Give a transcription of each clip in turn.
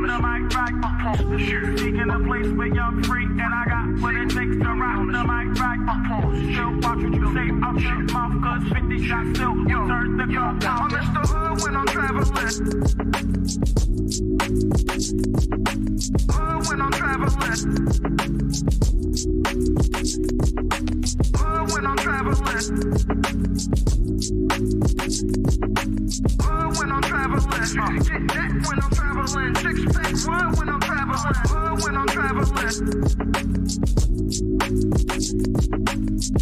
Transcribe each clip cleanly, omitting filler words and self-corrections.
around the mic, right up the shoot. Seeking a place where you're free, and I got what it takes to round the mic, right up. Still watch what you say out your mouth, cause 50 shots still turn the gun down. I'm Mr. Hood when I'm traveling. Hood when I'm traveling. Hood when I'm traveling. Hood when I'm traveling. Get that when I'm traveling. Six pack wood when I'm traveling. Hood when I'm traveling.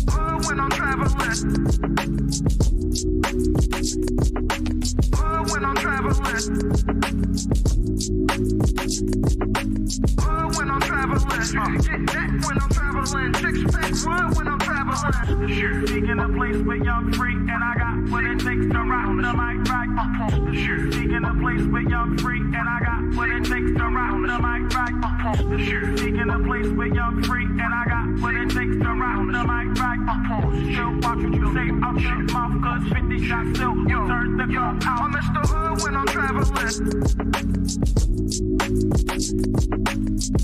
Hood when I'm traveling. Hood when I'm traveling. Hood when I'm traveling. Get that when I'm traveling. Six pack wood when I'm traveling. Seeking a place where you're free, and I got what it takes to round the mic, right up. Seeking a place where you're free, and I got what it takes to round the mic, right up. Seeking a place where you're free, and I got what it takes to round the mic, right up. Still watch what you say out your mouth, cause 50 shots still turn the gun out. I'm Mr. Hood when I'm traveling.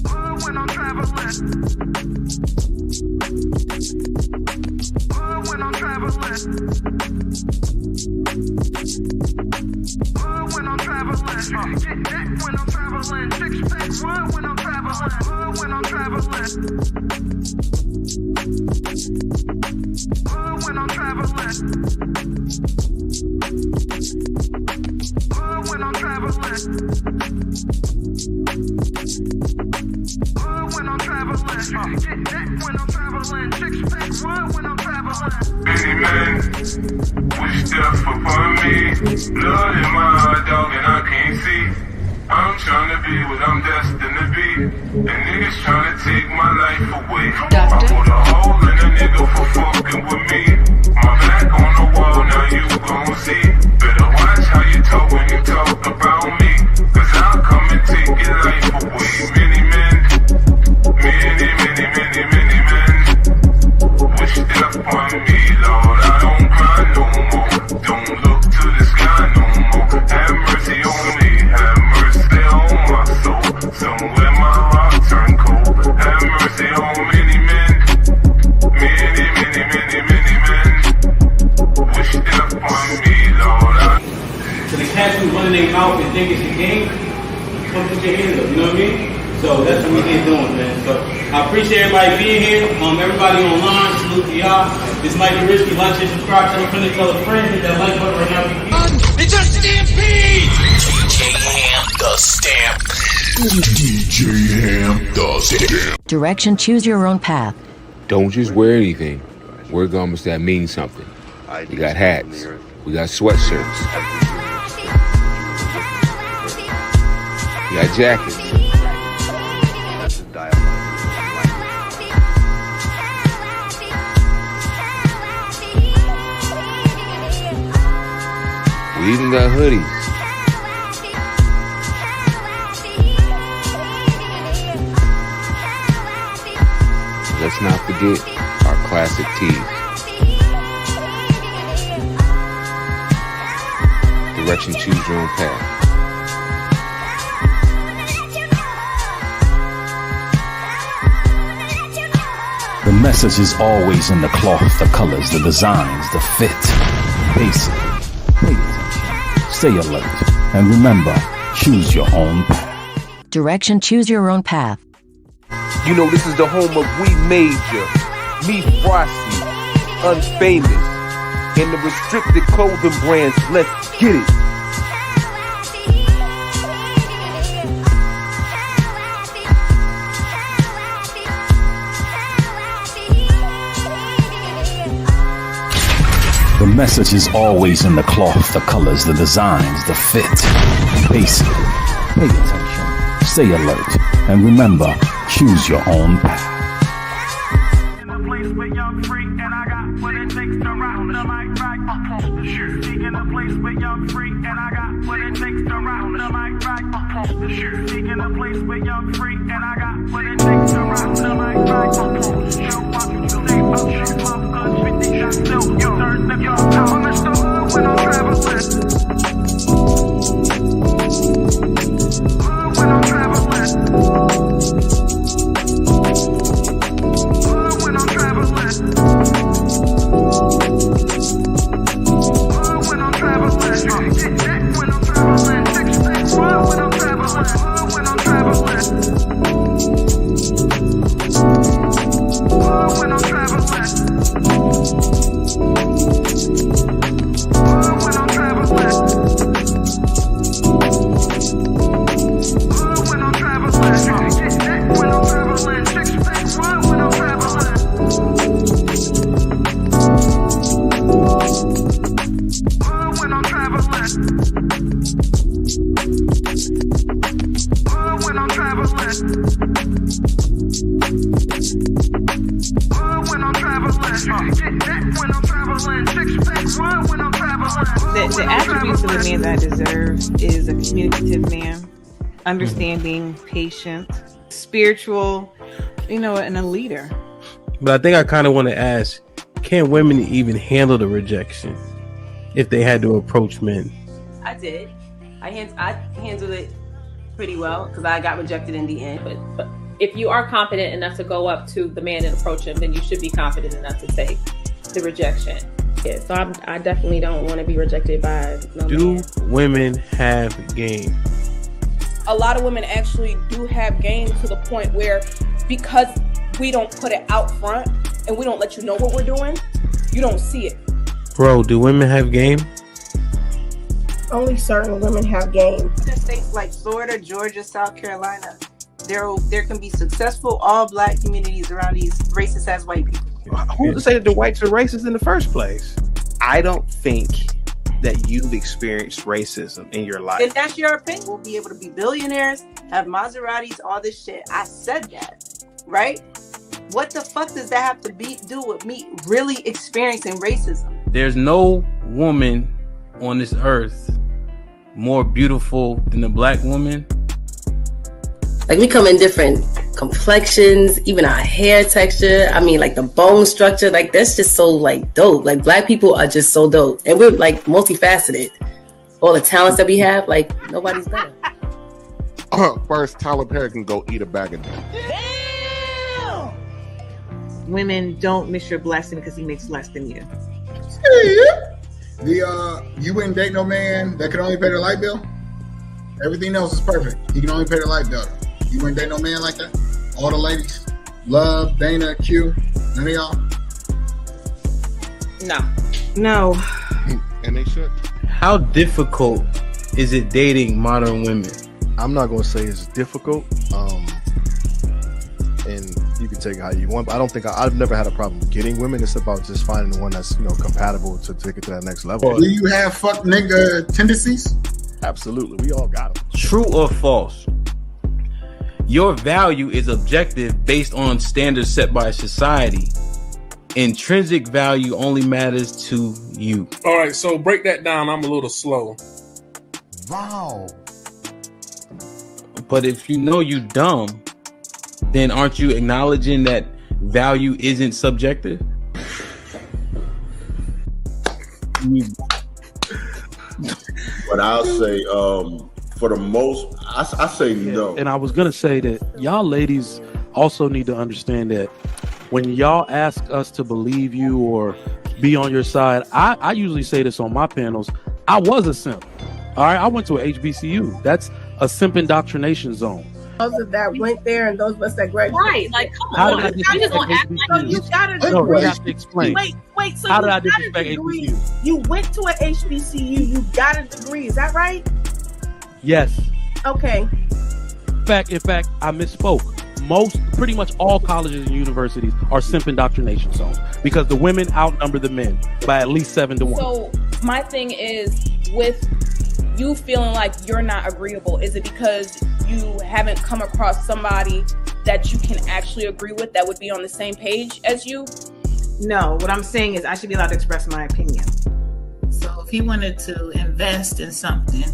Hood when I'm traveling. Hood when I'm traveling. Hood when I'm traveling. Get that when I'm traveling. Six pack wood when I'm traveling. Hood when I'm traveling. Hood when I'm traveling. Hood when I'm traveling. Hood when I'm traveling. Get that when I'm traveling. Six pack wood when I'm traveling. Many men wish death upon me. Blood in my heart, dog, and I can't see. I'm trying to be what I'm destined to be. And niggas trying to take my life away. I put a hole in a nigga for fucking with me. My back on the wall, now you gon' see. Better watch how you talk when you talk about me. Cause I'll come and take your life away. Many men, many men wish death upon me, Lord. I don't cry no more. Don't look to the sky no more. Have mercy on me. Have mercy on my soul. Somewhere my heart turned cold. Have mercy on many men. Many men wish death upon me, Lord. So the cats who run their mouth and think it's a game, come put your hands up, you know what I mean? So that's what we here doing, man. So I appreciate everybody being here. Everybody online, salute to y'all. This might be risky. Like, share, subscribe, tell a friend, tell a friend. Hit that like button right now. It's a stampede! DJ Ham the Stampede. DJ Ham the Stampede. Direction, choose your own path. Don't just wear anything. Wear garments that mean something. We got hats. We got sweatshirts. We got jackets. We even got hoodies. Let's not forget our classic tees. Direction, choose your own path. The message is always in the cloth, the colors, the designs, the fit. Basically, pay attention, stay alert, and remember, choose your own path. Direction, choose your own path. You know this is the home of We Major, Me Frosty, Unfamous, and the restricted clothing brands. Let's get it. The message is always in the cloth, the colors, the designs, the fit. Basically, pay attention, stay alert, and remember, choose your own path. In a place where you're free, and I got what it takes to round the mic, right up. Seeking a place where you're free, and I got what it takes to round the mic, right up. Seeking a place where you're free, and I got what it takes to round the mic, right up. Show what you say about your love, cause 50 shots still turn the gun out. I'm Mr. Hood when I'm traveling. Hood when I'm traveling. When I'm traveling. When I'm traveling. Get that when I'm traveling. Six pack run when I'm traveling. The attributes of the man that I deserve is a communicative man, understanding, patient, spiritual, and a leader. But I think I kind of want to ask, can women even handle the rejection if they had to approach men? I did. I handled it pretty well because I got rejected in the end. But if you are confident enough to go up to the man and approach him, then you should be confident enough to take the rejection. Yeah, so I definitely don't want to be rejected by no man. Do women have game? A lot of women actually do have game to the point where, because we don't put it out front and we don't let you know what we're doing, you don't see it. Bro, do women have game? Only certain women have game. In states like Florida, Georgia, South Carolina, there can be successful all black communities around these racist ass white people. Who's to say that the whites are racist in the first place? I don't think that you've experienced racism in your life. If that's your opinion, we'll be able to be billionaires, have Maseratis, all this shit. I said that, right? What the fuck does that have to do with me really experiencing racism? There's no woman on this earth more beautiful than a black woman. Like, we come in different complexions, even our hair texture. I mean, like the bone structure, like that's just so like dope. Like, black people are just so dope, and we're like multifaceted. All the talents that we have, like nobody's better. First, Tyler Perry can go eat a bag of them. Women, don't miss your blessing because he makes less than you. You wouldn't date no man that could only pay the light bill? Everything else is perfect. He can only pay the light bill. You wouldn't date no man like that? All the ladies? Love, Dana, Q, none of y'all? No. And they should. How difficult is it dating modern women? I'm not going to say it's difficult. And you can take it how you want. But I don't think I've never had a problem getting women. It's about just finding the one that's compatible to take it to that next level. Do you have fuck nigga tendencies? Absolutely, we all got them. True or false? Your value is objective based on standards set by society. Intrinsic value only matters to you. All right, so break that down. I'm a little slow. Wow. But if you know you dumb, then aren't you acknowledging that value isn't subjective? But I'll say, for the most, I say no. And I was going to say that y'all ladies also need to understand that when y'all ask us to believe you or be on your side, I usually say this on my panels, I was a simp. All right, I went to a HBCU. That's a simp indoctrination zone. Those that went there and those of us that graduated. Right, like come on. You just gonna act like so you got a degree. No, you have to explain. Wait, so how you did I got a disrespect degree. HBCU? You went to an HBCU, you got a degree, is that right? Yes. Okay. In fact, I misspoke. Pretty much all colleges and universities are simp indoctrination zones because the women outnumber the men by at least 7-1. So my thing is, with you feeling like you're not agreeable, is it because you haven't come across somebody that you can actually agree with that would be on the same page as you? No, what I'm saying is I should be allowed to express my opinion. So if he wanted to invest in something,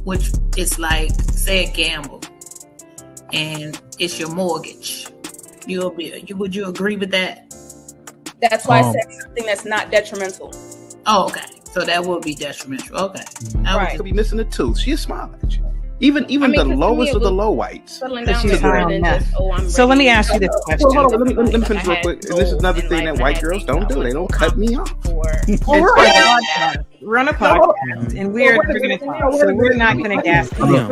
which is like, say, a gamble, and it's your mortgage, would you agree with that? That's why I said something that's not detrimental. Oh, okay. So that would be detrimental. Okay. Right. Could be missing a tooth. She'll smile at you. Even the lowest of the low whites. So let me ask you this question. Well, hold on, let me finish real quick. And this is another thing that white girls don't do. They don't cut me off. We're on a podcast, and we're going to talk, so we're not going to gas. Let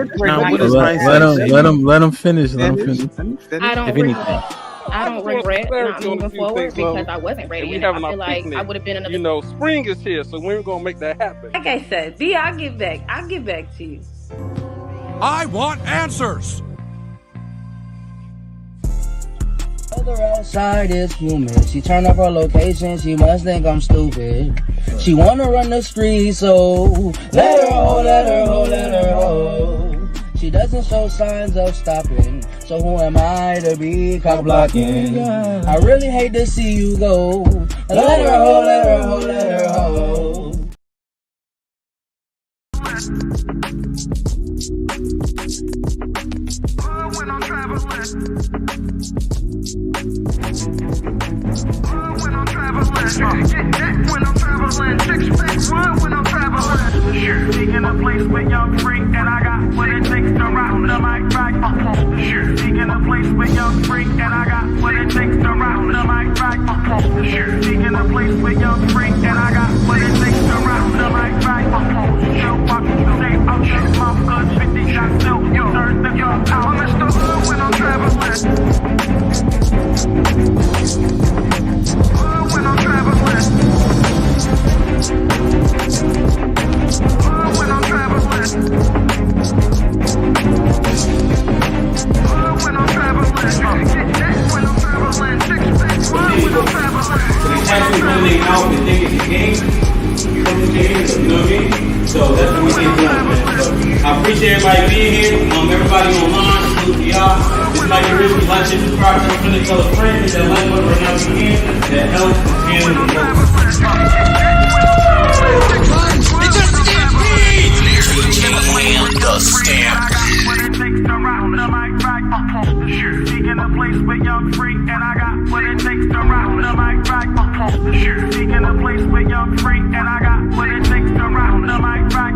them finish. I don't regret not moving forward because I wasn't ready. And I feel like I would have been in a... spring is here, so we're going to make that happen. Like I said, D, I'll get back to you. I want answers. Other outside is human. She turn up her location. She must think I'm stupid. She wanna run the street, so let her hold, let her hold, let her she doesn't show signs of stopping. So who am I to be cock blocking? I really hate to see you go. Let her hold, let her hold, let her hold. When I'm traveling. When I'm traveling, six pack run when I'm traveling. Sure, seeking a place where y'all free, and I got what it takes to rock the mic right. Sure, seeking a place where y'all free, and I got what it takes to rock the mic right. Sure, seeking a place where y'all free, and I got what it takes to rock the mic right. Show what you say, I'm shit, my good 50 shots still, you turn the yo, I'm Mr. Hood when I'm traveling. When I'm traveling. When I'm traveling. When I'm traveling. When I'm traveling. Six pack run when I'm traveling. So they actually running out and think it's a game. You know what I mean? So that's what we did tonight, man. So I appreciate everybody being here. Everybody online, salute to y'all. Just like the rich, like, share, subscribe, tell a friend, tell a friend, hit that like button right now if you can. That helps the channel the most. It's a stampede! The stampede. What it takes to rock the mic right. Sure, seeking a place where y'all free, and I got what it takes to rock the mic right. Sure, seeking a place where y'all free, and I got what it takes to rock the mic right.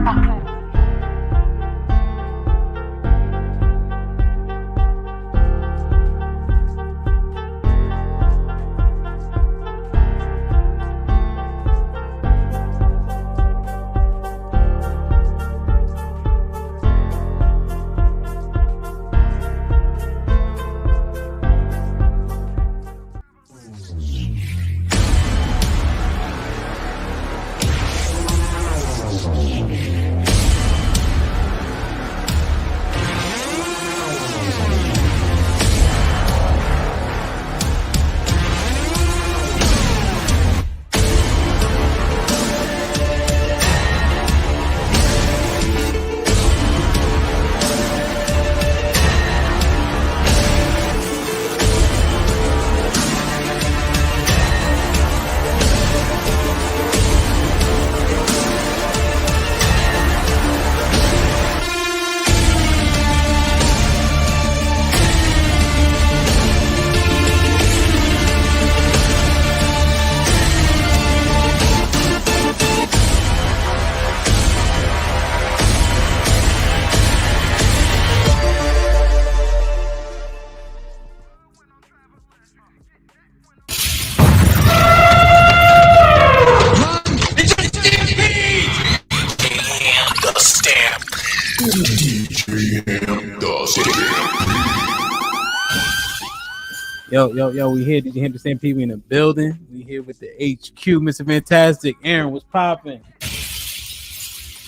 Yo, we here. Did you hear the same people in the building? We here with the HQ, Mr. Fantastic. Aaron, what's popping?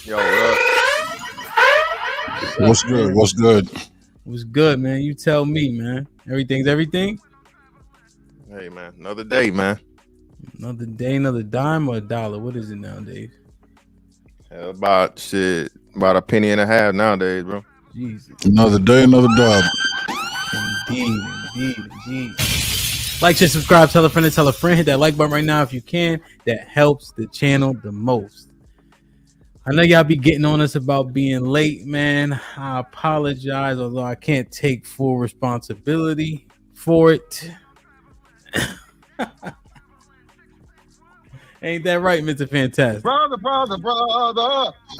Yo, what up? What's good? What's good? What's good, man? You tell me, man. Everything's everything? Hey, man. Another day, man. Another day, another dime or a dollar? What is it nowadays? About a penny and a half nowadays, bro. Jesus. Another day, another dub. Indeed. Like, share, subscribe, tell a friend, hit that like button right now if you can. That helps the channel the most. I know y'all be getting on us about being late, man. I apologize, although I can't take full responsibility for it. Ain't that right, Mr. Fantastic? Brother.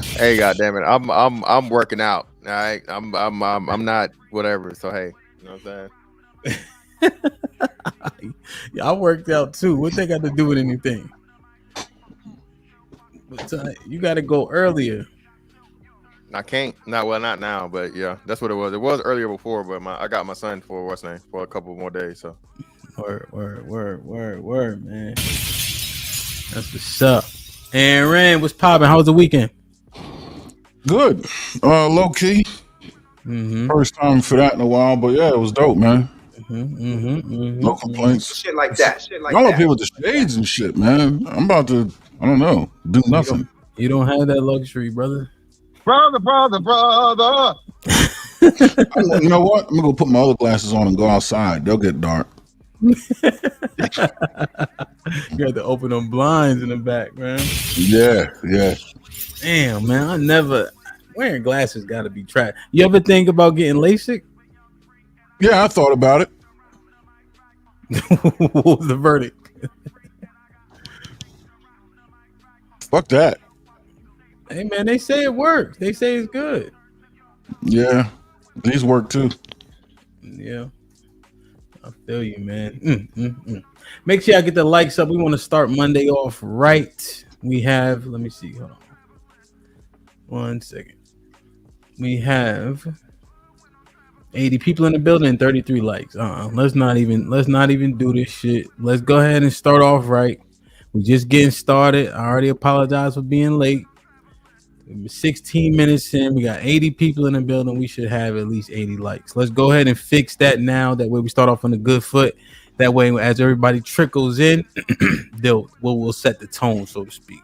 Hey, goddamn it, I'm working out. All right, I'm not whatever. So hey, you know what I'm saying? Yeah, I worked out too. What they got to do with anything? But you got to go earlier. I can't. Not now. But yeah, that's what it was. It was earlier before, but I got my son for a couple more days. So word, man. That's what's up. Aaron, what's popping? How was the weekend? Good. Low key. Mm-hmm. First time for that in a while, but yeah, it was dope, man. No complaints. Shit like that. Y'all up here with the shades and shit, man. I'm about to, I don't know, do nothing. You don't have that luxury, brother. Brother. You know what? I'm gonna go put my other glasses on and go outside. They'll get dark. You have to open them blinds in the back, man. Yeah. Damn, man. I never wearing glasses got to be trash. You ever think about getting LASIK? Yeah, I thought about it. What was the verdict? Fuck that. Hey, man, they say it works. They say it's good. Yeah, these work too. Yeah, I feel you, man. Make sure I get the likes up. We want to start Monday off right. We have, let me see. Hold on. 1 second. We have 80 people in the building and 33 likes. Let's not even do this shit. Let's go ahead and start off right. We're just getting started. I already apologize for being late. 16 minutes in, we got 80 people in the building. We should have at least 80 likes. Let's go ahead and fix that now. That way we start off on a good foot. That way, as everybody trickles in, we'll set the tone, so to speak.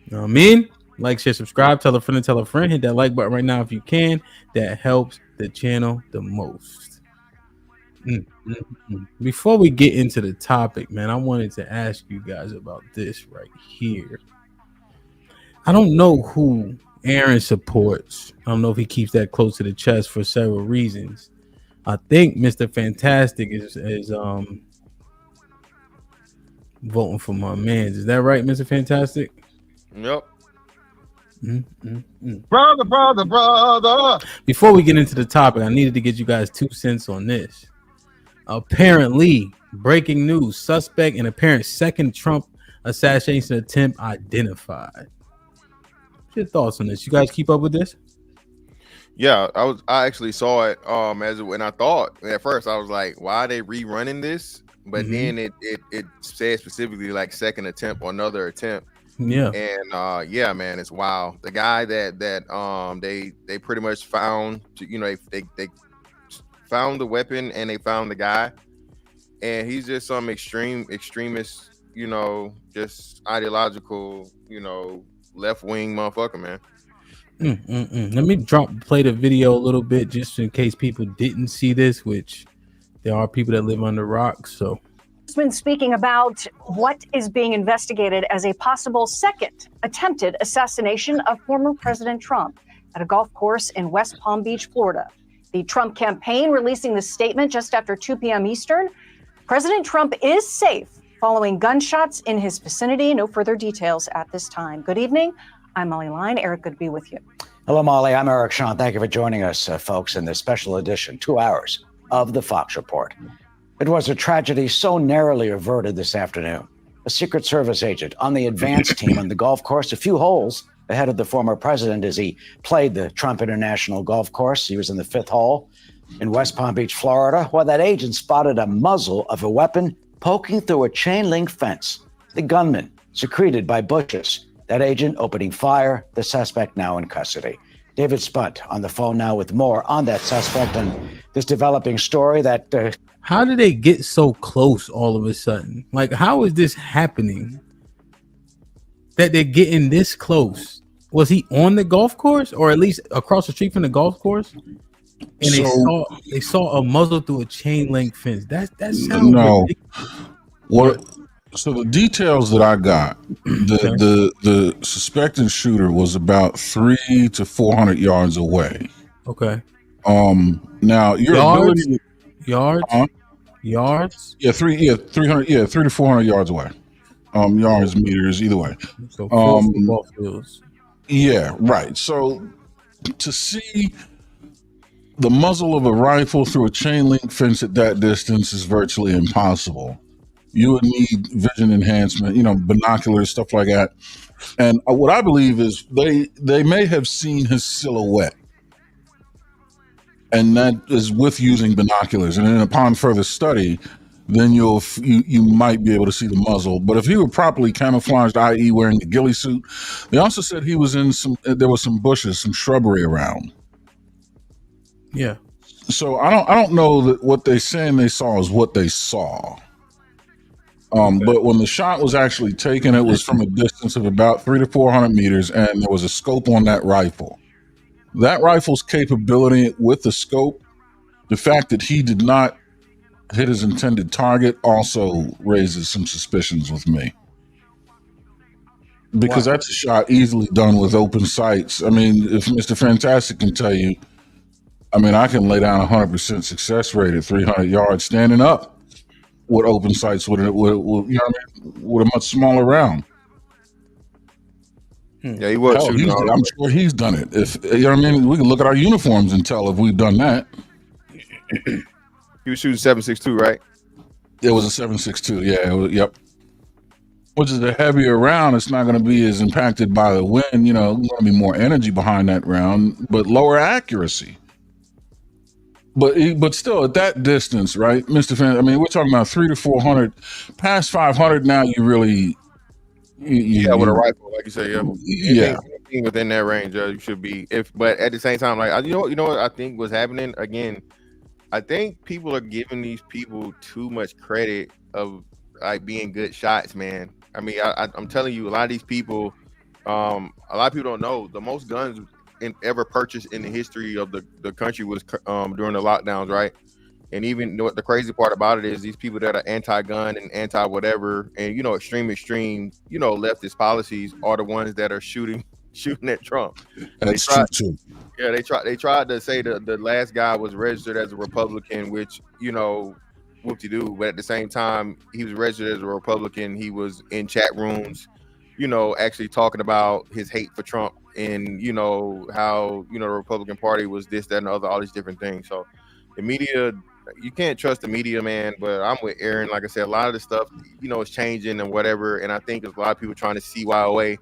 You know what I mean? Like, share, subscribe, tell a friend and tell a friend. Hit that like button right now if you can. That helps the channel the most. Before we get into the topic, man, I wanted to ask you guys about this right here. I don't know who Aaron supports. I don't know if he keeps that close to the chest for several reasons. I think Mr. Fantastic is voting for my man. Is that right, Mr. Fantastic? Yep. Brother. Before we get into the topic, I needed to get you guys 2 cents on this. Apparently, breaking news: suspect in apparent second Trump assassination attempt identified. What's your thoughts on this? You guys keep up with this? Yeah, I actually saw it when I thought at first I was like, why are they rerunning this? But then it said specifically like second attempt or another attempt. Yeah. And yeah, man, it's wild. The guy that they pretty much found, they found the weapon and they found the guy, and he's just some extremist, just ideological, left-wing motherfucker, man. Let me play the video a little bit just in case people didn't see this, which there are people that live under rocks. So been speaking about what is being investigated as a possible second attempted assassination of former President Trump at a golf course in West Palm Beach, Florida. The Trump campaign releasing the statement just after 2 p.m. Eastern. President Trump is safe following gunshots in his vicinity. No further details at this time. Good evening. I'm Molly Line. Eric, good to be with you. Hello, Molly. I'm Eric Sean. Thank you for joining us, folks, in this special edition, 2 hours of the Fox Report. It was a tragedy so narrowly averted this afternoon. A Secret Service agent on the advance team on the golf course, a few holes ahead of the former president as he played the Trump International Golf Course. He was in the 5th hole in West Palm Beach, Florida, while that agent spotted a muzzle of a weapon poking through a chain link fence. The gunman secreted by bushes. That agent opening fire, the suspect now in custody. David Spunt on the phone now with more on that suspect and this developing story that... How did they get so close all of a sudden? Like, how is this happening? That they're getting this close? Was he on the golf course, or at least across the street from the golf course? And they saw a muzzle through a chain link fence. That sounds ridiculous. What? So the details that I got, the suspected shooter was about 300 to 400 yards away. Okay. Now your ability yards. Yeah, 300. Yeah, 300 to 400 yards away. Yards, meters, either way. So football fields. Yeah, right. So to see the muzzle of a rifle through a chain link fence at that distance is virtually impossible. You would need vision enhancement, binoculars, stuff like that. And what I believe is they may have seen his silhouette, and that is with using binoculars. And then upon further study, then you might be able to see the muzzle. But if he were properly camouflaged, i.e., wearing a ghillie suit, they also said he was in there was some bushes, some shrubbery around. Yeah. So I don't know that what they're saying they saw is what they saw. But when the shot was actually taken, it was from a distance of about 300 to 400 meters, and there was a scope on that rifle. That rifle's capability with the scope, the fact that he did not hit his intended target also raises some suspicions with me. Because that's a shot easily done with open sights. I mean, if Mr. Fantastic can tell you, I mean, I can lay down 100% success rate at 300 yards standing up with open sights with you know what I mean, with a much smaller round. Yeah, he was shooting. I'm sure he's done it. If you know what I mean, we can look at our uniforms and tell if we've done that. He was shooting 7.62, right? It was a 7.62. Yeah. Yep. Which is a heavier round. It's not going to be as impacted by the wind. You know, there's going to be more energy behind that round, but lower accuracy. But still, at that distance, right, Mr. Fan? I mean, we're talking about 300 to 400. Past 500 now, you really. Yeah, with a rifle, like you say, yeah. Anything within that range, you should be. But at the same time, like you know what I think was happening again. I think people are giving these people too much credit of like being good shots, man. I mean, I'm telling you, a lot of these people, a lot of people don't know the most guns ever purchased in the history of the country was during the lockdowns, right? And even what the crazy part about it is these people that are anti-gun and anti-whatever, and extreme, leftist policies are the ones that are shooting at Trump. That's true too. Yeah, they tried to say the last guy was registered as a Republican, which whoop-de-doo. But at the same time, he was registered as a Republican. He was in chat rooms, actually talking about his hate for Trump and how the Republican Party was this, that, and the other, all these different things. So the media. You can't trust the media, man, but I'm with Aaron. Like I said, a lot of the stuff, is changing and whatever. And I think there's a lot of people trying to CYOA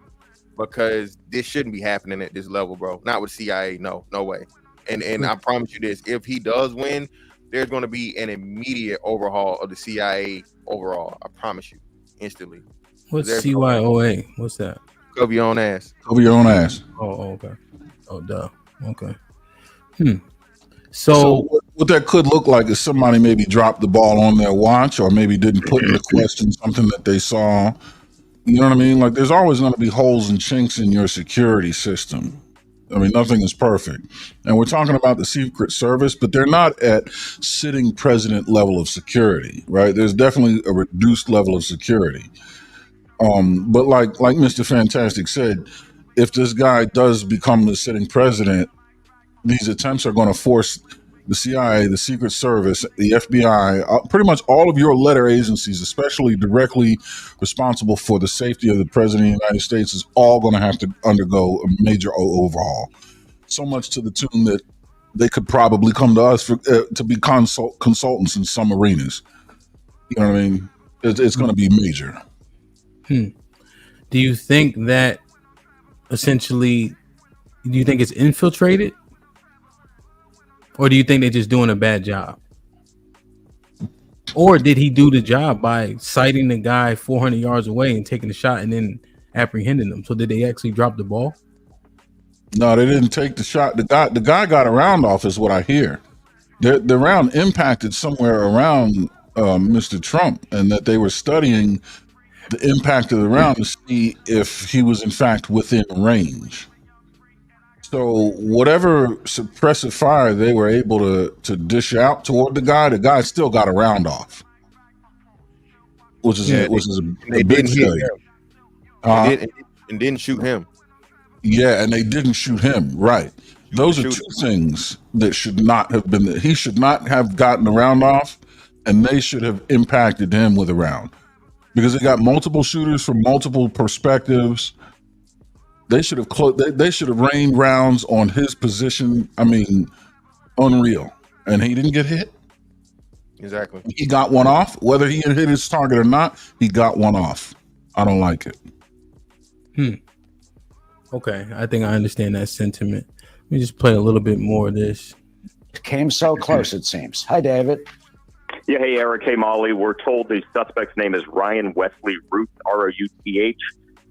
because this shouldn't be happening at this level, bro. Not with CIA. No way. And I promise you this, if he does win, there's going to be an immediate overhaul of the CIA overall. I promise you, instantly. What's CYOA? What's that? Cover your own ass. Cover your own ass. Oh, okay. Oh, duh. Okay. So what that could look like is somebody maybe dropped the ball on their watch or maybe didn't put into question something that they saw. You know what I mean? Like there's always going to be holes and chinks in your security system. I mean, nothing is perfect. And we're talking about the Secret Service, but they're not at sitting president level of security, right? There's definitely a reduced level of security. But like Mr. Fantastic said, if this guy does become the sitting president, these attempts are going to force the CIA, the Secret Service, the FBI, pretty much all of your letter agencies, especially directly responsible for the safety of the President of the United States, is all going to have to undergo a major overhaul. So much to the tune that they could probably come to us to be consultants in some arenas. You know what I mean? It's going to be major. Do you think that essentially, do you think it's infiltrated? Or do you think they're just doing a bad job? Or did he do the job by sighting the guy 400 yards away and taking the shot and then apprehending them? So did they actually drop the ball? No, they didn't take the shot. The guy got a round off is what I hear. The round impacted somewhere around Mr. Trump, and that they were studying the impact of the round to see if he was in fact within range. So whatever suppressive fire they were able to dish out toward the guy still got a round off, which is a big failure. And didn't shoot him. Yeah, and they didn't shoot him. Right. Those are two things that should not have been. He should not have gotten a round off, and they should have impacted him with a round because they got multiple shooters from multiple perspectives. They should have they should have rained rounds on his position. I mean, unreal. And he didn't get hit. Exactly. He got one off. Whether he hit his target or not, he got one off. I don't like it. Okay, I think I understand that sentiment. Let me just play a little bit more of this. It came so close, it seems. Hi, David. Yeah, hey, Eric. Hey, Molly. We're told the suspect's name is Ryan Wesley Ruth, Routh.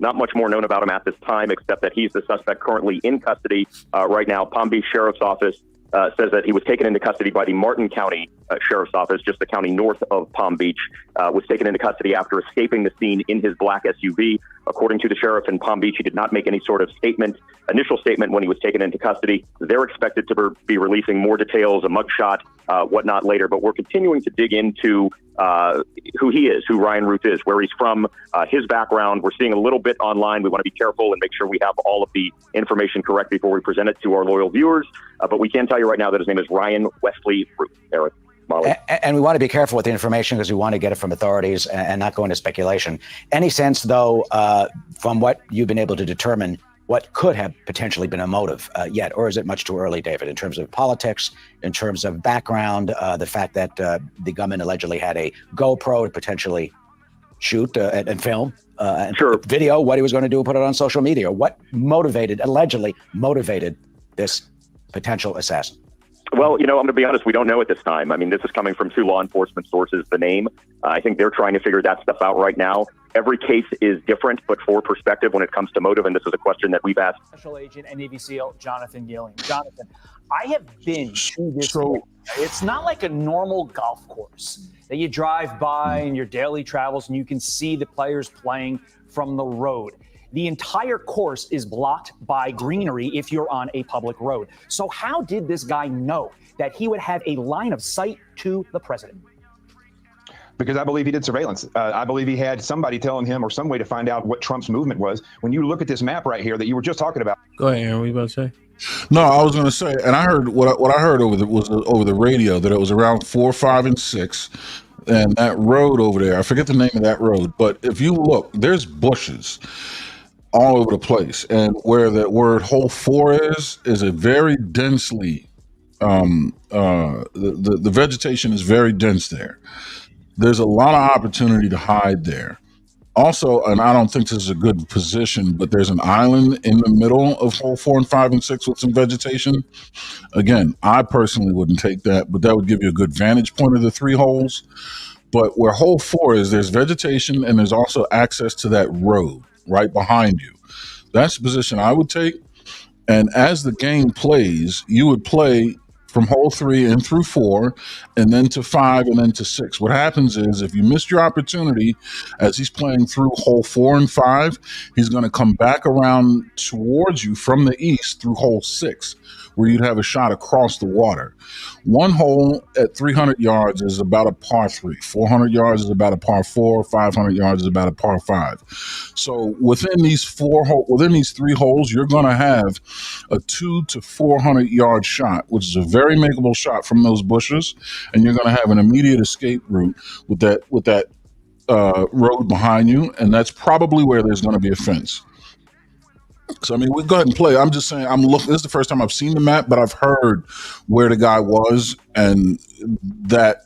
Not much more known about him at this time, except that he's the suspect currently in custody right now. Palm Beach Sheriff's Office says that he was taken into custody by the Martin County Sheriff's Office, just the county north of Palm Beach, was taken into custody after escaping the scene in his black SUV. According to the sheriff in Palm Beach, he did not make any sort of initial statement when he was taken into custody. They're expected to be releasing more details, a mugshot, whatnot later, but we're continuing to dig into who he is, who Ryan Ruth is, where he's from, his background. We're seeing a little bit online. We want to be careful and make sure we have all of the information correct before we present it to our loyal viewers. But we can tell you right now that his name is Ryan Wesley Ruth. Eric, Molly. And we want to be careful with the information because we want to get it from authorities and not go into speculation. Any sense, though, from what you've been able to determine, what could have potentially been a motive yet? Or is it much too early, David, in terms of politics, in terms of background, the fact that the gunman allegedly had a GoPro to potentially shoot and film and video what he was going to do and put it on social media? What allegedly motivated this potential assassin? Well, I'm going to be honest, we don't know at this time. I mean, this is coming from 2 law enforcement sources, the name. I think they're trying to figure that stuff out right now. Every case is different, but for perspective when it comes to motive, and this is a question that we've asked. Special Agent and Navy SEAL Jonathan Gilliam. Jonathan, I have been to this. It's not like a normal golf course that you drive by in your daily travels and you can see the players playing from the road. The entire course is blocked by greenery if you're on a public road. So how did this guy know that he would have a line of sight to the president? Because I believe he did surveillance. I believe he had somebody telling him or some way to find out what Trump's movement was. When you look at this map right here that you were just talking about. Go ahead, Aaron. What are you about to say? No, I was going to say, and I heard what I heard over the radio, that it was around 4, 5, and 6. And that road over there, I forget the name of that road, but if you look, there's bushes all over the place, and where the word hole 4 is a very densely the vegetation is very dense there. There's a lot of opportunity to hide there. Also, and I don't think this is a good position, but there's an island in the middle of hole 4 and 5 and 6 with some vegetation. Again, I personally wouldn't take that, but that would give you a good vantage point of the 3 holes. But where hole 4 is, there's vegetation and there's also access to that road right behind you. That's the position I would take. And as the game plays, you would play from hole 3 and through 4, and then to 5, and then to 6. What happens is, if you missed your opportunity as he's playing through hole 4 and 5, he's going to come back around towards you from the east through hole 6, where you'd have a shot across the water. One hole at 300 yards is about a par 3. 400 yards is about a par 4. 500 yards is about a par 5. So within these 3 holes, you're going to have a 200 to 400 yard shot, which is a very makeable shot from those bushes, and you're going to have an immediate escape route with that road behind you, and that's probably where there's going to be a fence. So, I mean, we'll go ahead and play. I'm just saying, this is the first time I've seen the map, but I've heard where the guy was, and that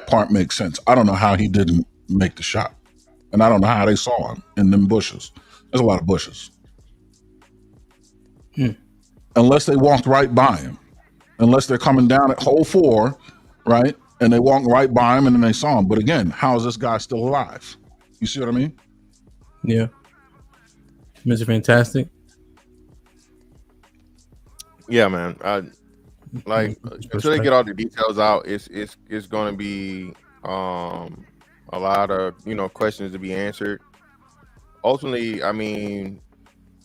part makes sense. I don't know how he didn't make the shot, and I don't know how they saw him in them bushes. There's a lot of bushes. Unless they walked right by him. Unless they're coming down at hole 4, right? And they walked right by him and then they saw him. But again, how is this guy still alive? You see what I mean? Yeah. Mr. Fantastic. Yeah, man. Until they get all the details out, it's going to be a lot of questions to be answered. Ultimately, I mean,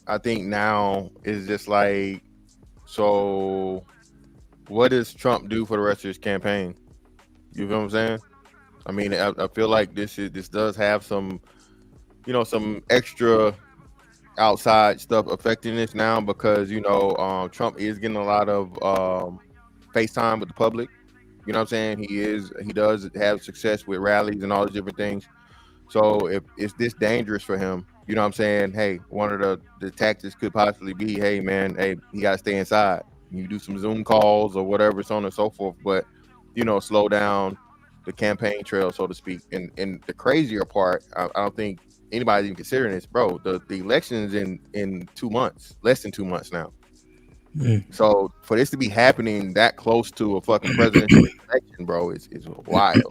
I think now is just like, so what does Trump do for the rest of his campaign? You feel what I'm saying? I mean, I feel like this does have some, some extra outside stuff affecting this now, because Trump is getting a lot of FaceTime with the public. You know what I'm saying? He does have success with rallies and all these different things. So if it's this dangerous for him, you know what I'm saying? Hey, one of the tactics could possibly be, hey man, you gotta stay inside. You do some Zoom calls or whatever, so on and so forth, but slow down the campaign trail, so to speak. And the crazier part, I don't think anybody's even considering this, bro. The election's in 2 months, less than 2 months now. So for this to be happening that close to a fucking presidential election, bro, is wild.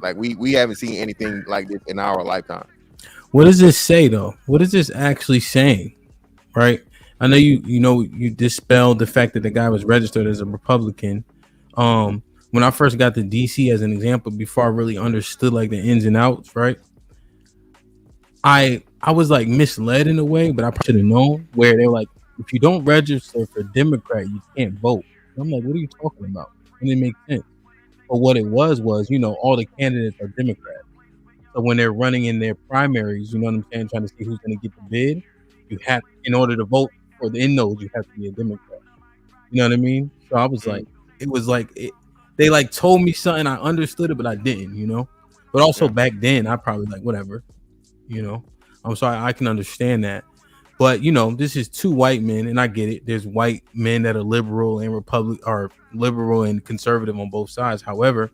Like we haven't seen anything like this in our lifetime. What does this say though? What is this actually saying? Right? I know you dispelled the fact that the guy was registered as a Republican. when I first got to DC as an example, before I really understood like the ins and outs, right? I was like misled in a way, but I probably should have known where they're like, if you don't register for Democrat, you can't vote. And I'm like, what are you talking about? And it makes sense. But what it was, you know, all the candidates are Democrats. So when they're running in their primaries, you know what I'm saying, trying to see who's going to get the bid, you have, in order to vote for the in those, you have to be a Democrat. You know what I mean? So I was like, it was like they like told me something, I understood it, but I didn't, you know. But also back then, I probably like whatever, you know. I'm sorry, I can understand that. But you know, this is two white men, and I get it. There's white men that are liberal and liberal and conservative on both sides. However,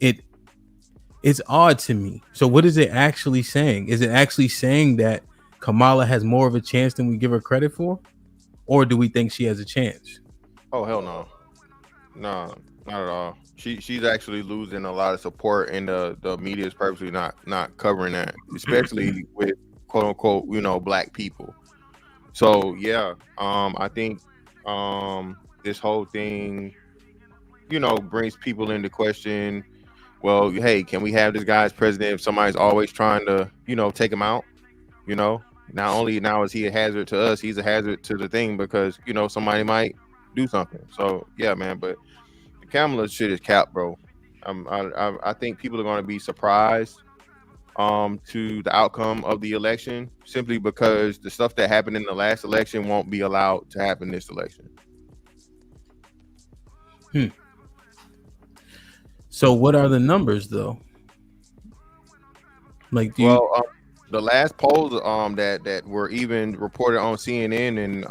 it's odd to me. So what is it actually saying? Is it actually saying that Kamala has more of a chance than we give her credit for? Or do we think she has a chance? Oh, hell no. No, not at all. She's actually losing a lot of support, and the media is purposely not covering that, especially with quote unquote, you know, black people. So yeah, I think this whole thing, you know, brings people into question. Well, hey, can we have this guy as president if somebody's always trying to, you know, take him out? You know, not only now is he a hazard to us, he's a hazard to the thing because, you know, somebody might do something. So yeah, man, but the Kamala shit is cap, bro. I think people are going to be surprised to the outcome of the election simply because the stuff that happened in the last election won't be allowed to happen this election. So what are the numbers though? Like, the last polls that were even reported on CNN and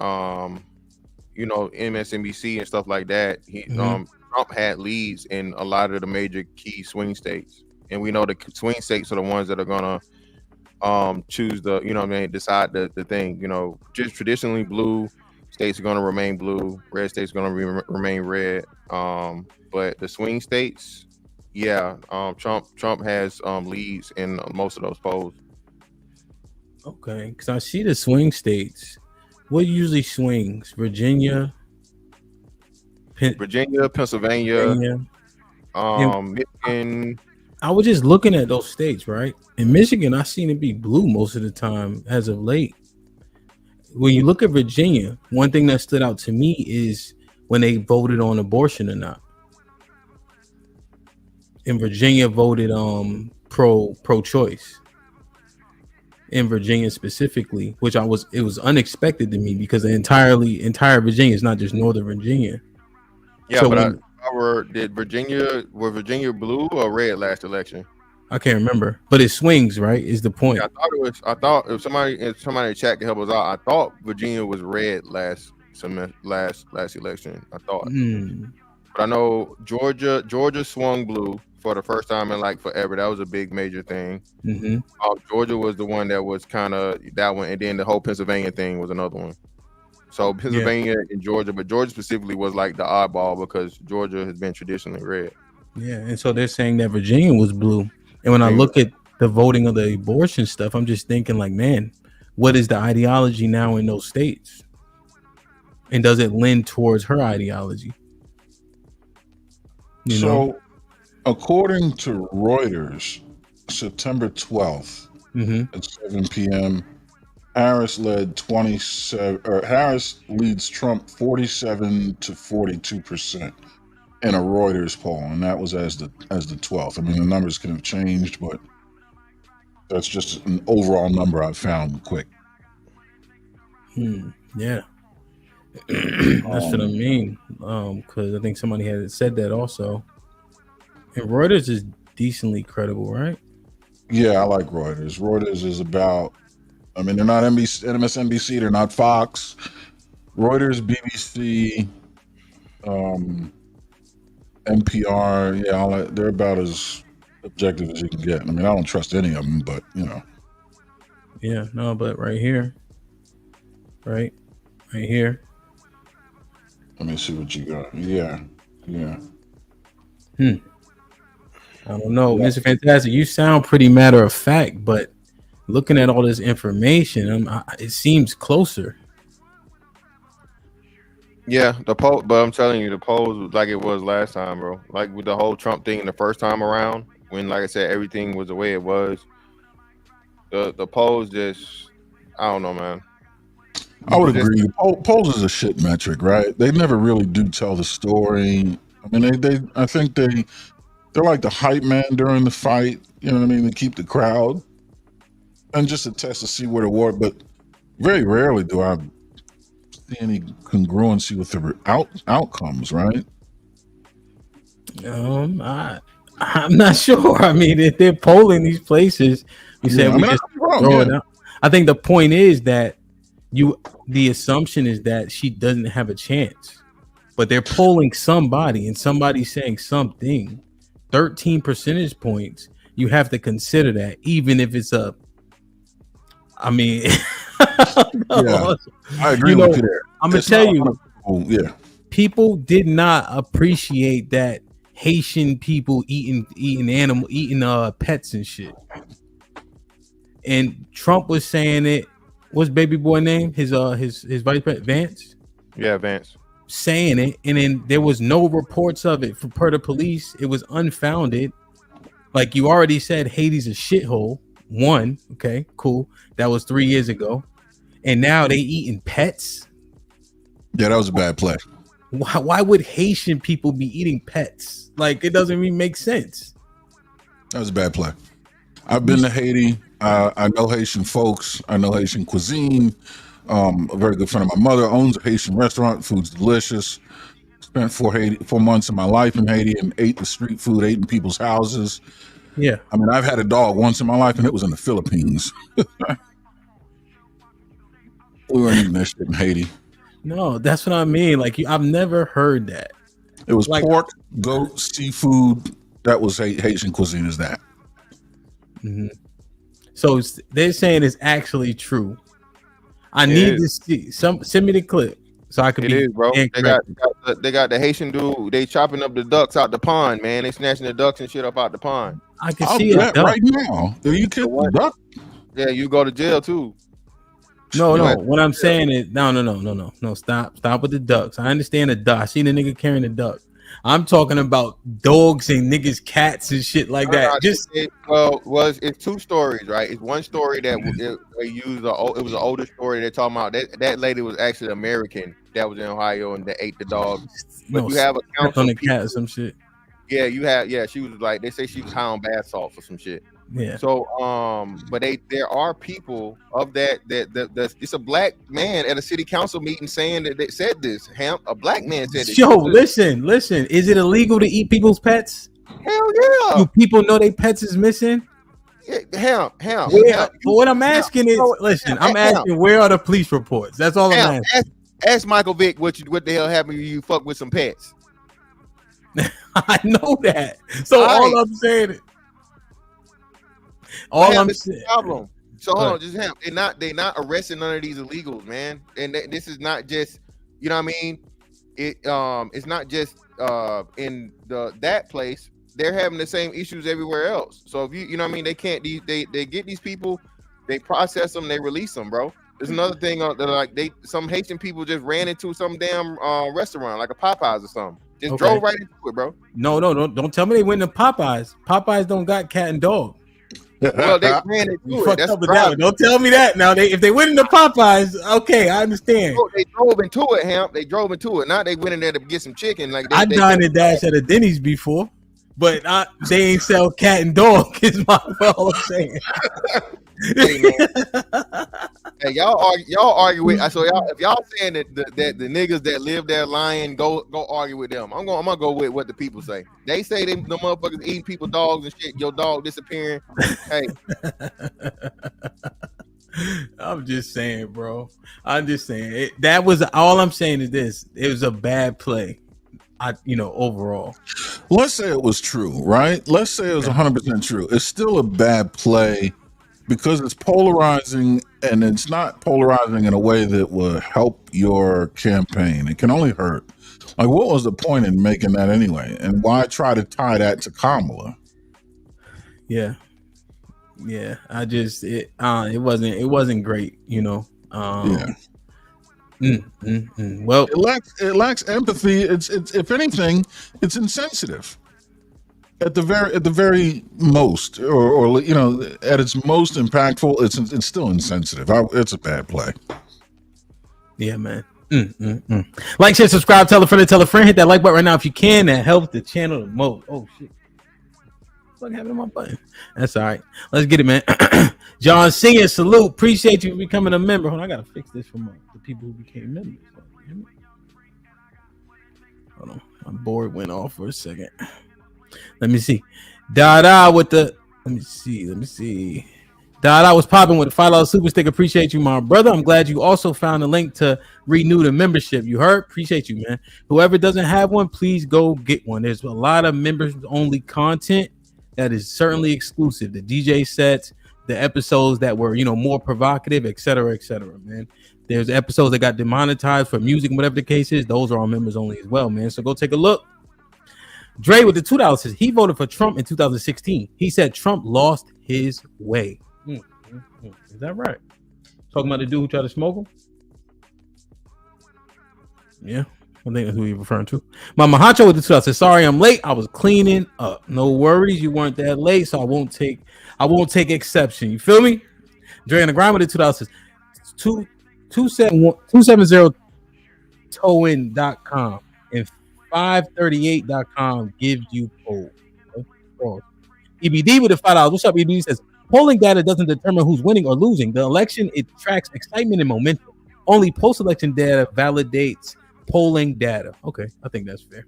you know, MSNBC and stuff like that, Trump had leads in a lot of the major key swing states, and we know the swing states are the ones that are gonna choose the, you know what I mean, decide the thing. You know, just traditionally blue states are gonna remain blue, red states are gonna remain red. But the swing states, yeah, Trump has leads in most of those polls. Okay, because I see the swing states. What usually swings? Virginia, Pennsylvania, Michigan. I was just looking at those states, right? In Michigan, I seen it be blue most of the time as of late. When you look at Virginia, one thing that stood out to me is when they voted on abortion or not. And Virginia voted pro-choice. In Virginia specifically, which it was unexpected to me because the entire Virginia is not just Northern Virginia. Yeah, so but were Virginia blue or red last election? I can't remember, but it swings, right? Is the point? Yeah, I thought if somebody in the chat could help us out, I thought Virginia was red last election. I thought, but I know Georgia swung blue for the first time in like forever. That was a big major thing. Georgia was the one that was kind of that one, and then the whole Pennsylvania thing was another one. So Pennsylvania and Georgia, but Georgia specifically was like the oddball because Georgia has been traditionally red. Yeah, and so they're saying that Virginia was blue. And when I look at the voting of the abortion stuff, I'm just thinking like, man, what is the ideology now in those states? And does it lend towards her ideology? You know? According to Reuters, September 12th at 7 p.m., Harris leads Trump 47 to 42% in a Reuters poll, and that was as the 12th. I mean, the numbers can have changed, but that's just an overall number I found quick. Yeah. That's what I mean. Because I think somebody had said that also. And Reuters is decently credible, right? Yeah, I like Reuters. Reuters is about, I mean, they're not MSNBC, they're not Fox. Reuters, BBC, NPR, yeah, they're about as objective as you can get. I mean, I don't trust any of them, but, you know. Yeah, no, but right here. Right here. Let me see what you got. Yeah. I don't know, Mr. Fantastic. You sound pretty matter of fact, but looking at all this information, it seems closer. Yeah, the poll, but I'm telling you, the polls was like it was last time, bro. Like with the whole Trump thing the first time around, when like I said, everything was the way it was. The polls just, I don't know, man. I would Just- agree. Polls is a shit metric, right? They never really do tell the story. I mean, I think they're like the hype man during the fight. You know what I mean? To keep the crowd and just a test to see where the war. But very rarely do I see any congruency with the outcomes, right? I'm not sure. I mean, if they're polling these places, we said we just throw it out. I think the point is that the assumption is that she doesn't have a chance, but they're polling somebody and somebody's saying something. 13 percentage points. You have to consider that, even if it's a. I mean, yeah, I agree with you there. I'm gonna tell you, yeah, people did not appreciate that Haitian people eating pets and shit. And Trump was saying it. What's baby boy name? His vice president Vance. Yeah, Vance. Saying it, and then there was no reports of it per the police. It was unfounded. Like you already said, Haiti's a shithole. One, okay, cool. That was 3 years ago, and now they eating pets. Yeah, that was a bad play. Why would Haitian people be eating pets? Like it doesn't even make sense. That was a bad play. I've been to Haiti. I know Haitian folks. I know Haitian cuisine. A very good friend of my mother owns a Haitian restaurant. Food's delicious. Spent 4 months of my life in Haiti and ate the street food, ate in people's houses. Yeah. I mean, I've had a dog once in my life, and it was in the Philippines. We weren't eating that shit in Haiti. No, that's what I mean. Like I've never heard that. It was like, pork, goat, seafood. That was Haitian cuisine. Is that? Mm-hmm. So they're saying it's actually true. I need to see send me the clip so I can It be is, bro. incorrect. They got the Haitian dude. They chopping up the ducks out the pond, man. They snatching the ducks and shit up out the pond. I can see it right now. Are you kidding? Duck? Yeah, you go to jail too. No. What I'm saying is no. Stop with the ducks. I understand the duck. I seen the nigga carrying the duck. I'm talking about dogs and niggas, cats and shit like that. It's two stories, right? It's one story that they used. It was an older story. They're talking about that lady was actually American that was in Ohio and they ate the dog. But you have a council on the cat or some shit. Yeah, you have. Yeah, she was like they say she was high on bath salts or some shit. Yeah. So, but there are people of that it's a black man at a city council meeting saying that they said this. A black man said this. Yo, listen. Is it illegal to eat people's pets? Hell yeah. Do people know their pets is missing? Yeah, But what I'm asking is, listen, I'm asking where are the police reports? That's all I'm asking. Ask Michael Vick what the hell happened when you fuck with some pets. I know that. So all I'm saying is. Problem. So hold on, just him. They're not arresting none of these illegals, man. And this is not just, you know what I mean? It's not just in that place. They're having the same issues everywhere else. So if you know what I mean, they can't. They get these people, they process them, they release them, bro. There's another thing some Haitian people just ran into some damn restaurant like a Popeyes or something. Just drove right into it, bro. No, don't tell me they went to Popeyes. Popeyes don't got cat and dog. Well, they ran into it. That's don't tell me that. Now, if they went into Popeyes, okay, I understand. They drove into it, Hamp. They drove into it. Now they went in there to get some chicken. Like I dined and dashed at a Denny's before, but they ain't sell cat and dog. Is all I'm saying. Hey, y'all argue with. So if y'all saying that the niggas that live there lying, go argue with them. I'm gonna go with what the people say. They say the motherfuckers eating people dogs and shit. Your dog disappearing. Hey, I'm just saying, bro. I'm just saying that was all I'm saying is this. It was a bad play. Overall. Let's say it was true, right? Let's say it was 100% true. It's still a bad play. Because it's polarizing, and it's not polarizing in a way that will help your campaign. It can only hurt. Like, what was the point in making that anyway? And why try to tie that to Kamala? Yeah. I just it wasn't great, Yeah. Well, it lacks empathy. It's if anything, it's insensitive. At the very most, or you know, at its most impactful, it's still insensitive. It's a bad play. Yeah, man. Like, share, subscribe, tell a friend, hit that like button right now if you can. That helps the channel the most. Oh shit. What happened to my button? That's all right. Let's get it, man. John Singer, salute. Appreciate you becoming a member. Hold on, I gotta fix this for the people who became members. Hold on, my board went off for a second. Let me see. Dada with the. Let me see. Dada was popping with a $5 super stick. Appreciate you, my brother. I'm glad you also found a link to renew the membership. You heard? Appreciate you, man. Whoever doesn't have one, please go get one. There's a lot of members only content that is certainly exclusive. The DJ sets, the episodes that were, you know, more provocative, etc., man. There's episodes that got demonetized for music, whatever the case is. Those are all members only as well, man. So go take a look. Dre with the $2 says he voted for Trump in 2016. He said Trump lost his way. Is that right? Talking about the dude who tried to smoke him? Yeah, I think that's who you're referring to. My Mahacho with the $2 says, sorry I'm late. I was cleaning up. No worries, you weren't that late, so I won't take exception. You feel me? Dre and the Grind with the $2 says 270towin.com and 538.com gives you polls. EBD with the $5. What's up, EBD? Says polling data doesn't determine who's winning or losing. The election, it tracks excitement and momentum. Only post-election data validates polling data. Okay, I think that's fair.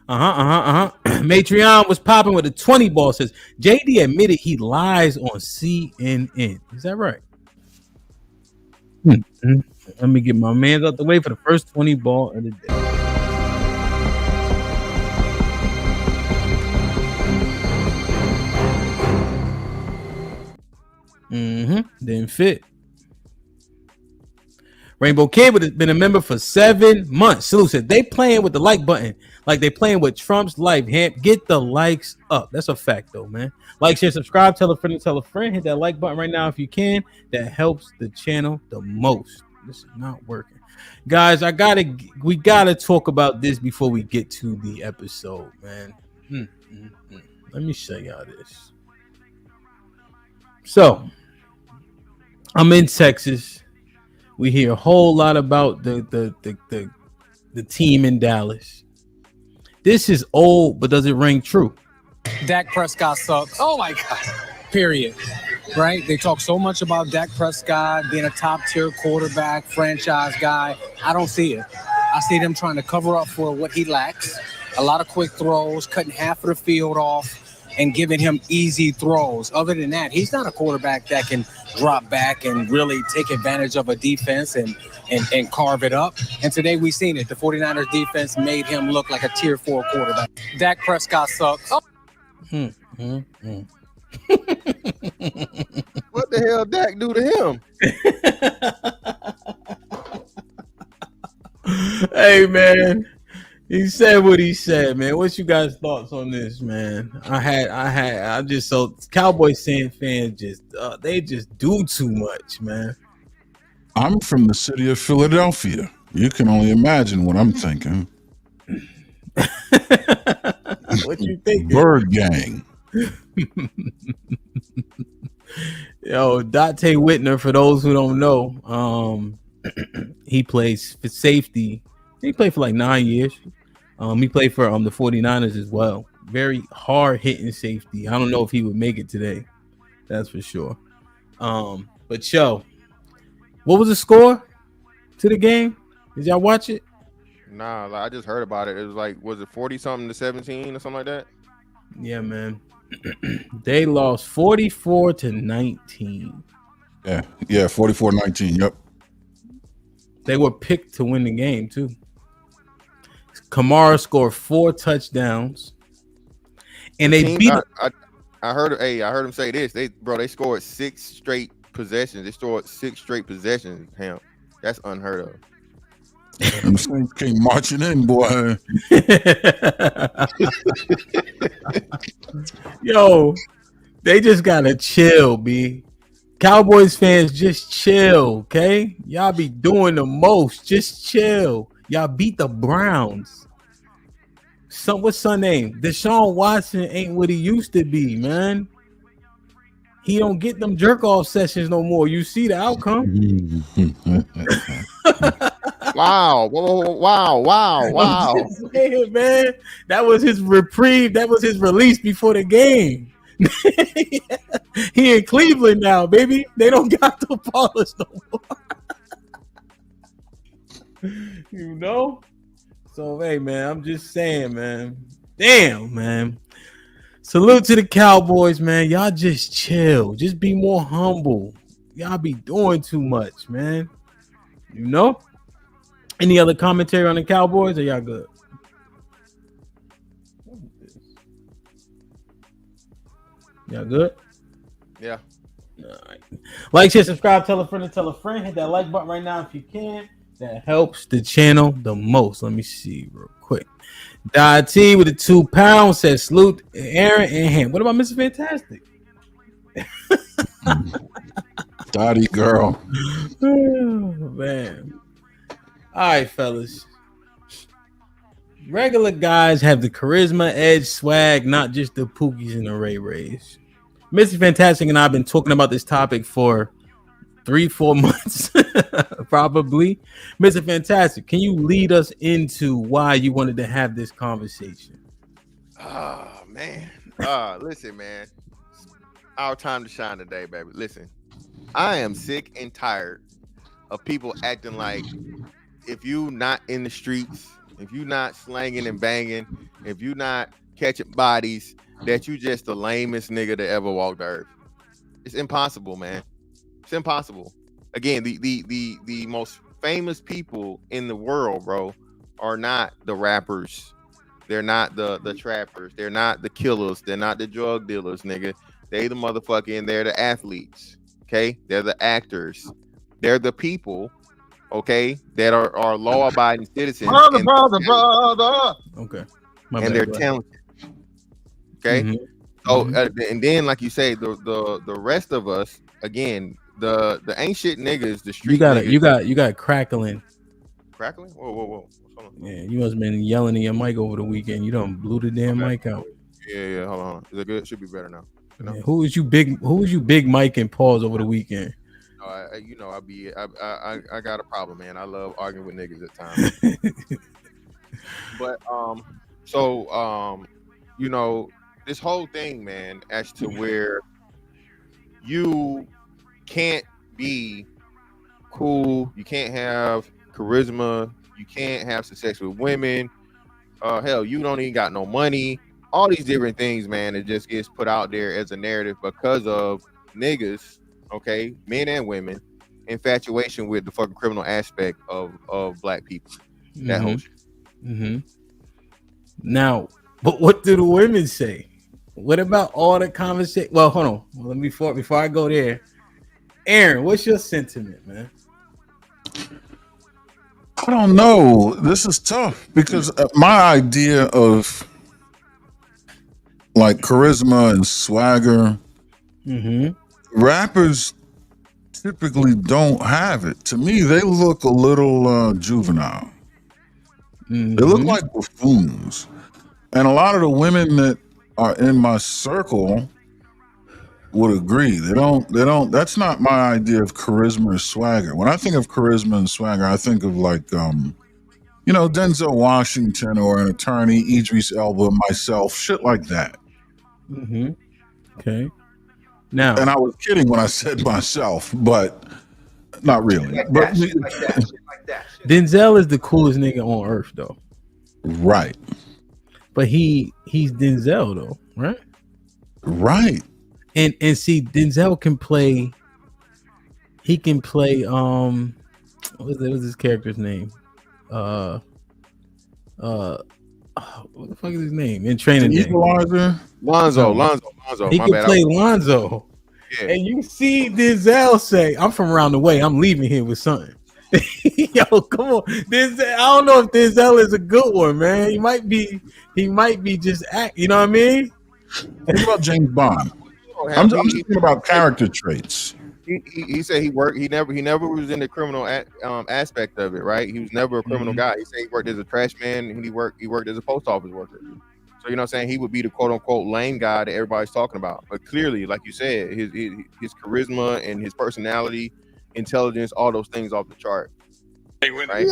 Matreon was popping with a 20 ball. Says JD admitted he lies on CNN. Is that right? Let me get my man out the way for the first 20 ball of the day. Didn't fit. Rainbow Kid would have been a member for 7 months. Salute said they playing with the like button like they playing with Trump's life. Get the likes up. That's a fact, though, man. Like, share, subscribe, tell a friend. Hit that like button right now if you can. That helps the channel the most. This is not working, guys. We gotta talk about this before we get to the episode, man. Let me show y'all this. So, I'm in Texas. We hear a whole lot about the team in Dallas. This is old, but does it ring true? Dak Prescott sucks. Oh my God. Period. Right? They talk so much about Dak Prescott being a top-tier quarterback, franchise guy. I don't see it. I see them trying to cover up for what he lacks. A lot of quick throws, cutting half of the field off, and giving him easy throws. Other than that, he's not a quarterback that can drop back and really take advantage of a defense and carve it up. And today we've seen it. The 49ers defense made him look like a tier 4 quarterback. Dak Prescott sucks. What the hell Dak do to him? Hey, man. He said what he said, man. What's you guys' thoughts on this, man? Cowboys fans they just do too much, man. I'm from the city of Philadelphia. You can only imagine what I'm thinking. What you think? Bird gang. Yo, Dante Whitner, for those who don't know, he plays for safety. He played for like 9 years. He played for the 49ers as well. Very hard-hitting safety. I don't know if he would make it today. That's for sure. But yo, what was the score to the game? Did y'all watch it? Nah, I just heard about it. It was like, was it 40-something to 17 or something like that? Yeah, man. They lost 44-19. Yeah, 44-19. Yep. They were picked to win the game too. Kamara scored 4 touchdowns, and they beat. I heard him say this. They scored 6 straight possessions. They scored 6 straight possessions. Damn, that's unheard of. And the Saints came marching in, boy. Yo, they just gotta chill, B. Cowboys fans, just chill, okay? Y'all be doing the most. Just chill. Y'all beat the Browns. What's son name? Deshaun Watson ain't what he used to be, man. He don't get them jerk off sessions no more. You see the outcome. Wow. Saying, man, that was his reprieve. That was his release before the game. He in Cleveland now, baby. They don't got the polish no more. You know? So, hey, man, I'm just saying, man. Damn, man. Salute to the Cowboys, man. Y'all just chill. Just be more humble. Y'all be doing too much, man. You know? Any other commentary on the Cowboys? Or y'all good? Y'all good? Yeah. All right. Like, share, subscribe, tell a friend, and tell a friend. Hit that like button right now if you can. That helps the channel the most. Let me see real quick. T with the £2 says salute Aaron and him. What about Mr. Fantastic? Dottie girl. Oh, man. All right, fellas. Regular guys have the charisma, edge, swag, not just the Pookies and the Ray Rays. Mr. Fantastic and I have been talking about this topic for 3-4 months, probably. Mr. Fantastic, can you lead us into why you wanted to have this conversation? Oh, man. Listen, man. It's our time to shine today, baby. Listen, I am sick and tired of people acting like if you not in the streets, if you not slanging and banging, if you not catching bodies, that you just the lamest nigga that ever walked the earth. It's impossible, man. It's impossible. Again, the most famous people in the world, bro, are not the rappers. They're not the trappers. They're not the killers. They're not the drug dealers, nigga. They the motherfucking, they're the athletes. Okay? They're the actors. They're the people, okay, that are law-abiding citizens. Brother. Okay. And they're talented. Okay? Mm-hmm. So and then, like you say, the rest of us, again, the ain't shit niggas, the street niggas. You got crackling. Crackling? Whoa. What's going on? Yeah, you must have been yelling in your mic over the weekend. You done blew the damn mic out. Yeah, hold on. Is it good? It should be better now. You know? Yeah, who was you big Mike and pause over the weekend? I got a problem, man. I love arguing with niggas at times. But you know, this whole thing, man, as to where you can't be cool, you can't have charisma, you can't have success with women, hell, you don't even got no money, all these different things, man, it just gets put out there as a narrative because of niggas, okay, men and women, infatuation with the fucking criminal aspect of black people. That whole shit. Mm-hmm. Now, but what do the women say? What about all the conversation? Well, hold on. Well, before I go there, Aaron, what's your sentiment, man? I don't know. This is tough because my idea of like charisma and swagger, rappers typically don't have it. To me, they look a little juvenile. They look like buffoons. And a lot of the women that are in my circle would agree. They don't, that's not my idea of charisma or swagger. When I think of charisma and swagger, I think of like, you know, Denzel Washington or an attorney, Idris Elba, myself, shit like that. Okay. Now, and I was kidding when I said myself, but not really. Like but shit like that. Denzel is the coolest nigga on earth, though. Right. But he's Denzel, though, right? Right. And see, Denzel can play. He can play. What's his character's name? What the fuck is his name in Training Day? Lonzo. He can play Lonzo. Yeah. And you see Denzel say, "I'm from around the way. I'm leaving here with something." Yo, come on, Denzel. I don't know if Denzel is a good one, man. He might be just act. You know what I mean? Think about James Bond. I'm just thinking about character traits. He said he worked. He never was in the criminal aspect of it, right? He was never a criminal guy. He said he worked as a trash man and he worked as a post office worker. So you know what I'm saying, he would be the quote unquote lame guy that everybody's talking about. But clearly, like you said, his charisma and his personality, intelligence, all those things off the chart. Right?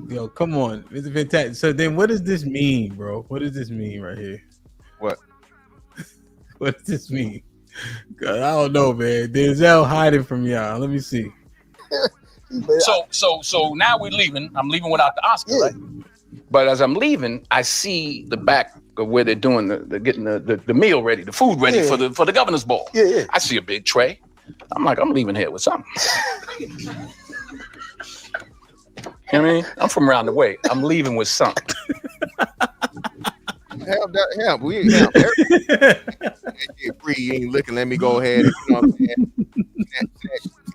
Yo, come on, it's fantastic. So then, what does this mean, bro? What does this mean right here? What? What does this mean? God, I don't know, man. Denzel hiding from y'all. Let me see. So now we're leaving. I'm leaving without the Oscar, right? But as I'm leaving, I see the back of where they're doing the getting the meal ready, the food ready for the governor's ball. I see a big tray. I'm like, I'm leaving here with something. You know what I mean? I'm from around the way. I'm leaving with something. We ain't have that shit free. You ain't looking. Let me go ahead and, you know what I'm saying,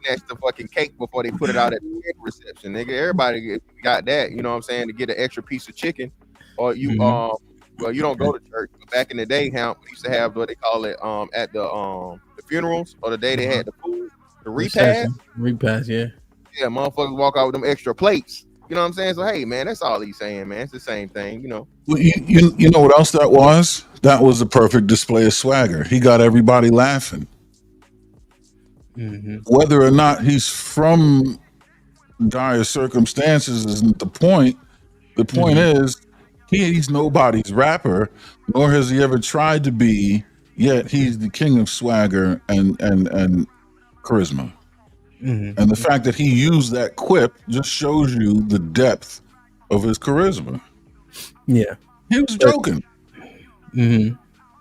snatch the fucking cake before they put it out at the reception, nigga. Everybody got that, you know what I'm saying, to get an extra piece of chicken. Or you well, you don't go to church. But back in the day, we used to have what they call it at the funerals, or the day they had the food, the repast. Yeah, motherfuckers walk out with them extra plates. You know what I'm saying? So hey, man, that's all he's saying, man. It's the same thing, you know. Well, you know what else that was? That was the perfect display of swagger. He got everybody laughing. Whether or not he's from dire circumstances isn't the point. The point is, he's nobody's rapper, nor has he ever tried to be. Yet he's the king of swagger and charisma. And the fact that he used that quip just shows you the depth of his charisma. Yeah, he was joking. No.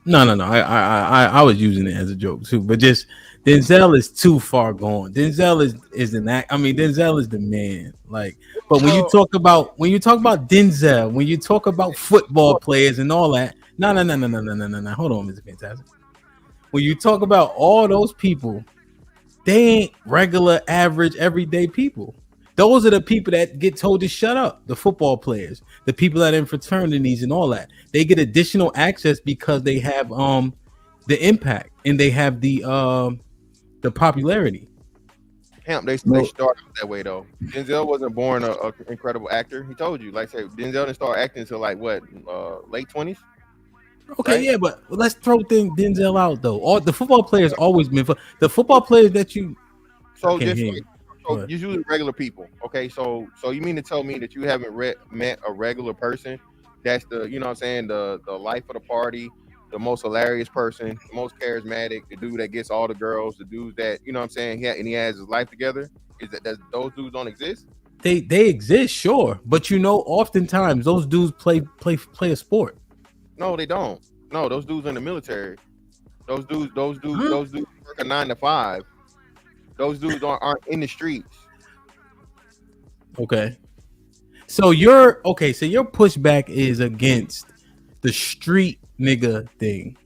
I was using it as a joke too, but just Denzel is too far gone. Denzel is an act. I mean, Denzel is the man. Like, but when you talk about Denzel, when you talk about football players and all that, no. Hold on, Mr. Fantastic. When you talk about all those people, they ain't regular, average, everyday people. Those are the people that get told to shut up. The football players, the people that are in fraternities and all that. They get additional access because they have the impact and they have the popularity. They started out that way though. Denzel wasn't born an incredible actor. He told you, like, say, Denzel didn't start acting until like what, late 20s. Okay, right? Yeah, but let's throw Denzel out though. All the football players always been the football players that you. So usually regular people. Okay, so you mean to tell me that you haven't met a regular person that's the, you know what I'm saying, the life of the party, the most hilarious person, the most charismatic, the dude that gets all the girls, the dude that, you know what I'm saying, he has his life together? Is that those dudes don't exist? They exist, sure, but you know, oftentimes those dudes play a sport. No, they don't. No, those dudes in the military. Those dudes work a 9 to 5. Those dudes aren't in the streets. Okay. So your pushback is against the street nigga thing.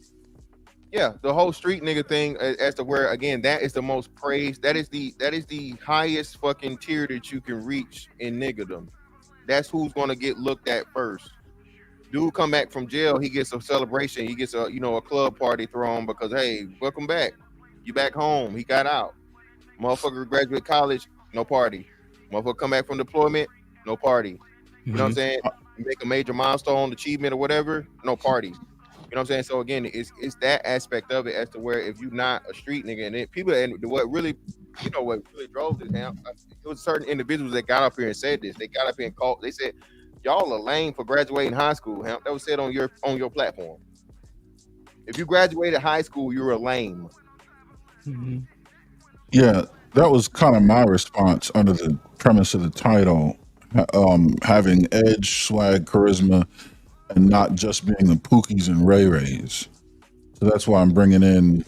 Yeah, the whole street nigga thing, as to where, again, that is the most praised. That is the highest fucking tier that you can reach in niggerdom. That's who's gonna get looked at first. Dude come back from jail, he gets a celebration, he gets a club party thrown because, hey, welcome back. You back home. He got out. Motherfucker graduate college, no party. Motherfucker come back from deployment, no party. You know what I'm saying? You make a major milestone achievement or whatever, no party. You know what I'm saying? So again, it's that aspect of it, as to where if you're not a street nigga, and what really drove this down, it was certain individuals that got up here and said this. They got up here and called. They said, y'all are lame for graduating high school. That was said on your platform. If you graduated high school, you're a lame. Yeah, that was kind of my response under the premise of the title, having edge, swag, charisma, and not just being the Pookies and Ray Rays. So that's why I'm bringing in,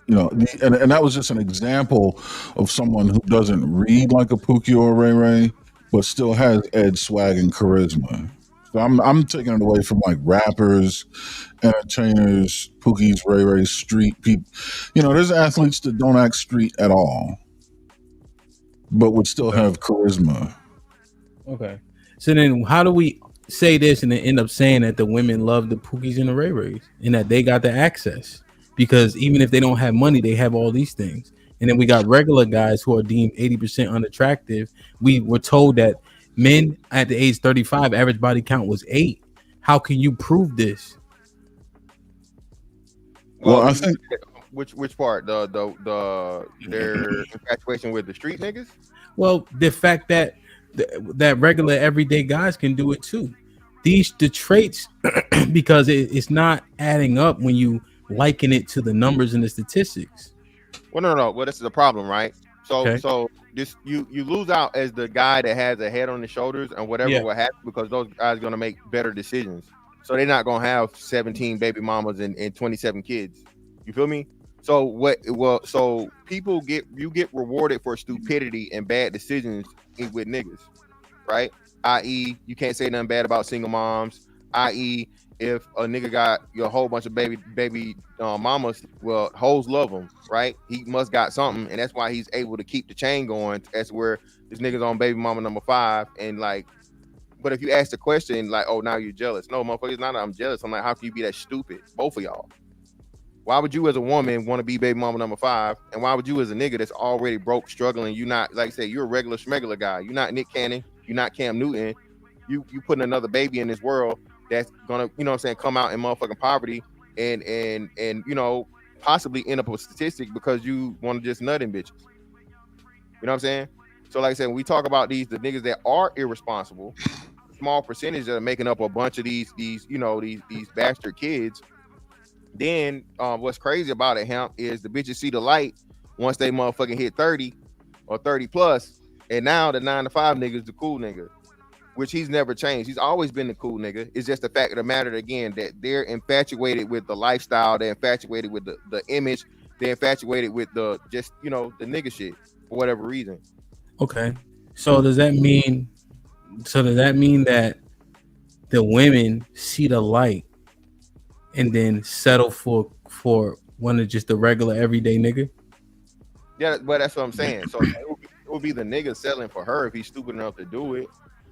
and that was just an example of someone who doesn't read like a Pookie or a Ray Ray, but still has edge, swag, and charisma. So I'm taking it away from like rappers, entertainers, Pookies, Ray Rays, street people. There's athletes that don't act street at all, but would still have charisma. Okay. So then how do we say this and then end up saying that the women love the Pookies and the Ray Rays and that they got the access? Because even if they don't have money, they have all these things. And then we got regular guys who are deemed 80% unattractive. We were told that men at the age 35, average body count was 8. How can you prove this? Well, I think which part? The their infatuation with the street niggas? Well, the fact that that regular everyday guys can do it too. The traits, because it's not adding up when you liken it to the numbers and the statistics. Well, no. Well, this is the problem, right? So, Okay. so this you lose out as the guy that has a head on his shoulders and whatever will happen, because those guys are gonna make better decisions. So they're not gonna have 17 baby mamas and 27 kids. You feel me? So so people get rewarded for stupidity and bad decisions with niggas, right? I.e., you can't say nothing bad about single moms. I.e., if a nigga got a whole bunch of baby mamas, well, hoes love him, right? He must got something, and that's why he's able to keep the chain going. That's where this nigga's on baby mama number 5, and like, but if you ask the question like, oh, now you're jealous? No, motherfucker, it's not that I'm jealous. I'm like, how can you be that stupid? Both of y'all. Why would you as a woman want to be baby mama number 5? And why would you as a nigga that's already broke, struggling, you not, like I said, you're a regular schmegular guy. You're not Nick Cannon. You're not Cam Newton. You putting another baby in this world that's gonna, you know what I'm saying, come out in motherfucking poverty and you know, possibly end up with statistic because you want to just nut in bitches. You know what I'm saying? So like I said, when we talk about the niggas that are irresponsible, small percentage that are making up a bunch of these bastard kids. Then what's crazy about it, Hemp, is the bitches see the light once they motherfucking hit 30 or 30 plus, and now the 9 to 5 nigga is the cool nigga, which he's never changed. He's always been the cool nigga. It's just the fact of the matter again that they're infatuated with the lifestyle, they're infatuated with the image, they're infatuated with the just, you know, the nigga shit for whatever reason. Okay. So does that mean that the women see the light and then settle for one of just the regular everyday nigga? Yeah, but that's what I'm saying. So it would be the nigga settling for her if he's stupid enough to do it.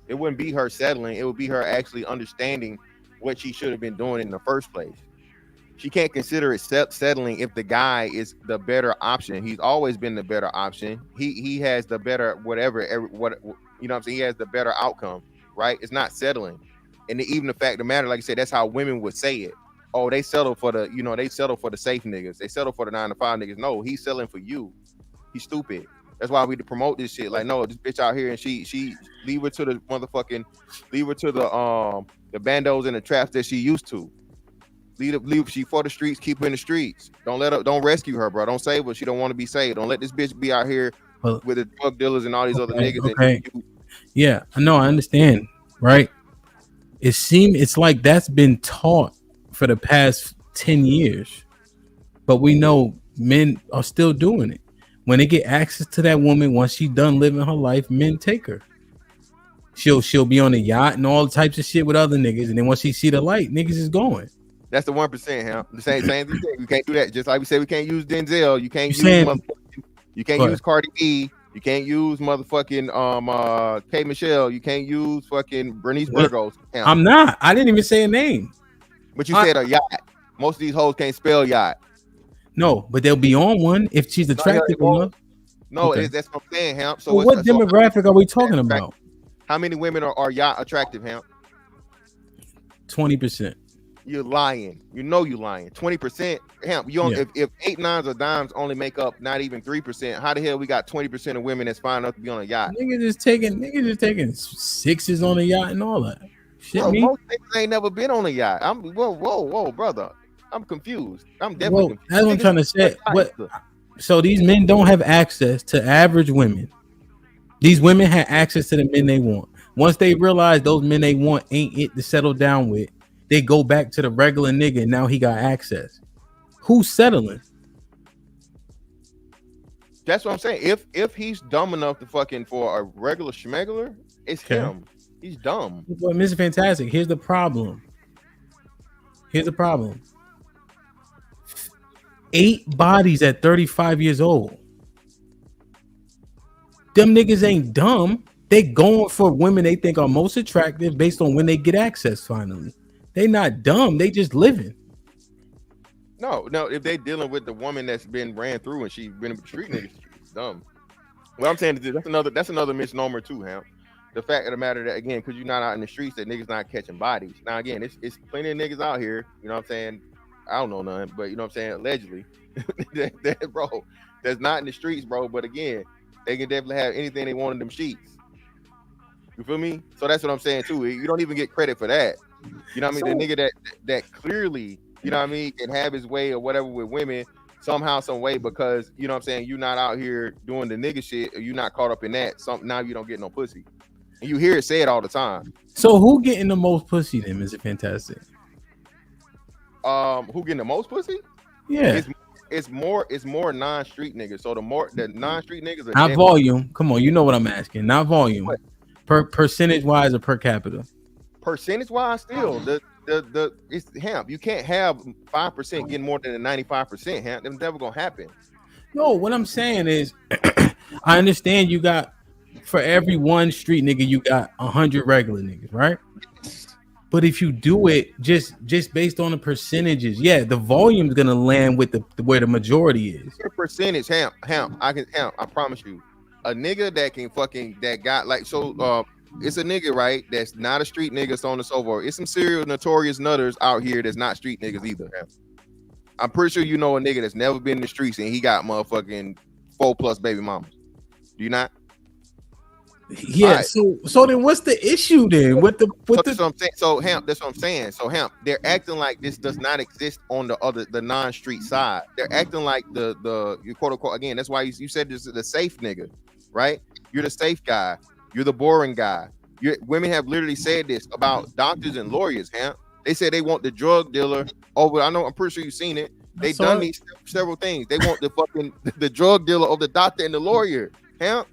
It wouldn't be her settling. It would be her actually understanding what she should have been doing in the first place. She can't consider it settling if the guy is the better option. He's always been the better option. He has the better whatever, you know what I'm saying? He has the better outcome, right? It's not settling. And even the fact of the matter, like I said, that's how women would say it. Oh, they settle for the, you know, they settle for the safe niggas. They settle for the 9 to 5 niggas. No, he's settling for you. He's stupid. That's why we promote this shit. Like, no, this bitch out here and she leave her to the bandos and the traps that she used to. Leave she for the streets, keep her in the streets. Don't rescue her, bro. Don't save her. She don't want to be saved. Don't let this bitch be out here with the drug dealers and all these other niggas. Okay. Yeah, I know, I understand, right? It's like that's been taught for the past 10 years, but we know men are still doing it. When they get access to that woman, once she's done living her life, men take her. She'll be on the yacht and all types of shit with other niggas, and then once she see the light, niggas is going. That's the 1%, huh? The same thing. You can't do that. Just like we said, we can't use Denzel. You can't use Cardi B. You can't use motherfucking K Michelle. You can't use fucking Bernice Burgos. I'm not. I didn't even say a name. But you said a yacht. Most of these hoes can't spell yacht. No, but they'll be on one if she's attractive enough. No, Okay. that's what I'm saying, Hemp. So Well, what demographic are we talking about? How many women are yacht attractive, Hemp? 20%. You're lying. You know you lying. 20%. Hemp, you only, if 8 nines or dimes only make up not even 3%, how the hell we got 20% of women that's fine enough to be on a yacht? Niggas just taking 6s on a yacht and all that. Shit, Bro, me. most niggas ain't never been on a yacht. Whoa, brother. I'm confused. I'm definitely confused. That's what I'm trying to say. So these men don't have access to average women. These women have access to the men they want. Once they realize those men they want ain't it to settle down with, they go back to the regular nigga and now he got access. Who's settling? That's what I'm saying. If he's dumb enough to fucking for a regular schmegular, it's him. He's dumb. But Mr. Fantastic, here's the problem. 8 bodies at 35 years old. Them niggas ain't dumb. They going for women they think are most attractive based on when they get access finally. They not dumb. They just living. No, if they dealing with the woman that's been ran through and she's been with street niggas, it's dumb. What I'm saying is that's another misnomer too, Ham. The fact of the matter that again, because you're not out in the streets, that niggas not catching bodies. Now again, it's plenty of niggas out here. You know what I'm saying? I don't know none, but you know what I'm saying. Allegedly, that bro, that's not in the streets, bro. But again, they can definitely have anything they want in them sheets. You feel me? So that's what I'm saying too. You don't even get credit for that. You know what I mean? The nigga that clearly, you know what I mean, can have his way or whatever with women somehow, some way, because you know what I'm saying, you're not out here doing the nigga shit, or you're not caught up in that. Now you don't get no pussy. And you hear it said all the time. So who getting the most pussy then? Is it fantastic? Who getting the most pussy? Yeah. It's more non-street niggas. So the non-street niggas are not volume. Come on, you know what I'm asking. Not volume. What? Percentage wise or per capita? Percentage wise, still it's Hamp. You can't have 5% getting more than 95%. Hamp, that's never gonna happen. No, what I'm saying is, I understand you got, for every one street nigga, you got 100 regular niggas, right? But if you do it just based on the percentages, yeah, the volume is gonna land with where the majority is. The percentage, Hamp. I promise you, a nigga that got like so. It's a nigga, right? That's not a street nigga, so on and so forth. It's some serial notorious nutters out here that's not street niggas either. I'm pretty sure you know a nigga that's never been in the streets and he got motherfucking 4+ baby mamas. Do you not? Yeah. Right. So then what's the issue then? That's what I'm saying. So Hamp, that's what I'm saying. So Hamp, they're acting like this does not exist on the non-street side. They're acting like the you quote unquote, again, that's why you said this is the safe nigga, right? You're the safe guy. You're the boring guy. Women have literally said this about doctors and lawyers, Hamp. They said they want the drug dealer over. I'm pretty sure you've seen it. They've done these several things. They want the drug dealer over the doctor and the lawyer, Hamp.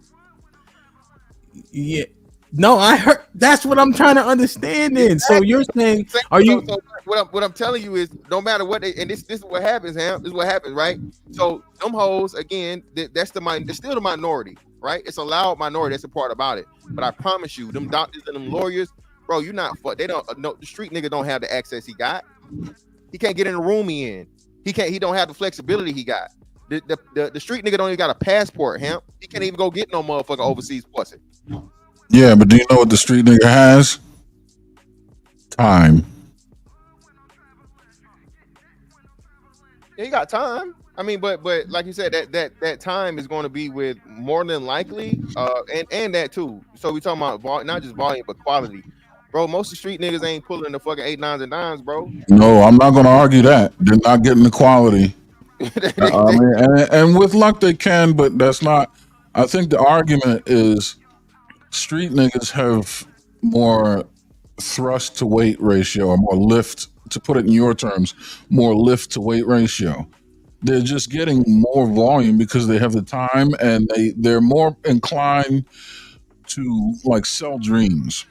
Yeah. No, I heard. That's what I'm trying to understand. Then, exactly. So you're saying, are you? So what I'm telling you is, no matter what, and this is what happens, Ham. This is what happens, right? So them hoes again. That's they're still the minority, right? It's a loud minority. That's the part about it. But I promise you, them doctors and them lawyers, bro, you're not. They don't. No, the street nigga don't have the access he got. He can't get in the room he in. He can't. He don't have the flexibility he got. The street nigga don't even got a passport, Ham. He can't even go get no motherfucker overseas pussy. Yeah, but do you know what the street nigga has? Time. Yeah, he got time. I mean, but like you said, that time is going to be with more than likely, and that too. So we talking about not just volume but quality, bro. Most of the street niggas ain't pulling the fucking 8, 9s, and 9s, bro. No, I'm not going to argue that they're not getting the quality. I mean, and with luck they can, but that's not. I think the argument is street niggas have more thrust to weight ratio, or more lift, to put it in your terms, more lift to weight ratio. They're just getting more volume because they have the time, and they're more inclined to like sell dreams,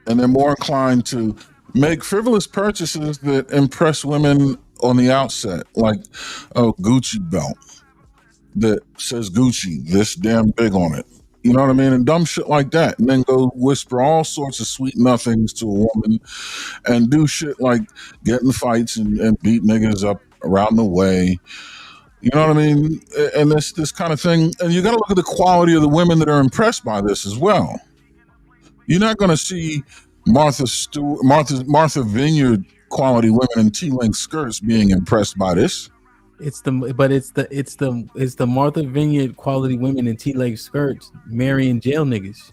and they're more inclined to make frivolous purchases that impress women on the outset, like a Gucci belt that says Gucci this damn big on it. You know what I mean? And dumb shit like that. And then go whisper all sorts of sweet nothings to a woman and do shit like get in fights and beat niggas up around the way. You know what I mean? And this kind of thing. And you got to look at the quality of the women that are impressed by this as well. You're not going to see Martha Vineyard quality women in T-length skirts being impressed by this. It's the Martha Vineyard quality women in T-leg skirts marrying jail niggas.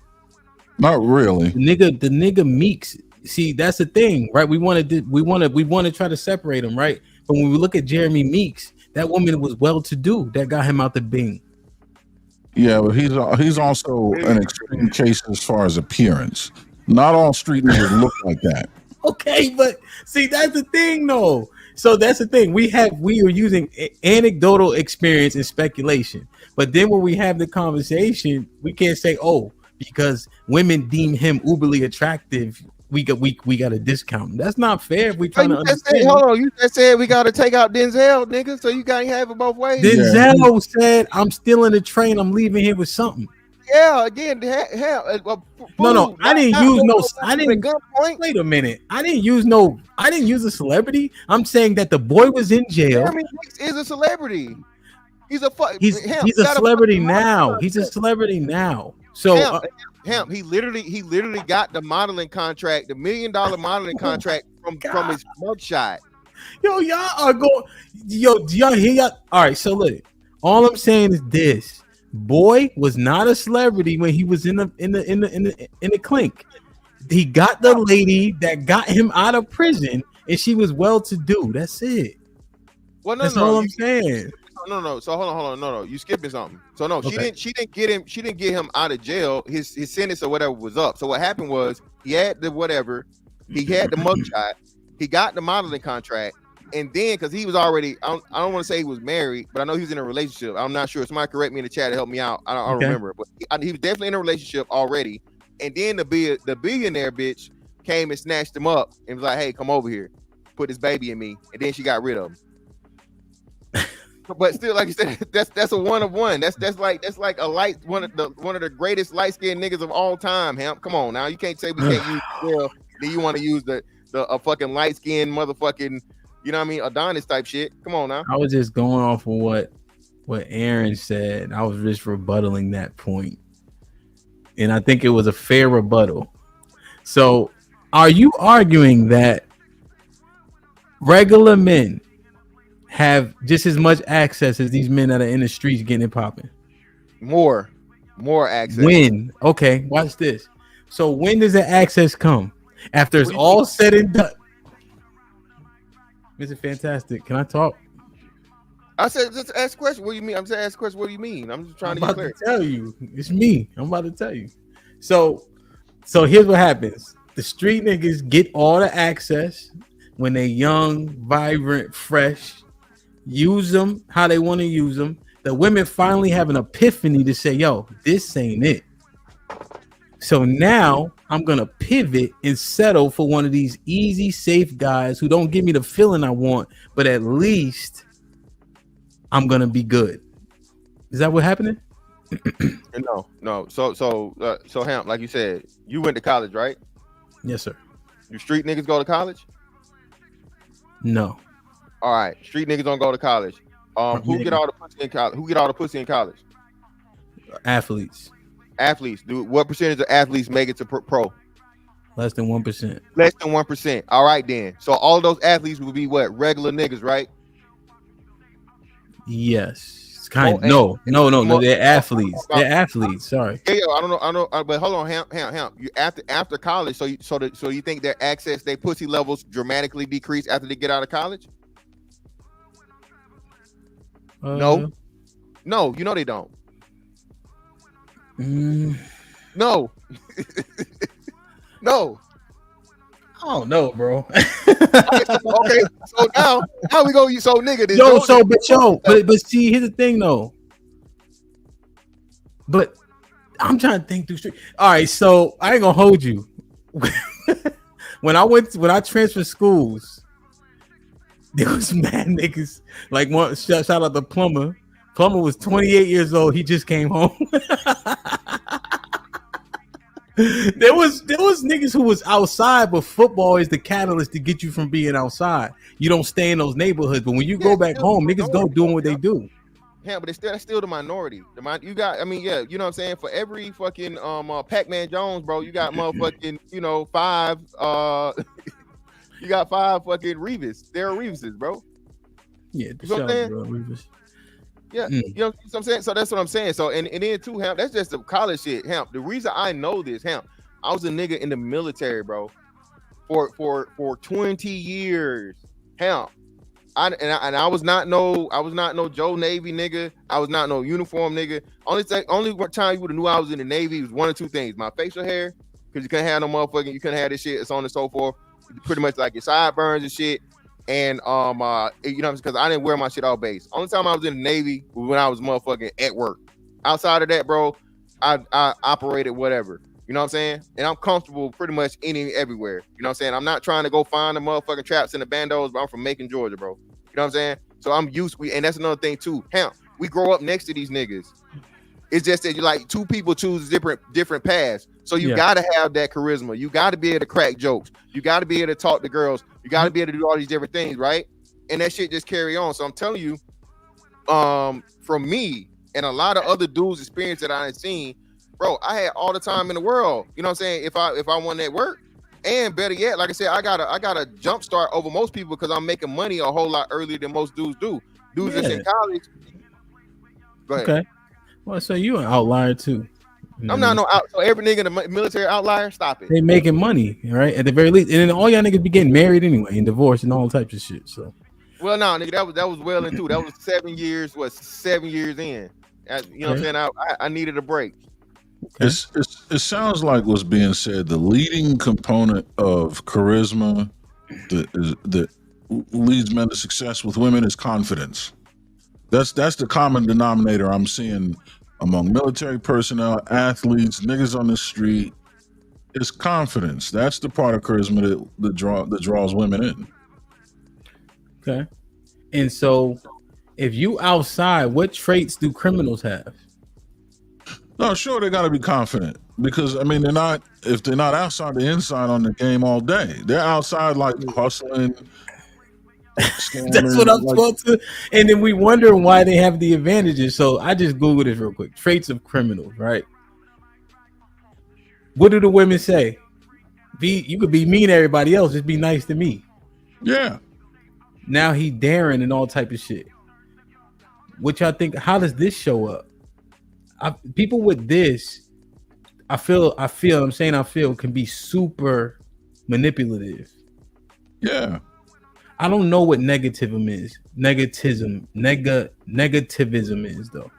Not really. The nigga Meeks. See, that's the thing, right? We want to try to separate them, right? But when we look at Jeremy Meeks, that woman was well-to-do. That got him out the Bing. Yeah, but he's also an extreme case as far as appearance. Not all street niggas look like that. Okay, but see, that's the thing, though. So that's the thing. We are using anecdotal experience and speculation. But then when we have the conversation, we can't say, oh, because women deem him uberly attractive, we got a discount. That's not fair if we trying to understand. Hold on, you just said we got to take out Denzel, nigga, so you got to have it both ways. Denzel said, I'm still in the train. I'm leaving here with something. Yeah, again, No, I didn't use no. I didn't. Wait a minute. I didn't use a celebrity. I'm saying that the boy was in jail. Jeremy Hicks is a celebrity. He's a He's a celebrity now. He's a celebrity now. So he literally got the modeling contract, the $1 million modeling contract from his mugshot. Yo, y'all are going. Yo, do y'all hear y'all? All right, so look. All I'm saying is this: boy was not a celebrity when he was in the clink. He got the lady that got him out of prison, and she was well to do. That's it. Well, That's all I'm saying. No. So hold on. No. You skipping something. So no, Okay. She didn't get him out of jail. His sentence or whatever was up. So what happened was he had the whatever. He had the mugshot. He got the modeling contract. And then, because he was already, I don't want to say he was married, but I know he was in a relationship. I'm not sure. Somebody correct me in the chat to help me out. I don't remember. But he was definitely in a relationship already. And then the billionaire bitch came and snatched him up and was like, hey, come over here. Put this baby in me. And then she got rid of him. But still, like you said, that's a one of one. That's like a one of the greatest light-skinned niggas of all time, Hamp. Come on now. You can't say we can't use then you want to use a fucking light-skinned motherfucking, you know what I mean, Adonis type shit. Come on now. I was just going off of what Aaron said. I was just rebuttaling that point. And I think it was a fair rebuttal. So are you arguing that regular men have just as much access as these men that are in the streets getting it popping? More access. When? Okay, watch this. So when does the access come? After it's all said and done. Mr. Fantastic, can I talk? I said, just ask a question. What do you mean? I'm just asking a question. What do you mean? I'm just trying to get clear. Tell you, it's me. I'm about to tell you. So here's what happens. The street niggas get all the access when they're young, vibrant, fresh. Use them how they want to use them. The women finally have an epiphany to say, yo, this ain't it. So now I'm going to pivot and settle for one of these easy, safe guys who don't give me the feeling I want, but at least I'm going to be good. Is that what happening? No. So Hamp, like you said, you went to college, right? Yes, sir. You street niggas go to college? No. All right, street niggas don't go to college. Who get all the pussy in college? Who get all the pussy in college? Athletes. Dude, what percentage of athletes make it to pro? Less than 1%. Less than 1%. All right, then. So all of those athletes would be what? Regular niggas, right? Yes. It's kind of no. They're athletes. They're athletes. Sorry. Yeah, I don't know. But hold on, Hamp. You after college, so you think their access, their pussy levels dramatically decrease after they get out of college? No, you know they don't. No. No. I don't know, bro. Okay, so now we go. So nigga, but see, here's the thing though. But I'm trying to think through street. All right, so I ain't gonna hold you. When I transferred schools, there was mad niggas. Like one shout out the plumber. Plumber was 28 years old. He just came home. There was niggas who was outside, but football is the catalyst to get you from being outside. You don't stay in those neighborhoods, but when you go back home, niggas go doing what they do. Yeah, but that's still the minority. You got, you know what I'm saying? For every fucking Pac-Man Jones, bro, you got motherfucking, 5 you got 5 fucking Revis. There are Revises, bro. Yeah, you know what I'm saying? Revis. Yeah, you know what I'm saying? So that's what I'm saying. So and then too, Hamp, that's just the college shit, Hamp. The reason I know this, Hamp, I was a nigga in the military, bro, for 20 years, Hamp. I was not no Joe Navy nigga. I was not no uniform nigga. Only time you would have knew I was in the Navy was one or two things: my facial hair, because you couldn't have no motherfucking, you couldn't have this shit, so on and so forth. Pretty much like your sideburns and shit. And because I didn't wear my shit all base. Only time I was in the Navy was when I was motherfucking at work. Outside of that, bro, I operated whatever. You know what I'm saying? And I'm comfortable pretty much everywhere. You know what I'm saying? I'm not trying to go find the motherfucking traps in the bandos, but I'm from Macon, Georgia, bro. You know what I'm saying? So I'm used to, and that's another thing too. Hamp, we grow up next to these niggas. It's just that you like two people choose different paths. So you Yeah. gotta have that charisma. You gotta be able to crack jokes. You gotta be able to talk to girls. You gotta be able to do all these different things, right? And that shit just carry on. So I'm telling you, from me and a lot of other dudes' experience that I ain't seen, bro, I had all the time in the world. You know what I'm saying? If I want that work, and better yet, like I said, I got a jump start over most people because I'm making money a whole lot earlier than most dudes do. Dudes that's in college. Go ahead. Okay. Well, so you an outlier too. I'm not no out. So every nigga in the military outlier, stop it. They making money, right? At the very least, and then all y'all niggas be getting married anyway, and divorced, and all types of shit. So, well, no, nigga, that was well into. That was 7 years. What 7 years in? You know what I'm saying? I needed a break. It sounds like what's being said. The leading component of charisma that leads men to success with women is confidence. That's the common denominator I'm seeing among military personnel, athletes, niggas on the street. It's confidence. That's the part of charisma that draws women in. okay. And so, if you outside, what traits do criminals have? No, sure, they got to be confident because I mean, if they're not outside, they're inside on the game all day. They're outside like hustling. That's what I'm supposed to. And then we wonder why they have the advantages. So I just Googled this real quick. Traits of criminals, right? What do the women say? You could be mean to everybody else, just be nice to me. Yeah. Now he daring and all type of shit. What y'all think? How does this show up? People with this, I feel can be super manipulative. Yeah. I don't know what negativism is. Negativism is though.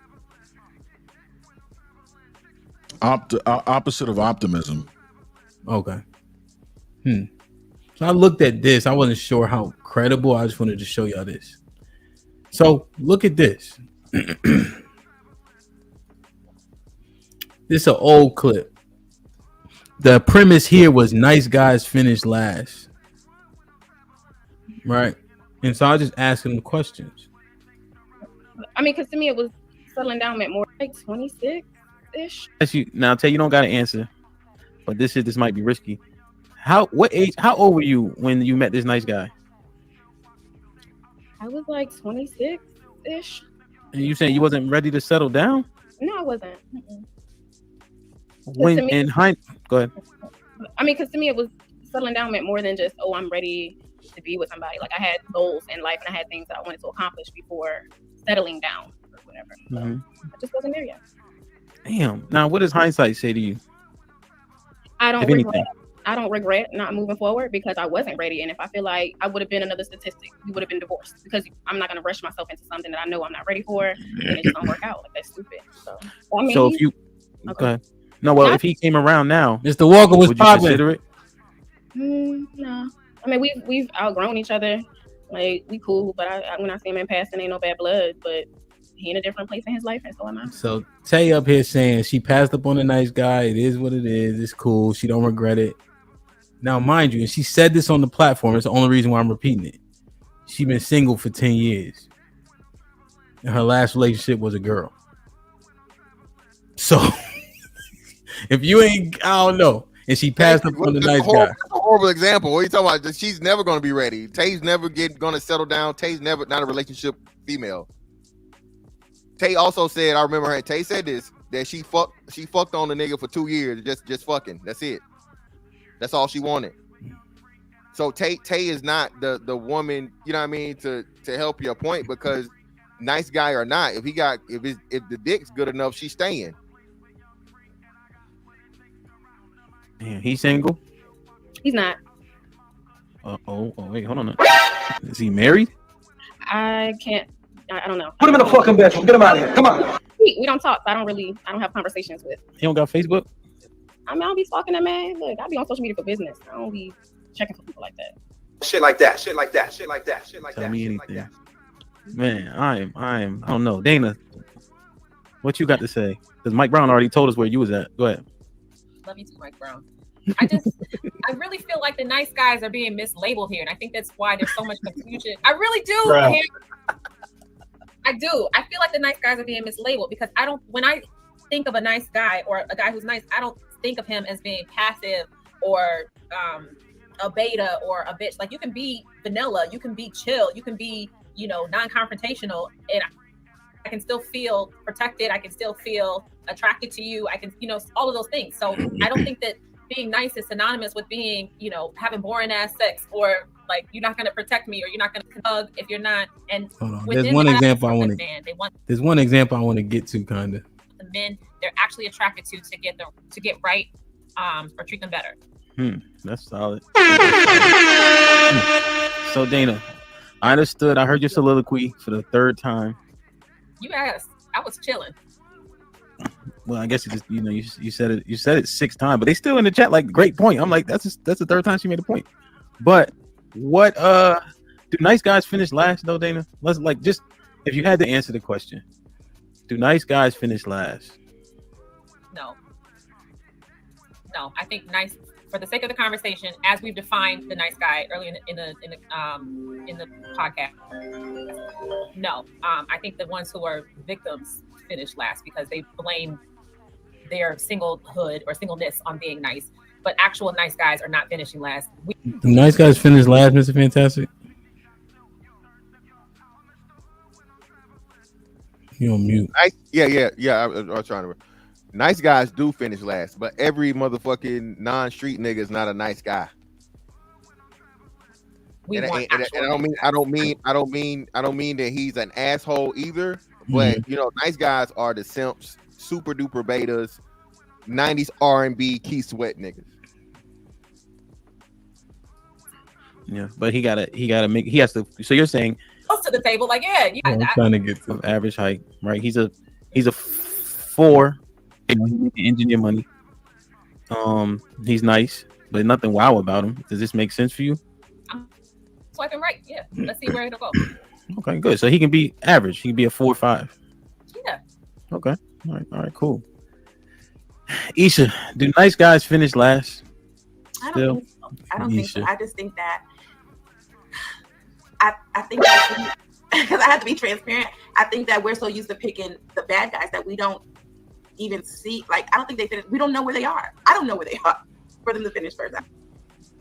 Opposite of optimism. Okay. So I looked at this. I wasn't sure how credible. I just wanted to show y'all this. So look at this. This is an old clip. The premise here was nice guys finish last. Right. And so I just asked him the questions. I mean, because to me, it was settling down at more like 26-ish. Now, Tay, you don't got to answer, but this might be risky. What age? How old were you when you met this nice guy? I was like 26-ish. And you saying you wasn't ready to settle down? No, I wasn't. Mm-mm. When in hindsight, go ahead. I mean, because to me, it was settling down meant more than just, oh, I'm ready to be with somebody. Like I had goals in life and I had things that I wanted to accomplish before settling down or whatever. So I just wasn't there yet. Damn. Now, what does hindsight say to you? I don't regret not moving forward because I wasn't ready. And if I feel like I would have been another statistic, we would have been divorced because I'm not going to rush myself into something that I know I'm not ready for and it's just don't work out. Like that's stupid. So I mean, so if you okay. No, well, if he came around now, Mr. Walker was popping. Consider it? No. I mean, we've outgrown each other. Like we cool, but when I see him in passing, ain't no bad blood. But he in a different place in his life, and so am I. So Tay up here saying she passed up on a nice guy. It is what it is. It's cool. She don't regret it. Now, mind you, and she said this on the platform. It's the only reason why I'm repeating it. She been single for 10 years, and her last relationship was a girl. So if you ain't, I don't know. And she passed up on the nice guy. That's a horrible example. What are you talking about? She's never going to be ready. Tay's never going to settle down. Tay's never not a relationship female. Tay also said, I remember her. Tay said this that she fucked on the nigga for 2 years, just fucking. That's it. That's all she wanted. So Tay is not the woman, you know what I mean, to help your point because nice guy or not, if the dick's good enough, she's staying. Man, he's single? He's not. Oh, wait, hold on. Is he married? I don't know. Put him in the fucking bedroom. Get him out of here. Come on. We don't talk. So I don't have conversations with. He don't got Facebook? I mean, I don't be stalking that man. Look, I be on social media for business. I don't be checking for people like that. Shit like that. Tell me anything. Man, I don't know. Dana, what you got to say? Because Mike Brown already told us where you was at. Go ahead. Love you too, Mike Brown. I really feel like the nice guys are being mislabeled here, and I think that's why there's so much confusion. I really do. I do. I feel like the nice guys are being mislabeled because think of a nice guy or a guy who's nice, I don't think of him as being passive or a beta or a bitch. Like, you can be vanilla, you can be chill, you can be, you know, non-confrontational, and I can still feel protected. I can still feel attracted to you. I can, you know, all of those things. So I don't think that being nice is synonymous with being, you know, having boring ass sex, or like, you're not going to protect me, or you're not going to hug if you're not. And There's one example I want to. They want There's one example I want to get to, kind of. the men they're actually attracted to get right, or treat them better. That's solid. So Dana, I understood. I heard your soliloquy for the third time. You asked. I was chilling. Well, I guess you just, you know, you said it 6 times, but they still in the chat like, great point. I'm like, that's the third time she made a point. But what do nice guys finish last though, Dana? Let's, like, just if you had to answer the question, do nice guys finish last? No, I think nice, for the sake of the conversation, as we've defined the nice guy earlier in the podcast. No, I think the ones who are victims finish last because they blame their singlehood or singleness on being nice. But actual nice guys are not finishing last. Do nice guys finish last, Mr. Fantastic? You on mute? Yeah. I was trying to. Nice guys do finish last, but every motherfucking non-street nigga is not a nice guy. I don't mean that he's an asshole either. But you know, nice guys are the simps, super duper betas, 90s R&B Key Sweat niggas. Yeah, but he has to. So you're saying close to the table, like, yeah. I'm trying to get to average height, right? He's a 4. You know, he can engineer money. He's nice, but nothing wow about him. Does this make sense for you? I'm swiping right. Yeah. Let's see where it'll go. Okay, good. So he can be average. He can be a 4 or 5. Yeah. Okay. All right. Cool. Isha, do nice guys finish last? I don't think so. I just think that I think that because I have to be transparent. I think that we're so used to picking the bad guys that we don't even see. Like, I don't think they finish. We don't know where they are. I don't know where they are for them to finish first.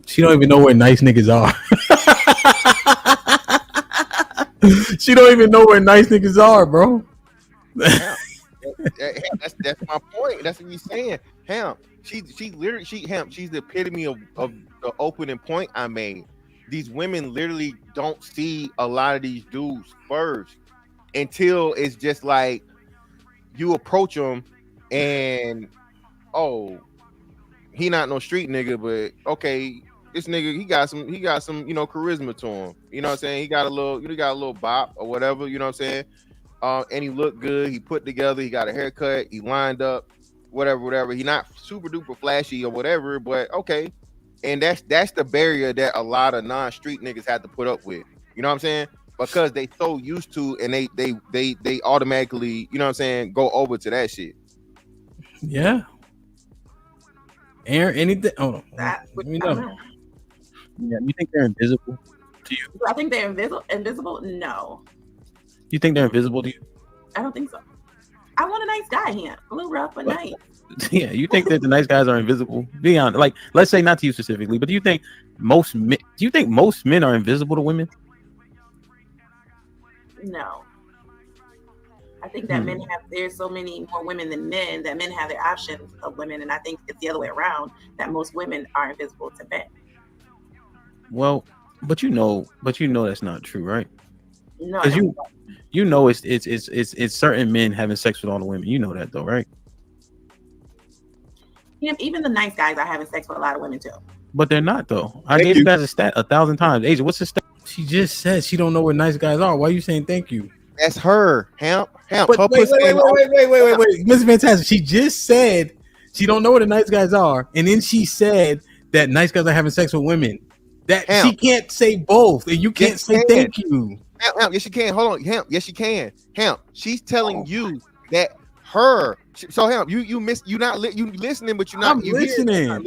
She don't even know where nice niggas are. She don't even know where nice niggas are, bro. That's my point. That's what you're saying. She's the epitome of the opening point I made. These women literally don't see a lot of these dudes first until it's just like you approach them and he not no street nigga, but okay, this nigga he got some you know charisma to him. You know what I'm saying? He got a little bop or whatever. You know what I'm saying? And he looked good. He put together. He got a haircut. He lined up. Whatever. He not super duper flashy or whatever, but okay. And that's the barrier that a lot of non-street niggas had to put up with. You know what I'm saying? Because they so used to, and they automatically, you know what I'm saying, go over to that shit. Yeah. Aaron, anything? Oh, let me know. Yeah, you think they're invisible to you? I think they're invisible. No. You think they're invisible to you? I don't think so. I want a nice guy here. A little rough, but nice. Yeah, you think that the nice guys are invisible? Be honest. Like, let's say not to you specifically, but do you think most men are invisible to women? No. I think that there's so many more women than men, that men have the options of women, and I think it's the other way around, that most women are invisible to men. Well, but you know that's not true, right? No, because you know it's certain men having sex with all the women. You know that though, right? Even the nice guys are having sex with a lot of women too. But they're not though. I gave you guys a stat 1,000 times. Asia, what's the stat? She just said she don't know where nice guys are. Why are you saying thank you? That's her. Hamp. But wait, Mr. Fantastic. She just said she don't know where the nice guys are, and then she said that nice guys are having sex with women. That she can't say both, and you can't say thank you. Hamp, yes, she can. Hold on, Hamp. Yes, she can. Hamp. She's telling you that her. So Hamp, you listening, but you're not.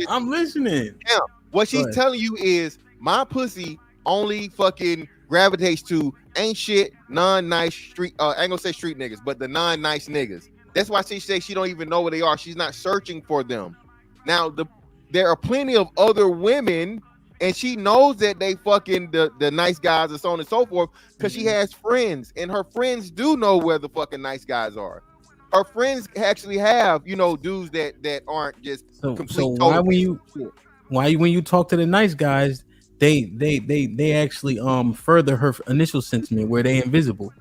I'm listening. Hamp, what she's telling you is my pussy only fucking gravitates to ain't shit non-nice street. I ain't gonna say street niggas, but the non-nice niggas. That's why she says she don't even know where they are. She's not searching for them. Now there are plenty of other women, and she knows that they fucking the nice guys and so on and so forth, because she has friends, and her friends do know where the fucking nice guys are. Her friends actually have, dudes that aren't just complete. So why when you talk to the nice guys, they actually further her initial sentiment where they invisible?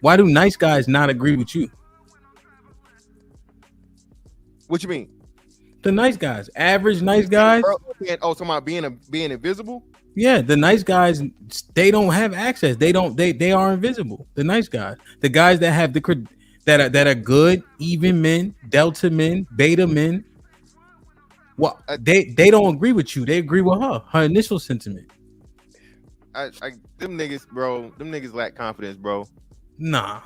Why do nice guys not agree with you? What you mean? The nice guys, average nice guys. Oh, talking about being invisible. Yeah, the nice guys, they don't have access. They are invisible. The nice guys, the guys that have that are good, even men, delta men, beta men. Well, they don't agree with you. They agree with her initial sentiment. Them niggas, bro. Them niggas lack confidence, bro. Nah,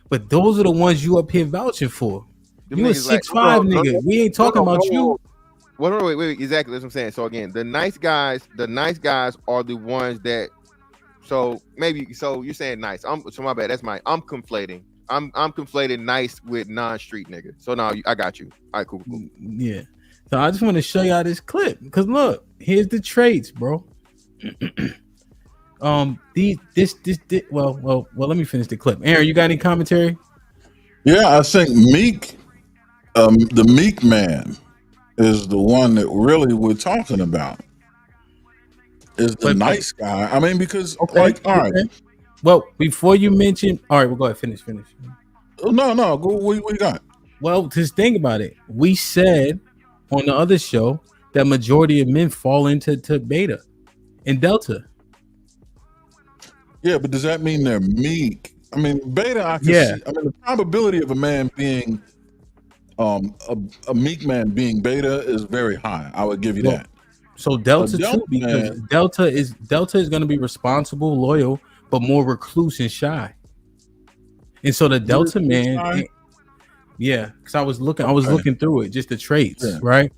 but those are the ones you up here vouching for. Them You a 6'5" nigga. We ain't talking about you. Well, wait, exactly. That's what I'm saying. So again, the nice guys are the ones that. So you're saying nice. So my bad. I'm conflating. I'm conflating nice with non-street nigga. So now I got you. All right, cool. Yeah. So I just want to show y'all this clip because look, here's the traits, bro. Well, let me finish the clip. Aaron, you got any commentary? Yeah, I think Meek, the Meek man, is the one that really we're talking about. Is the nice guy. I mean, because all right. Well, before you mention, all right, we'll go ahead, finish. No, go. What you got? Well, just think about it. We said on the other show that majority of men fall into beta and delta. Yeah, but does that mean they're meek? I mean, beta. I can see. I mean, the probability of a man being, a meek man being beta is very high. I would give you that. So delta too, because delta is going to be responsible, loyal, but more recluse and shy. And so the delta man, because I was looking through it, just the traits, right?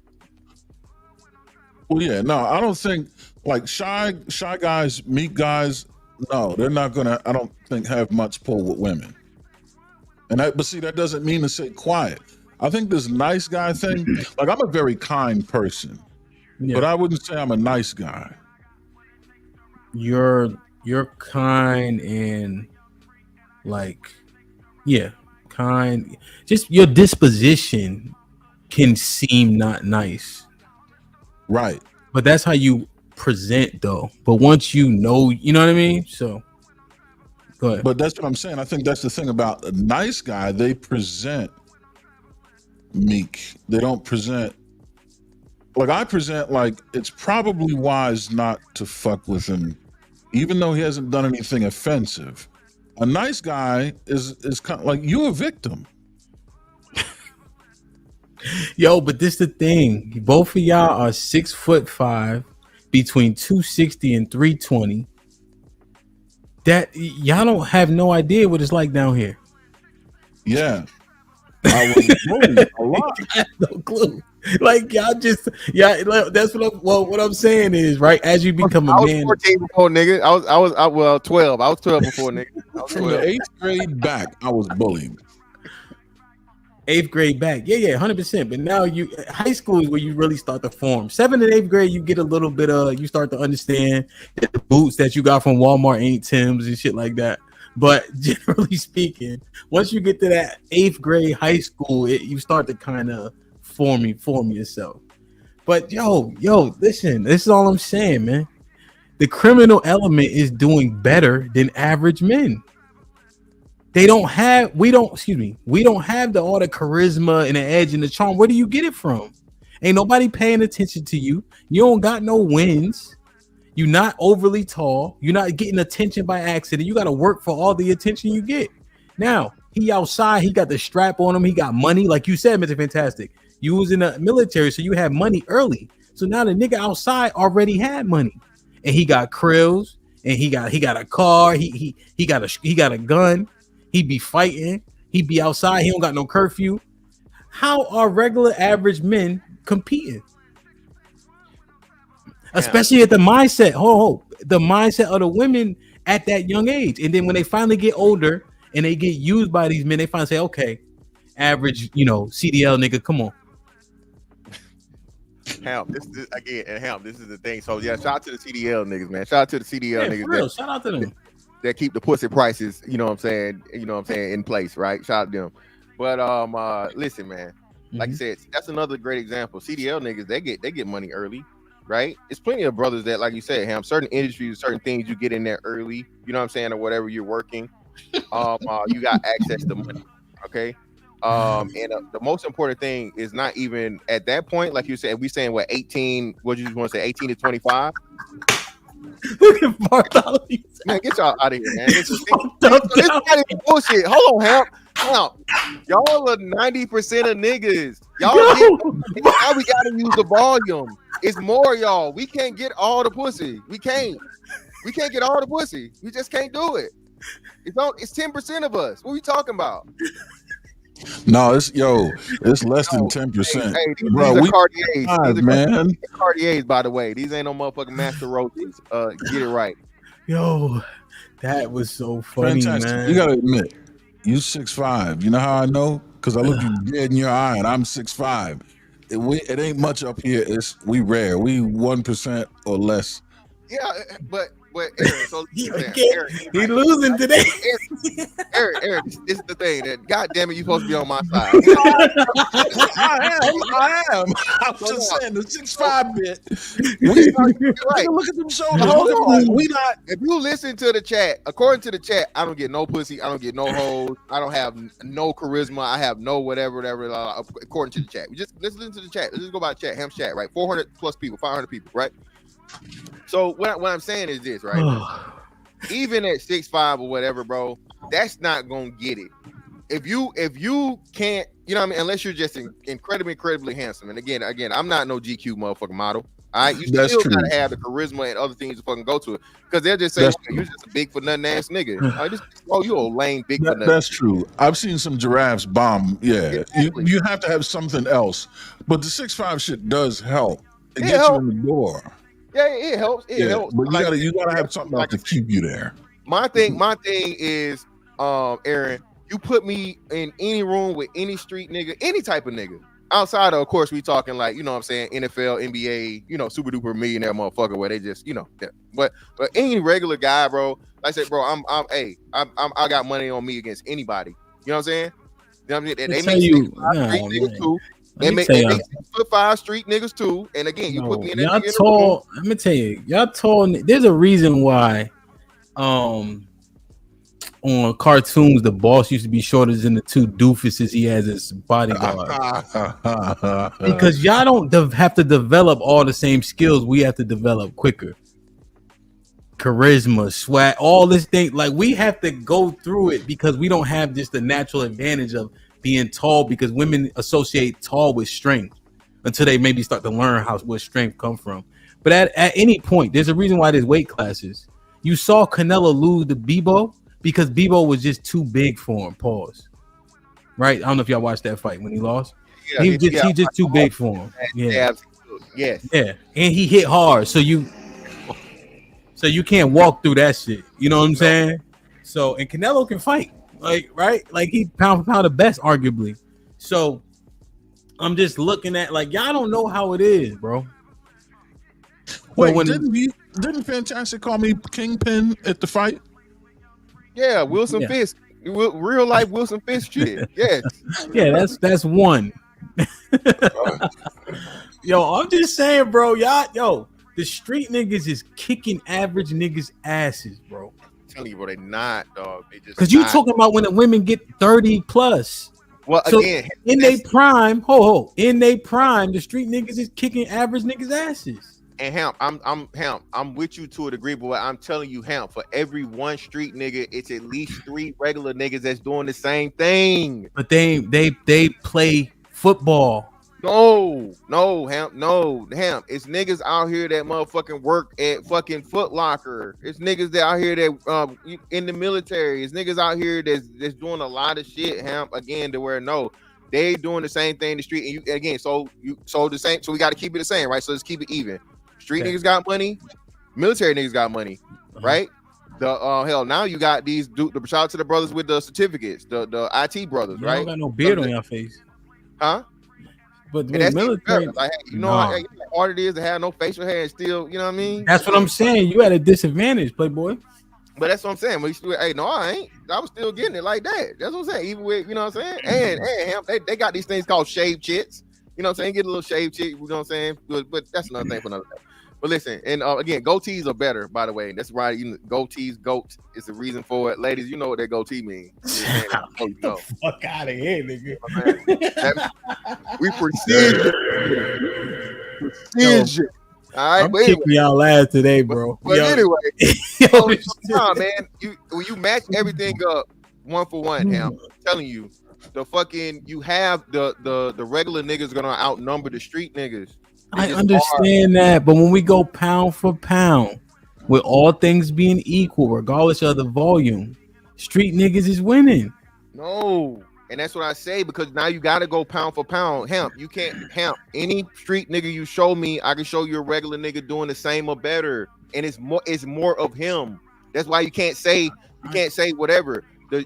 Well, yeah, no, I don't think like shy guys, meek guys. No, they're not gonna. I don't think have much pull with women. But see, that doesn't mean to say quiet. I think this nice guy thing. Like, I'm a very kind person, but I wouldn't say I'm a nice guy. You're kind and kind. Just your disposition can seem not nice, right? But that's how you present, though. But once you know what I mean. So, go ahead. But that's what I'm saying. I think that's the thing about a nice guy. They present meek. They don't present like I present. Like, it's probably wise not to fuck with him, even though he hasn't done anything offensive. A nice guy is kind of like, you're a victim. Yo, but this the thing. Both of y'all are 6'5", between 260 and 320. That y'all don't have no idea what it's like down here. Yeah, I was bullied a lot. I have no clue. Like, y'all just that's what I'm saying is, right, as you become a man. I was 14 before, nigga. I was 12. I was 12 before, nigga. From the 8th grade back, I was bullied. 8th grade back, yeah, 100%. But now high school is where you really start to form. 7th and 8th grade, you get a little bit you start to understand that the boots that you got from Walmart ain't Tim's and shit like that. But generally speaking, once you get to that 8th grade high school, you start to kind of form yourself. But yo, listen, this is all I'm saying, man. The criminal element is doing better than average men. We don't have all the charisma and the edge and the charm. Where do you get it from? Ain't nobody paying attention to you. You don't got no wins. You're not overly tall. You're not getting attention by accident. You got to work for all the attention you get. Now, he outside, he got the strap on him. He got money. Like you said, Mr. Fantastic. You was in the military, so you had money early. So now the nigga outside already had money. And he got krills, and he got a car. He got a gun. He be fighting. He be outside. He don't got no curfew. How are regular average men competing? Especially at the mindset. The mindset of the women at that young age. And then when they finally get older and they get used by these men. They finally say, okay, average, CDL nigga, come on. Hamp, this is the thing. So yeah, shout out to the CDL niggas, man. Shout out to the CDL niggas. For real, shout out to them. That keep the pussy prices, you know what I'm saying, in place, right? Shout out to them. But listen, man, like I said, that's another great example. CDL niggas, they get money early, right? It's plenty of brothers that, like you said, Ham, certain industries, certain things you get in there early, you know what I'm saying, or whatever you're working. You got access to money, okay? And the most important thing is not even at that point, like you said, we saying what 18, what you just want to say, 18 to 25. Look at Bartholomew. Man, get y'all out of here, man. This is not even bullshit. Hold on, Hamp. Y'all are 90% of niggas. Y'all now we gotta use the volume. It's more, y'all. We can't get all the pussy. We can't get all the pussy. We just can't do it. It's 10% of us. What are we talking about? No, it's less than 10%. Hey, bro, these are Cartiers. Man. Cartiers, by the way. These ain't no motherfucking Master Roaches. Get it right. Yo, that was so funny, Fantastic. man. You gotta admit, you 6'5". You know how I know? Because I look you dead in your eye, and I'm 6'5". It ain't much up here. We rare. We 1% or less. Yeah, but Aaron, so he's losing today. Aaron, this is the thing that God damn it, you supposed to be on my side. I am. I'm just saying the 6'5" bit. Right. Look at them shoulders. We not. If you listen to the chat, according to the chat, I don't get no pussy. I don't get no hoes. I don't have no charisma. I have no whatever. According to the chat, let's listen to the chat. Let's just go by the chat. Ham's chat, right? 400 plus people, 500 people, right? So what I'm saying is this, right? Even at 6'5" or whatever, bro, that's not gonna get it. If you can't, you know what I mean, unless you're just incredibly handsome. And again, I'm not no GQ motherfucking model. All right, you still gotta have the charisma and other things to fucking go to it, because they'll just say you're just a big for nothing ass nigga. You old lame big for nothing. That's true. I've seen some giraffes bomb. Yeah, exactly. You have to have something else, but the 6'5" shit does help. It gets you in the door. Yeah, it helps. It helps. But you gotta have something else to keep you there. My thing is, Aaron, you put me in any room with any street nigga, any type of nigga. Outside of course, we talking like, you know what I'm saying, NFL, NBA, super duper millionaire motherfucker where they just, but any regular guy, bro, like I said, bro, I got money on me against anybody. You know what I'm saying? You know what I mean? They make street niggas too. They make 6'5" street niggas too. And again, you put me in that. Y'all tall. Let me tell you, y'all tall. There's a reason why, on cartoons, the boss used to be shorter than the two doofuses he has as bodyguard. Because y'all don't have to develop all the same skills we have to develop quicker. Charisma, swag, all this thing. Like, we have to go through it because we don't have just the natural advantage of being tall, because women associate tall with strength until they maybe start to learn where strength come from. But at any point, there's a reason why there's weight classes. You saw Canelo lose to Bebo because Bebo was just too big for him. Pause. Right? I don't know if y'all watched that fight when he lost. Yeah, he just too big for him. Yeah. Yes. Yeah. And he hit hard. So you can't walk through that shit. You know what I'm saying? So, and Canelo can fight. Right? Like, he pound for pound the best, arguably. So I'm just looking at, like, y'all don't know how it is, bro. Wait, didn't Fantastic call me Kingpin at the fight? Yeah, Wilson Fisk. Real life Wilson Fisk shit. Yes. Yeah, that's one. Yo, I'm just saying, bro. The street niggas is kicking average niggas asses, bro. Telling you, bro, they not, dog. They just because you talking about when the women get 30 plus. Well, so again, in their prime, in their prime, the street niggas is kicking average niggas asses. And Hamp, I'm with you to a degree, but I'm telling you, Hamp, for every one street nigga, it's at least 3 regular niggas that's doing the same thing. But they play football. No, Hamp. It's niggas out here that motherfucking work at fucking Foot Locker. It's niggas that out here that in the military. It's niggas out here that's doing a lot of shit, Hamp. Again, to where they doing the same thing in the street. And you again, so the same. So we got to keep it the same, right? So let's keep it even. Street niggas got money. Military niggas got money, right? The hell, now you got these shout out to the brothers with the certificates, the IT brothers, You right? don't got no beard on your face, huh? But And that's military, like, you know nah. how hard it is to have no facial hair and still, you know what I mean? That's what I'm saying. You at a disadvantage, Playboy. But that's what I'm saying. We still, hey, no, I ain't. I was still getting it like that. That's what I'm saying. Even with, you know what I'm saying? And they got these things called shave chits. You know what I'm saying? Get a little shave chit. You know what I'm saying? But that's another thing for another day. But listen, and again, goatees are better, by the way. That's right. Goatees, goat is the reason for it. Ladies, you know what that goatee means. You know. Fuck out of here, nigga. We precision. All right, I'm kicking y'all ass today, bro. But anyway, nah, man, when you match everything up one for one, I'm telling you, the fucking you have the regular niggas gonna outnumber the street niggas. I understand that, but when we go pound for pound, with all things being equal, regardless of the volume, street niggas is winning. No, and that's what I say, because now you gotta go pound for pound. Hemp, you can't any street nigga you show me, I can show you a regular nigga doing the same or better, and it's more of him. That's why you can't say whatever.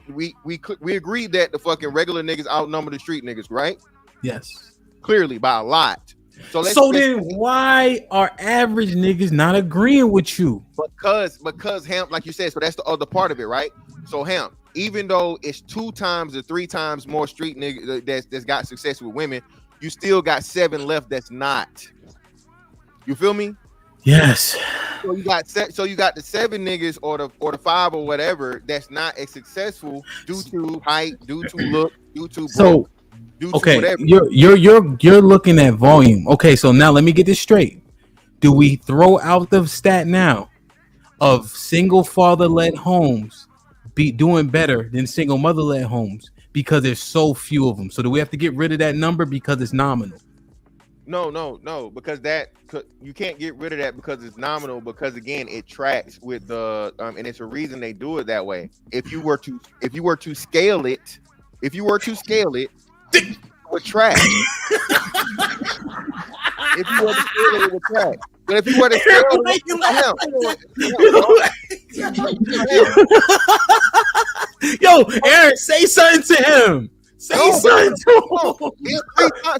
We agreed that the fucking regular niggas outnumber the street niggas, right? Yes, clearly by a lot. So then why are average niggas not agreeing with you? Because Hemp, like you said, so that's the other part of it, right? So Hemp, even though it's 2 times or 3 times more street niggas that's got success with women, you still got 7 left that's not. You feel me? Yes. So you got the 7 niggas or the 5 or whatever that's not as successful due to height, due to look, due to broke. Okay, you're looking at volume. Okay, so now let me get this straight. Do we throw out the stat now of single father-led homes be doing better than single mother-led homes because there's so few of them? So do we have to get rid of that number because it's nominal? No, because you can't get rid of that because it's nominal, because again it tracks with the and it's a reason they do it that way. If you were to scale it, it would track. If you were to scale it would track. But if you were to scale it, yo, Aaron, say something to him. Say something to him.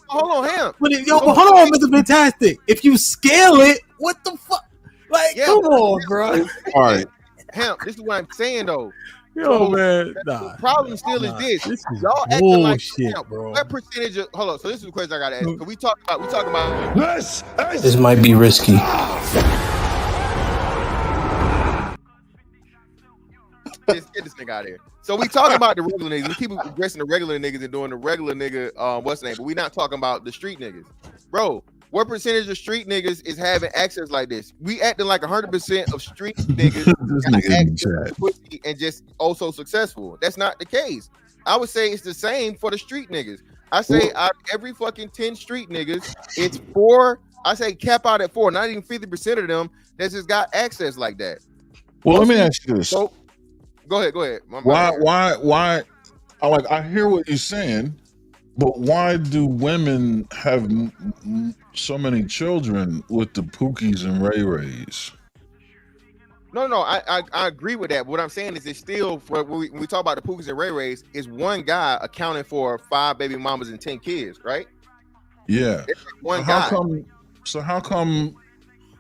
Hold on, Ham. But hold on, Mr. Fantastic. If you scale it, what the fuck? Like, come on, bro. All right. Ham, this is what I'm saying though. Yo, man, the problem still is this. This is y'all acting like bullshit, bro. What percentage of hold on? So this is the question I gotta ask. We talk about This might be risky. Get this nigga out of here. So we talking about the regular niggas. We keep addressing the regular niggas and doing the regular nigga what's the name, but we not talking about the street niggas. Bro, what percentage of street niggas is having access like this? We acting like 100% of street niggas This nigga in the chat. pussy and just also successful. That's not the case. I would say it's the same for the street niggas. I say out of every fucking 10 street niggas, it's 4. I say cap out at 4. Not even 50% of them that just got access like that. Well, let me ask you this. So, go ahead. Why? I hear what you're saying, but why do women have so many children with the Pookies and Ray Rays? No, I agree with that. But what I'm saying is, it's still when we talk about the Pookies and Ray Rays, is one guy accounting for 5 baby mamas and 10 kids, right? Yeah. It's one guy. How come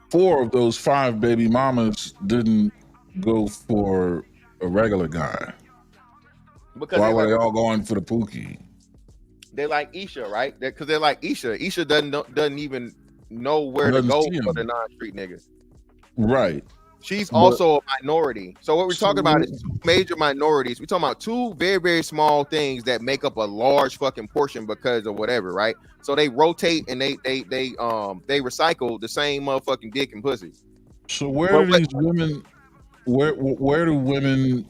4 of those 5 baby mamas didn't go for a regular guy? Because why were they all going for the Pookie? They like Isha, right? Because they're like Isha. Isha doesn't even know where to go for the non-street nigga. Right. She's also a minority. So what we're talking about is 2 major minorities. We're talking about 2 very, very small things that make up a large fucking portion because of whatever, right? So they rotate and they recycle the same motherfucking dick and pussy. So where do these women? Where do women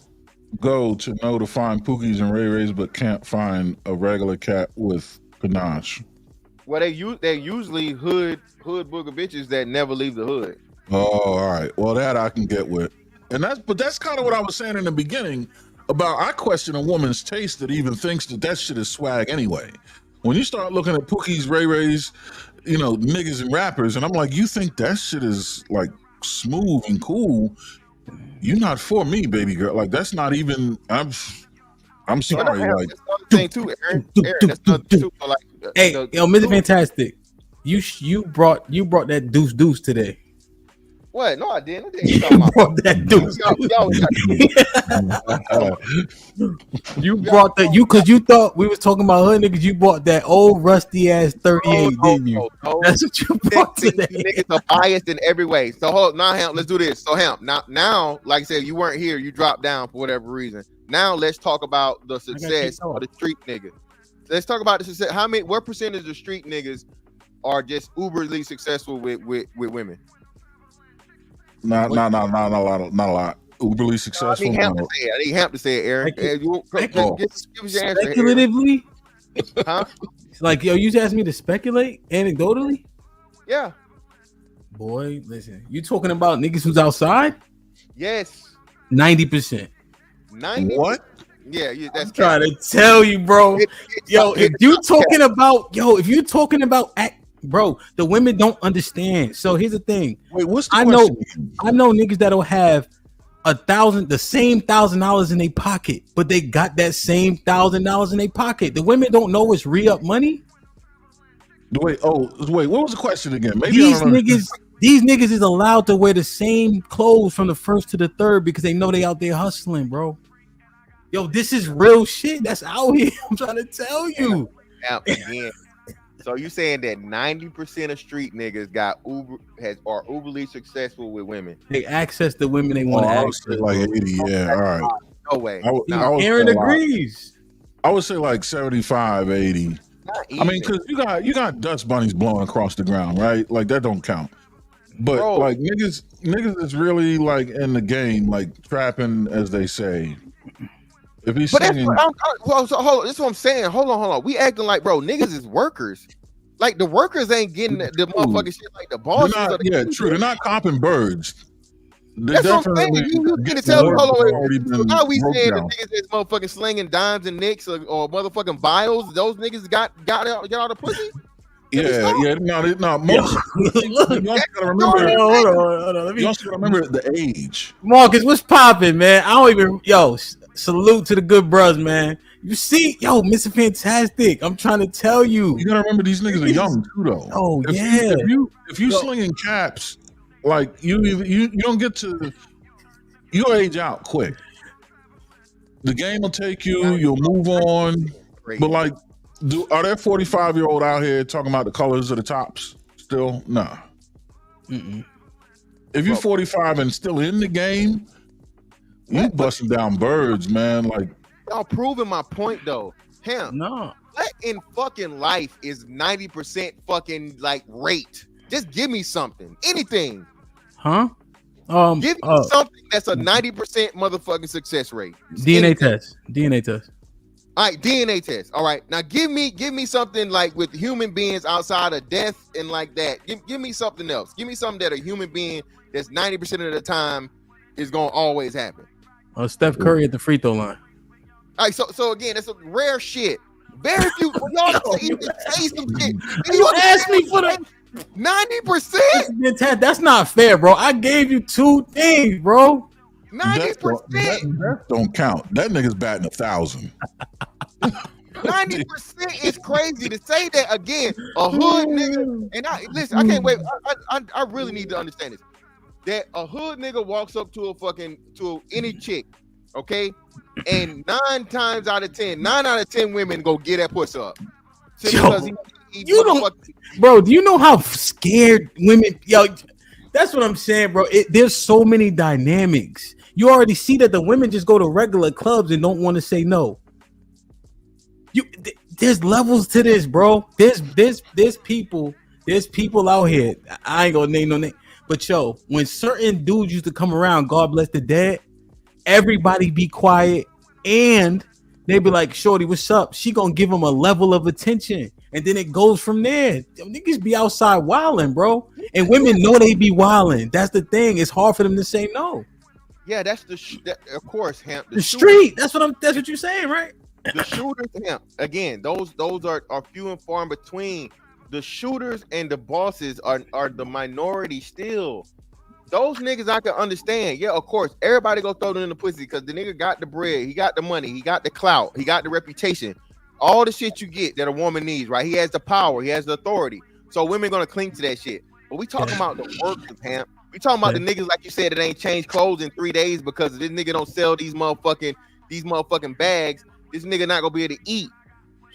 go to know to find Pookies and Ray Rays but can't find a regular cat with panache? Well, they're usually hood booger bitches that never leave the hood. Oh, all right. Well, that I can get with, but that's kind of what I was saying in the beginning about I question a woman's taste that even thinks that shit is swag anyway. When you start looking at Pookies, Ray Rays, niggas and rappers, and I'm like, you think that shit is like smooth and cool? You're not for me, baby girl. Like that's not even. I'm sorry. Like that's another thing too, Aaron. That's another thing too. So like, Hey, yo, Mr. Fantastic, you brought that deuce today. What? No, I didn't. You brought that deuce. You brought that because you thought we was talking about hood niggas. You brought that old rusty ass 38, didn't you? That's what you brought today. Niggas are biased in every way. So hold now, Hamp, let's do this. So Hamp, now, like I said, you weren't here. You dropped down for whatever reason. Now let's talk about the success of the street niggas. Let's talk about the success. What percentage of street niggas are just uberly successful with women? Not a lot. Uberly successful. I need Hamp to say it, Aaron. Give us your answer. Speculatively? Huh? Like, yo, you just asked me to speculate anecdotally? Yeah. Boy, listen. You talking about niggas who's outside? Yes. 90%. 90? What? Yeah, that's trying to tell you, bro. If you're talking about bro, the women don't understand. So here's the thing. Wait, what's the question? I know niggas that'll have the same $1,000 in their pocket, but they got that same $1,000 in their pocket. The women don't know it's re-up money. Wait, what was the question again? Maybe these niggas is allowed to wear the same clothes from the first to the third because they know they out there hustling, bro. Yo, this is real shit that's out here. I'm trying to tell you. Now, again. So you saying that 90% of street niggas are uberly successful with women? They access the women they want to access. Like 80, yeah. All right. No way. Aaron agrees. I would say like 75, 80. I mean, because you got dust bunnies blowing across the ground, right? Like that don't count. But like niggas is really like in the game, like trapping, as they say. If he's singing, hold on, this is what I'm saying. Hold on. We acting like, bro, niggas is workers. Like the workers ain't getting the motherfucking shit like the bosses. True. They're not copping birds. That's what I'm saying. You can tell me. Hold on. So now we saying the niggas that's motherfucking slinging dimes and nicks or motherfucking vials. Those niggas got all the pussy. Yeah. No. Most, you also gotta remember. Hold on. You also gotta remember the age. Marcus, what's popping, man? I don't even salute to the good bros, man. You see, Mr. Fantastic. I'm trying to tell you. You gotta remember these niggas are young too, though. Oh, if you slinging caps, like you don't get to, you'll age out quick. The game will take you. You'll move on. But like, are there 45-year-old out here talking about the colors of the tops? Still, nah. If you're 45 and still in the game, you busting down birds, man. Like, y'all proving my point though. No. What in fucking life is 90% fucking like rate? Just give me something. Anything. Huh? Give me something that's a 90% motherfucking success rate. DNA test. All right, DNA test. All right. Now give me something like with human beings outside of death and like that. Give me something else. Give me something that a human being that's 90% of the time is gonna always happen. Steph Curry at the free throw line. All right, so again, that's a rare shit. Very few. Y'all say some shit. You asked me for the 90%. That's not fair, bro. I gave you two things, bro. 90%. That don't count. That nigga's batting 1,000. 90% is crazy to say that again. A hood nigga, and listen, I can't wait. I really need to understand this. That a hood nigga walks up to any chick, okay, and 9 out of 10 women go get that pussy up. Because you don't, bro. Do you know how scared women? That's what I'm saying, bro. There's so many dynamics. You already see that the women just go to regular clubs and don't want to say no. There's levels to this, bro. There's people out here. I ain't gonna name no name. But when certain dudes used to come around, God bless the dead, everybody be quiet and they be like, shorty, what's up? She gonna give them a level of attention. And then it goes from there. Them niggas be outside wilding, bro. And women know they be wilding. That's the thing. It's hard for them to say no. Yeah, that's of course, Hamp. The street. That's what you're saying, right? The shooters, Hamp. Again, those are few and far in between. The shooters and the bosses are the minority still. Those niggas I can understand. Yeah, of course. Everybody go throw them in the pussy because the nigga got the bread, he got the money, he got the clout, he got the reputation. All the shit you get that a woman needs, right? He has the power, he has the authority. So women gonna cling to that shit. But we talking about the work of him. We talking about the niggas, like you said, that ain't changed clothes in 3 days because this nigga don't sell these motherfucking bags. This nigga not gonna be able to eat.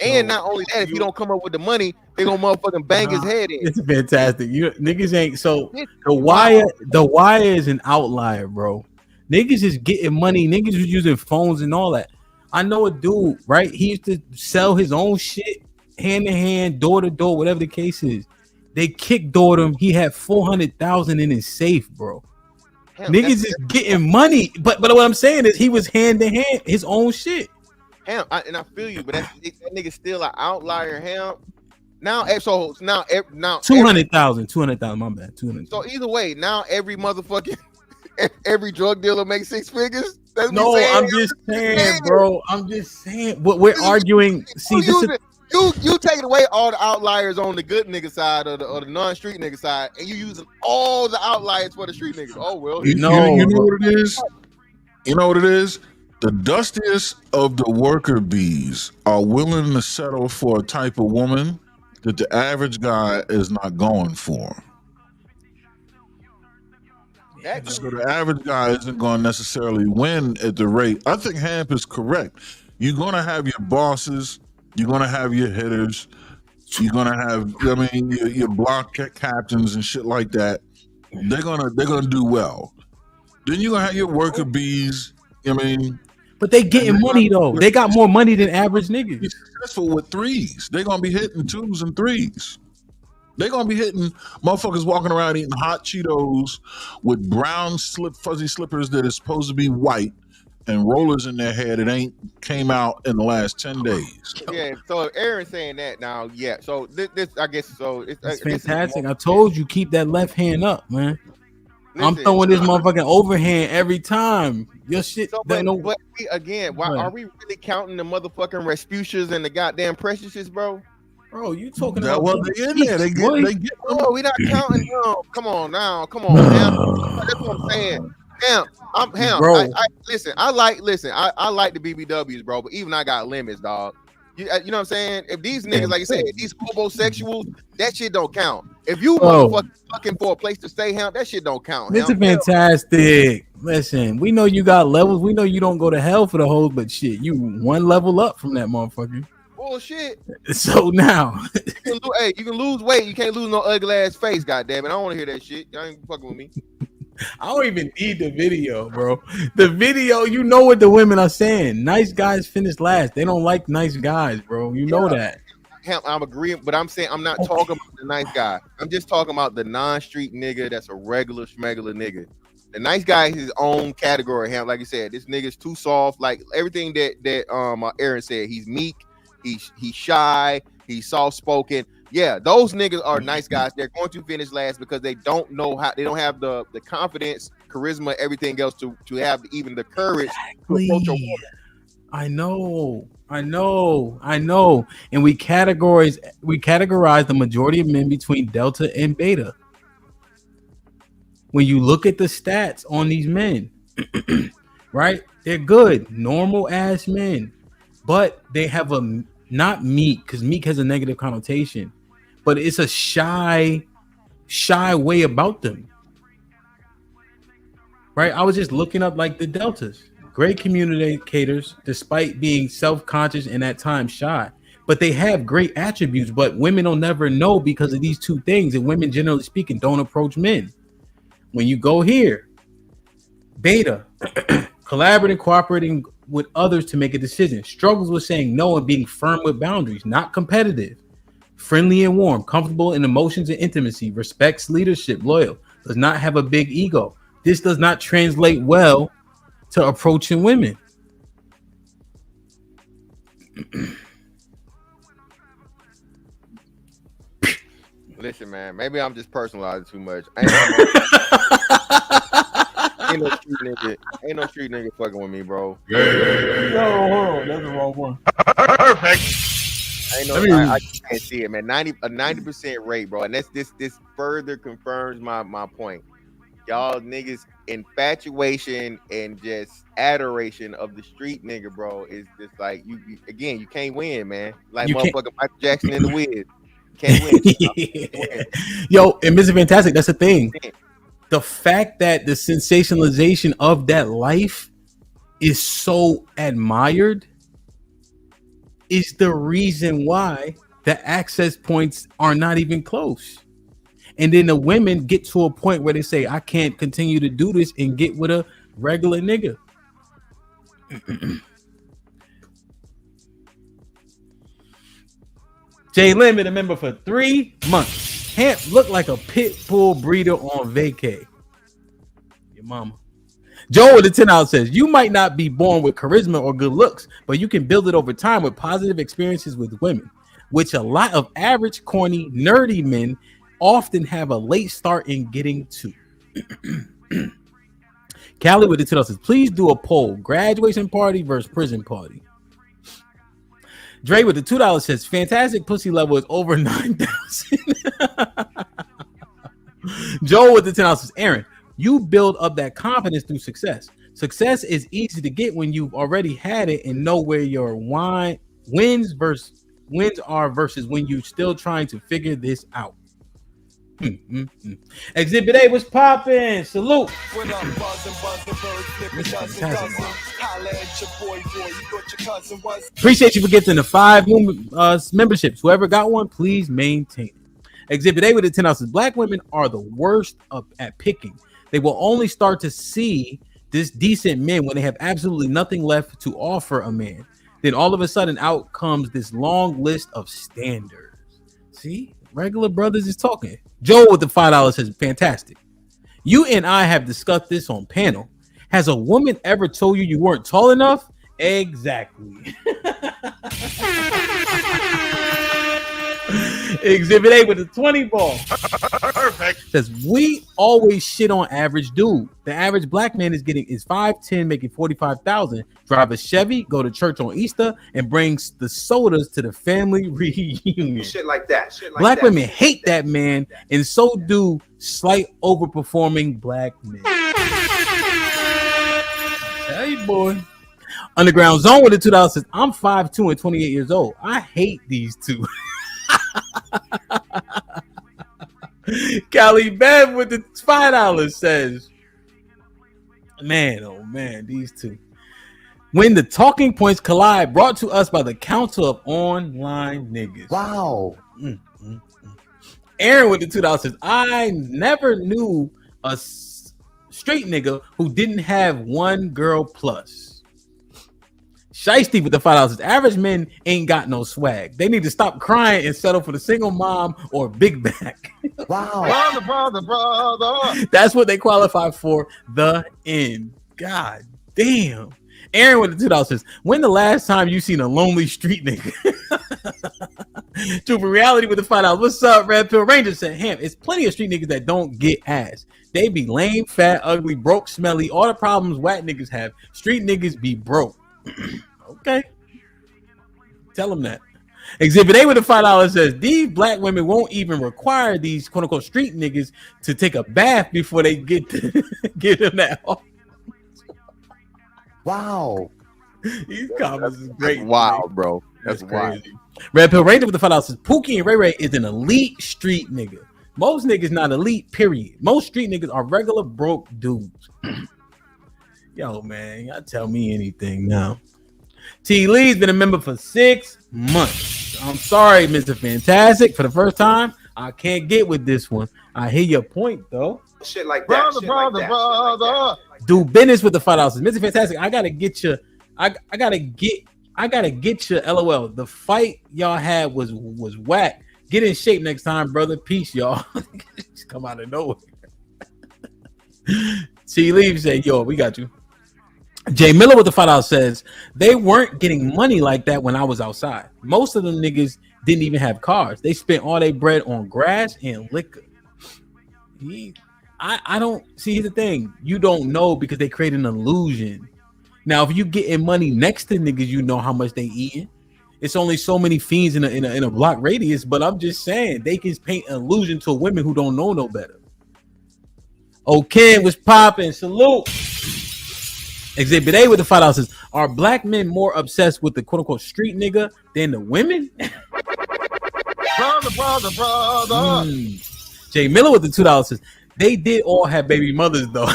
And not only that, if you don't come up with the money, they gonna motherfucking bang his head in. It's fantastic. You niggas ain't so the wire is an outlier, bro. Niggas is getting money. Niggas was using phones and all that. I know a dude, right? He used to sell his own shit hand to hand, door to door, whatever the case is. They kickdoored him. He had 400,000 in his safe, bro. Niggas is getting money, but what I'm saying is he was hand to hand his own shit. Him, and I feel you, but that nigga still an outlier. Him now, so now 200,000. My bad. 200. So either way, now every motherfucking every drug dealer makes 6 figures. That's no, I'm just saying, bro. I'm just saying. What we're arguing. See, you taking away all the outliers on the good nigga side or the non-street nigga side, and you using all the outliers for the street niggas. Oh well, you know what it is. You know what it is. The dustiest of the worker bees are willing to settle for a type of woman that the average guy is not going for. So the average guy isn't going to necessarily win at the rate. I think Hamp is correct. You're going to have your bosses. You're going to have your hitters. You're going to have, your block captains and shit like that. They're gonna do well. Then you're going to have your worker bees. But they getting money though. They got more money than average niggas. Successful with threes. They're gonna be hitting 2s and 3s. They're gonna be hitting motherfuckers walking around eating hot Cheetos with brown fuzzy slippers that is supposed to be white and rollers in their hair that ain't came out in the last 10 days. Yeah. So if Aaron's saying that now, yeah. So this I guess so. It's fantastic. I told you keep that left hand up, man. I'm throwing this motherfucking overhand every time. Your shit. So, but again, why are we really counting the motherfucking Respucias and the goddamn Preciouses, bro? Bro, you talking about? Well, they in there. They get. Oh, we not counting. No, come on now. Come on, man. That's what I'm saying. Damn, bro. I like the BBWs, bro. But even I got limits, dog. You know what I'm saying? If these niggas, like you said, if these homosexuals, that shit don't count. If you motherfucking looking for a place to stay, that shit don't count. This is fantastic. Listen, we know you got levels. We know you don't go to hell for the hoes, but shit, you one level up from that motherfucker. Bullshit. So now, you can lose weight. You can't lose no ugly ass face. Goddamn it, I don't want to hear that shit. Y'all ain't fucking with me. I don't even need the video, bro. The video, you know what the women are saying. Nice guys finish last. They don't like nice guys, bro. You know that. I'm agreeing, but I'm saying I'm not talking about the nice guy. I'm just talking about the non-street nigga that's a regular schmegular nigga. The nice guy is his own category. Like you said, this nigga's too soft. Like everything that Aaron said. He's meek. He's shy. He's soft-spoken. Yeah, those niggas are nice guys. They're going to finish last because they don't know how. They don't have the confidence, charisma, everything else to have even the courage to approach a woman. I know. And we categorize the majority of men between Delta and Beta. When you look at the stats on these men, right? They're good, normal ass men, but they have a not meek, because meek has a negative connotation, but it's a shy way about them. Right? I was just looking up like the Deltas. Great communicators, despite being self-conscious and at times shy. But they have great attributes, but women will never know because of these two things. And women, generally speaking, don't approach men. When you go here, Beta, collaborating, cooperating with others to make a decision. Struggles with saying no and being firm with boundaries, not competitive. Friendly and warm, comfortable in emotions and intimacy, respects leadership, loyal, does not have a big ego. This does not translate well to approaching women. Listen, man, maybe I'm just personalizing too much. Ain't no street nigga fucking with me, bro. No, hold on, that's the wrong one. Perfect. I can't see it, man. 90% rate, bro, and this further confirms my point. y'all niggas infatuation and just adoration of the street nigga, bro, is just like you again, you can't win, man. Like You can't- motherfucking Michael Jackson in the Wiz. You can't win. Yo, and Mr. Fantastic, that's the thing. The fact that the sensationalization of that life is so admired is the reason why the access points are not even close. And then the women get to a point where they say, I can't continue to do this and get with a regular nigga. Jay Lynn been a member for 3 months. Hamp looked like a pit bull breeder on vacay. Your mama. Joe with the $10 says, you might not be born with charisma or good looks, but you can build it over time with positive experiences with women, which a lot of average, corny, nerdy men often have a late start in getting to. Callie with the $10 says, please do a poll. Graduation party versus prison party. Dre with the $2 says, fantastic pussy level is over 9,000. Joe with the $10 says, Aaron, you build up that confidence through success. Success is easy to get when you've already had it and know where your wins are versus when you're still trying to figure this out. Exhibit A was popping. Salute. Appreciate you for getting the 5 memberships. Whoever got one, please maintain it. Exhibit A with the 10 ounces. Black women are the worst at picking. They will only start to see this decent men when they have absolutely nothing left to offer a man. Then all of a sudden out comes this long list of standards. See, regular brothers is talking. Joe with the $5 says, fantastic. You and I have discussed this on panel. Has a woman ever told you weren't tall enough? Exactly. Exhibit A with the 20 ball. Perfect. Says we always shit on average dude. The average black man is 5'10", making 45,000. Drive a Chevy, go to church on Easter, and brings the sodas to the family reunion. Shit like that. Shit like Black that. women hate that man, and so do slight overperforming black men. Tell you, boy. Underground Zone with the $2 says, I'm 5'2" and 28 years old. I hate these two. Callie Bev with the $5 says, man, oh man, these two. When the talking points collide, brought to us by the Council of Online Niggas. Wow. Aaron with the $2 says, I never knew a straight nigga who didn't have one girl plus. Shiesty with the $5 says, average men ain't got no swag. They need to stop crying and settle for the single mom or big back. Wow. Brother. That's what they qualify for. The end. God damn. Aaron with the $2 says, when the last time you seen a lonely street nigga? True for reality with the $5. What's up, Red Pill Ranger said, Ham, it's plenty of street niggas that don't get ass. They be lame, fat, ugly, broke, smelly, all the problems whack niggas have. Street niggas be broke. Okay. Tell them that. Exhibit A with the $5 says, these black women won't even require these quote unquote street niggas to take a bath before they get them that. Wow. These comments is great. That's wild, bro. That's wild. Crazy. Red Pill Ranger with the $5 says, Pookie Ray Ray is an elite street nigga. Most niggas not elite, period. Most street niggas are regular broke dudes. Yo, man, y'all tell me anything now. T. Lee's been a member for 6 months. I'm sorry, Mr. Fantastic. For the first time, I can't get with this one. I hear your point, though. Shit like that. Brother. Do business with the $5. Mr. Fantastic, I gotta get you. I gotta get you. LOL. The fight y'all had was whack. Get in shape next time, brother. Peace, y'all. Just come out of nowhere. T. Lee said, yo, we got you. Jay Miller with the $5 says, they weren't getting money like that when I was outside. Most of them niggas didn't even have cars. They spent all their bread on grass and liquor. I don't see the thing. You don't know because they create an illusion. Now, if you getting money next to niggas, you know how much they eating. It's only so many fiends in a block radius, but I'm just saying they can paint an illusion to women who don't know no better. Oh, Ken was popping. Salute. Exhibit A with the $5 says, are black men more obsessed with the quote unquote street nigga than the women? Brother. Jay Miller with the $2 says, they did all have baby mothers though.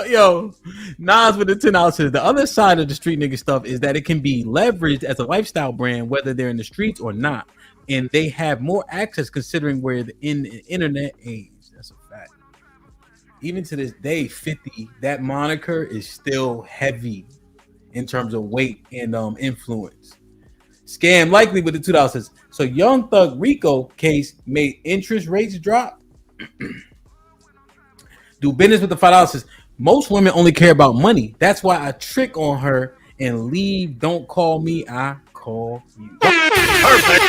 Yo, Nas with the $10 says, the other side of the street nigga stuff is that it can be leveraged as a lifestyle brand, whether they're in the streets or not. And they have more access considering we're in the internet age. That's a fact. Even to this day, 50, that moniker is still heavy in terms of weight and influence. Scam likely with the $2 says, so Young Thug Rico case made interest rates drop. Do business with the $5 says, most women only care about money. That's why I trick on her and leave. Don't call me, I call you. Perfect.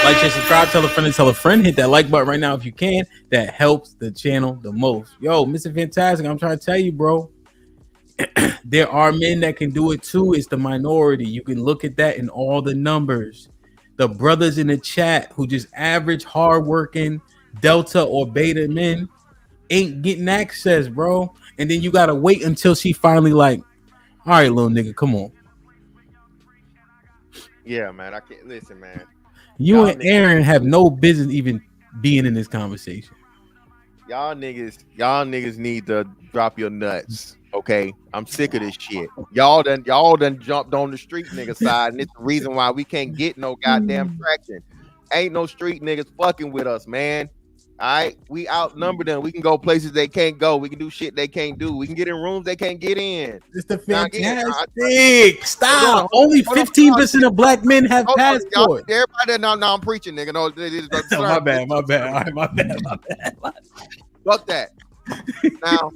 Like, share, subscribe, tell a friend and tell a friend. Hit that like button right now if you can. That helps the channel the most. Yo, Mr. Fantastic, I'm trying to tell you, bro. There are men that can do it too. It's the minority. You can look at that in all the numbers. The brothers in the chat who just average, hardworking, delta or beta men ain't getting access, bro. And then you gotta wait until she finally like, all right, little nigga, come on. Yeah, man. I can't listen, man. You and Aaron have no business even being in this conversation. Y'all niggas need to drop your nuts. Okay, I'm sick of this shit. Y'all done jumped on the street nigga side, and it's the reason why we can't get no goddamn traction. Ain't no street niggas fucking with us, man. All right, we outnumber them. We can go places they can't go. We can do shit they can't do. We can get in rooms they can't get in. It's the fantastic. Stop. Only 15% of black men have passports. Everybody, no, I'm preaching, nigga. No, my bad. All right, my bad. Fuck that. Now,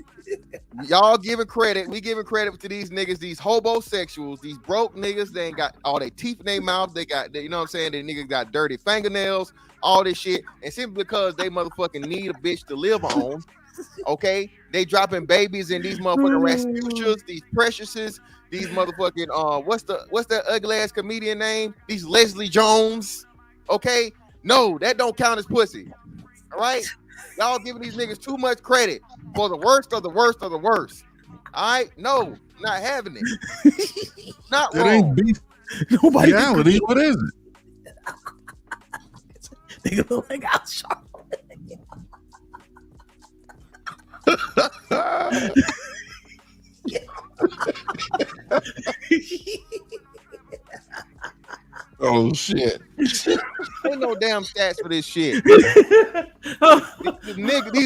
y'all giving credit. We giving credit to these niggas, these hobosexuals, these broke niggas. They ain't got all their teeth in their mouth. They got, you know what I'm saying? They niggas got dirty fingernails, all this shit. And simply because they motherfucking need a bitch to live on, okay? They dropping babies in these motherfucking Rasputians, these Preciouses, these motherfucking, what's that ugly ass comedian name? These Leslie Jones, okay? No, that don't count as pussy, all right? Y'all giving these niggas too much credit for the worst of the worst of the worst. All right, no, not having it. Not wrong. Ain't beef. Nobody. Reality. What is it? Nigga look like I'm sharp. Oh shit. Ain't no damn stats for this shit. These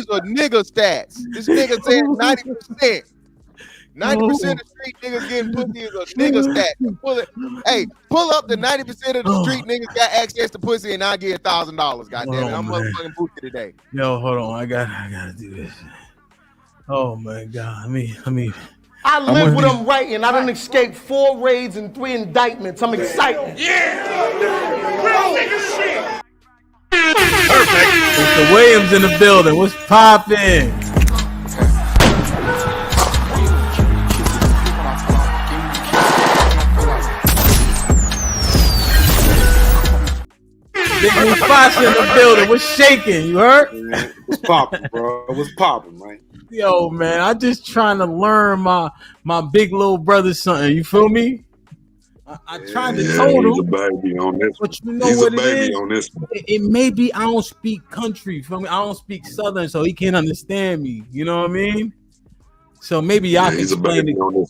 are nigga stats. This nigga said 90%. 90% of street niggas getting pussy is a nigga stat. Pull up the 90% of the street niggas got access to pussy and I get $1,000. Goddamn it. I'm motherfucking boosted today. Yo, hold on. I gotta do this. Oh my god. Let me I live with them writing. I done escaped 4 raids and 3 indictments. I'm excited. Yeah! Real nigga shit! Perfect. Mr. Williams in the building. What's poppin'? Big Mufasa in the building. What's shaking? You heard? What's poppin', bro? What's poppin', man? Yo, man, I just trying to learn my big little brother something. You feel me? I tried to tell him. He's a baby on this. But you know he's what a baby it is? on this one. It may be I don't speak country. Feel me? I don't speak Southern, so he can't understand me. You know what I mean? So maybe y'all can explain it. On this.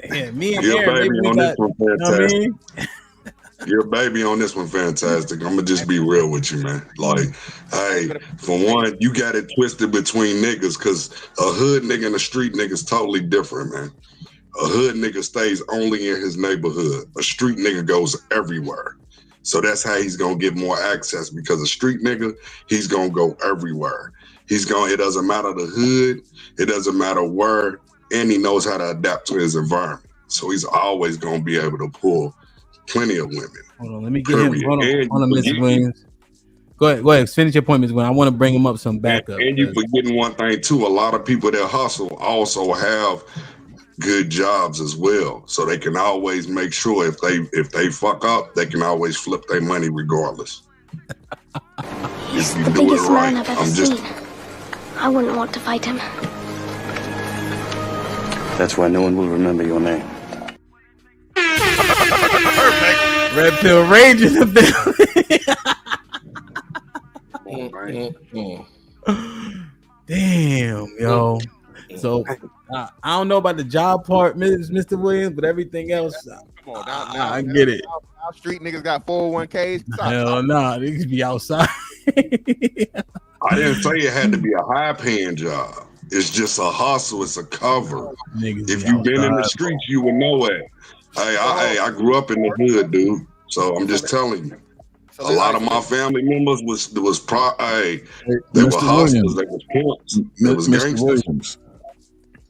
Yeah, me and You're Aaron, maybe we got. You know what I mean? You're a baby on this one, fantastic. I'm gonna just be real with you, man. Like, hey, for one, you got it twisted between niggas, because a hood nigga and a street nigga is totally different, man. A hood nigga stays only in his neighborhood. A street nigga goes everywhere. So that's how he's gonna get more access, because a street nigga, he's gonna go everywhere. It doesn't matter the hood, it doesn't matter where, and he knows how to adapt to his environment. So he's always gonna be able to pull plenty of women. Hold on, let me get him. Hold on, Mr. Williams. Go ahead. Finish your point, Ms. Williams. I want to bring him up some backup. And you forgetting one thing too. A lot of people that hustle also have good jobs as well, so they can always make sure if they fuck up, they can always flip their money regardless. If you The do it biggest right, man I've ever I'm just. seen. I wouldn't want to fight him. That's why no one will remember your name. Red Pill Rage in the building. Damn, yo. So I don't know about the job part, Mr. Williams, but everything else, Come on, now I get it. Now street niggas got 401ks. Hell nah, they could be outside. I didn't say it had to be a high paying job. It's just a hustle. It's a cover. If you've been in the streets, you would know it. I grew up in the hood, dude. So I'm just telling you. A lot of my family members they were hustlers, they was pimps, they was gangsters. Williams,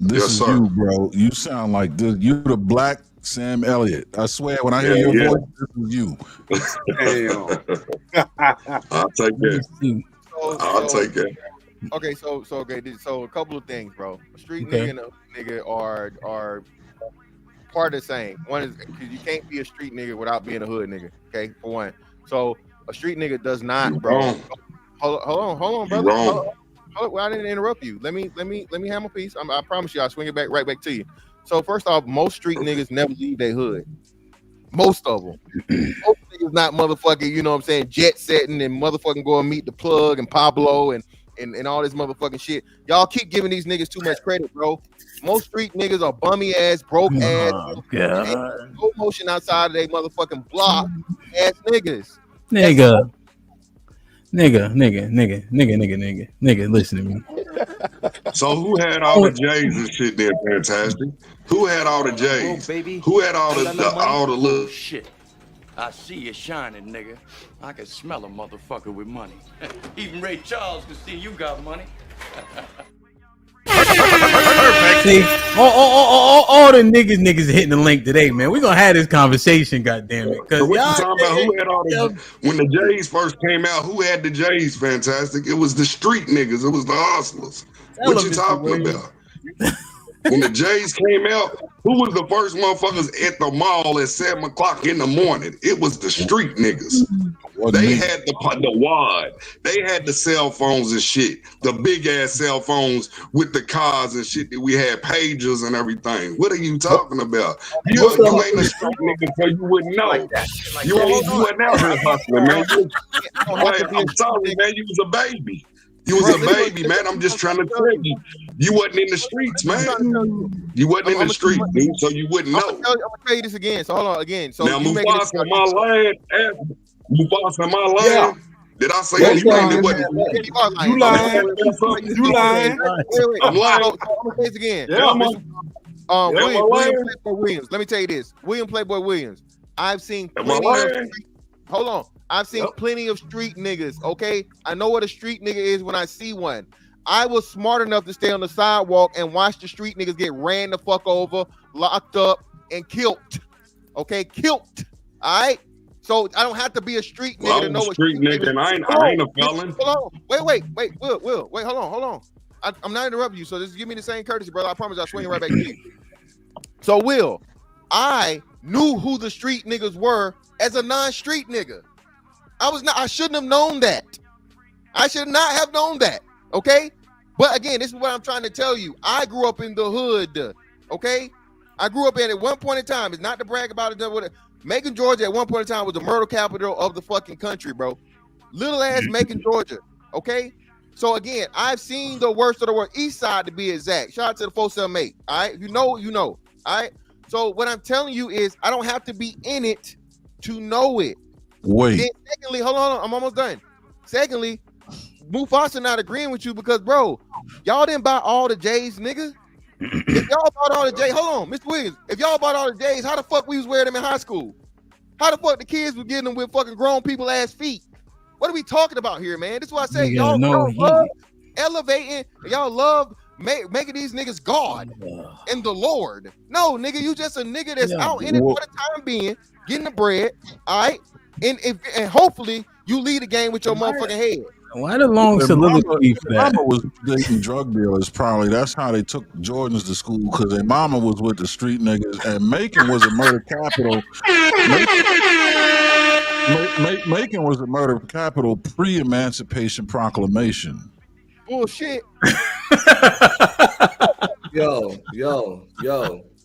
this is you, bro. You sound like this. You the black Sam Elliott. I swear, when I hear your voice, this is you. I'll take that. I'll take that. Okay, so a couple of things, bro. A street nigga and a nigga are part of the same. One is because you can't be a street nigga without being a hood nigga. Okay, for one. So a street nigga does not, bro. Hold on, brother. Hold on. Well, I didn't interrupt you. Let me have my piece. I promise you, I'll swing it right back to you. So first off, most street niggas never leave their hood. Most of them. Most niggas not motherfucking, you know what I'm saying, jet setting and motherfucking go and meet the plug and Pablo and all this motherfucking shit. Y'all keep giving these niggas too much credit, bro. Most street niggas are bummy ass, broke ass, no motion outside of their motherfucking block ass niggas. Nigga, listen to me. So who had all the J's and shit there, Fantastic? Who had all the J's? Who had all the little shit? I see you shining, nigga. I can smell a motherfucker with money. Even Ray Charles can see you got money. See, all the niggas hitting the link today, man. We're gonna have this conversation, goddammit. So what you talking about? Who had all the when the J's first came out? Who had the J's? Fantastic. It was the street niggas. It was the hustlers. What you talking about? When the J's came out, who was the first motherfuckers at the mall at 7 o'clock in the morning? It was the street niggas. They had the wad. They had the cell phones and shit. The big ass cell phones with the cars and shit that we had, pagers and everything. What are you talking about? You ain't a street nigga, so you wouldn't know. You wasn't out here hustling, man. I'm sorry, man. You was a baby. You was a baby, man. I'm just trying to tell you. You wasn't in the streets, man. You wasn't in the streets, dude, so you wouldn't know. I'm gonna tell you this again. So hold on again. So now, Mufasa, my land. Mufasa, my land. Did I say anything that wasn't? You lying. You lying. I'm lying. I'm gonna say this again. William Playboy Williams. Let me tell you this. William Playboy Williams. I've seen plenty of. Hold on. I've seen plenty of street niggas, okay? I know what a street nigga is when I see one. I was smart enough to stay on the sidewalk and watch the street niggas get ran the fuck over, locked up, and killed. Okay? Killed. All right? So I don't have to be a street nigga to know what street nigga, and I ain't a felon. Hold on. Wait. Will. Wait, hold on. I'm not interrupting you, so just give me the same courtesy, brother. I promise I'll swing it right back to you. So, Will, I knew who the street niggas were as a non-street nigga. I shouldn't have known that. I should not have known that. Okay? But again, this is what I'm trying to tell you. I grew up in the hood. Okay? I grew up in it at one point in time. It's not to brag about it. Macon, Georgia, at one point in time was the murder capital of the fucking country, bro. Little ass Macon, Georgia. Okay? So again, I've seen the worst of the worst. East side to be exact. Shout out to the 478. All right? You know. All right? So what I'm telling you is I don't have to be in it to know it. Wait. Then secondly, hold on, I'm almost done. Secondly, Mufasa not agreeing with you because, bro, y'all didn't buy all the J's, nigga. If y'all bought all the J's, hold on, Mr. Williams. If y'all bought all the J's, how the fuck we was wearing them in high school? How the fuck the kids was getting them with fucking grown people ass feet? What are we talking about here, man? This is why I say y'all love elevating. Y'all love making these niggas God and the Lord. No, nigga, you just a nigga that's out in it for the time being, getting the bread, all right? And hopefully you lead the game with your motherfucking head. Why the long soliloquy for that? Mama was dating drug dealers, probably. That's how they took Jordans to school, because their mama was with the street niggas, and Macon was a murder capital. Macon was a murder capital pre-Emancipation Proclamation. Bullshit. Yo.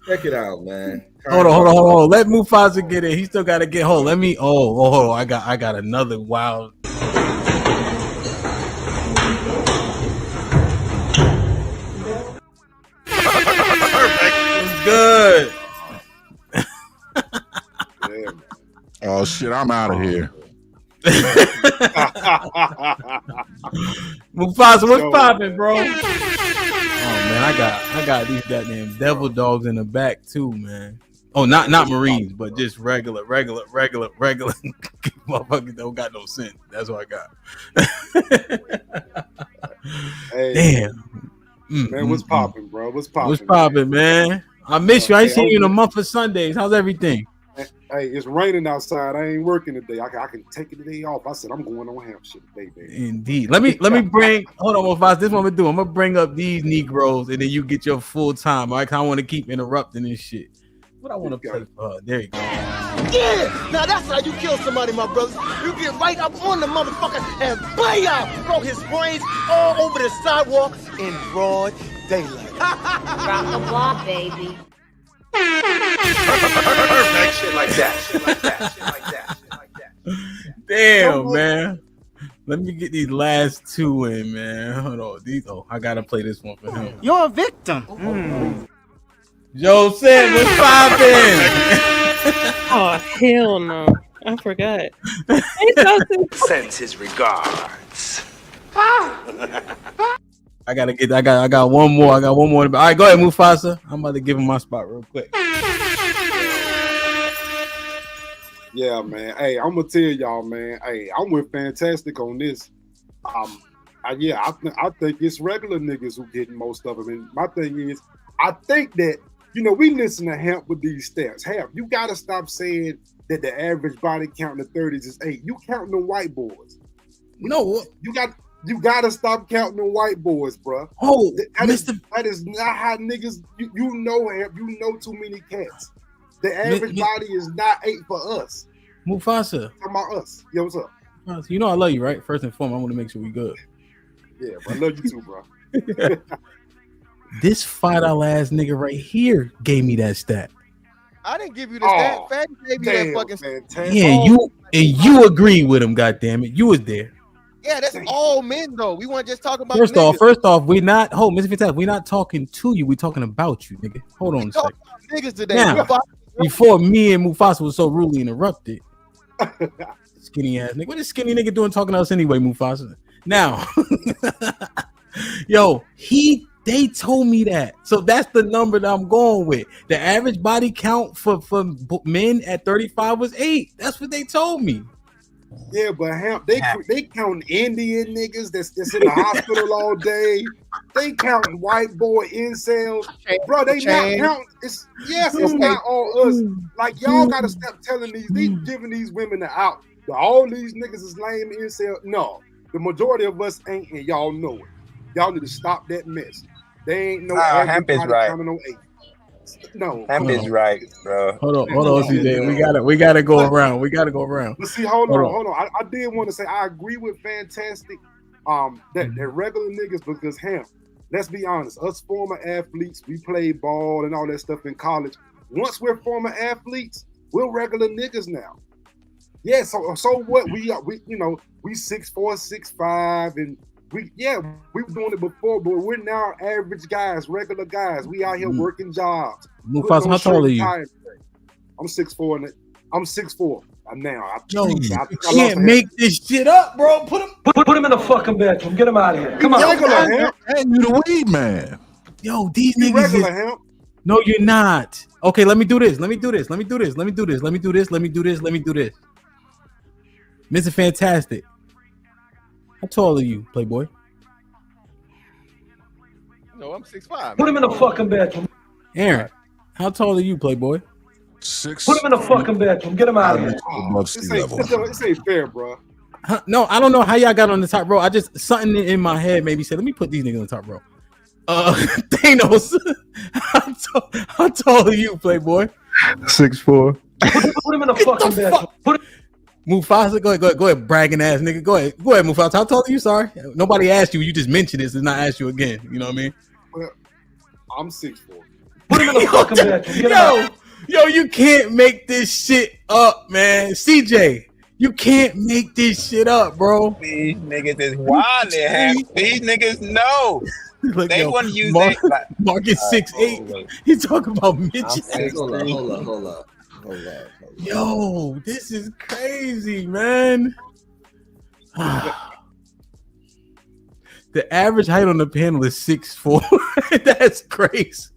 Check it out, man. Hold on. Let Mufasa get in. He still got to get hold. Let me. Oh. I got another wild. Good. Oh shit! I'm out of here. Mufasa, what's popping, bro? Oh man, I got these goddamn devil dogs in the back too, man. Oh, not Marines, but just regular. Motherfuckers don't got no sense. That's what I got. Damn. Man, what's popping, bro? What's popping, man? I miss you. I ain't seen you in a month of Sundays. How's everything? Hey, it's raining outside. I ain't working today. I can take the day off. I said I'm going on Hampshire today, baby. Indeed. Let me bring. Hold on, Mufasa. This is what I'm gonna do. I'm gonna bring up these Negroes, and then you get your full time. I want to keep interrupting this shit. What I want to play for her. There you go. Yeah, now that's how you kill somebody, my brothers. You get right up on the motherfucker and bam, throw his brains all over the sidewalk in broad daylight. Rock the block, baby. Perfect. Shit like that. Damn, man. Let me get these last two in, man. Hold on. I gotta play this one for him. You're a victim. Joe said, what's poppin'? Oh, hell no. I forgot. Sends his regards. I got one more. All right, go ahead, Mufasa. I'm about to give him my spot real quick. Yeah, man. Hey, I'm gonna tell y'all, man. Hey, I'm with Fantastic on this. I think it's regular niggas who getting most of them. And my thing is, I think that we listen to Hamp with these stats. Hamp, you gotta stop saying that the average body count in the 30s is 8. You counting the white boys. No, you gotta stop counting the white boys, bro. Oh, that is not how niggas. You know, Hamp. You know too many cats. The average body is not 8 for us. Mufasa. Talking about us. Yo, what's up? You know I love you, right? First and foremost, I want to make sure we good. Yeah, bro. I love you too, bro. This $5 ass nigga right here gave me that stat. I didn't give you the stat. Fatty gave you that fucking stat. Yeah, you agreed with him, goddammit. You was there. Yeah, that's all men though. We want to just talk about First niggas. off, we're not Mr. Fantastic, we're not talking to you, we're talking about you, nigga. Hold on a second. Niggas today. Now, before me and Mufasa was so rudely interrupted. Skinny ass nigga. What is skinny nigga doing talking to us anyway, Mufasa? Now, yo, they told me that. So that's the number that I'm going with. The average body count for men at 35 was 8. That's what they told me. Yeah, but they count Indian niggas that's in the hospital all day. They count white boy incels, bro. They not count. It's not all us. Like y'all gotta stop telling these giving these women the out. All these niggas is lame incel. No, the majority of us ain't, and y'all know it. Y'all need to stop that mess. They ain't no Hemp is right. Coming on 8. No, Hemp is right, bro. Hold on, CJ. We gotta go around. But see, hold on. I did want to say I agree with Fantastic. That regular niggas, because Hamp, let's be honest, us former athletes, we played ball and all that stuff in college. Once we're former athletes, we're regular niggas now. Yeah, so what? We 6'4", 6'5", and we were doing it before, but we're now average guys, regular guys. We out here working jobs. Mufasa, how tall are you? I'm 6'4", and I'm 6'4". Now, I can't make this shit up, bro. Put him in the fucking bedroom. Get him out of here. Come on. And you the weed man. Yo, these niggas is... No, you're not. Okay, let me do this. Mr. Fantastic. How tall are you, Playboy? No, I'm 6'5". Put him in the fucking bedroom. Aaron, how tall are you, Playboy? 6. Put him in the fucking bedroom. Get him out of here. This ain't fair, bro. No, I don't know how y'all got on the top row. I just something in my head maybe said, let me put these niggas on the top row. Thanos, how tall are you, Playboy? 6'4". Put him in the fucking bedroom. Mufasa, go ahead, bragging ass nigga. Go ahead, Mufasa. How tall are you? Sorry, nobody asked you. You just mentioned this, and not asked you again. You know what I mean? Well, I'm 6'4". Put him in the fucking bed. Yo, you can't make this shit up, man. CJ, you can't make this shit up, bro. These niggas is wildin'. These niggas know. Like, They yo, want to use Mark, that. Like, Marcus 6'8". He's talking about midgets. Hold up. Yo, this is crazy, man. The average height on the panel is 6'4". That's crazy.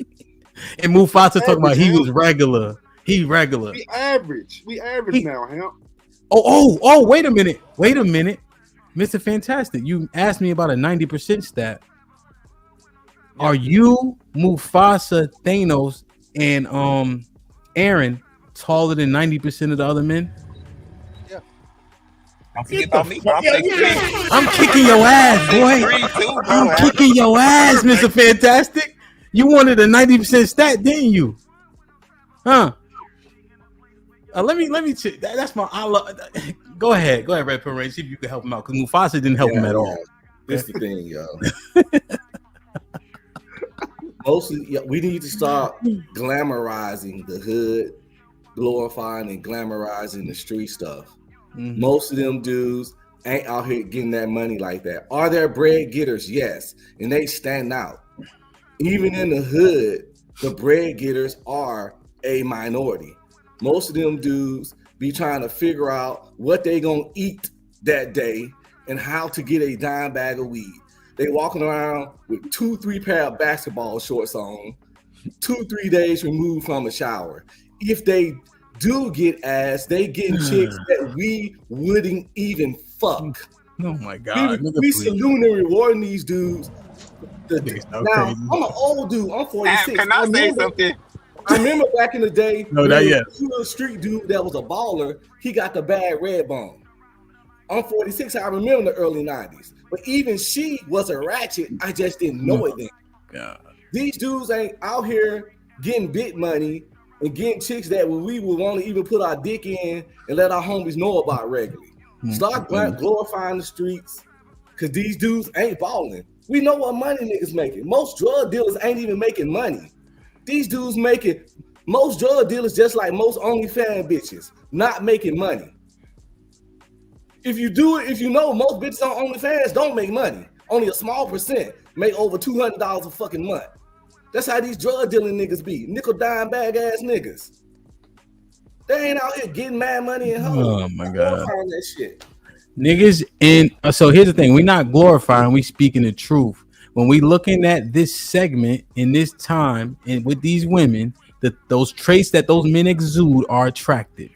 And Mufasa talking about he was regular. He regular. We average now, Hemp. Oh, wait a minute. Mr. Fantastic, you asked me about a 90% stat. Are you, Mufasa, Thanos, and Aaron taller than 90% of the other men? don't forget about me. I'm 6'3". I'm kicking your ass, boy. 6'3" too, bro. I'm kicking your ass, Mr. Fantastic. You wanted a 90% stat, didn't you? Huh? Let me check. That's my. Go ahead, Red Pill Ray. See if you can help him out because Mufasa didn't help him at all. This the thing, yo. We need to start glamorizing the hood, glorifying and glamorizing the street stuff. Mm-hmm. Most of them dudes ain't out here getting that money like that. Are there bread getters? Yes, and they stand out. Even in the hood, the bread getters are a minority. Most of them dudes be trying to figure out what they gonna eat that day and how to get a dime bag of weed. They walking around with 2-3 pair of basketball shorts on, 2-3 days removed from a shower. If they do get ass, they getting chicks that we wouldn't even fuck. Oh my God. We saluting and rewarding these dudes. Now, I'm an old dude. I'm 46. Can I say something? I remember back in the day, No, not yet. You were a street dude that was a baller. He got the bad red bone. I'm 46. I remember the early 90s. But even she was a ratchet. I just didn't know it then. God. These dudes ain't out here getting big money and getting chicks that we would want to even put our dick in and let our homies know about regularly. Start glorifying the streets because these dudes ain't balling. We know what money niggas making. Most drug dealers ain't even making money. These dudes making, most drug dealers just like most OnlyFans bitches, not making money. If you do it, if you know most bitches on OnlyFans don't make money. Only a small percent make over $200 a fucking month. That's how these drug dealing niggas be. Nickel dime bag ass niggas. They ain't out here getting mad money and hoes. Oh my God. That shit. Niggas in so here's the thing, we're not glorifying, we speaking the truth. When we looking at this segment in this time and with these women, those traits that those men exude are attractive,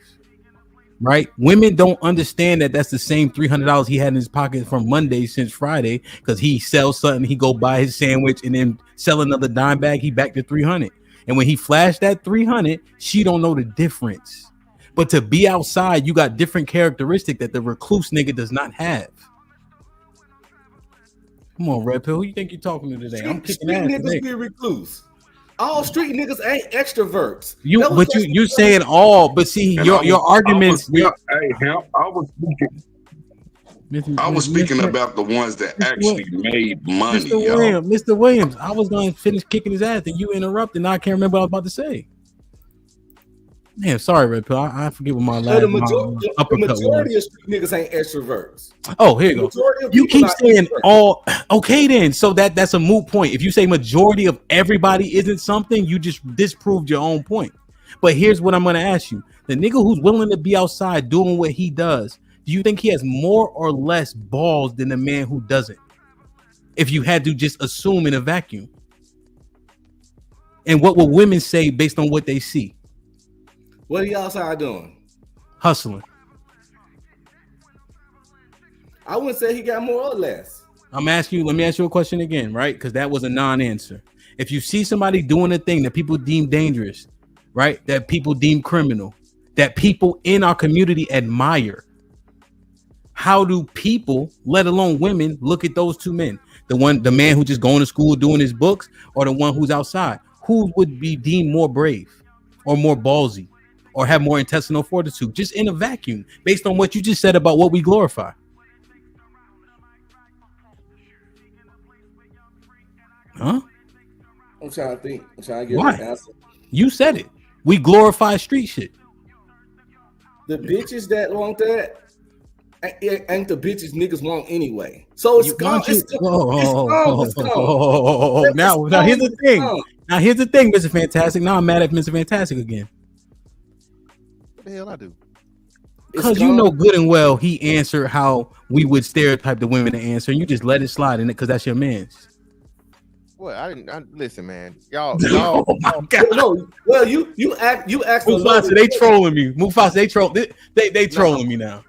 right? Women don't understand that that's the same $300 he had in his pocket from Monday since Friday because he sells something, he go buy his sandwich and then sell another dime bag, he back to 300. And when he flashed that 300, she don't know the difference. But to be outside, you got different characteristic that the recluse nigga does not have. Come on, Red Pill. Who you think you're talking to today? I'm kicking ass niggas today. be recluse. All street niggas ain't extroverts. You saying all, but see your arguments. I was speaking about the ones that actually made money. Mr. Williams, I was going to finish kicking his ass, and you interrupted. And I can't remember what I was about to say. Man, sorry, Red Pill. I forget what my last the majority of street niggas ain't extroverts. Oh, here you go. You keep saying all. Okay, then. So that's a moot point. If you say majority of everybody isn't something, you just disproved your own point. But here's what I'm going to ask you: the nigga who's willing to be outside doing what he does, do you think he has more or less balls than the man who doesn't? If you had to just assume in a vacuum, and what will women say based on what they see? What are you outside doing? Hustling. I wouldn't say he got more or less. Let me ask you a question again, right? Because that was a non-answer. If you see somebody doing a thing that people deem dangerous, right? That people deem criminal, that people in our community admire, how do people, let alone women, look at those two men? The man who just going to school doing his books, or the one who's outside? Who would be deemed more brave or more ballsy or have more intestinal fortitude, just in a vacuum, based on what you just said about what we glorify. Huh? I'm trying to think. I'm trying to get an answer. You said it. We glorify street shit. The bitches that want that ain't the bitches niggas want anyway. So it's gone. It's gone. Now here's the thing. Now here's the thing, Mr. Fantastic. Now I'm mad at Mr. Fantastic again. What the hell I do? Because you know good and well he answered how we would stereotype the women to answer, and you just let it slide in it because that's your man's. What I listen, man. Y'all. Oh my God. No, well, you asked Mufasa, they trolling me. Mufasa, they trolling me now.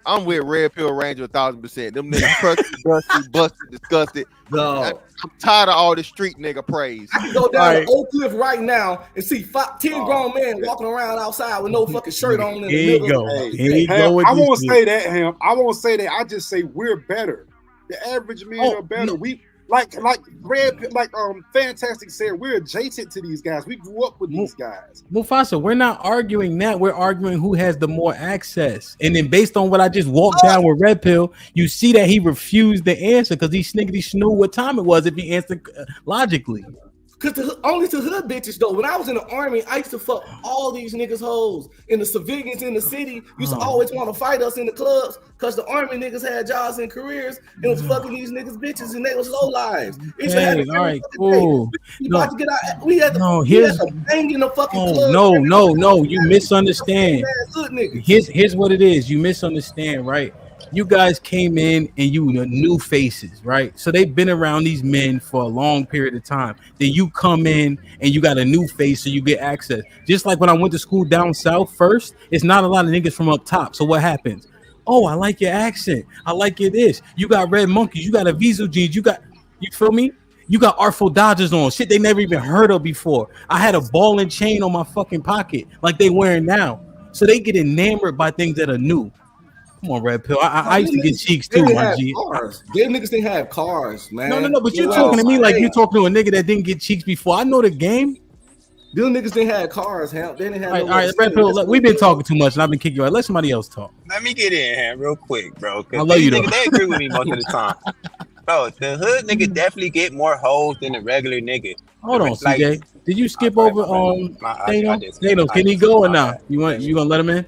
I'm with Red Pill Ranger 1,000%. Them niggas crusty, dusty, busted, disgusted. No. I'm tired of all the street nigga praise. I can go down to Oak Cliff right now and see 10 grown men walking around outside with no fucking shirt on. Here you go. I won't say that, Ham. I won't say that. I just say we're better. The average men are better. No. We like Fantastic said, we're adjacent to these guys. We grew up with these guys. Mufasa, we're not arguing that. We're arguing who has the more access. And then based on what I just walked down with Red Pill, you see that he refused the answer because he snickety knew what time it was if he answered logically. Because only to hood bitches, though. When I was in the army, I used to fuck all these niggas hoes. And the civilians in the city used to always want to fight us in the clubs because the army niggas had jobs and careers and was fucking these niggas bitches and they was low lives. Hey, all right, cool. We had to bang in the fucking club. No, you misunderstand. Here's what it is. You misunderstand, right? You guys came in and you were new faces, right? So they've been around these men for a long period of time. Then you come in and you got a new face, so you get access. Just like when I went to school down south first, it's not a lot of niggas from up top. So what happens? Oh, I like your accent. I like your this. You got red monkeys. You got a Visa jeans. You feel me? You got Artful Dodgers on. Shit they never even heard of before. I had a ball and chain on my fucking pocket like they wearing now. So they get enamored by things that are new. Come on, Red Pill. I used to get cheeks too, my G. Them niggas didn't have cars, man. No, but you're talking to me like you talking to a nigga that didn't get cheeks before. I know the game. Them niggas didn't have cars, Ham. They didn't have. All right, Red Pill. We've been talking too much, and I've been kicking you out. Let somebody else talk. Let me get in here real quick, bro. I love you, though. They agree with me most of the time. Bro, the hood nigga definitely get more hoes than the regular nigga. Hold on, CJ. Did you skip over Thanos? Can he go or not? You gonna let him in?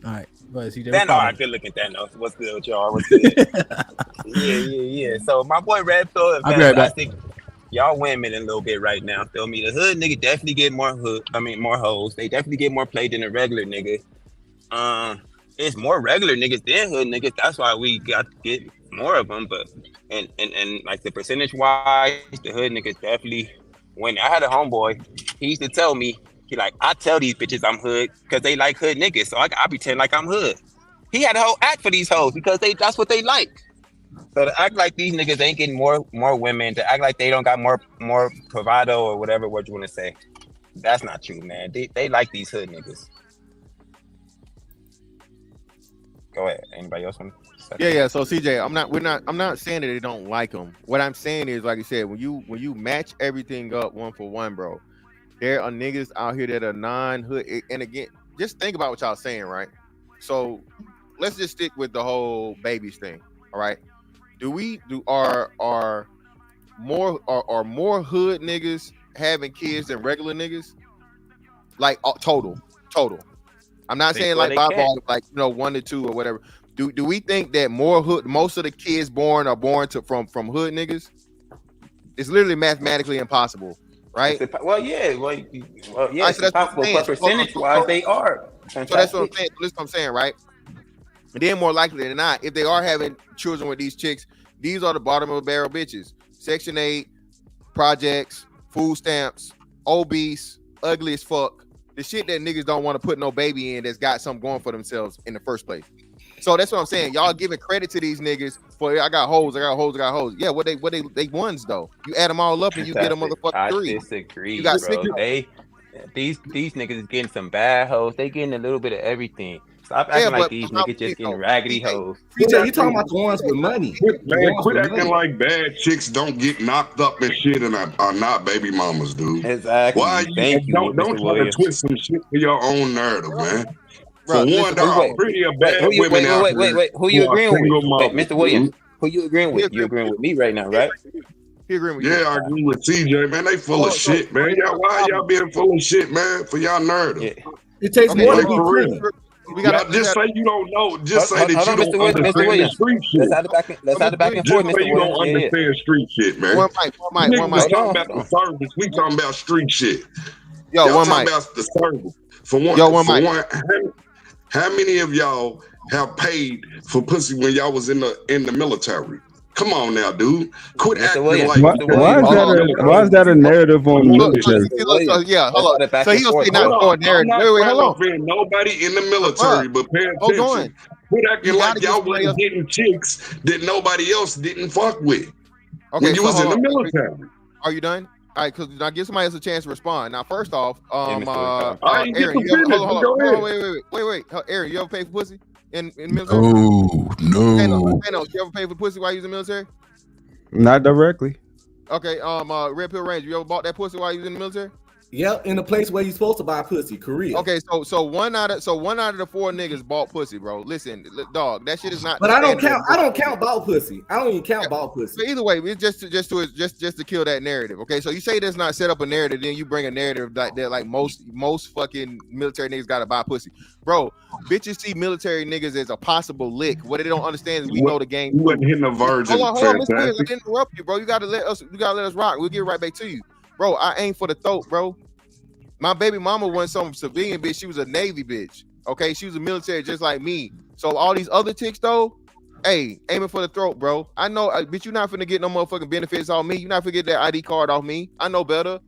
All right. Then all right, good looking Thanos. What's good with y'all? What's good? yeah. So my boy Red Pill, Fantastic. Y'all women a little bit right now. Feel me? The hood nigga definitely get more more hoes. They definitely get more play than the regular nigga. It's more regular niggas than hood niggas. That's why we got to get more of them. But and like the percentage wise, the hood niggas definitely. When I had a homeboy, he used to tell me. He like, I tell these bitches I'm hood because they like hood niggas. So I pretend like I'm hood. He had a whole act for these hoes because that's what they like. So to act like these niggas ain't getting more women, to act like they don't got more bravado or whatever what you want to say, that's not true, man. They like these hood niggas. Go ahead. Anybody else want to say? Yeah. So CJ, I'm not saying that they don't like them. What I'm saying is, like you said, when you match everything up one for one, bro. There are niggas out here that are non-hood, and again, just think about what y'all saying, right? So let's just stick with the whole babies thing, all right? Are more hood niggas having kids than regular niggas? Like total. I'm not saying like by ball, like 1 to 2 or whatever. Do we think that most of the kids born are born from hood niggas? It's literally mathematically impossible. Right. Well, yeah. It's possible, but percentage-wise, they are. Fantastic. So that's what I'm saying. That's what I'm saying, right? And then more likely than not, if they are having children with these chicks, these are the bottom of the barrel bitches. Section 8, projects, food stamps, obese, ugly as fuck. The shit that niggas don't want to put no baby in that's got something going for themselves in the first place. So that's what I'm saying. Y'all giving credit to these niggas for I got hoes. Yeah, what they ones though. You add them all up and you get a motherfucking 3. I disagree, you got bro. These niggas is getting some bad hoes. They getting a little bit of everything. Stop acting like these niggas just getting raggedy hoes. CJ, you talking about the ones with money? Man, quit acting like bad chicks don't get knocked up and shit and are not baby mamas, dude. Exactly. Why Thank you, don't Mr. try Williams. to twist some shit for your own narrative, man. Bro, For one, there are pretty bad women out here. Wait. Who you agreeing with? single Wait, mothers, Mr. Williams. dude. Who you agreeing with? You agreeing with me right now, right? He agreeing with you. Yeah, I agree with CJ, man. They full of shit, man. Why y'all being full of shit, man? For y'all narrative. It takes more to be for real. clean. Y'all just say you don't know. Just say that you don't understand the street shit. Let's have the back and forth, Just say Mr. you don't Williams. understand street shit, man. One mic. We talking about the service. We talking about street shit. Yo, Y'all one talking mic. about the service. For one, Yo, one for mic. one, how many of y'all have paid for pussy when y'all was in the military? Come on now, dude. Quit acting like Why is that a narrative on military? Yeah, hold on. So he gonna say not for a narrative. Wait, hold on. Nobody in the military, but pay attention. Hold on. Quit acting like y'all wasn't getting chicks that nobody else didn't fuck with. Okay, When you so was in hold the on. military. Are you done? All right, because I give somebody else a chance to respond. Now, first off, I ain't Aaron, get you ever, the hold Go on, ahead. wait. Aaron, you ever pay for pussy in the military? No. Thanos, you ever pay for pussy while you was in the military? Not directly. Okay, Red Pill Ranger, you ever bought that pussy while you was in the military? Yep, in the place where you're supposed to buy pussy, Korea. Okay, so one out of the 4 niggas bought pussy, bro. Listen, dog, that shit is not. But I don't count ball pussy. I don't even count ball pussy. But either way, it's just to kill that narrative. Okay, so you say that's not set up a narrative, then you bring a narrative like that, like most fucking military niggas gotta buy pussy, bro. Bitches see military niggas as a possible lick. What they don't understand is we know the game. You wasn't hitting a virgin. Hold on, Mr. Williams, I didn't interrupt you, bro. You gotta let us rock. We'll get right back to you, bro. I aim for the throat, bro. My baby mama wasn't some civilian bitch. She was a Navy bitch. Okay, she was a military just like me. So all these other chicks though, hey, aiming for the throat, bro. I know, bitch, you're not finna get no motherfucking benefits off me. You're not finna get that ID card off me. I know better.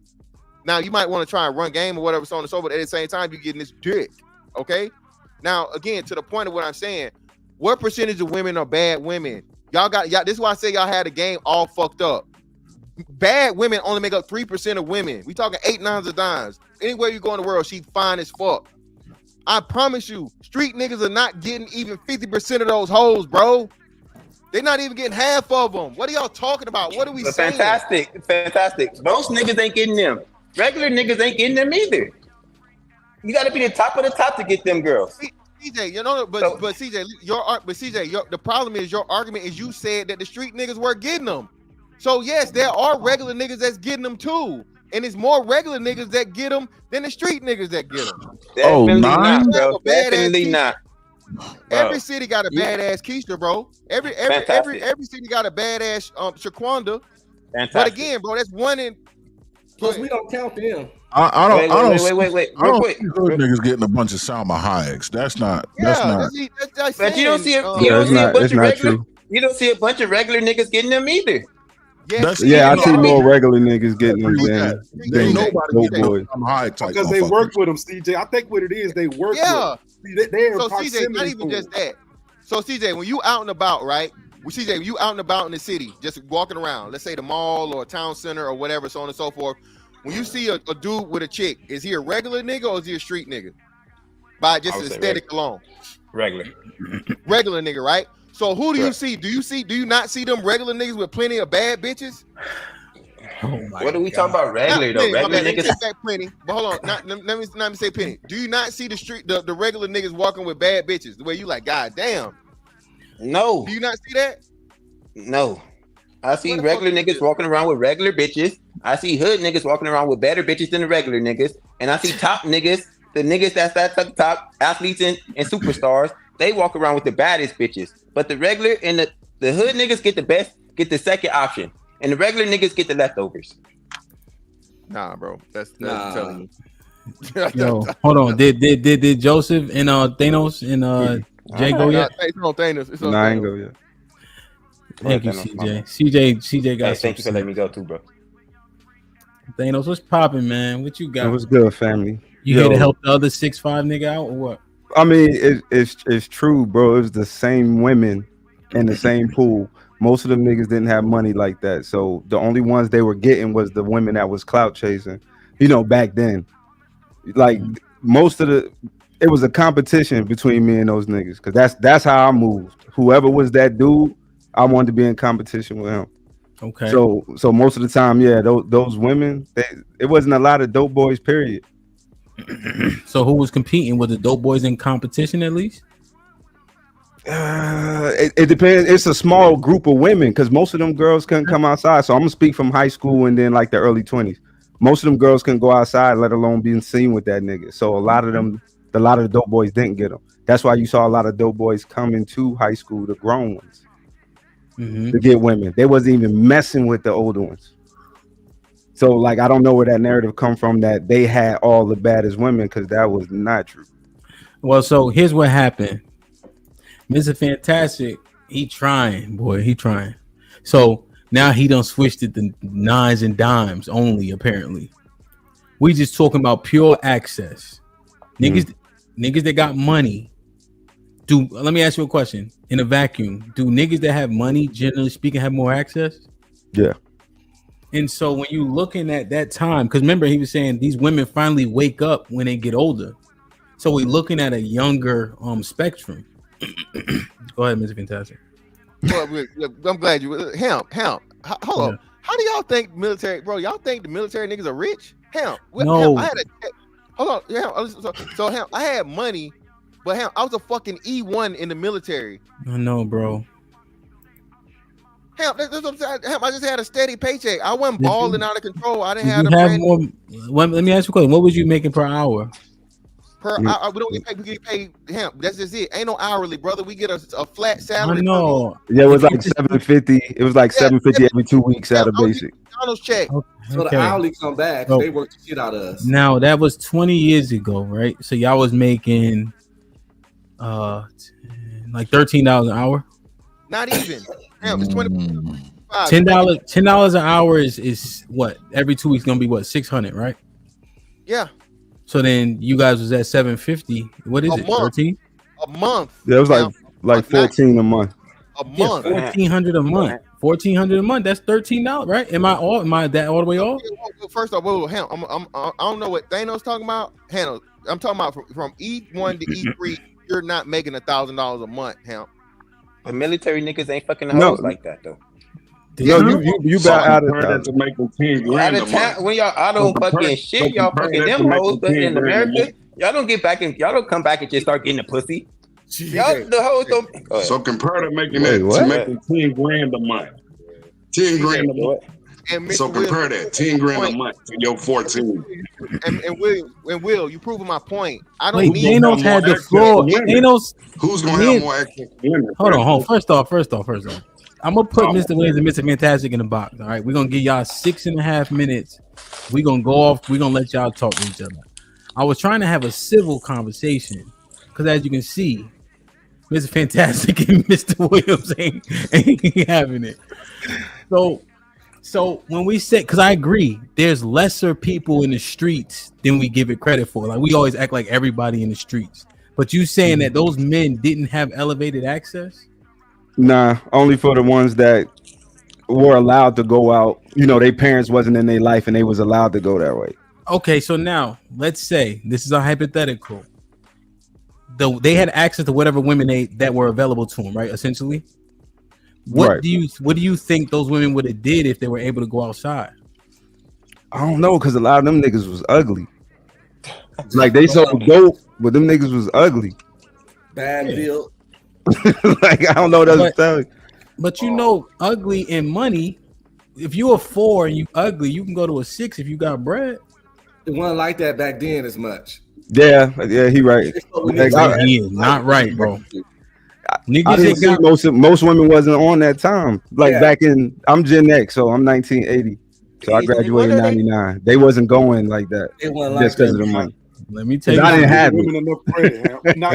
Now you might want to try and run game or whatever, so on and so, but at the same time, you're getting this dick. Okay. Now again, to the point of what I'm saying, what percentage of women are bad women? Y'all. This is why I say y'all had the game all fucked up. Bad women only make up 3% of women. We talking 8 nines of dimes. Anywhere you go in the world, she fine as fuck. I promise you, street niggas are not getting even 50% of those hoes, bro. They're not even getting half of them. What are y'all talking about? What are we saying? Fantastic. Most niggas ain't getting them. Regular niggas ain't getting them either. You got to be the top of the top to get them girls. CJ, you know, but CJ, the problem is your argument is you said that the street niggas were getting them. So yes, there are regular niggas that's getting them too, and it's more regular niggas that get them than the street niggas that get them. Definitely not, bro. Definitely not. Every city got a badass Keisha, bro. Every city got a badass Shaquanda. Fantastic. But again, bro, that's one in. Plus, we don't count them. I don't. Wait. I Real don't quick. see those niggas getting a bunch of Salma Hayeks. That's not. But you don't see a bunch of regular. You don't see a bunch of regular niggas getting them either. I see more regular niggas getting them than nobody. Because they work with them, CJ. I think what it is, they work with them. They're so CJ, not even just that. So CJ, when you out and about, right? CJ, when you out and about in the city, just walking around, let's say the mall or a town center or whatever, so on and so forth. When you see a dude with a chick, is he a regular nigga or is he a street nigga? By just aesthetic alone. Regular nigga, right? So who do you see? Do you not see them regular niggas with plenty of bad bitches? What are we talking about regular though? Regular niggas. Plenty, but hold on. Let me say plenty. Do you not see the regular niggas walking with bad bitches? The way you like, god damn. No. Do you not see that? No. I see regular niggas walking around with regular bitches. I see hood niggas walking around with better bitches than the regular niggas. And I see top niggas, the niggas that's at top, athletes and superstars, they walk around with the baddest bitches. But the regular and the hood niggas get the second option. And the regular niggas get the leftovers. Nah, bro. That's telling you. Yo, hold on. Did Joseph and Thanos and Jay go yet? It's on Thanos. No, I ain't go yet. Thank you, CJ. CJ got. Hey, thank you for letting me go too, bro. Thanos, what's popping, man? What you got? It was good, family. You here to help the other 6'5" nigga out or what? I mean, it's true, bro. It was the same women in the same pool. Most of them niggas didn't have money like that, so the only ones they were getting was the women that was clout chasing. You know, back then, like most of the it was a competition between me and those niggas because that's how I moved. Whoever was that dude, I wanted to be in competition with him. Okay. So most of the time, yeah, those women, it wasn't a lot of dope boys. Period. So who was competing? Was the dope boys in competition at least? It depends. It's a small group of women because most of them girls couldn't come outside. So I'm gonna speak from high school and then like the early 20s. Most of them girls couldn't go outside, let alone being seen with that nigga. So a lot of the dope boys didn't get them. That's why you saw a lot of dope boys coming to high school, the grown ones, to get women. They wasn't even messing with the older ones. So like I don't know where that narrative come from that they had all the baddest women because that was not true. Well, so here's what happened. Mr. Fantastic, he trying. So now he done switched it to nines and dimes only, apparently. We just talking about pure access. Niggas that got money. Let me ask you a question. In a vacuum, do niggas that have money, generally speaking, have more access? Yeah. And so when you looking at that time, because remember he was saying these women finally wake up when they get older. So we're looking at a younger spectrum. Go ahead, Mr. Fantastic. Well, I'm glad you. Hold on. How do y'all think military, bro? Y'all think the military niggas are rich? No. Hold on. So I had money, but I was a fucking E1 in the military. I know, bro. That's what I'm saying. I just had a steady paycheck. I wasn't balling out of control. I didn't have more. Let me ask you a question. What was you making per hour? We don't get paid. We get paid. That's just it. Ain't no hourly, brother. We get a flat salary. I know. Yeah, it was like $750. It was like $750 every 2 weeks out of basic. Check. So the hourly come back. They work the shit out of us. Now that was 20 years ago, right? So y'all was making like $13 an hour. Not even. It's $20. $10 an hour is what? Every 2 weeks gonna be what? 600, right? Yeah. So then you guys was at 750. What is it? 13? A month. Yeah, it was like 14 a month. A month. 1,400 a month. 1,400 a month. That's $13, right? Am I that all the way off? First off, I don't know what Thanos talking about. I'm talking about from E1 to E3. You're not making $1,000 a month, But military niggas ain't fucking hoes like that though. You about out of that to make them 10 grand a month. When y'all out on fucking shit, y'all fucking them hoes. But in America, y'all don't get back and y'all don't come back and just start getting the pussy. Y'all the hoes don't. So compare to making that to making 10 grand a month. 10 grand a month. So compare that 10 grand a month to your 14. And Will, you proving my point. I don't need Thanos had the floor. Thanos, who's gonna have more access to women? Hold on. First off. I'm gonna put Mr. Williams and Mr. Fantastic in the box. All right, we're gonna give y'all 6.5 minutes. We're gonna go off. We're gonna let y'all talk to each other. I was trying to have a civil conversation because, as you can see, Mr. Fantastic and Mr. Williams ain't having it. So when we say, because I agree, there's lesser people in the streets than we give it credit for. Like we always act like everybody in the streets, but you saying that those men didn't have elevated access? Nah, only for the ones that were allowed to go out. You know, their parents wasn't in their life and they was allowed to go that way. Okay, so now let's say this is a hypothetical. They had access to whatever women that were available to them, right? Essentially, what do you think those women would have did if they were able to go outside? I don't know, because a lot of them niggas was ugly. Like they sold dope, but them niggas was ugly. Bad build. Like I don't know what else to tell you. But you know, ugly and money. If you're a 4 and you ugly, you can go to a 6 if you got bread. It wasn't like that back then as much. Yeah, he right. He is not right, bro. I didn't see most women wasn't on that time. Like back in, I'm Gen X, so I'm 1980. So I graduated in 99. They wasn't going like that. It wasn't just because of the money. Let me tell you, I didn't have it.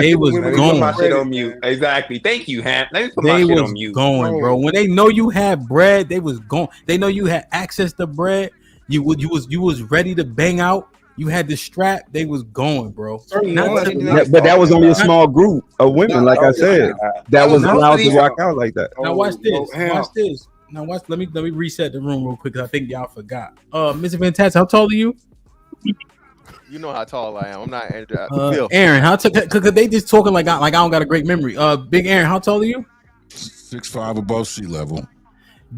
They was going. My shit on mute. Exactly. Thank you, Ham. Let me put They my shit was on mute. going, bro. When they know you had bread, they was going. They know you had access to bread. You was ready to bang out. You had the strap. They was going, bro. But that was only a small group of women, like I said, that was allowed to rock out like that. Now watch this. Now watch. Let me reset the room real quick because I think y'all forgot. Mr. Fantastic, how tall are you? You know how tall I am. I'm not Phil. Aaron, cause they just talking like I don't got a great memory. Big Aaron, how tall are you? 6'5" above sea level.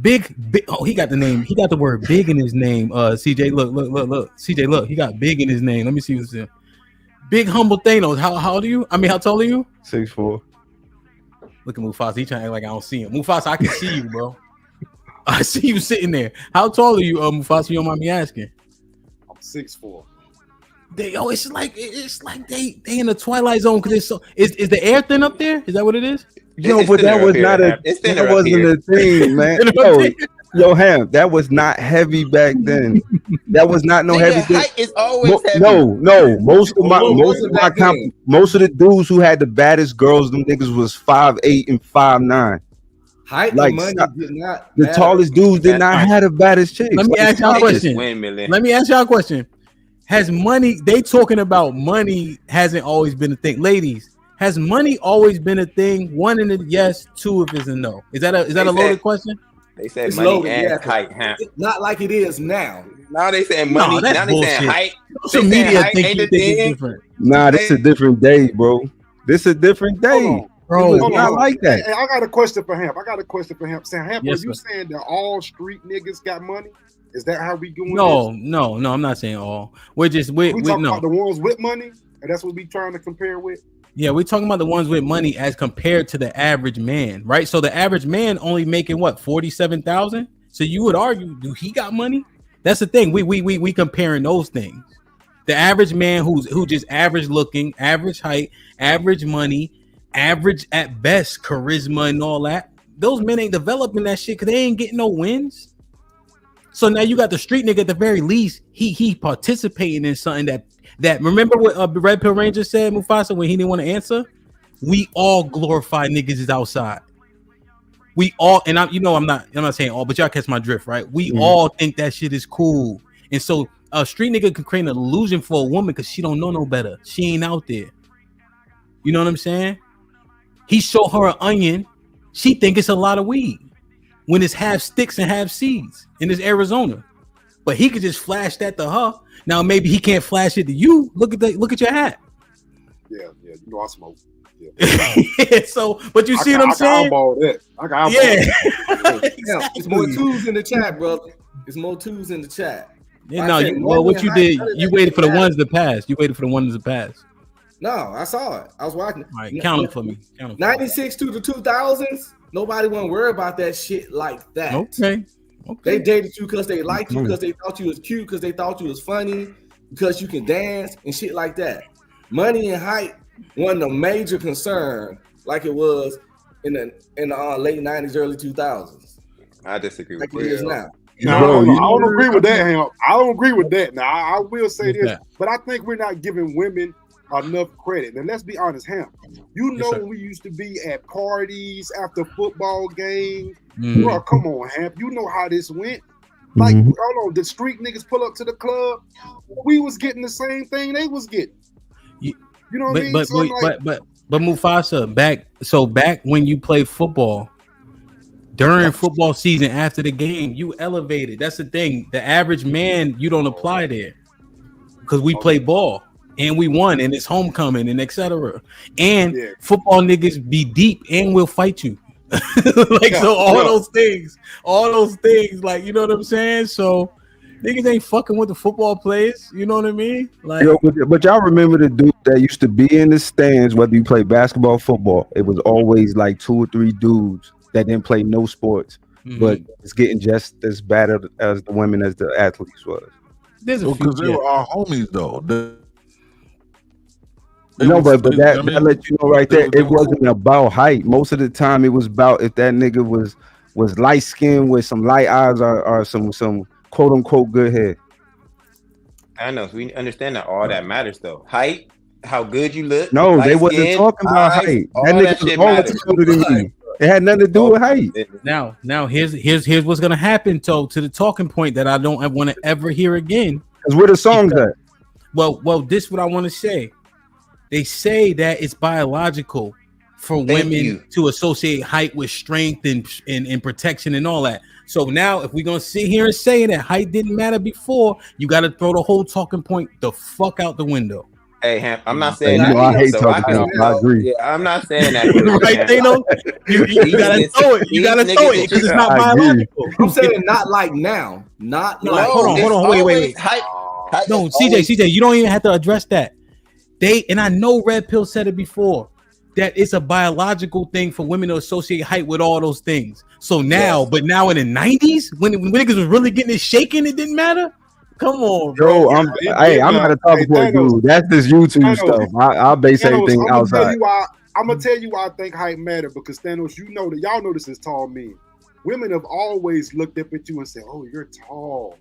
Big. Oh, he got the name. He got the word big in his name. CJ, look. CJ, look. He got big in his name. Let me see what's there. Big humble Thanos. How old are you? I mean, how tall are you? 6'4". Look at Mufasa. He trying to act like I don't see him. Mufasa, I can see you, bro. I see you sitting there. How tall are you, Mufasa? You don't mind me asking? I'm 6'4". It's like they in the Twilight Zone because it's so. Is the air thin up there? Is that what it is? Yo, but that was not a. That wasn't a thing, man. Yo, Ham, that was not heavy back then. That was not no heavy. Height is always heavy. No. Most of the dudes who had the baddest girls, them niggas was 5'8" and 5'9". Height like, and money did not. The tallest dudes did not have the baddest chicks. Let me ask y'all a question. Has money? They talking about money hasn't always been a thing, ladies. Has money always been a thing? One in a yes, two if it's a no. Is that a loaded question? They said It's money loaded, and yeah. height. Huh? Not like it is now. Now they saying money. No, that's now they bullshit. saying height. Social They saying media height think ain't you a think it's thing. different. Nah, this a different day, bro. This a different day, bro. It's not like that. Hey, I got a question for him. Sam, Hamp, Yes, are you sir. saying that all street niggas got money? Is that how we doing No, this? no. I'm not saying all. We're just We we talking no. about the ones with money, and that's what we trying to compare with. Yeah, we're talking about the ones with money as compared to the average man, right? So the average man only making what 47,000. So you would argue, do he got money? That's the thing. We comparing those things. The average man who just average looking, average height, average money, average at best charisma and all that. Those men ain't developing that shit because they ain't getting no wins. So now you got the street nigga at the very least. He participating in something that remember what Red Pill Ranger said, Mufasa, when he didn't want to answer. We all glorify niggas is outside. We all, and I'm not saying all, but y'all catch my drift, right? We all think that shit is cool, and so a street nigga can create an illusion for a woman because she don't know no better. She ain't out there. You know what I'm saying? He show her an onion, she think it's a lot of weed when it's half sticks and half seeds, and it's Arizona. But he could just flash that to her. Now maybe he can't flash it to you. Look at your hat. Yeah, you know I smoke. Yeah. So, but you see what I'm saying? I got Yeah, it's more twos in the chat, brother. It's more twos in the chat. Yeah, no, what you did, you waited for the ones to pass. You waited for the ones to pass. No, I saw it. I was watching. All right, count them for me. 96 to the 2000s. Nobody want to worry about that shit like that. Okay. They dated you because they liked you, because they thought you was cute, because they thought you was funny, because you can dance and shit like that. Money and height wasn't a major concern like it was in the late 90s, early 2000s. I disagree with like it is now. No, I don't agree with that, Ham. I don't agree with that. Now, I will say this, but I think we're not giving women enough credit. And let's be honest, Ham. You know when we used to be at parties after football games. Bro, come on, Ham. You know how this went. Like, hold on, the street niggas pull up to the club. We was getting the same thing they was getting. You know what I mean? But Mufasa, back when you played football, during football season, after the game, you elevated. That's the thing. The average man, you don't apply there because we play ball and we won, and it's homecoming and etc. And football niggas be deep and will fight you. So all those things, like, you know what I'm saying? So niggas ain't fucking with the football players. You know what I mean? Like, but y'all remember the dude that used to be in the stands, whether you play basketball or football, it was always like 2 or 3 dudes that didn't play no sports, but it's getting just as bad as the women as the athletes was. Because they were our homies though. But that let you know right there, it wasn't about height. Most of the time, it was about if that nigga was light skinned with some light eyes or some quote unquote good hair. I know. So we understand that all that matters though. Height, how good you look. No, they wasn't talking about height. That nigga was always older than me. It had nothing to do with height. Now here's what's gonna happen to the talking point that I don't want to ever hear again. Because where the songs at? Well, this is what I want to say. They say that it's biological. for women to associate height with strength and protection and all that. So now, if we're gonna sit here and say that height didn't matter before, you got to throw the whole talking point the fuck out the window. Hey, Ham, I'm not saying that. I hate so talking points. I agree. Yeah, I'm not saying that. Either, right, Thanos? You gotta throw it. You gotta throw it because it's not biological. I'm saying not like now. Not like. Hold on. Wait. No, CJ, you don't even have to address that. And I know Red Pill said it before, that it's a biological thing for women to associate height with all those things. So now, but now in the 90s, when niggas was really getting it shaken, it didn't matter. Come on, bro. I'm not a talking point dude. That's this YouTube stuff. I'll base everything outside. I'm gonna tell you why I think height matter, because Thanos, you know that y'all know this is tall men. Women have always looked up at you and said, "Oh, you're tall."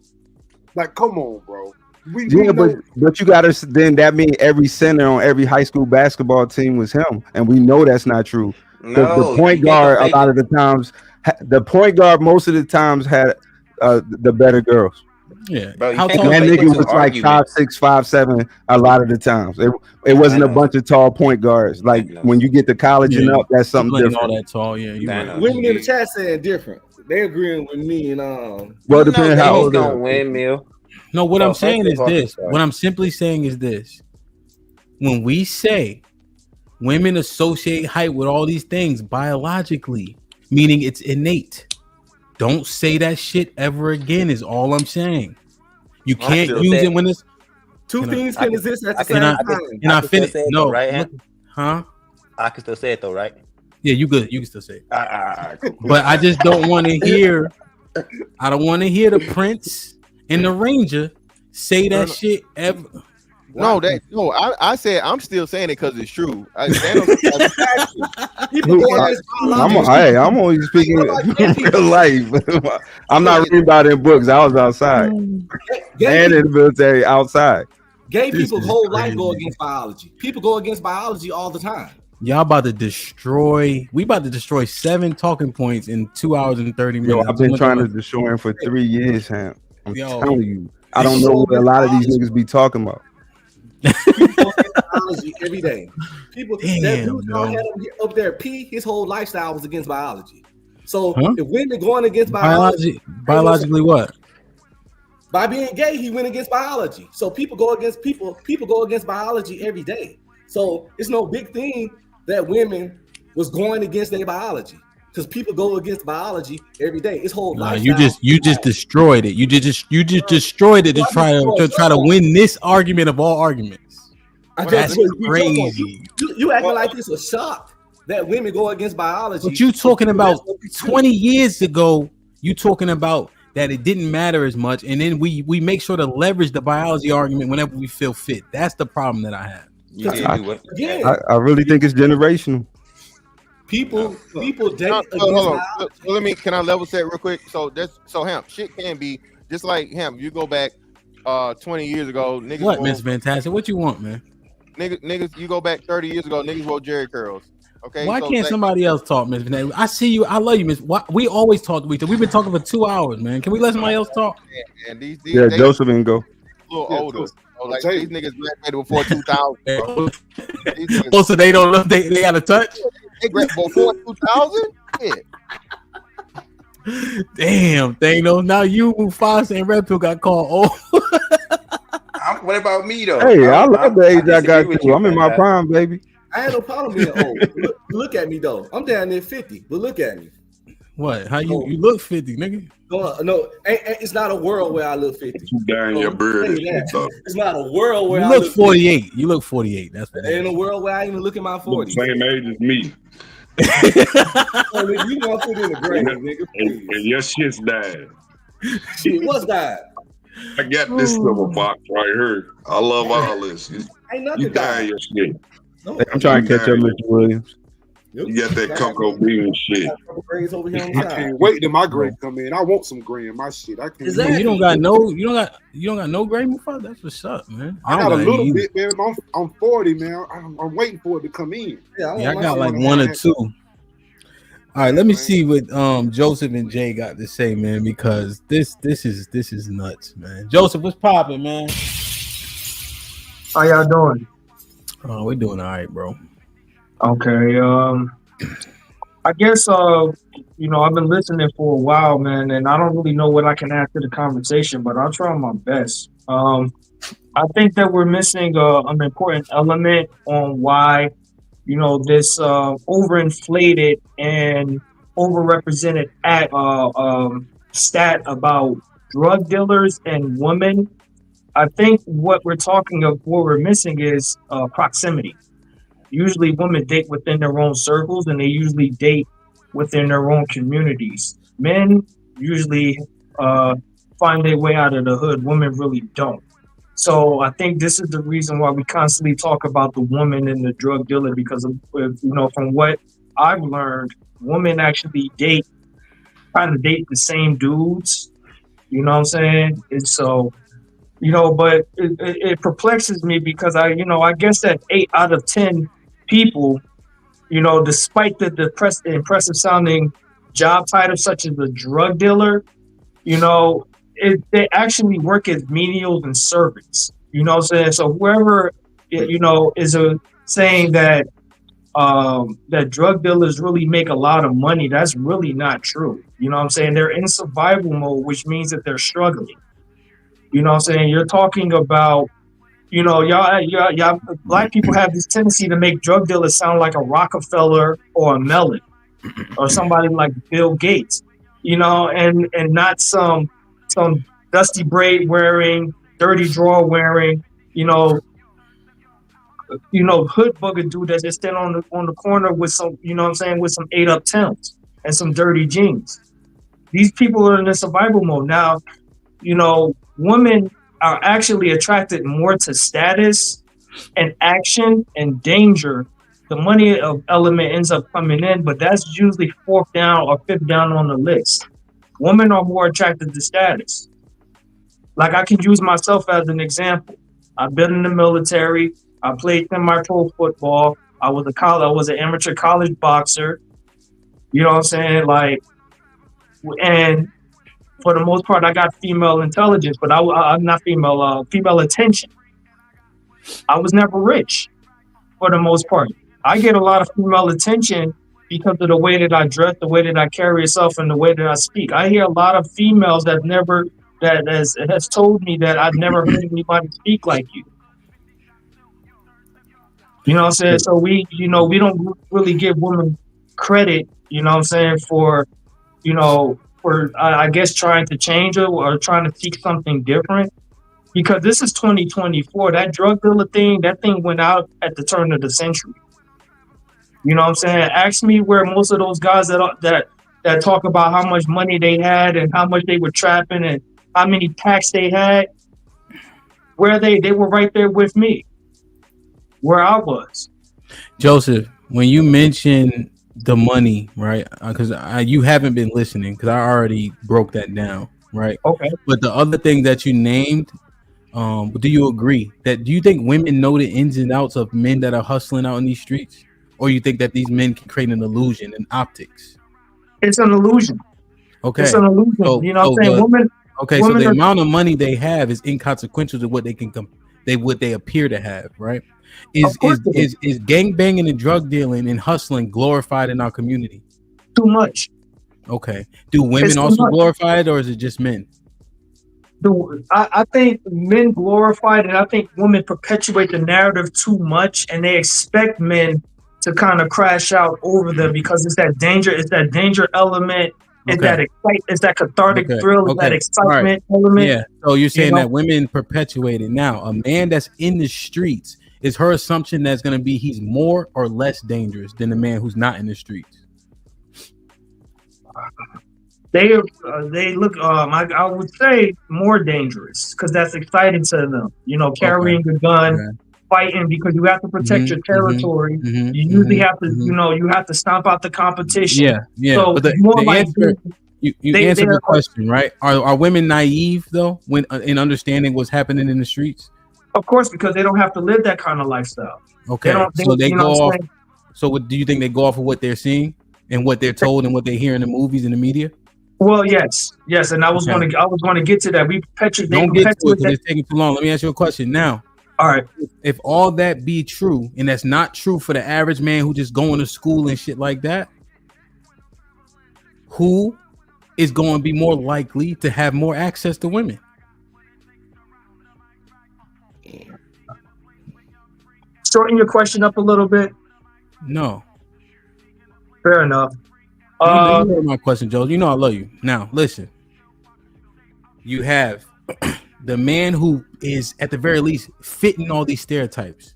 Like, come on, bro. But you gotta then that means every center on every high school basketball team was him, and we know that's not true. The point guard a lot of the times, the point guard most of the times had the better girls. Yeah, bro, that nigga was like 5'6", 5'7" a lot of the times. It wasn't a bunch of tall point guards. Like when you get to college and up, that's something different. All that tall, yeah. Women in the chat saying different. They agreeing with me and well, depending how old gonna windmill. No, what I'm saying is this. What I'm simply saying is this. When we say women associate height with all these things biologically, meaning it's innate. Don't say that shit ever again is all I'm saying. You can't use it when it's two things can exist at the same time. And I finish. No, right? Huh? I can still say it though, right? Yeah, you good. You can still say it. But I just don't want to hear. I don't want to hear the Prince and the Ranger say that shit ever. I said I'm still saying it because it's true. I'm only speaking in real life. I'm not reading about it in books. I was outside and in the military outside. Gay people's whole life go against biology. People go against biology all the time. Y'all about to destroy. We about to destroy 7 talking points in 2 hours and 30 minutes. Yo, I've been trying to destroy him for 3 years, Ham. I'm telling you, I don't know what a lot of these niggas be talking about. Biology every day. People up there, his whole lifestyle was against biology. So if women going against biology, biologically what? By being gay, he went against biology. So people go against people go against biology every day. So it's no big thing that women was going against their biology, because people go against biology every day. It's whole life. You just destroyed it. You just destroyed it to try to win this argument of all arguments. That's crazy. You acting like it's a shock that women go against biology. But you talking about 20 years ago? You talking about that it didn't matter as much, and then we make sure to leverage the biology argument whenever we feel fit. That's the problem that I have. I really think it's generational. People can I level set real quick? So Hemp, shit can be just like Hemp. You go back 20 years ago, niggas. What, Miss Fantastic? What you want, man? Niggas, you go back 30 years ago, niggas wore Jerry curls. Okay. Why can't somebody else talk, Miss Fantastic? I see you. I love you, Miss. We always talk to each other. We've been talking for 2 hours, man. Can we let somebody else talk? And Joseph and go. A little older. So like these niggas graduated before 2000. So they don't know they got a touch. They graduated before 2000. Yeah. Damn, Thanos. Now you, Mufasa, and Red Pill got called old. What about me though? Hey, I love the age I got too. I'm in my prime, baby. I had no problem being old. Look at me though. I'm down there 50, but look at me. What? How you look 50, nigga? No, it's not a world where I look 50. Down your beard. It's not a world where you look 48. 50. You look 48. That's what. Ain't a world where I even look at my 40s. Same age as me. So you want to put in the grave, nigga? And your shit's died. Shit, what's died? I got this silver box right here. I love all this. Ain't nothing you dying your shit. No, I'm trying to catch up, Mr. Williams. You got that cocoa bean shit. I can't wait till my grade come in. I want some gray in my shit. I can't. You don't got no gray, Mufasa? That's what's up, man. I got a little bit, man. I'm 40, man. I'm waiting for it to come in. Yeah, I got like 1 or 2. All right, let me see what Joseph and Jay got to say, man, because this is nuts, man. Joseph, what's popping, man? How y'all doing? Oh, we're doing all right, bro. Okay. I guess you know, I've been listening for a while, man, and I don't really know what I can add to the conversation, but I'll try my best. I think that we're missing an important element on why, you know, this overinflated and overrepresented stat about drug dealers and women. I think what we're missing is proximity. Usually women date within their own circles and they usually date within their own communities. Men usually find their way out of the hood. Women really don't. So I think this is the reason why we constantly talk about the woman and the drug dealer because you know, from what I've learned, women actually kind of date the same dudes. You know what I'm saying? And so, you know, but it perplexes me because I guess that 8 out of 10 people, you know, despite the impressive sounding job titles such as a drug dealer, you know, they actually work as menials and servants. You know what I'm saying? So whoever, you know, is saying that that drug dealers really make a lot of money, that's really not true. You know what I'm saying? They're in survival mode, which means that they're struggling. You know what I'm saying? You're talking about, you know, y'all, black people have this tendency to make drug dealers sound like a Rockefeller or a Mellon or somebody like Bill Gates, you know, and not some dusty braid wearing, dirty drawer wearing, you know, hood bugger dude that just stand on the corner with some, you know what I'm saying, with some 8 up Timbs and some dirty jeans. These people are in a survival mode now. You know, women are actually attracted more to status and action and danger. The money element ends up coming in, but that's usually 4th down or 5th down on the list. Women are more attracted to status. Like I can use myself as an example. I've been in the military. I played semi-pro football. I was an amateur college boxer. You know what I'm saying? Like, and for the most part, I got female intelligence, but I'm not female attention. I was never rich for the most part. I get a lot of female attention because of the way that I dress, the way that I carry myself, and the way that I speak. I hear a lot of females that has told me that I've never heard anybody speak like you. You know what I'm saying? So we don't really give women credit, you know what I'm saying, for, you know, I guess trying to change it or trying to seek something different. Because this is 2024. That drug dealer thing, that thing went out at the turn of the century. You know what I'm saying? Ask me where most of those guys that talk about how much money they had and how much they were trapping and how many packs they had, where they were right there with me, where I was. Joseph, when you mention the money, right? Because you haven't been listening because I already broke that down, right? Okay. But the other thing that you named, do you agree that do you think women know the ins and outs of men that are hustling out in these streets, or you think that these men can create an illusion and optics? It's an illusion. Okay, it's an illusion. You know what I'm saying? Women. So the amount of money they have is inconsequential to what they can what they appear to have, right? Is gang banging and drug dealing and hustling glorified in our community? Too much. Okay. Do women also glorify it, or is it just men? I think men glorify it, and I think women perpetuate the narrative too much, and they expect men to kind of crash out over them because it's that danger element. It's that cathartic thrill, it's that excitement element. Yeah. So you're saying that women perpetuate it. Now, a man that's in the streets, is her assumption that's going to be he's more or less dangerous than the man who's not in the streets? They look, I would say more dangerous because that's exciting to them. You know, carrying a gun, fighting because you have to protect your territory. You usually have to, you know, you have to stomp out the competition. Yeah. So but you answered the question, right? Are women naive though when in understanding what's happening in the streets? Of course, because they don't have to live that kind of lifestyle. Okay, so they go off. So what do you think they go off of what they're seeing and what they're told and what they hear in the movies and the media? Well, yes, and I was going to get to that. Don't get to it because it's taking too long. Let me ask you a question now. All right. If all that be true, and that's not true for the average man who just going to school and shit like that, who is going to be more likely to have more access to women? Shorten your question up a little bit. No. Fair enough. You know my question, Joe. You know I love you. Now, listen. You have the man who is, at the very least, fitting all these stereotypes.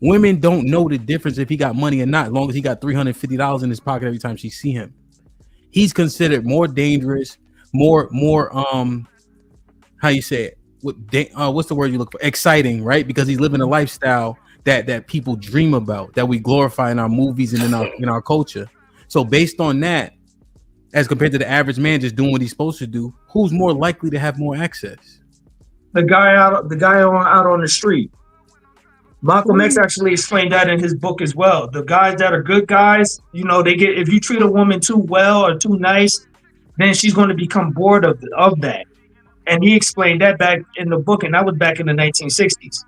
Women don't know the difference if he got money or not, as long as he got $350 in his pocket every time she see him. He's considered more dangerous, more how you say it? What's the word you look for? Exciting, right? Because he's living a lifestyle that people dream about, that we glorify in our movies and in our culture. So based on that, as compared to the average man just doing what he's supposed to do, who's more likely to have more access? The guy out on the street. Malcolm X actually explained that in his book as well. The guys that are good guys, you know, they get, if you treat a woman too well or too nice, then she's going to become bored of that. And he explained that back in the book, and that was back in the 1960s.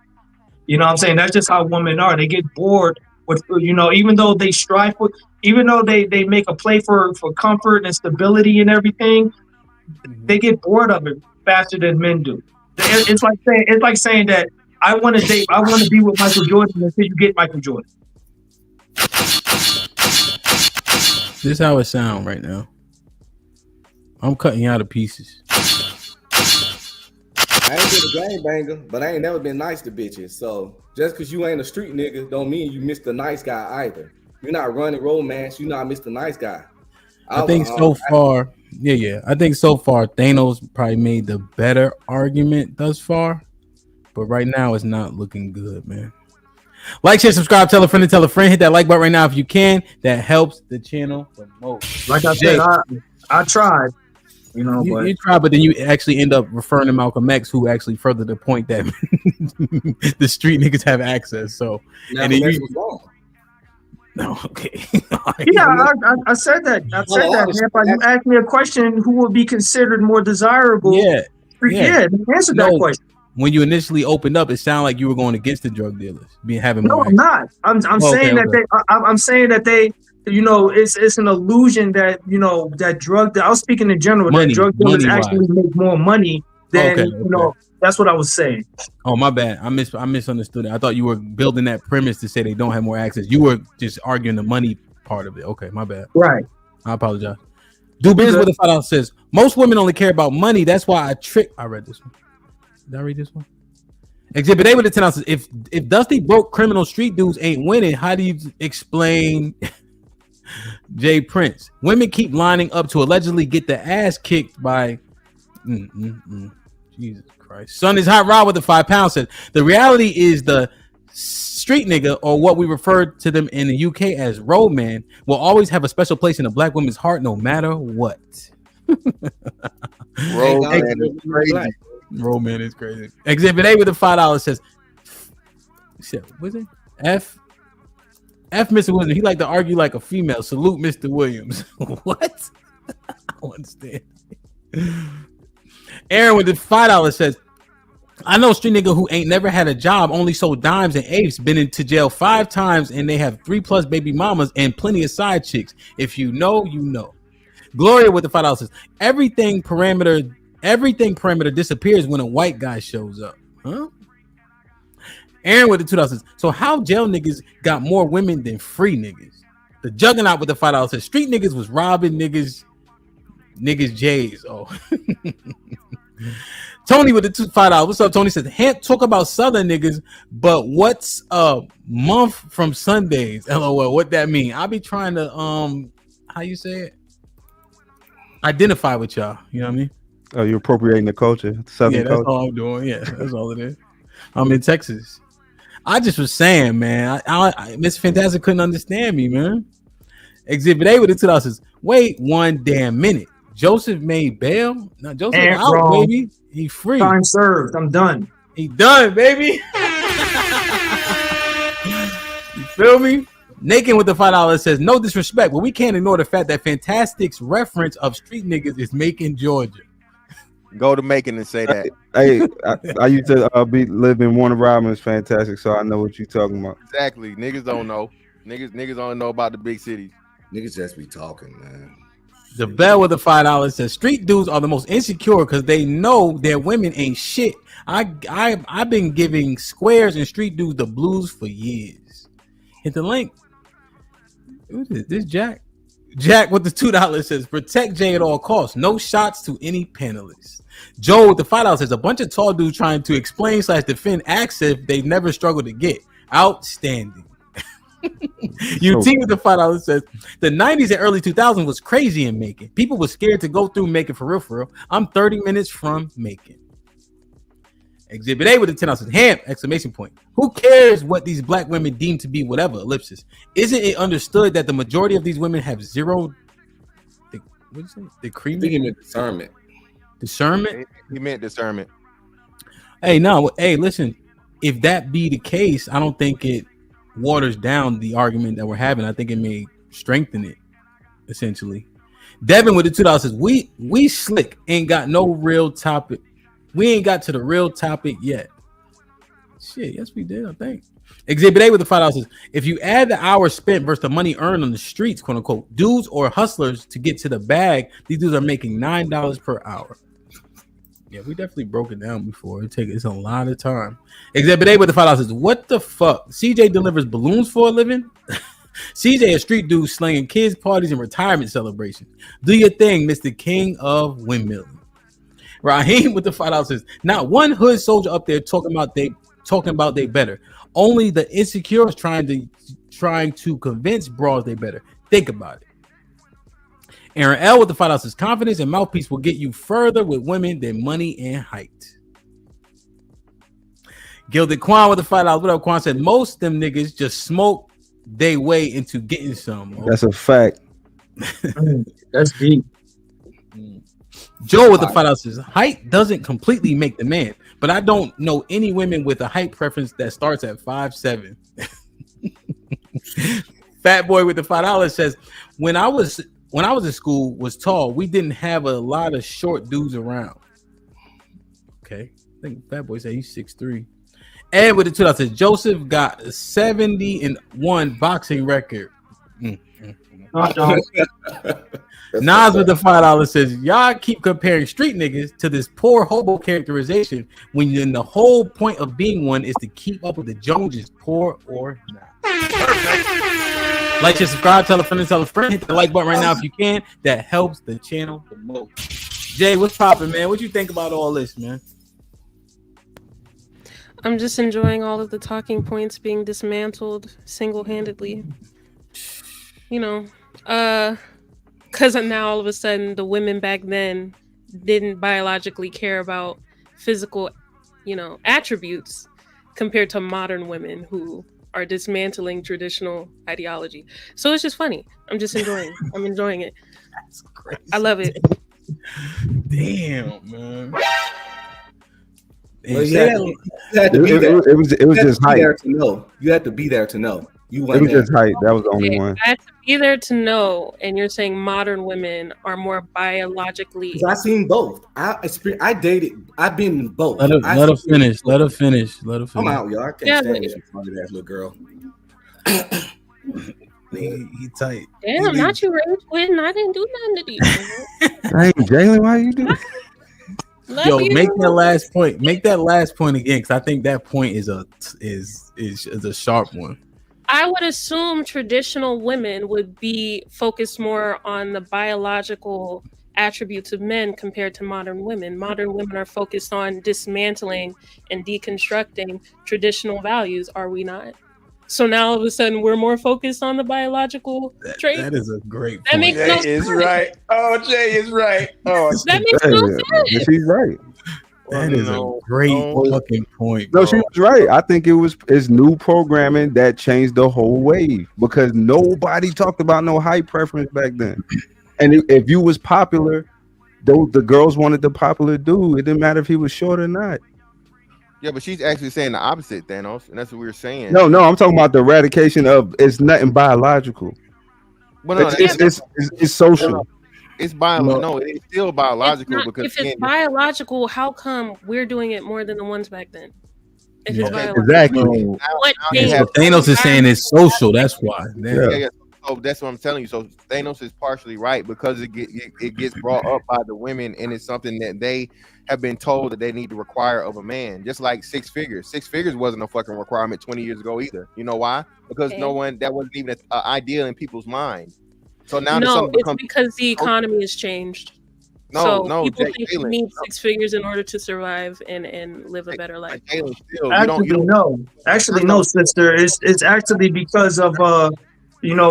You know what I'm saying? That's just how women are. They get bored with, you know, even though they strive for, even though they make a play for comfort and stability and everything, they get bored of it faster than men do. It's like saying that I want to be with Michael Jordan until you get Michael Jordan. This is how it sounds right now. I'm cutting you out of pieces. I ain't been a game banger, but I ain't never been nice to bitches. So just because you ain't a street nigga don't mean you Mr. Nice Guy either. You're not running romance. You're not Mr. Nice Guy. I think so far, I think so far Thanos probably made the better argument thus far, but right now it's not looking good, man. Like, share, subscribe, tell a friend, hit that like button right now if you can. That helps the channel the most. Like I said, I tried. You know, you try, but then you actually end up referring to Malcolm X, who actually furthered the point that the street niggas have access. So, and then you, no, okay, yeah, I said that. I said that. If you asked me a question, who would be considered more desirable? Yeah, answer that question. When you initially opened up, it sounded like you were going against the drug dealers, having. No, I'm not. I'm saying that they. You know, it's an illusion that, you know, that I was speaking in general, that drug dealers actually make more money than, you know, that's what I was saying. Oh, my bad. I misunderstood it. I thought you were building that premise to say they don't have more access. You were just arguing the money part of it. Okay, my bad. Right. I apologize. Do business with a $5 says, most women only care about money. That's why I read this one. Did I read this one? Exhibit A with the 10 ounces. If Dusty broke criminal street dudes ain't winning, how do you explain Jay Prince? Women keep lining up to allegedly get the ass kicked by Jesus Christ. Son is hot. Rod with the £5 said the reality is the street nigga, or what we refer to them in the UK as road man, will always have a special place in a black woman's heart no matter what. Road man is crazy. Road man is crazy. Exhibit A with the $5 says, what's it? F Mr. Williams. He like to argue like a female. Salute Mr. Williams. What? I don't understand. Aaron with the $5 says, I know a street nigga who ain't never had a job, only sold dimes and apes, been into jail 5 times, and they have 3+ baby mamas and plenty of side chicks. If you know, you know. Gloria with the $5 says, everything parameter disappears when a white guy shows up. Huh? Aaron with the $2 says, so how jail niggas got more women than free niggas? The Juggernaut with the $5 says, street niggas was robbing niggas J's. Oh. Tony with the $5. What's up, Tony? Says, talk about Southern niggas, but what's a month from Sundays? LOL. What that mean? I'll be trying to how you say it? Identify with y'all. You know what I mean? Oh, you're appropriating the culture, Southern culture. That's all I'm doing. Yeah, that's all it is. I'm in Texas. I just was saying, man. I Miss Fantastic couldn't understand me, man. Exhibit A with the $2 says, wait one damn minute. Joseph made bail. Now Joseph out, wrong. Baby. He free. Time served. I'm done. He done, baby. You feel me? Naked with the $5 says, no disrespect, but we can't ignore the fact that Fantastic's reference of street niggas is making Georgia. Go to Macon and say that. Hey, I used to live in Warner Robins, fantastic. So I know what you're talking about. Exactly. Niggas don't know. Niggas only know about the big cities. Niggas just be talking, man. The Bell with the $5 says street dudes are the most insecure because they know their women ain't shit. I've been giving squares and street dudes the blues for years. Hit the link. Who's this? This Jack. Jack with the $2 says protect Jay at all costs. No shots to any panelists. Joe with the $5 says a bunch of tall dudes trying to explain / defend access they've never struggled to get. Outstanding. UT with the $5 says the 90s and early 2000s was crazy in Macon. People were scared to go through Macon for real. I'm 30 minutes from Macon. Exhibit A with the $10 says ham! Exclamation point. Who cares what these black women deem to be whatever? Ellipsis. Isn't it understood that the majority of these women have zero? What did you say? Discernment. Discernment. He meant discernment. Hey, no. Hey, listen. If that be the case, I don't think it waters down the argument that we're having. I think it may strengthen it, essentially. Devin with the $2 says we slick, ain't got no real topic. We ain't got to the real topic yet. Shit, yes we did, I think. Exhibit A with the $5 says if you add the hours spent versus the money earned on the streets, quote unquote, dudes or hustlers to get to the bag, these dudes are making $9 per hour. Yeah, we definitely broke it down before. It's a lot of time. Exhibit A with the $5 says, what the fuck? CJ delivers balloons for a living? CJ a street dude slinging kids' parties and retirement celebrations. Do your thing, Mr. King of Windmill. Raheem with the $5 says, not one hood soldier up there talking about they better. Only the insecure is trying to convince bras they better. Think about it. Aaron L with the $5 says confidence and mouthpiece will get you further with women than money and height. Gilded Quan with the $5. What up, Quan? Said most of them niggas just smoke their way into getting some. That's a fact. That's deep. Joe with the $5 says height doesn't completely make the man, but I don't know any women with a height preference that starts at 5'7". Fat Boy with the $5 says when I was in school was tall, we didn't have a lot of short dudes around. Okay, I think Fat Boy said he's 6'3". Ed with the $2 says Joseph got a 70-1 boxing record. Nas with the $5 says y'all keep comparing street niggas to this poor hobo characterization when then the whole point of being one is to keep up with the Joneses, poor or not. Like, share, subscribe, tell a friend, hit the like button right now if you can. That helps the channel the most. Jay, what's popping, man? What you think about all this, man? I'm just enjoying all of the talking points being dismantled single-handedly. You know, because now all of a sudden the women back then didn't biologically care about physical, attributes compared to modern women who are dismantling traditional ideology. So it's just funny. I'm just enjoying. I'm enjoying it. That's crazy. I love it. Damn, man. Well, you had to be there. It was just hype. You had to be there to know. It was just hype. That was the only one. I had to be there to know, and you're saying modern women are more biologically. I seen both. I dated. I've been in both. Let her finish. Let her finish. I'm out, y'all. I can't stand this funny ass little girl. He tight. Damn, not you rage quitting. I didn't do nothing to these. Hey, Jalen, why you do? Yo, make that last point. Make that last point again, because I think that point is a sharp one. I would assume traditional women would be focused more on the biological attributes of men compared to modern women. Modern women are focused on dismantling and deconstructing traditional values, are we not? So now all of a sudden we're more focused on the biological trait. That is a great point. That makes no sense. Is right. Oh, Jay is right. Oh, that makes no sense. She's right. That is a great fucking point. No, she was right. I think it's new programming that changed the whole wave because nobody talked about no height preference back then. And if you was popular, the girls wanted the popular dude. It didn't matter if he was short or not. Yeah, but she's actually saying the opposite, Thanos, and that's what we were saying. No, I'm talking about the eradication of it's nothing biological. Well, no, it's social. It's biological. No, it's still biological because if it's biological, how come we're doing it more than the ones back then? If it's biological, exactly. So Thanos is saying it's social. That's why. Yeah. So that's what I'm telling you. So Thanos is partially right because it gets brought up by the women, and it's something that they have been told that they need to require of a man. Just like 6 figures. 6 figures wasn't a fucking requirement 20 years ago either. You know why? Because that wasn't even an idea in people's mind. So now it's because the economy has changed. People think you need 6 figures in order to survive and live a better life. Actually, no, sister. It's actually because of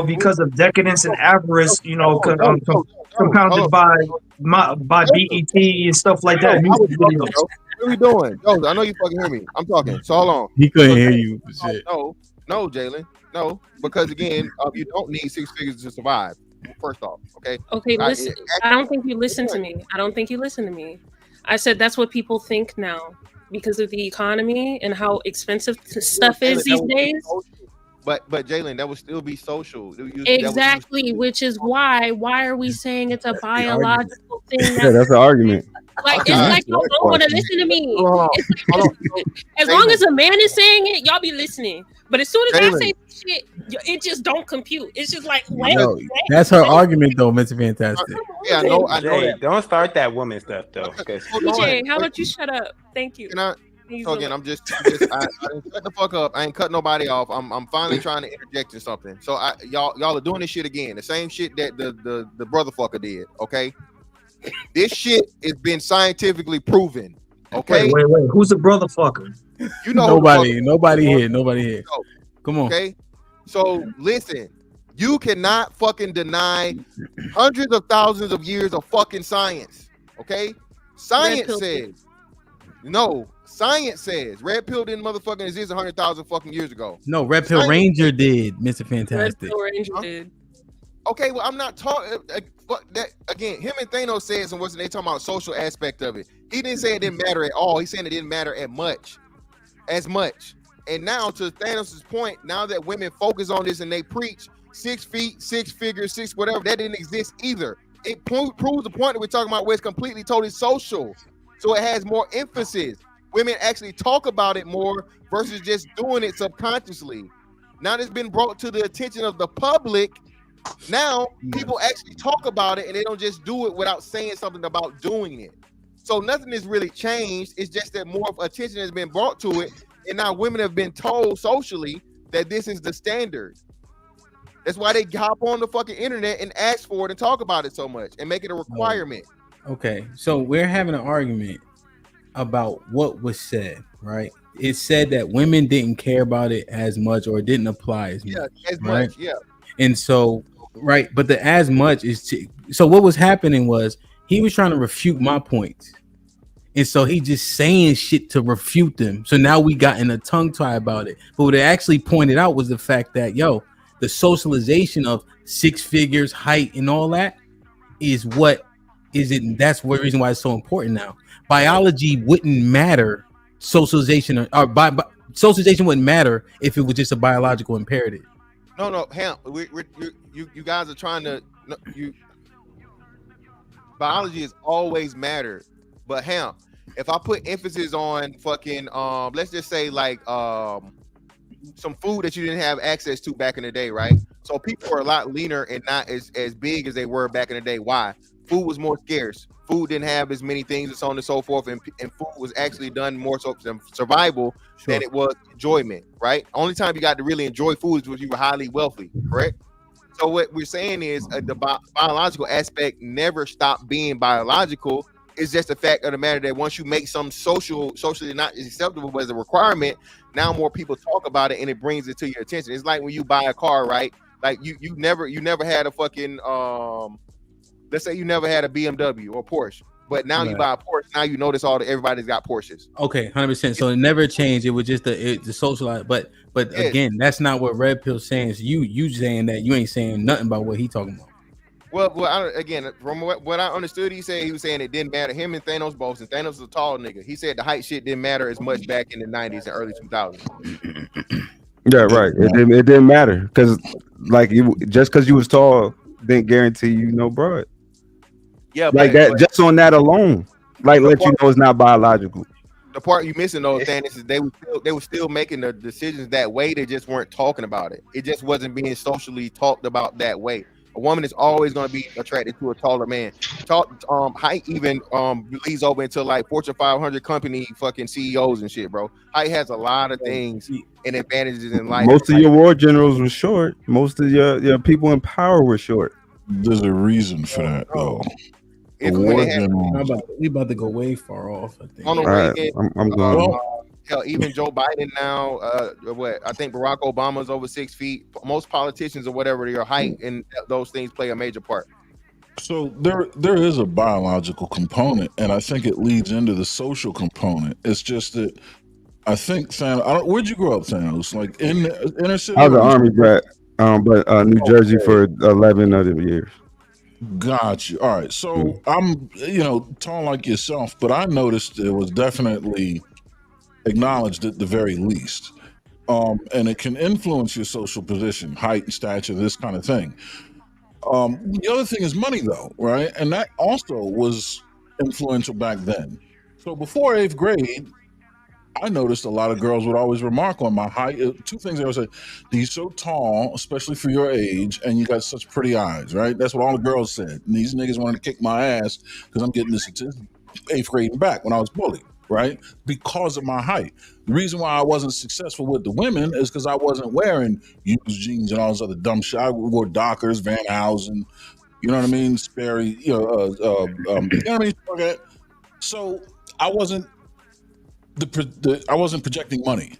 because of decadence and avarice, compounded by BET and stuff like that. Music videos. What are we doing? Yo, I know you fucking hear me. I'm talking. So hold on. He couldn't hear you. No, Jalen. No, because again, you don't need 6 figures to survive. First off, okay. Okay, listen. I don't think you listen to me. I said that's what people think now because of the economy and how expensive stuff is these days. But Jalen, that would still be social. Exactly, which is why are we saying it's a biological thing? Yeah, that's an argument. Like it's like y'all don't want to listen to me. As long as a man is saying it, y'all be listening. But as soon as I say shit, it just don't compute. It's just like wait. That's her argument, though, Mr. Fantastic. Yeah, I know that. Don't start that woman stuff, though. DJ, how about you shut up? Thank you. So again, I didn't shut the fuck up. I ain't cut nobody off. I'm finally trying to interject in something. So y'all are doing this shit again. The same shit that the brother fucker did. Okay, this shit has been scientifically proven. Okay. Wait. Who's the brother fucker? You know nobody here. Come on. Okay. So listen, you cannot fucking deny hundreds of thousands of years of fucking science. Okay. Science says. No, science says Red Pill didn't motherfucking exist 100,000 fucking years ago. No, Red Pill Ranger did, Mr. Fantastic. Red Pill Ranger did. Okay, well, I'm not talking. That again, him and Thanos said some words, and they talking about social aspect of it. He didn't say it didn't matter at all. He's saying it didn't matter as much. And now, to Thanos's point, now that women focus on this and they preach 6 feet, 6 figures, 6 whatever, that didn't exist either. It proves the point that we're talking about, where it's completely totally social. So it has more emphasis. Women actually talk about it more versus just doing it subconsciously. Now it's been brought to the attention of the public. Now people actually talk about it and they don't just do it without saying something about doing it. So nothing has really changed. It's just that more of attention has been brought to it. And now women have been told socially that this is the standard. That's why they hop on the fucking internet and ask for it and talk about it so much and make it a requirement. Okay, so we're having an argument about what was said, right? It said that women didn't care about it as much or it didn't apply as much. Yeah, as right? much, yeah. And so, right, but the as much is so what was happening was he was trying to refute my points. And so he just saying shit to refute them. So now we got in a tongue tie about it. But what it actually pointed out was the fact that, the socialization of 6 figures, height, and all that is what is it. That's one reason why it's so important now. Biology wouldn't matter. Socialization socialization wouldn't matter if it was just a biological imperative. No, Ham, you guys are trying to. Biology has always mattered, but Ham, if I put emphasis on fucking let's just say like some food that you didn't have access to back in the day, right? So people were a lot leaner and not as big as they were back in the day. Why? Food was more scarce. Food didn't have as many things and so on and so forth, and food was actually done more so for survival than it was enjoyment, right? Only time you got to really enjoy food is when you were highly wealthy, correct? So what we're saying is the biological aspect never stopped being biological. It's just the fact of the matter that once you make some socially not acceptable but as a requirement, now more people talk about it and it brings it to your attention. It's like when you buy a car, right? Like you never had a fucking let's say you never had a BMW or Porsche, but now you buy a Porsche. Now you notice everybody's got Porsches. Okay, 100%. So it never changed. It was just the socialize. But again, that's not what Red Pill's saying. It's you saying that. You ain't saying nothing about what he talking about. Well, again, from what I understood, he was saying it didn't matter. Him and Thanos both, and Thanos is a tall nigga. He said the height shit didn't matter as much back in the 90s and early 2000s. Yeah, right. It didn't matter because, like, just because you was tall didn't guarantee you no broad. Yeah, like that, just on that alone, like let you know it's not biological. The part you missing though, Thanos, is they were still making the decisions that way. They just weren't talking about it. It just wasn't being socially talked about that way. A woman is always going to be attracted to a taller man. Height even leads over into like Fortune 500 company fucking CEOs and shit, bro. Height has a lot of things and advantages in life. Most of your war generals were short. Most of your people in power were short. There's a reason for that, though. We about to go way far off. I think. I'm going. Hell, even Joe Biden now, I think Barack Obama's over 6 feet. Most politicians or whatever, their height and those things play a major part. So there is a biological component, and I think it leads into the social component. It's just that I think where'd you grow up, Thanos? Like in the inner city? I was an Army brat, but New Jersey for 11 other years. Got you. All right. So I'm, tall like yourself, but I noticed it was definitely acknowledged at the very least. And it can influence your social position, height and stature, this kind of thing. The other thing is money, though, right? And that also was influential back then. So before 8th grade, I noticed a lot of girls would always remark on my height. Two things they would say: "You're so tall, especially for your age, and you got such pretty eyes." Right? That's what all the girls said. And these niggas wanted to kick my ass because I'm getting this 8th grade and back when I was bullied. Right? Because of my height. The reason why I wasn't successful with the women is because I wasn't wearing used jeans and all this other dumb shit. I wore Dockers, Van Housen, you know what I mean? Sperry, you know what I mean? Okay. So I wasn't I wasn't projecting money,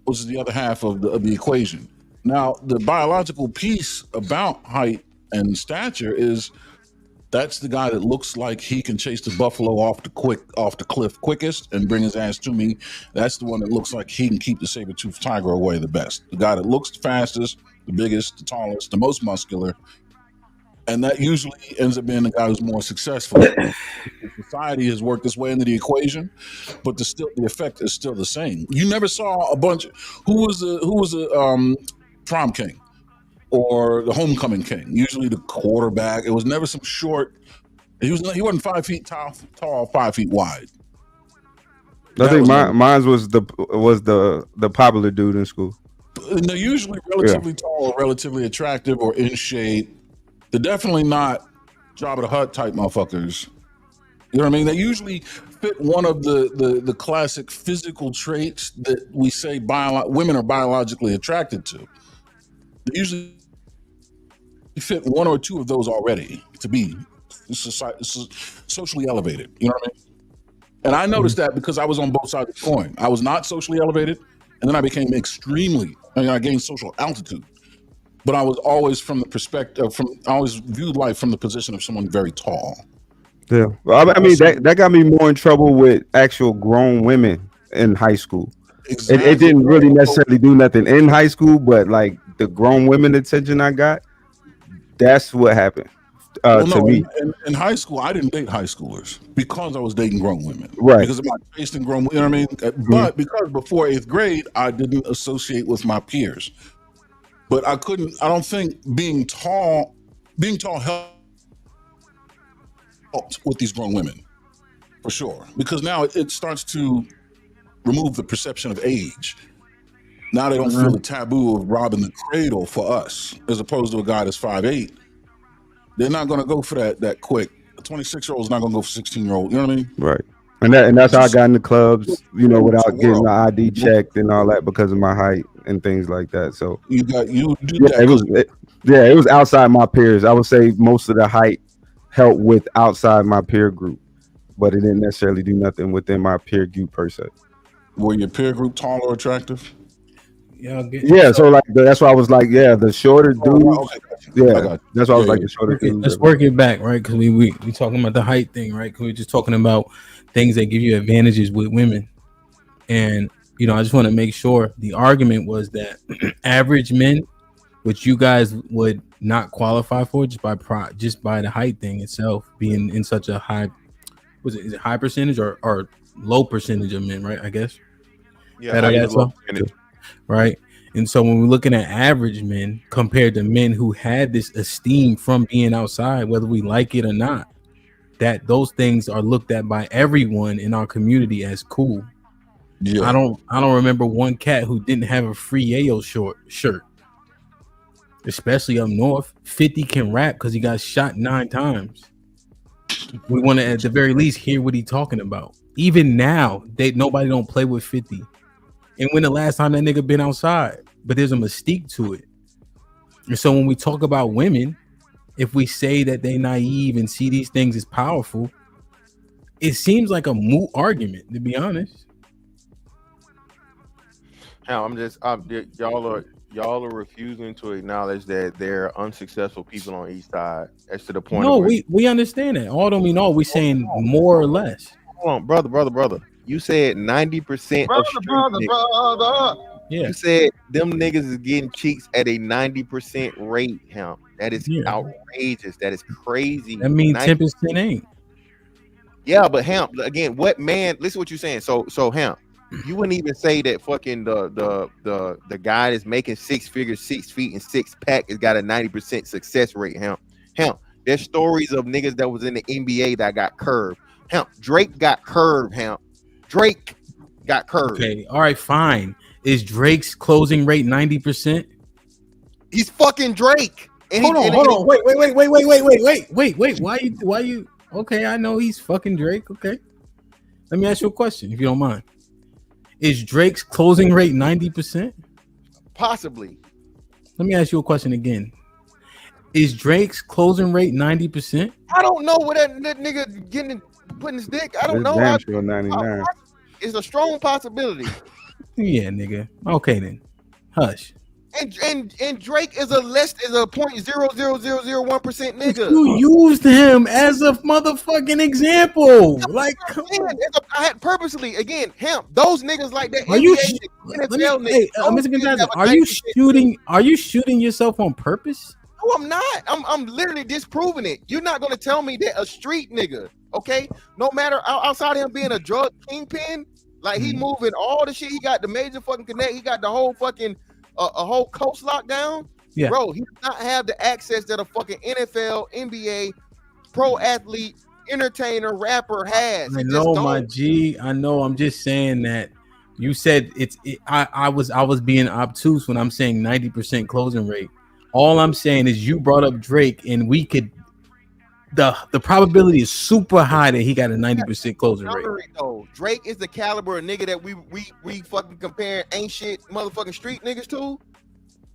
which is the other half of the equation. Now, the biological piece about height and stature is that's the guy that looks like he can chase the buffalo off the cliff quickest and bring his ass to me. That's the one that looks like he can keep the saber-toothed tiger away the best. The guy that looks the fastest, the biggest, the tallest, the most muscular. And that usually ends up being the guy who's more successful. Society has worked this way into the equation, but the effect is still the same. You never saw a bunch. Who was the prom king or the homecoming king? Usually the quarterback. It was never some short. He wasn't 5 feet tall, 5 feet wide. I think mine was the popular dude in school. And they're usually relatively tall or relatively attractive or in shape. They're definitely not Jabba the Hutt type motherfuckers. You know what I mean? They usually fit one of the classic physical traits that we say women are biologically attracted to. They usually fit one or two of those already to be socially elevated. You know what I mean? And I noticed that because I was on both sides of the coin. I was not socially elevated, and then I became I gained social altitude. But I was always from the perspective I always viewed life from the position of someone very tall. Yeah, well, I mean that got me more in trouble with actual grown women in high school. Exactly. It didn't really necessarily do nothing in high school, but like the grown women attention I got, that's what happened to me. In high school, I didn't date high schoolers because I was dating grown women. Right. Because of my taste in grown, you know what I mean? But because before 8th grade, I didn't associate with my peers. But I don't think being tall helped with these grown women, for sure. Because now it starts to remove the perception of age. Now they don't feel the taboo of robbing the cradle for us, as opposed to a guy that's 5'8". They're not going to go for that quick. A 26-year-old is not going to go for 16-year-old. You know what I mean? Right. And that's how I got in the clubs, without getting the ID checked and all that because of my height and things like that. So it was outside my peers. I would say most of the height helped with outside my peer group, but it didn't necessarily do nothing within my peer group per se. Were your peer group tall or attractive? Yeah, so like that's why I was like, the shorter dudes. That's why I was like the shorter dudes. Let's work it back, right? Because we talking about the height thing, right? Because we're just talking about things that give you advantages with women, and I just want to make sure the argument was that average men, which you guys would not qualify for just by the height thing itself being in such a high, is it high percentage or low percentage of men, right? I guess. Yeah, right. And so when we're looking at average men compared to men who had this esteem from being outside, whether we like it or not, that those things are looked at by everyone in our community as cool. Yeah. I don't remember one cat who didn't have a free Yayo shirt. Especially up north. 50 can rap because he got shot 9 times. We want to at the very least hear what he's talking about. Even now, nobody don't play with 50. And when the last time that nigga been outside? But there's a mystique to it. And so when we talk about women, if we say that they naive and see these things as powerful, it seems like a moot argument, to be honest. Now, y'all are refusing to acknowledge that there are unsuccessful people on each side. That's to the point. No, we understand that. All don't mean all. We saying more or less. Hold on, brother. You said 90% of street niggas. Yeah. You said them niggas is getting cheeks at a 90% rate. Hemp. That is outrageous. That is crazy. That means 10% ain't. Yeah, but Hemp, again, what man? Listen to what you're saying. So Hemp, you wouldn't even say that fucking the guy that's making 6 figures, 6 feet and 6 pack has got a 90% success rate. Hemp, there's stories of niggas that was in the NBA that got curved. Hemp, Drake got curved. Hemp, Drake got curved. Okay, all right, fine. Is Drake's closing rate 90%? He's fucking Drake. And hold on. Wait. Why you? Okay, I know he's fucking Drake. Okay, let me ask you a question, if you don't mind. Is Drake's closing rate 90%? Possibly. Let me ask you a question again. Is Drake's closing rate 90%? I don't know what that nigga putting his dick. I don't know. Damn sure 99. It's a strong possibility. Yeah, nigga. Okay then. Hush. And Drake is a 0.00001% nigga. You used him as a motherfucking example. Like, come on. I had purposely again, Hemp. Those niggas like that. Are you? Mr. Gonzalez, are you shooting yourself on purpose? No, I'm not. I'm literally disproving it. You're not gonna tell me that a street nigga, okay? No matter outside of him being a drug kingpin, like he moving all the shit. He got the major fucking connect. He got the whole fucking a whole coast lockdown. Yeah, bro, he does not have the access that a fucking NFL, NBA, pro athlete, entertainer, rapper has. I know, my G. I know. I'm just saying that you said I was being obtuse when I'm saying 90% closing rate. All I'm saying is you brought up Drake, and we could. The probability is super high that he got a 90% closing rate. Though. Drake is the caliber of nigga that we fucking comparing ain't shit motherfucking street niggas to.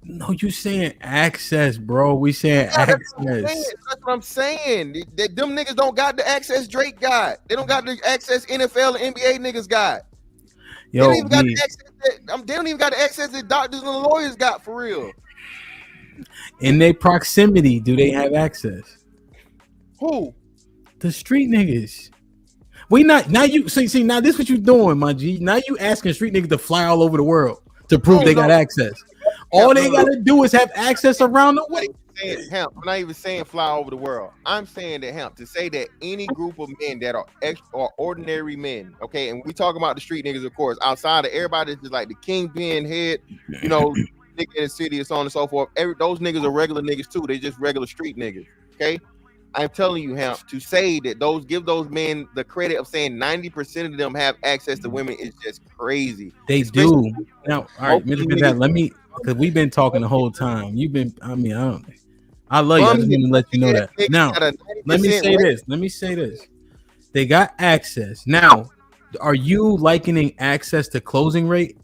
No, you saying access, bro. We saying access. That's what I'm saying. That them niggas don't got the access Drake got. They don't got the access NFL and NBA niggas got. Yo, they don't even got the access they don't even got the access that doctors and lawyers got for real. In their proximity, do they have access? Who? The street niggas. We not now. You see now. This what you doing, my G. Now you asking street niggas to fly all over the world to prove they got access. All they gotta do is have access around the way. Hemp, I'm not even saying fly over the world. I'm saying that Hemp to say that any group of men that are ordinary men, okay, and we talk about the street niggas, of course, outside of everybody that's just like the kingpin head, you know, nigga in the city and so on and so forth. Those niggas are regular niggas too. They just regular street niggas, okay. I'm telling you, Hemp, to say that give those men the credit of saying 90% of them have access to women is just crazy. They do. Now, all right, let me, because we've been talking the whole time. You've been, I love you. I just want to let you know that. Now, let me say this. They got access. Now, are you likening access to closing rate?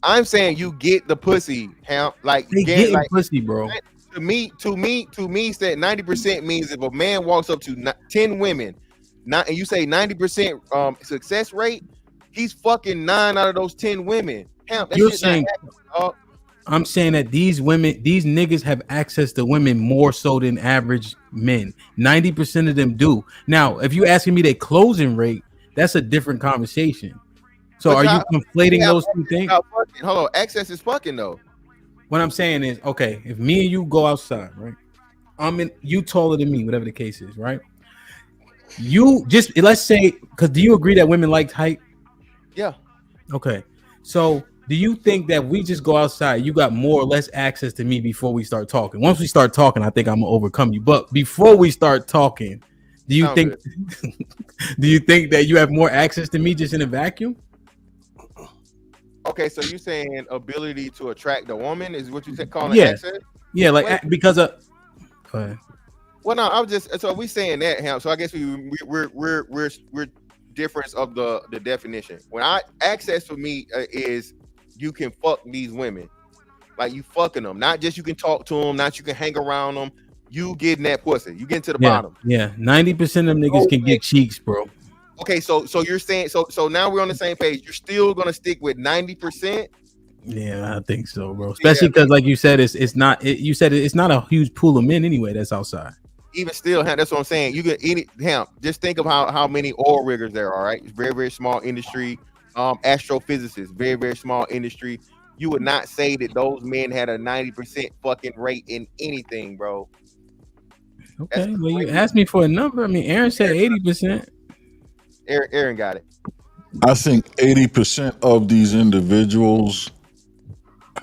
I'm saying you get the pussy, Hemp. Like they get like, pussy, bro. To me, said 90% means if a man walks up to 10 women, and you say 90% success rate, he's fucking 9 out of those 10 women. Hemp, you're saying, I'm saying that these niggas have access to women more so than average men. 90% of them do. Now, if you asking me their closing rate, that's a different conversation. So are you conflating those two things? Hold on, access is fucking though. What I'm saying is, okay, if me and you go outside, right? You taller than me, whatever the case is, right? You just, let's say, because do you agree that women like height? Yeah. Okay. So do you think that we just go outside, you got more or less access to me before we start talking? Once we start talking, I think I'm gonna overcome you. But before we start talking, Do you Sound think? Do you think that you have more access to me just in a vacuum? Okay, so you're saying ability to attract a woman is what you said calling Yeah. access? Yeah, like What? because of. Go ahead. Well, no, I was just so we saying that, Ham. So I guess we're difference of the definition. When I access for me is you can fuck these women, like you fucking them, not just you can talk to them, not you can hang around them. You getting that pussy, you getting to the bottom. Yeah, 90% of them niggas can get cheeks, bro. Okay, so you're saying so now we're on the same page. You're still gonna stick with 90%? Yeah, I think so, bro. Especially because, like you said, it's not. You said it's not a huge pool of men anyway. That's outside. Even still, that's what I'm saying. You can just think of how many oil riggers there are, right? It's very, very small industry. Astrophysicists, very, very small industry. You would not say that those men had a 90% fucking rate in anything, bro. Okay, well, you asked me for a number. I mean, Aaron said 80%. Aaron got it. I think 80% of these individuals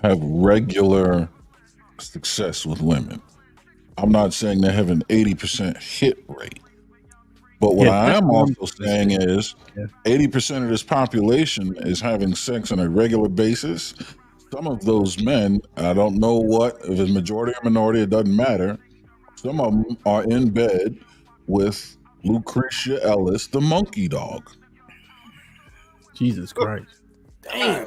have regular success with women. I'm not saying they have an 80% hit rate. But what I am also saying is 80% of this population is having sex on a regular basis. Some of those men, I don't know what, if it's majority or minority, it doesn't matter. Some of them are in bed with Lucretia Ellis, the monkey dog. Jesus Christ. Damn.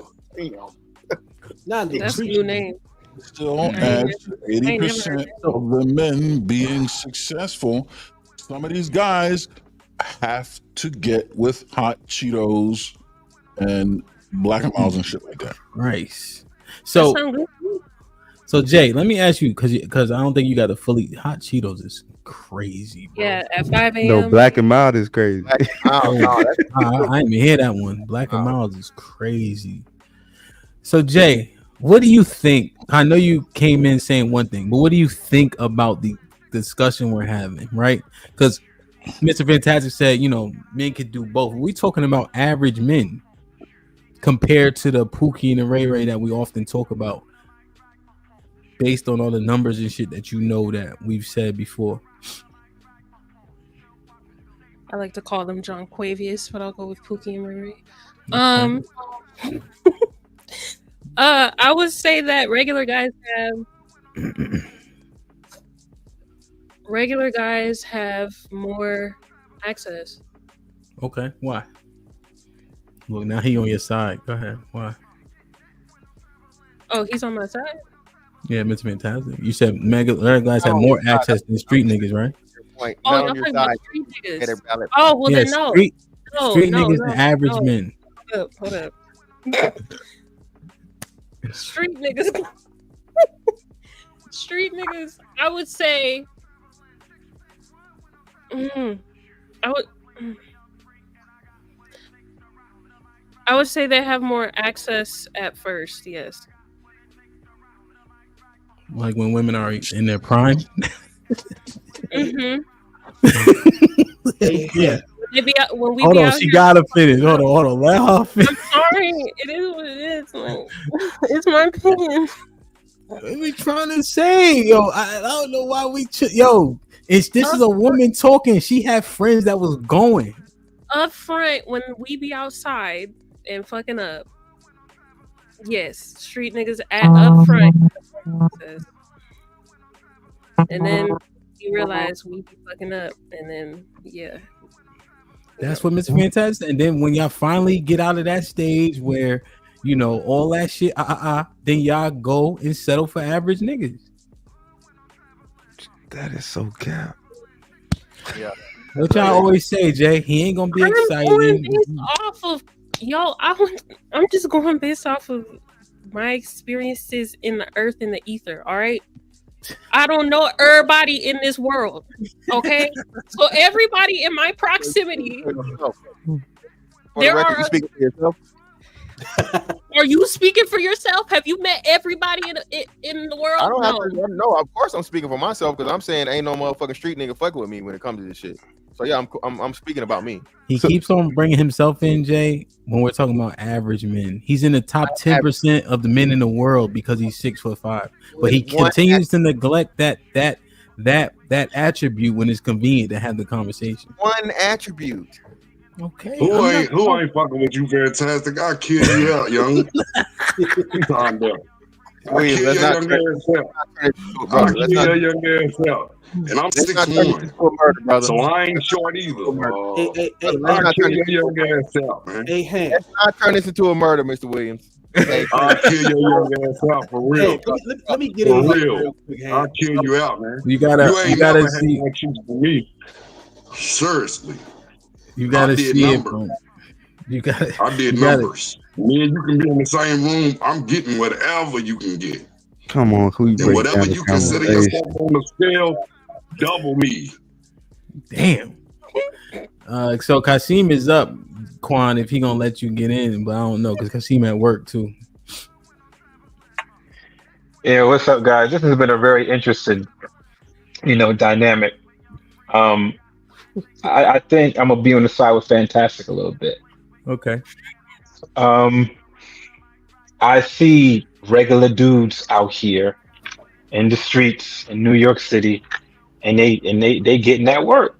Not the That's a new name. Still adds to 80% of the men being successful. Some of these guys have to get with hot Cheetos and Black and Miles and shit like that. Right. So, Jay, let me ask you, because I don't think you got the fully hot Cheetos is crazy, bro. Yeah, at 5 a.m. No, Black and Mild is crazy. I didn't even hear that one. Black and Miles is crazy. So, Jay, what do you think? I know you came in saying one thing, but what do you think about the discussion we're having, right? Because Mr. Fantastic said, men could do both. We're talking about average men compared to the Pookie and the Ray Ray that we often talk about, based on all the numbers and shit that that we've said before. I like to call them John Quavius, but I'll go with Pookie and Ray Ray. I would say that regular guys have more access. Okay, why? Look, now he on your side. Go ahead. Why? Oh, he's on my side? Yeah, Mr. Fantastic. You said regular guys have more access than street niggas, right? Oh, y'all talking about street niggas. Oh, well then no. Street niggas are average men. Hold up. Street niggas. Street niggas, I would say I would say they have more access at first, yes. Like when women are in their prime. Mm-hmm. Yeah. Maybe when we hold be on, out she here, gotta finish. Hold on. Let her finish. I'm sorry. It is what it is. Like, it's my opinion. What are we trying to say? Yo, I don't know why this is a woman talking. She had friends that was going. Up front, when we be outside and fucking up, yes, street niggas up front. And then you realize we be fucking up, and then That's what Mr. Fantastic. And then when y'all finally get out of that stage where all that shit, then y'all go and settle for average niggas. That is so cap. Yeah. What y'all always say, Jay? He ain't gonna be excited. I'm just going based off of my experiences in the earth and the ether. All right. I don't know everybody in this world. Okay. So everybody in my proximity. You speaking for yourself? Are you speaking for yourself? Have you met everybody in the world? I don't have to. No, of course I'm speaking for myself because I'm saying ain't no motherfucking street nigga fucking with me when it comes to this shit. So yeah, I'm speaking about me. He keeps on bringing himself in, Jay, when we're talking about average men. He's in the top 10% of the men in the world because he's 6'5", but he continues to neglect that that attribute when it's convenient to have the conversation. One attribute. Okay. Who ain't fucking with you, Fantastic? I'll kill you out, young. Calm down. I'll kill your young ass out. I'll kill your young ass out. And I'm 6'1", so I ain't short either. I'll kill your young ass out, man. Hey, let's not turn this into a murder, Mr. Williams. I'll kill your young ass out for real. Let me get for in real. I'll kill you out, man. You gotta never see. had no chance for me. Seriously. You gotta see numbers. I did numbers. Me and you can be in the same room. I'm getting whatever you can get. Come on, who you And whatever you consider yourself on the scale, double me. Damn. So Kasim is up, Quan, if he gonna let you get in, but I don't know because Kasim at work too. Yeah, what's up, guys? This has been a very interesting, dynamic. I think I'm gonna be on the side with Fantastic a little bit. Okay. I see regular dudes out here in the streets in New York City, and they getting that work.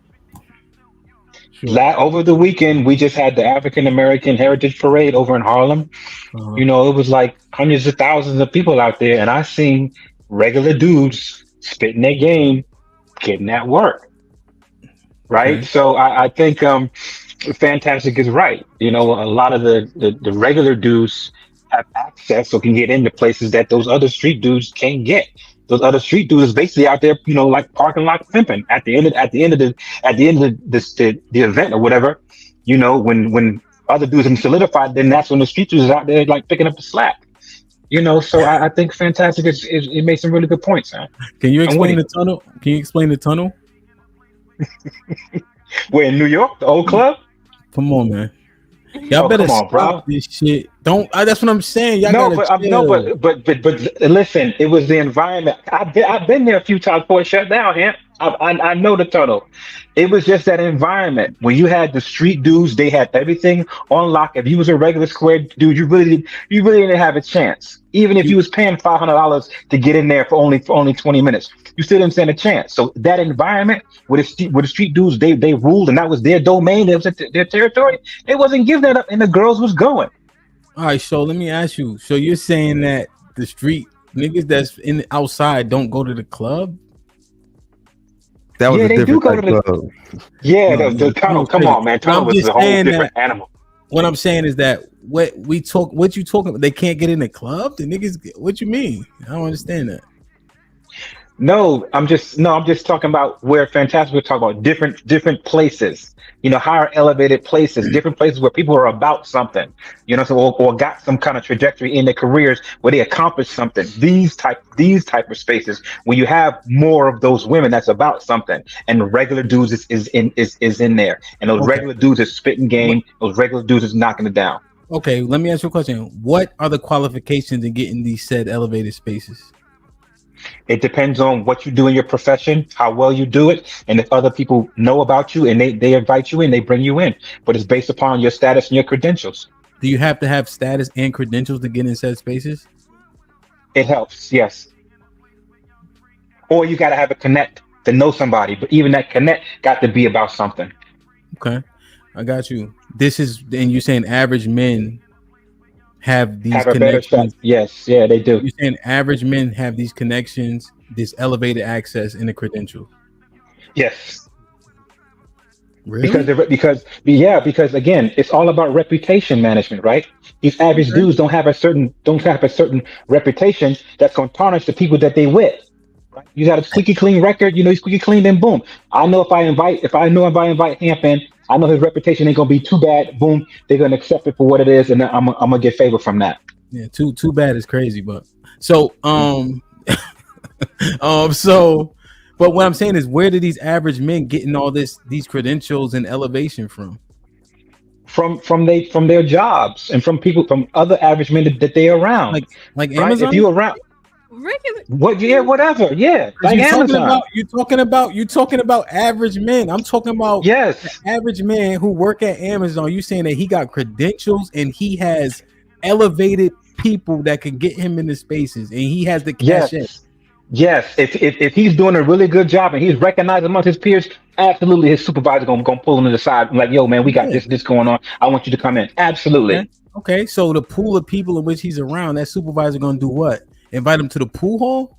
Sure. Over the weekend, we just had the African American Heritage Parade over in Harlem. It was like hundreds of thousands of people out there, and I seen regular dudes spitting their game, getting that work. Right. So I think Fantastic is right. A lot of the regular dudes have access or can get into places that those other street dudes can't get. Those other street dudes is basically out there, like parking lot pimping at the end of the event or whatever. When other dudes have solidified, then that's when the street dudes is out there like picking up the slack. So I think Fantastic it made some really good points, man. Can you explain the tunnel? Can you explain the tunnel? We're in New York, the old club. Come on, man. Y'all better stop this shit. Don't. That's what I'm saying. Y'all but listen. It was the environment. I've been there a few times before it shut down. Yeah, I know the tunnel. It was just that environment when you had the street dudes. They had everything on lock. If you was a regular square dude, you really didn't have a chance. Even if you was paying $500 to get in there for only 20 minutes, you still didn't stand a chance. So that environment with the street dudes, they ruled, and that was their domain. It was their territory. They wasn't giving that up, and the girls was going. All right, so let me ask you. So you're saying that the street niggas that's in outside don't go to the club? That was a different type club. Yeah, the tunnel. Come on, man. Tunnel was a whole different animal. What I'm saying is that what you talking about? They can't get in the club. The niggas. What you mean? I don't understand that. No, I'm just talking about where Fantastic we're talking about different places. Higher elevated places, different places where people are about something. Or got some kind of trajectory in their careers where they accomplished something. These type of spaces where you have more of those women that's about something, and the regular dudes is in there, and those regular dudes is spitting game. Those regular dudes is knocking it down. Okay, let me ask you a question. What are the qualifications in getting these said elevated spaces? It depends on what you do in your profession, how well you do it, and if other people know about you and they invite you in, they bring you in. But it's based upon your status and your credentials. Do you have to have status and credentials to get in said spaces? It helps, yes. Or you got to have a connect to know somebody, but even that connect got to be about something. Okay, I got you. And you're saying average men have these connections. Yes, yeah, they do. You're saying average men have these connections, this elevated access, and the credentials. Yes. Really? Because again, it's all about reputation management, right? These average dudes don't have a certain reputation that's going to tarnish the people that they with. Right? You got a squeaky clean record, you squeaky clean, then boom. I know if I invite Hamp in, I know his reputation ain't gonna be too bad. Boom, they're gonna accept it for what it is, and I'm gonna get favor from that. Yeah, too bad is crazy, but so but what I'm saying is, where do these average men getting all these credentials and elevation from? From their jobs and from people, from other average men that they're around, like right? Amazon. If you around. Regular. What? Yeah, whatever. Yeah, like Amazon. You're talking about average men. I'm talking about average man who work at Amazon. You saying that he got credentials and he has elevated people that can get him into spaces, and he has the cash in. Yes, if he's doing a really good job and he's recognized amongst his peers, absolutely his supervisor gonna pull him to the side and like, yo man, we got this going on. I want you to come in. Absolutely. Okay. So the pool of people in which he's around, that supervisor gonna do what? Invite him to the pool hall?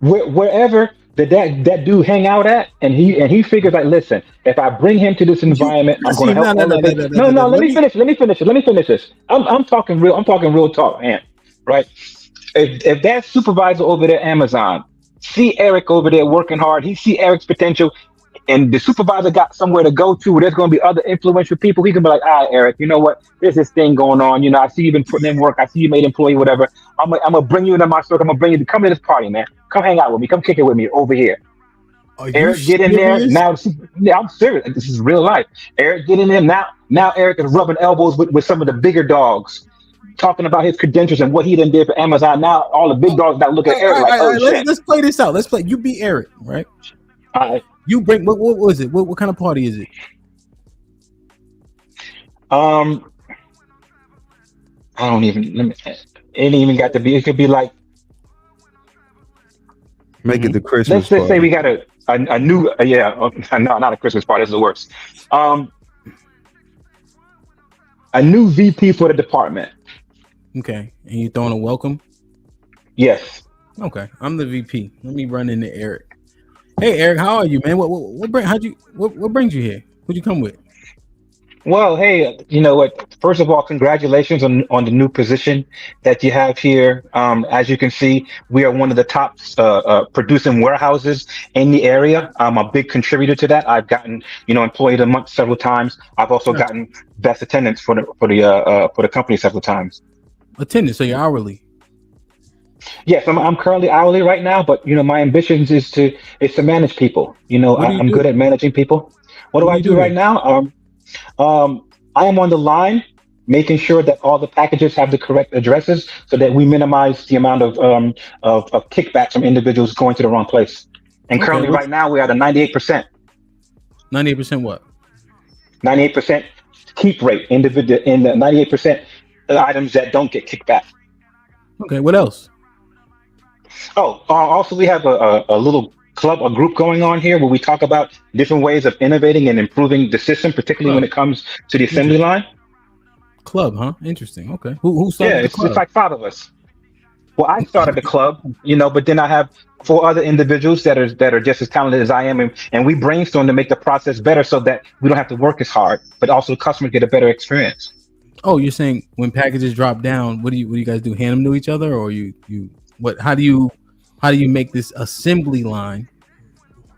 Wherever that dude hang out at, and he figures like, listen, if I bring him to this environment, I'm gonna help elevate. No, let me finish this. I'm talking real talk, man. Right? If that supervisor over there, Amazon, see Eric over there working hard, he see Eric's potential, and the supervisor got somewhere to go to where there's going to be other influential people, he can be like, all right, Eric, you know what? There's this thing going on. You know, I see you've been putting in work. I see you made employee, whatever. I'm going to bring you into my circle. I'm going to bring you to come to this party, man. Come hang out with me. Come kick it with me over here. Eric, get in there. Now, yeah, I'm serious. This is real life. Eric, get in there. Now Eric is rubbing elbows with some of the bigger dogs, talking about his credentials and what he done did for Amazon. Now all the big dogs now look at Eric like, oh shit. Let's play this out. Let's play. You be Eric, right? All right. You bring what was it? What kind of party is it? I don't even. It ain't even got to be. It could be like. Make it the Christmas. Let's say we got a new. No, not a Christmas party. This is the worst. A new VP for the department. Okay, and you throwing a welcome? Yes. Okay, I'm the VP. Let me run into Eric. Hey, Eric, how are you, man? What brings you here? Who'd you come with? Well, hey, you know what? First of all, congratulations on the new position that you have here. As you can see, we are one of the top producing warehouses in the area. I'm a big contributor to that. I've gotten, employee of the month several times. I've also gotten best attendance for the company several times. Attendance, so you're hourly. Yes, I'm currently hourly right now, but my ambitions is to manage people. I'm good at managing people. What do I do right now? I am on the line, making sure that all the packages have the correct addresses, so that we minimize the amount of kickbacks from individuals going to the wrong place. And currently, right now, we're at a 98%. 98% what? 98% keep rate. In the 98% items that don't get kicked back. Okay, what else? Oh, also we have a little club, a group going on here where we talk about different ways of innovating and improving the system, particularly when it comes to the assembly line. Club, huh? Interesting. Okay. Who started the club? It's like 5 of us. Well, I started the club, but then I have 4 other individuals that are just as talented as I am, and we brainstorm to make the process better so that we don't have to work as hard, but also customers get a better experience. Oh, you're saying when packages drop down, what do you guys do? Hand them to each other, or you what? How do you make this assembly line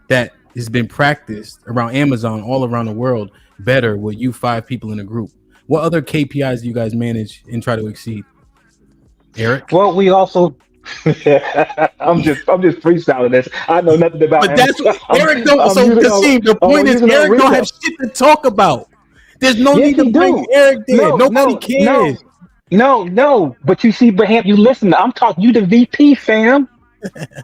that has been practiced around Amazon all around the world better with you 5 people in a group? What other KPIs do you guys manage and try to exceed? Eric? Well, we also I'm just freestyling this. I know nothing about it. But that's what Eric don't. So Kasim, the point is Eric don't have shit to talk about. There's no need to bring Eric there. Nobody cares. No. But you see, Braham, you listen. I'm talking. You the VP, fam.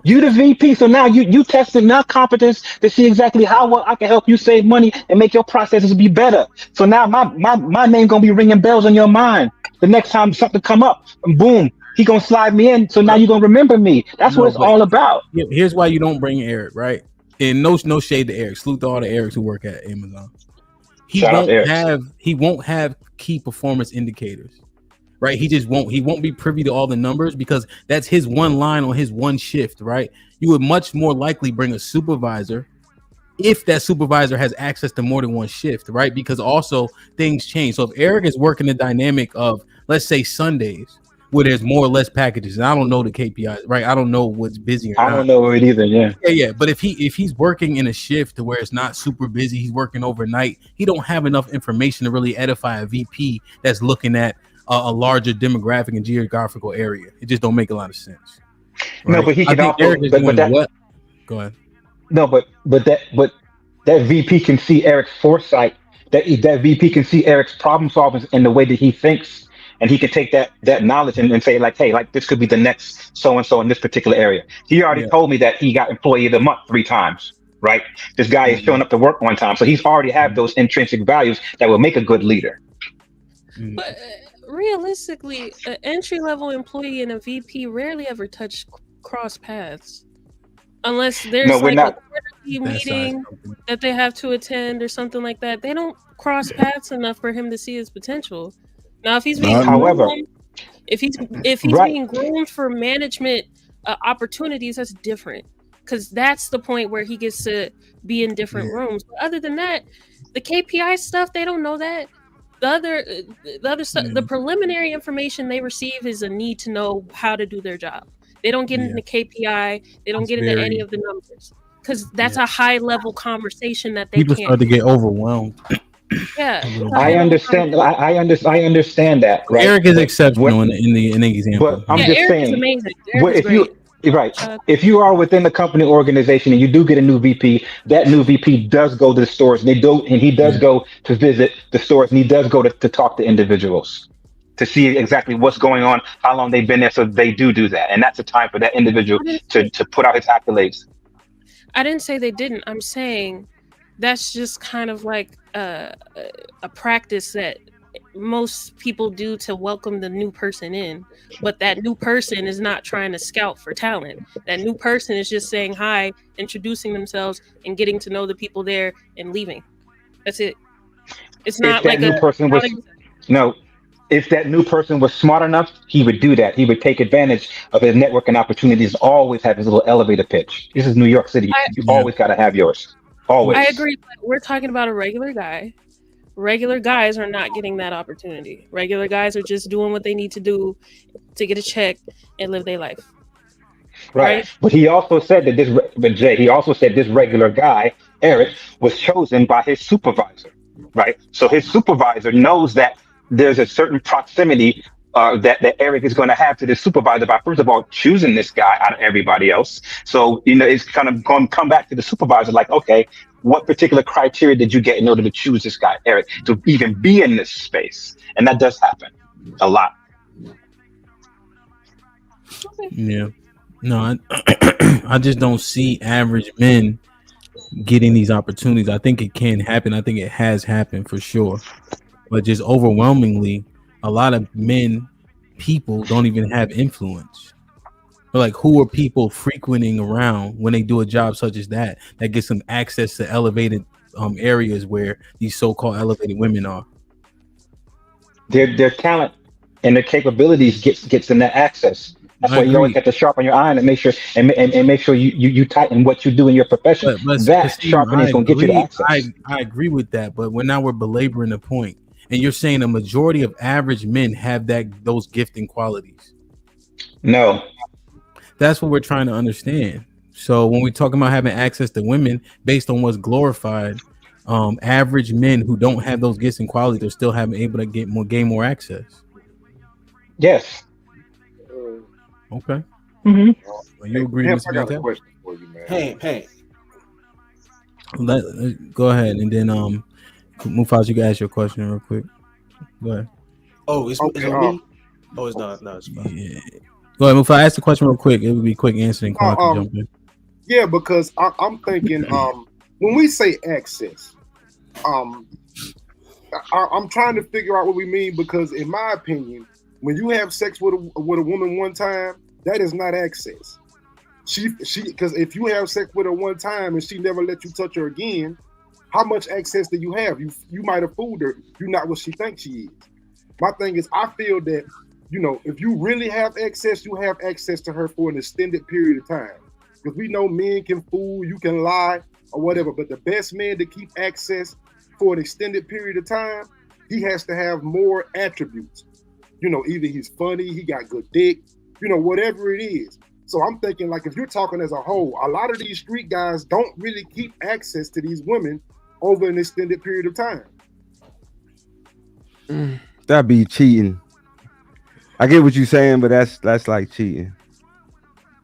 You the VP. So now you testing my competence to see exactly how well I can help you save money and make your processes be better. So now my name gonna be ringing bells in your mind. The next time something come up, boom, he gonna slide me in. So now you gonna remember me. That's what it's all about. Here's why you don't bring Eric, right? And no shade to Eric. Salute to all the Erics who work at Amazon. He won't have key performance indicators, right? He won't be privy to all the numbers because that's his one line on his one shift, right? You would much more likely bring a supervisor if that supervisor has access to more than one shift, right? Because also things change. So if Eric is working the dynamic of, let's say, Sundays, where there's more or less packages, and I don't know the KPIs, right? I don't know what's busy or not. I don't know it either. Yeah. But if he's working in a shift to where it's not super busy, he's working overnight. He don't have enough information to really edify a VP that's looking at a larger demographic and geographical area. It just don't make a lot of sense. Right? No, but he can also. Go ahead. No, but that VP can see Eric's foresight. That VP can see Eric's problem solving and the way that he thinks. And he can take that knowledge and say like, hey, like this could be the next so-and-so in this particular area. He already told me that he got employee of the month 3 times, right? This guy is showing up to work 1 time. So he's already have those intrinsic values that will make a good leader. But realistically, an entry level employee and a VP rarely ever touch cross paths, unless there's No, we're like a not. quarterly That size meeting company. that they have to attend or something like that. They don't cross paths enough for him to see his potential. Now, if he's being However, groomed, if he's right. being groomed for management opportunities, that's different, because that's the point where he gets to be in different rooms. But other than that, the KPI stuff, they don't know that. The other stuff, the preliminary information they receive is a need to know how to do their job. They don't get into KPI. They don't It's get into any very of the numbers, because that's a high level conversation that they people can't start to have. get overwhelmed. Yeah, I understand. I understand that, right? Eric is But exceptional what- in the example. But I'm Yeah, just Eric is saying, amazing. Eric what is if you right? If you are within the company organization and you do get a new VP, that new VP does go to the stores, and he does go to visit the stores, and he does go to talk to individuals to see exactly what's going on, how long they've been there. So they do that, and that's a time for that individual to put out his accolades. I didn't say they didn't. I'm saying that's just kind of like a practice that most people do to welcome the new person in. But that new person is not trying to scout for talent. That new person is just saying hi, introducing themselves, and getting to know the people there and leaving. That's it. It's If not that like new person was no, if that new person was smart enough, he would do that. He would take advantage of his networking opportunities. Always have his little elevator pitch. This is New York City. You always got to have yours. Always. I agree, but we're talking about a regular guy. Regular guys are not getting that opportunity. Regular guys are just doing what they need to do to get a check and live their life. Right. But he also said that he also said this regular guy, Eric, was chosen by his supervisor. Right. So his supervisor knows that there's a certain proximity that Eric is going to have to the supervisor by, first of all, choosing this guy out of everybody else. So, it's kind of going to come back to the supervisor like, okay, what particular criteria did you get in order to choose this guy, Eric, to even be in this space? And that does happen a lot. Yeah. No, I just don't see average men getting these opportunities. I think it can happen. I think it has happened for sure. But just overwhelmingly, a lot of people don't even have influence. But like, who are people frequenting around when they do a job such as that gets them access to elevated areas where these so-called elevated women are? Their talent and their capabilities gets them that access. That's why you always have to sharpen your iron and make sure make sure you tighten what you do in your profession. That sharpening is going to get you the access. I agree with that, but now we're belaboring the point, and you're saying a majority of average men have those gifting qualities. No, that's what we're trying to understand. So when we're talking about having access to women based on what's glorified, average men who don't have those gifts and qualities are still able to gain more access. Yes. Okay. Mm-hmm. Well, you agree with I got a question for you, man. Hey. Go ahead, and then Mufaz, you can ask your question real quick. Go ahead. Oh, it's on me. Oh, it's not. No, it's fine. Yeah. Go ahead, Mufaz. Ask the question real quick. It would be a quick answer, and Quan can jump in. Yeah, because I'm thinking when we say access, I'm trying to figure out what we mean, because in my opinion, when you have sex with a woman one time, that is not access. She because if you have sex with her one time and she never let you touch her again, how much access do you have? You might have fooled her. You're not what she thinks she is. My thing is, I feel that, if you really have access, you have access to her for an extended period of time. Because we know men can fool, you can lie or whatever, but the best man to keep access for an extended period of time, he has to have more attributes. Either he's funny, he got good dick, whatever it is. So I'm thinking, like, if you're talking as a whole, a lot of these street guys don't really keep access to these women over an extended period of time. That'd be cheating. I get what you're saying, but that's like cheating.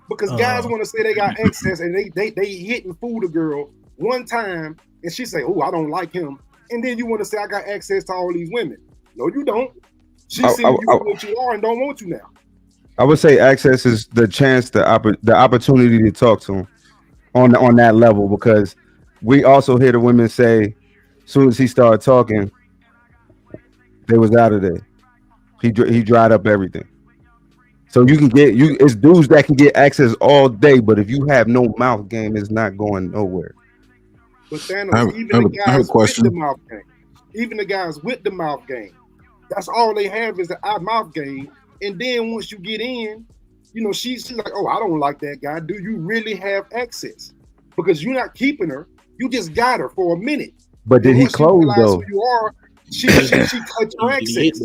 Because guys want to say they got access and they hit and fool the girl one time and she say, "Oh, I don't like him," and then you want to say, "I got access to all these women." No, you don't. She see you for what you are and don't want you now. I would say access is the chance, the opportunity to talk to him on that level, because we also hear the women say, as soon as he started talking, they was out of there. He dried up everything. So you can get it's dudes that can get access all day, but if you have no mouth game, it's not going nowhere. But Thanos, even the guys with the mouth game, even the guys with the mouth game, that's all they have is the mouth game. And then once you get in, you know, she's like, oh, I don't like that guy. Do you really have access? Because you're not keeping her. You just got her for a minute. But did he close though? Who you are, she cut your access.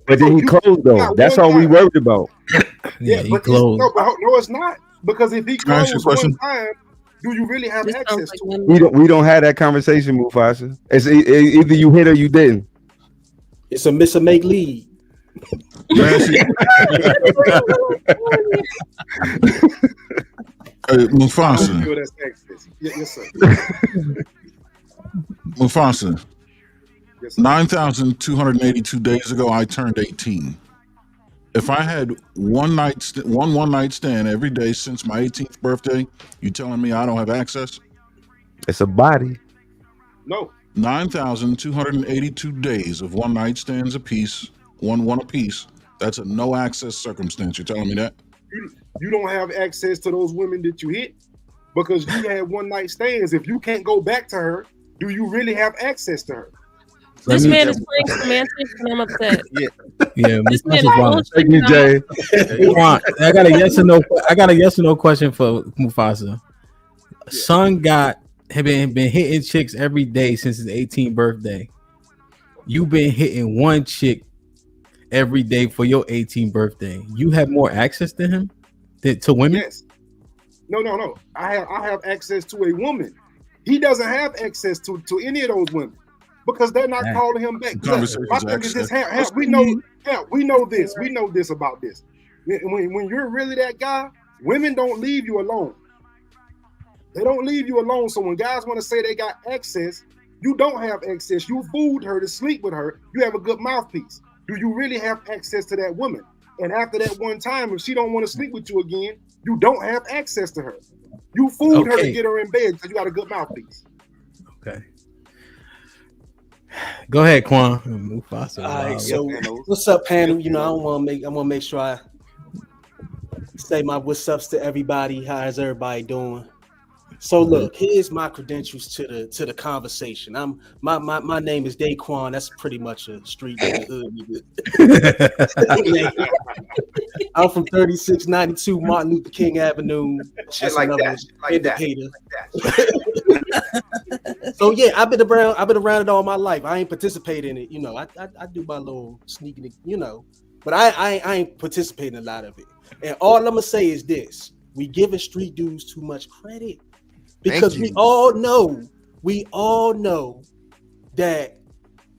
But did he close though? That's all we worried about. Yeah, he closed. No, it's not. Because if he closed one time, do you really have access to it? We don't have that conversation, Mufasa. It's either you hit or you didn't. It's a miss or make lead. Mufasa. Yes, sir. Mufasa. 9,282 days ago, I turned 18. If I had one night stand every day since my 18th birthday, you telling me I don't have access? It's a body. No. 9,282 days of one night stands apiece, one apiece. That's a no access circumstance. You're telling me that? You don't have access to those women that you hit because you had one night stands. If you can't go back to her, do you really have access to her? This man is playing semantics and I'm upset. Yeah, This man is Thank you, Jay. I got a yes or no question for Mufasa. Son have been hitting chicks every day since his 18th birthday. You've been hitting one chick every day for your 18th birthday. You have more access to him to women? Yes. No. I have access to a woman. He doesn't have access to any of those women because they're not calling him back. My thing is this, we know this. We know this about this. When you're really that guy, women don't leave you alone. They don't leave you alone. So when guys want to say they got access, you don't have access. You fooled her to sleep with her. You have a good mouthpiece. Do you really have access to that woman? And after that one time, if she don't want to sleep with you again, you don't have access to her. You fooled her to get her in bed because you got a good mouthpiece. Okay. Go ahead, Quan. Mufasa. All right, so what's up, panel? You know, I want to make sure I say my what's ups to everybody. How's everybody doing? So look, here's my credentials to the conversation. My name is Daquan. That's pretty much a street nigga. I'm from 3692 Martin Luther King Avenue. Just like another indicator. So yeah, I've been around it all my life. I ain't participate in it, you know. I do my little sneaking, you know, but I ain't participating in a lot of it. And all I'm gonna say is this: we giving street dudes too much credit. Because we all know that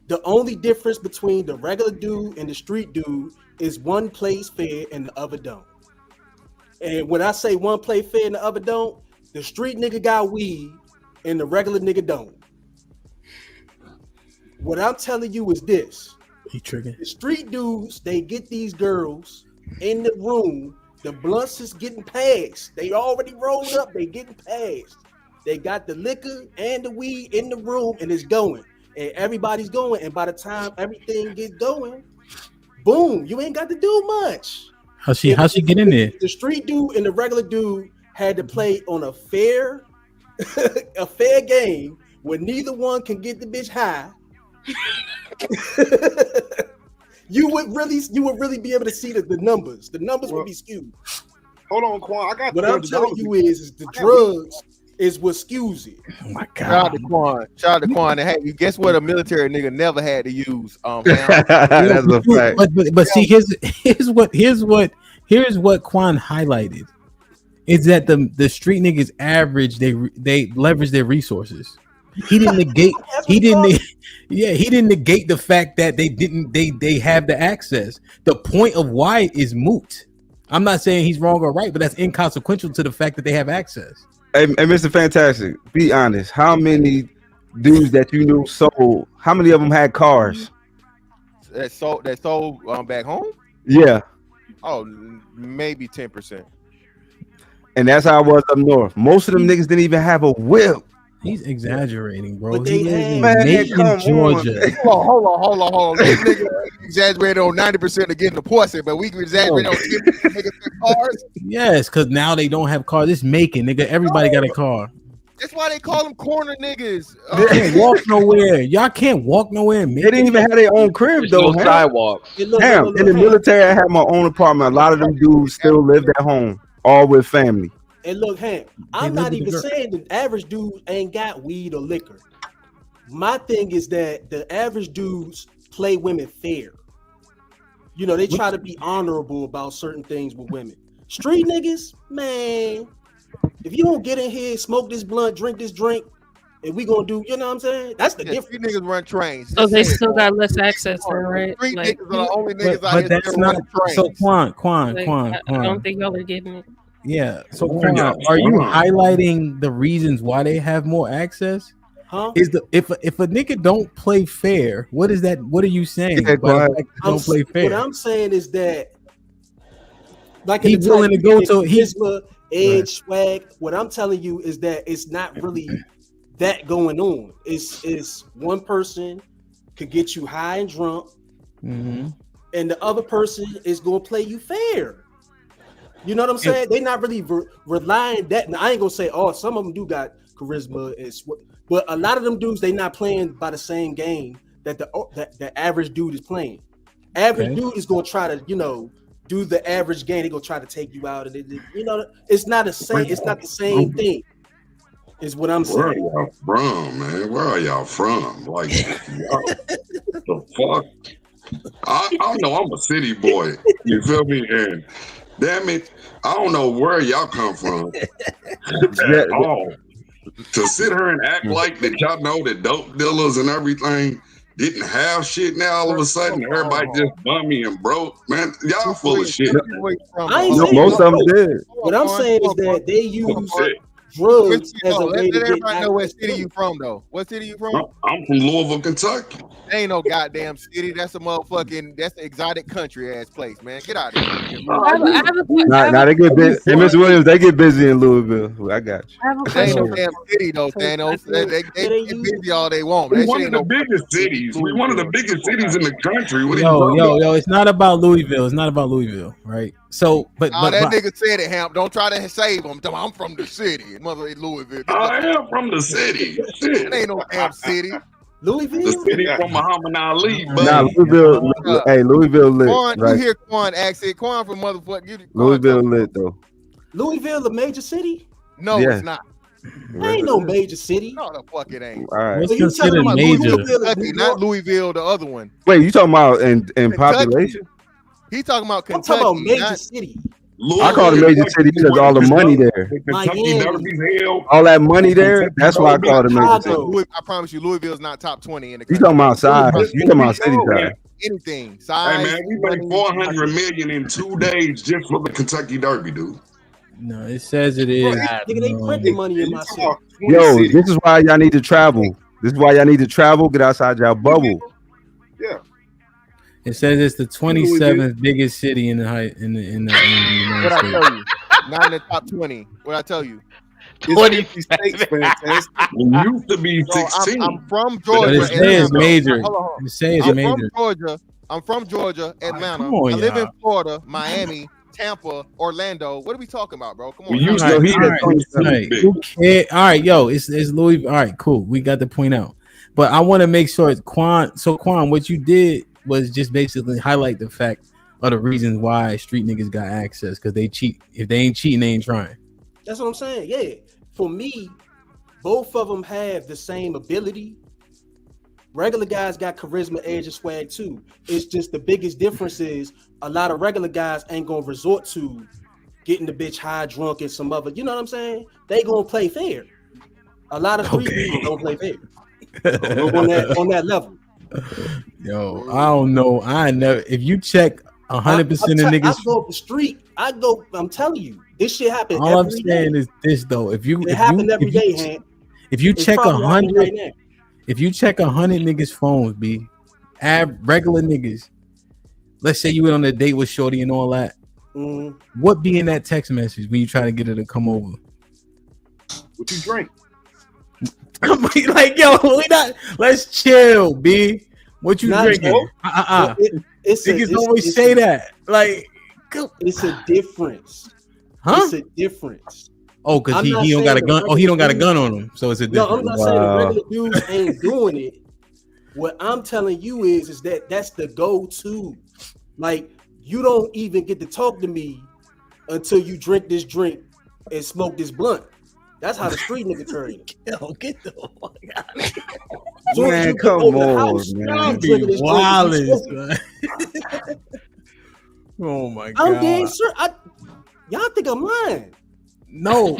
the only difference between the regular dude and the street dude is one plays fair and the other don't. And when I say one play fair and the other don't, the street nigga got weed and the regular nigga don't. What I'm telling you is this. The street dudes, they get these girls in the room. The blunts is getting passed. They already rolled up. They getting passed. They got the liquor and the weed in the room and it's going. And everybody's going. And by the time everything gets going, boom, you ain't got to do much. How's she get in there? The street dude and the regular dude had to play on a fair game where neither one can get the bitch high. You would really be able to see the numbers. The numbers would be skewed. Hold on, Quan. I got what I'm telling you is the drugs is what skews it. Oh my God. Shout out to Quan. And hey, guess what? A military nigga never had to use. That's a fact. But see, here's what Quan highlighted is that the street niggas average they leverage their resources. He didn't negate the fact that they have the access. The point of why is moot. I'm not saying he's wrong or right, but that's inconsequential to the fact that they have access. Hey, Mr. Fantastic, be honest. How many dudes that you knew sold? How many of them had cars? That sold back home? Yeah. Oh, maybe 10%. And that's how it was up north. Most of them niggas didn't even have a whip. He's exaggerating, bro. But He they lives in have- Macon, Georgia. Hold on. This nigga exaggerated on 90% of getting the pussy, but we can exaggerate on 10% niggas with cars. Yes, because now they don't have cars. It's Macon, nigga. Everybody got a car. That's why they call them corner niggas. They can't walk nowhere. Y'all can't walk nowhere. They didn't even have their own crib though. No sidewalks. Damn, in the military, I had my own apartment. A lot of them dudes still lived at home, all with family. And look, Ham, I'm not even saying the average dude ain't got weed or liquor. My thing is that the average dudes play women fair. You know, they try to be honorable about certain things with women. Street niggas, man, if you don't get in here, smoke this blunt, drink this drink, and we gonna do, you know what I'm saying? That's the difference. Street niggas run trains. So they still got less access, then, right? Street Like, niggas are the only niggas out here But that's that not run trains. so. Quan. I don't think y'all are getting it. Yeah. So Quan, are you highlighting the reasons why they have more access? Huh? Is the if a nigga don't play fair, what is that? What are you saying? Yeah, about the fact that they don't play fair. What I'm saying is that, like, He willing to go to Charisma, Edge, Swag. What I'm telling you is that it's not really that going on. It's one person could get you high and drunk, Mm-hmm. and the other person is gonna play you fair. You know what I'm saying? They're not really relying that. Now, I ain't gonna say, oh, some of them do got charisma, but a lot of them dudes, they not playing by the same game that the average dude is playing. Average dude is gonna try to, you know, do the average game. They gonna try to take you out, and you know, it's not the same. It's not the same thing. Is what I'm saying. Where are y'all from, man? Where are y'all from? Like, y'all, the fuck? I don't know. I'm a city boy. You feel me? And damn it, I don't know where y'all come from at all. To sit here and act like that y'all know that dope dealers and everything didn't have shit now all of a sudden everybody just bummy and broke, man. Y'all full of shit. I ain't saying most of them did. What I'm saying is that they use drugs as a way to let everybody get know what city you from, though. What city you from? I'm from Louisville, Kentucky. Ain't no goddamn city. That's a motherfucking. That's an exotic country ass place, man. Get out of here. Nah, they get busy. And Miss Williams, they get busy in Louisville. I got you. I have a Ain't question. no damn city though, Thanos. They get busy all they want. We're That one shit of ain't the no. biggest cities. We're one of the biggest cities in the country. What are you Yo, talking about? yo, it's not about Louisville. It's not about Louisville, right? So, but That nigga said it, Hamp. Don't try to save him. I'm from the city, mother Louisville. I am from the city. Shit. It ain't no damn city. Louisville, the city from Muhammad Ali. Nah, Louisville. Hey, Louisville lit. Quan, Right? you hear Quan accent? Quan from motherfucker. Louisville lit though. Louisville, a major city? No, Yeah. it's not. Ain't no major city. No, the fuck it ain't. All right. What's So you considered talking about major? Louisville, Kentucky, not Louisville, the other one. Wait, you talking about in population? He talking about I'm Kentucky. talking about major not- city. I call it a major city because all the money there, Kentucky Derby's held. all that money there. That's why I call it a major city. I promise you, Louisville's not top 20 in the You country. talking about size? You talking about city size? Anything. Size. Hey man, we made 400 million in 2 days just for the Kentucky Derby, dude. No, it says it is. Nigga, they printing money in my city. Yo, this is why y'all need to travel. This is why y'all need to travel. Get outside y'all bubble. Yeah. It says it's the 27th biggest city in the United What I States. tell you? Not in the top 20. What I tell you? It's 50 states, fantastic. It used to be 16. I'm from But Georgia. it says Atlanta. major. Hold on. It says I'm major. from Georgia. I'm from Georgia, Atlanta. come on, I live in y'all. Florida, Miami, Tampa, Orlando. What are we talking about, bro? Come on. We now. used All to right, heat all at right, 27 all right. big. Who cares? All right, yo, it's Louisville. All right, cool. We got the point out. But I want to make sure it's Quan. So Quan, what you did was just basically highlight the fact of the reasons why street niggas got access, because they cheat. If they ain't cheating, they ain't trying. That's what I'm saying. Yeah. For me, both of them have the same ability. Regular guys got charisma, edge, and swag too. It's just the biggest difference is a lot of regular guys ain't gonna resort to getting the bitch high, drunk, and some other. You know what I'm saying? They gonna play fair. A lot of street people don't play fair on that level. Yo, I don't know. I never. If you check 100% of I niggas, go up the street. I'm telling you, this shit happens. all I'm every saying day. is this though. It happens every day, Hank. if you It's check probably happening 100, right now. if you check 100 niggas' phones, B, regular niggas. Let's say you went on a date with Shorty and all that. What be in that text message when you try to get her to come over? What you drink? Come on, like, yo, we not. Let's chill, B. What you Not drinking? joke. Niggas always say that. Like, it's a difference. Huh? It's a difference. Oh, because I'm he not don't got a saying gun. the Oh, he don't got a regular gun on him. So it's a difference. No, I'm not saying the regular dudes ain't doing it. What I'm telling you is that that's the go-to. Like, you don't even get to talk to me until you drink this drink and smoke this blunt. That's how the street nigga turn you. Yo, get the fuck out of here. Man, come on, man. Oh my god. I'm dead sure. Y'all think I'm lying. No,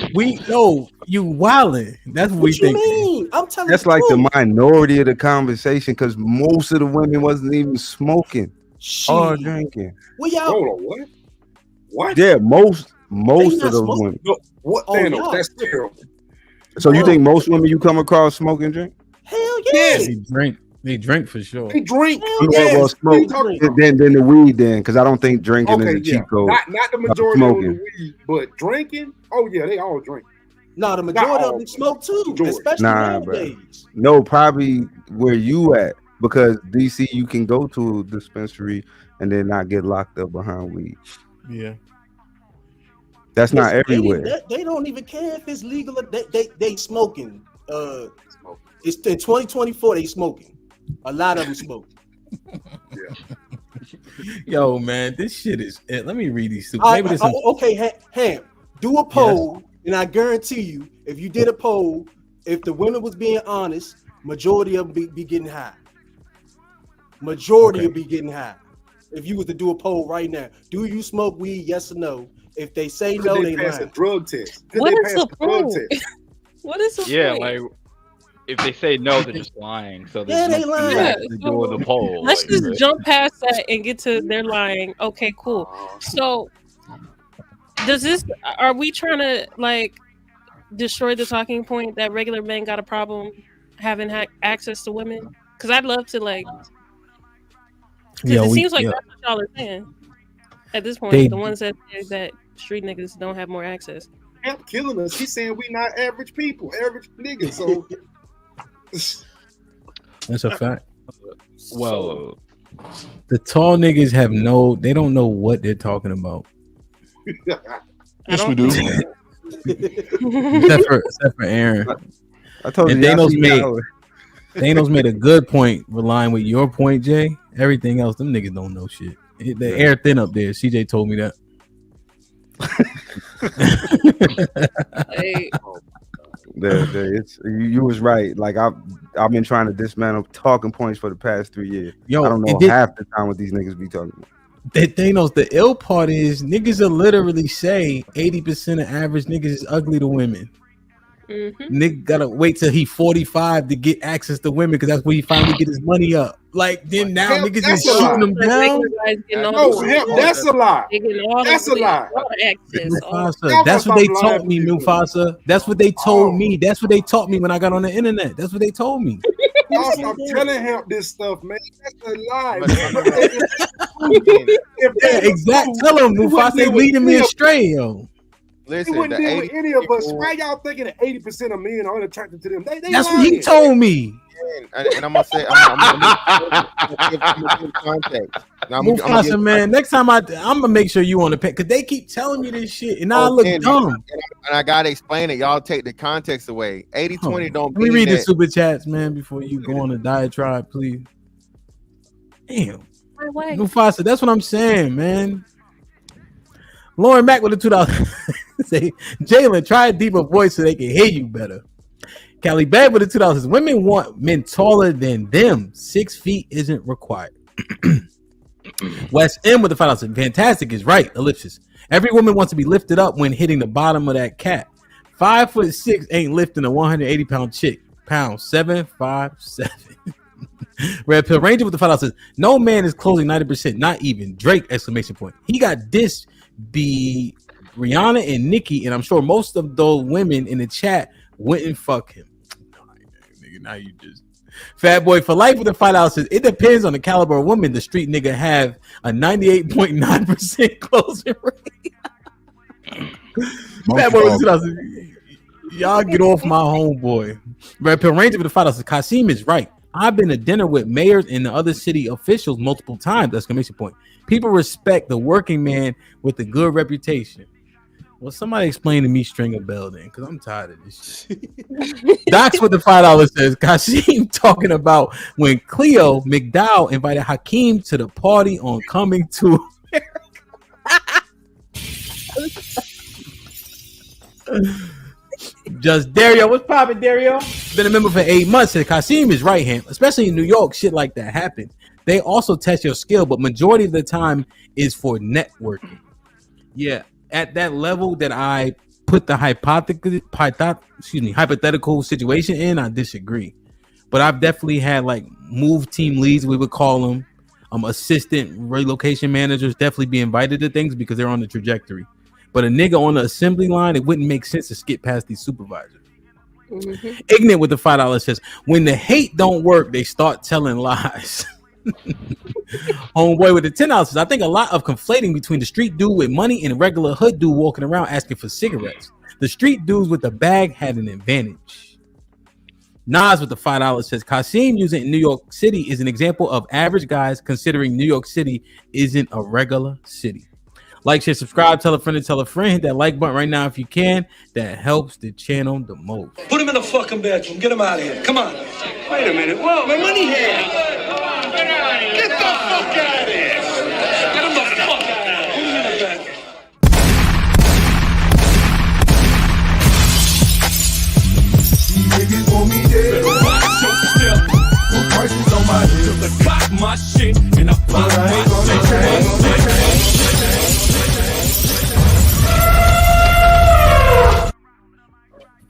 you wildin'. That's what we What you think. mean? I'm telling That's you. like the minority of the conversation because most of the women wasn't even smoking or drinking. Well, y'all. Hold on, what? What? Yeah, most not of the smoking? women. No, what? Oh, Thanos, yeah. that's terrible. So you think most women you come across smoke and drink? Hell yeah. They drink for sure. They drink. Well, smoke. Then the weed then, because I don't think drinking is a cheat code. Not the majority on smoking. the weed, but drinking. Oh yeah, they all drink. No, the majority of them smoke too, especially Nah, bro. nowadays. No, probably where you at, because DC you can go to a dispensary and then not get locked up behind weed. Yeah. That's not Listen, everywhere. They don't even care if it's legal. They smoking. It's in 2024. They smoking. A lot of them smoke. Yo, man, this shit is. Let me read these. Okay, Ham. Do a poll, and I guarantee you, if you did a poll, if the women was being honest, majority of them be getting high. Majority will be getting high. If you was to do a poll right now, do you smoke weed? Yes or no? If they say no, they pass a lying. drug test. What is the poll? What is the Yeah, point? like if they say no, they're just lying. So Yeah, they lying. Actually doing the poll. Let's like, just right? jump past that and get to they're lying. Okay, cool. So are we trying to like destroy the talking point that regular men got a problem having access to women? Because I'd love to like, because it seems like that's what y'all are saying at this point. The ones that say that street niggas don't have more access. Camp killing us. He's saying we not average people, average niggas. So That's a fact. Well, the tall niggas they don't know what they're talking about. Yes, we do. except for Aaron. I told and you. Thanos made a good point, relying with your point, Jay. Everything else, them niggas don't know shit. The air thin up there. CJ told me that. Hey. You was right. Like I've been trying to dismantle talking points for the past 3 years. Yo, I don't know half the time what these niggas be talking about. Thanos, the ill part is niggas will literally say 80% of average niggas is ugly to women. Mm-hmm. Nigga gotta wait till he 45 to get access to women because that's where he finally get his money up. Like then now niggas is shooting them down. That's a lie. That's a lie. Mufasa, that's what they taught me, Mufasa. That's what they told me. That's what they taught me when I got on the internet. That's what they told me. Y'all stop telling him this stuff, man. That's a lie. Exactly. Tell him, Mufasa, they leading me astray, yo. Listen, he wouldn't deal with any of us. Why y'all thinking that 80% of men are unattracted to them? They that's what he told me. And I'm gonna say, I'm gonna give context. Mufasa, man, next time I'm gonna make sure you on the pet because they keep telling me this shit and now I look dumb. And I gotta explain it. Y'all take the context away. 80-20 don't. Let me read the super chats, man, before you go on a diatribe, please. Damn, Mufasa, that's what I'm saying, man. Lauren Mack with the $2. Say, Jalen, try a deeper voice so they can hear you better. Callie Bad with the $2. Women want men taller than them. 6 feet isn't required. West M with the $5. Fantastic is right. Ellipsis. Every woman wants to be lifted up when hitting the bottom of that cat. 5'6" ain't lifting a 180-pound chick. Pound 7'5'7". Red Pill Ranger with the $5 says, no man is closing 90%, not even Drake! Exclamation point. He got this be Rihanna and Nicki, and I'm sure most of those women in the chat wouldn't fuck him. Now you just Fat Boy for Life with the $5 says, it depends on the caliber of woman. The street nigga have a 98.9% closing rate. Fat Boy with $2. Y'all get off my homeboy. Red Pill Ranger with the $5. Kasim is right. I've been to dinner with mayors and the other city officials multiple times. Exclamation point. People respect the working man with a good reputation. Well, somebody explain to me Stringer Bell then, because I'm tired of this shit. Docs with the $5 says Kasim talking about when Cleo McDowell invited Hakeem to the party on Coming to Just Dario, what's poppin', Dario? Been a member for 8 months. And Kasim is right hand, especially in New York. Shit like that happens. They also test your skill, but majority of the time is for networking. Yeah, at that level that I put the hypothetical situation in, I disagree. But I've definitely had like move team leads, we would call them, assistant relocation managers, definitely be invited to things because they're on the trajectory. But a nigga on the assembly line, it wouldn't make sense to skip past these supervisors. Mm-hmm. Ignorant with the $5 says, when the hate don't work, they start telling lies. Homeboy with the $10 says, I think a lot of conflating between the street dude with money and a regular hood dude walking around asking for cigarettes. The street dudes with the bag had an advantage. Nas with the $5 says, Kasim using New York City is an example of average guys considering New York City isn't a regular city. Like, share, subscribe, tell a friend, and tell a friend. Hit that like button right now if you can. That helps the channel the most. Put him in the fucking bedroom. Get him out of here. Come on. Wait a minute. Whoa, my money here. Get the fuck out of here. Get him the fuck out of here. Put him in the bedroom. Niggas want me dead. Put prices on my head. Took the cock my shit and I pop my shit.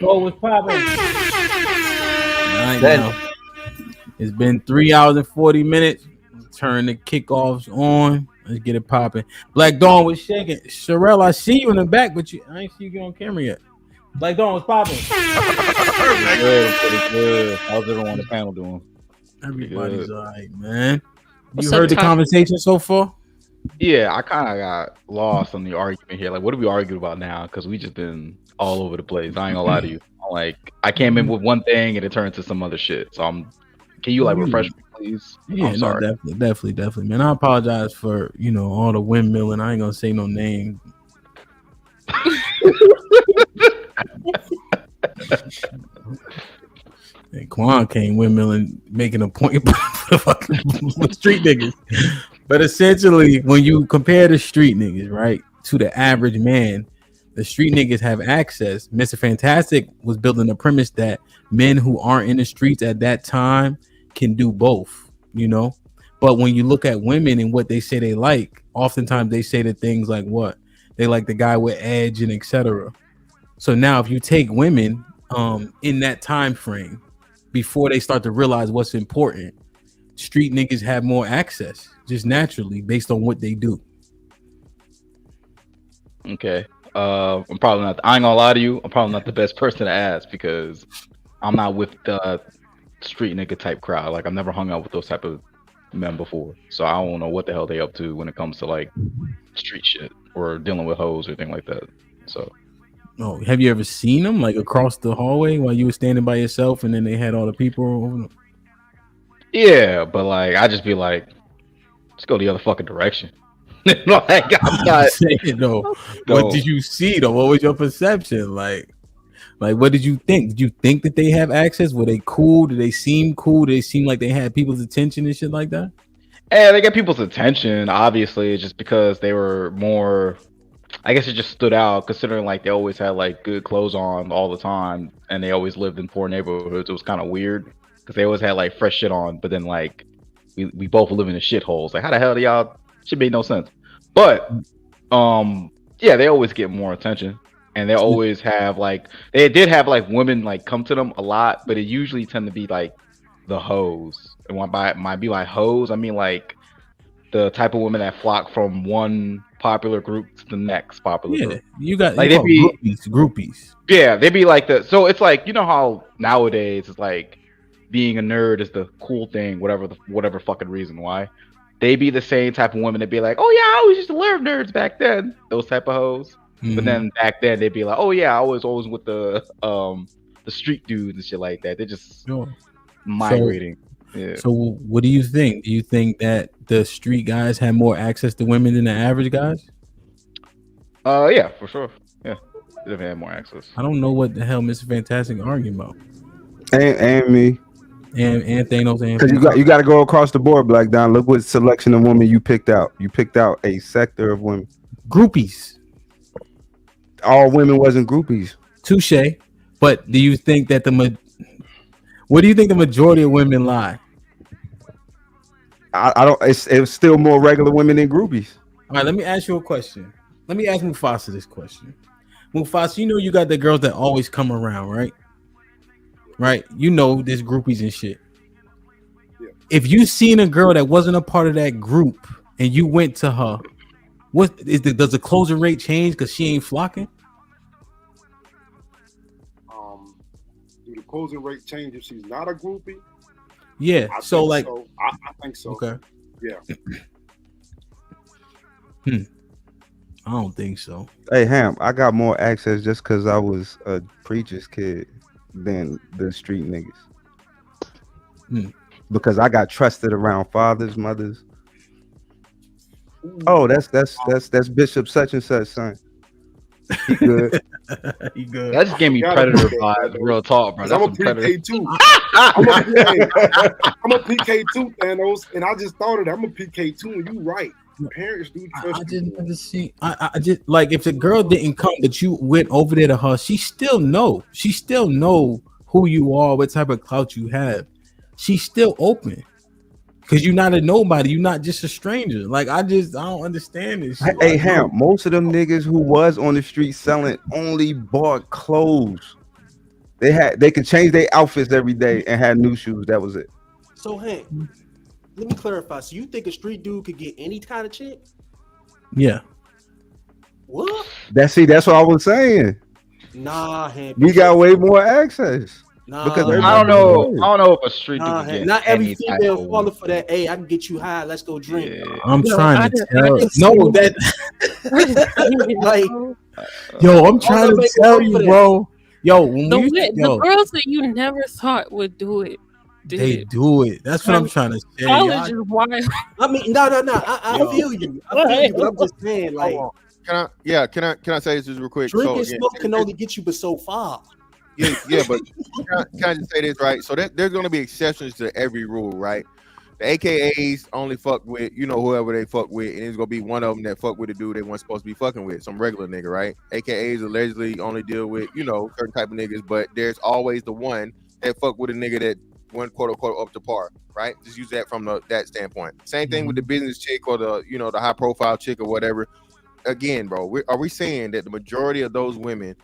Oh, what's poppin'? Right now, it's been 3 hours and 40 minutes. Turn the kickoffs on. Let's get it popping. Black Dawn was shaking. Sherelle, I see you in the back, but I ain't see you get on camera yet. Black Dawn was popping. Pretty good. How's everyone on the panel doing? Everybody's all right, man. You heard the conversation so far? Yeah, I kind of got lost on the argument here. Like, what do we argue about now? Because we just been all over the place. I ain't gonna lie to you. I came in with one thing and it turned to some other shit. So can you refresh me, please? Yeah, I'm sorry. Definitely, man. I apologize for all the windmilling. I ain't gonna say no name. And Quan came windmilling, making a point for the fucking street niggas. But essentially, when you compare the street niggas, right, to the average man, the street niggas have access. Mr. Fantastic was building the premise that men who aren't in the streets at that time can do both, But when you look at women and what they say they like, oftentimes they say the things like what? They like the guy with edge and etc. So now if you take women in that time frame, before they start to realize what's important, street niggas have more access just naturally based on what they do. Okay. I'm probably not. I ain't gonna lie to you. I'm probably not the best person to ask because I'm not with the street nigga type crowd. Like I've never hung out with those type of men before, so I don't know what the hell they up to when it comes to like street shit or dealing with hoes or anything like that. So. Oh, have you ever seen them like across the hallway while you were standing by yourself and then they had all the people over them? Yeah, but like I just be like, let's go the other fucking direction. Like I'm not saying no. What did you see though? What was your perception? Like what did you think? Did you think that they have access? Were they cool? Did they seem cool? Did they seem like they had people's attention and shit like that? Yeah, they get people's attention. Obviously, just because they were more. I guess it just stood out considering like they always had like good clothes on all the time and they always lived in poor neighborhoods. It was kind of weird because they always had like fresh shit on, but then like we both live in shitholes. Like how the hell do y'all? Shit made no sense. But yeah, they always get more attention and they always have like they did have like women like come to them a lot, but it usually tend to be like the hoes. And when I might be like hoes, I mean like the type of women that flock from one popular group to the next popular group. You got like they be groupies. Yeah, they be like so it's like how nowadays it's like being a nerd is the cool thing, whatever fucking reason why. They be the same type of women that be like, oh yeah, I always used to love nerds back then. Those type of hoes. Mm-hmm. But then back then they'd be like, oh yeah, I was always with the the street dudes and shit like that. They're just Sure. migrating. Yeah. So what do you think? Do you think that the street guys have more access to women than the average guys? Yeah, for sure. Yeah, they definitely have more access. I don't know what the hell Mr. Fantastic arguing about. And me. And Thanos and Because you got to go across the board, Black Don. Look what selection of women you picked out. You picked out a sector of women. Groupies. All women wasn't groupies. Touche. But do you think that what do you think the majority of women lie? I don't. It's still more regular women than groupies. All right, let me ask you a question. Let me ask Mufasa this question. Mufasa, you know you got the girls that always come around, right? Right? You know there's groupies and shit. Yeah. If you seen a girl that wasn't a part of that group and you went to her, does the closing rate change because she ain't flocking? Do the closing rate change if she's not a groupie? Yeah. I So think like, so. I think so. Okay. Yeah. I don't think so. Hey, Ham, I got more access just because I was a preacher's kid than the street niggas. Because I got trusted around fathers, mothers. Oh, that's Bishop such and such son. He good. He good. That just gave me Predator vibes. Real talk, bro. I'm a That's some PK Predator. too. I'm a PK too, Thanos, and I just thought of that. I'm a PK too, and you right. Parents do trust. I just never see. I just like if the girl didn't come, but you went over there to her, she still know. She still know who you are, what type of clout you have. She's still open because you're not a nobody. You're not just a stranger. Like I don't understand this shit. Hey, Ham, most of them niggas who was on the street selling only bought clothes. They could change their outfits every day and had new shoes. That was it. So, Hank, let me clarify. So, you think a street dude could get any kind of chick? Yeah. What? That's what I was saying. Nah, Hank. We got way more access. Nah, Because I don't know if a street dude can get not every any type female of falling for that. Hey, I can get you high. Let's go drink. I'm trying to tell. No, that. like, I'm trying to tell you, bro. Yo, when The girls that you never thought would do it, they do it. That's what I'm trying to say. College is wild. I mean, no. I feel you. But I'm just saying, like, Can I say this just real quick? Drink and again, smoke can only get you but so far. Yeah, but can I just say this, right? So there's going to be exceptions to every rule, right? The AKAs only fuck with, whoever they fuck with, and there's going to be one of them that fuck with a dude they weren't supposed to be fucking with, some regular nigga, right? AKAs allegedly only deal with, certain type of niggas, but there's always the one that fuck with a nigga that went quote unquote up to par, right? Just use that from that standpoint. Same thing with the business chick or the, the high profile chick or whatever. Again, bro, are we saying that the majority of those women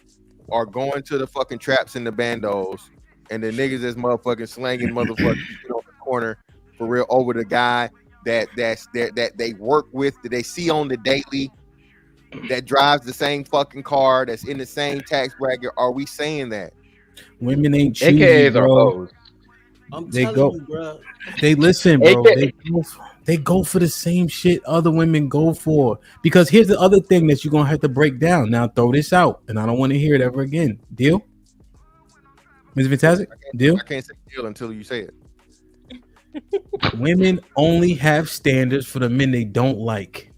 are going to the fucking traps and the bandos and the niggas that's motherfucking slanging motherfuckers on the corner for real over the guy that they work with, that they see on the daily, that drives the same fucking car, that's in the same tax bracket? Are we saying that women ain't choosy, AKAs bro? are hoes. They go. They listen, bro. They go for the same shit other women go for. Because here's the other thing that you're gonna have to break down. Now throw this out, and I don't want to hear it ever again. Deal, Mr. Fantastic? Deal? I can't say deal until you say it. Women only have standards for the men they don't like.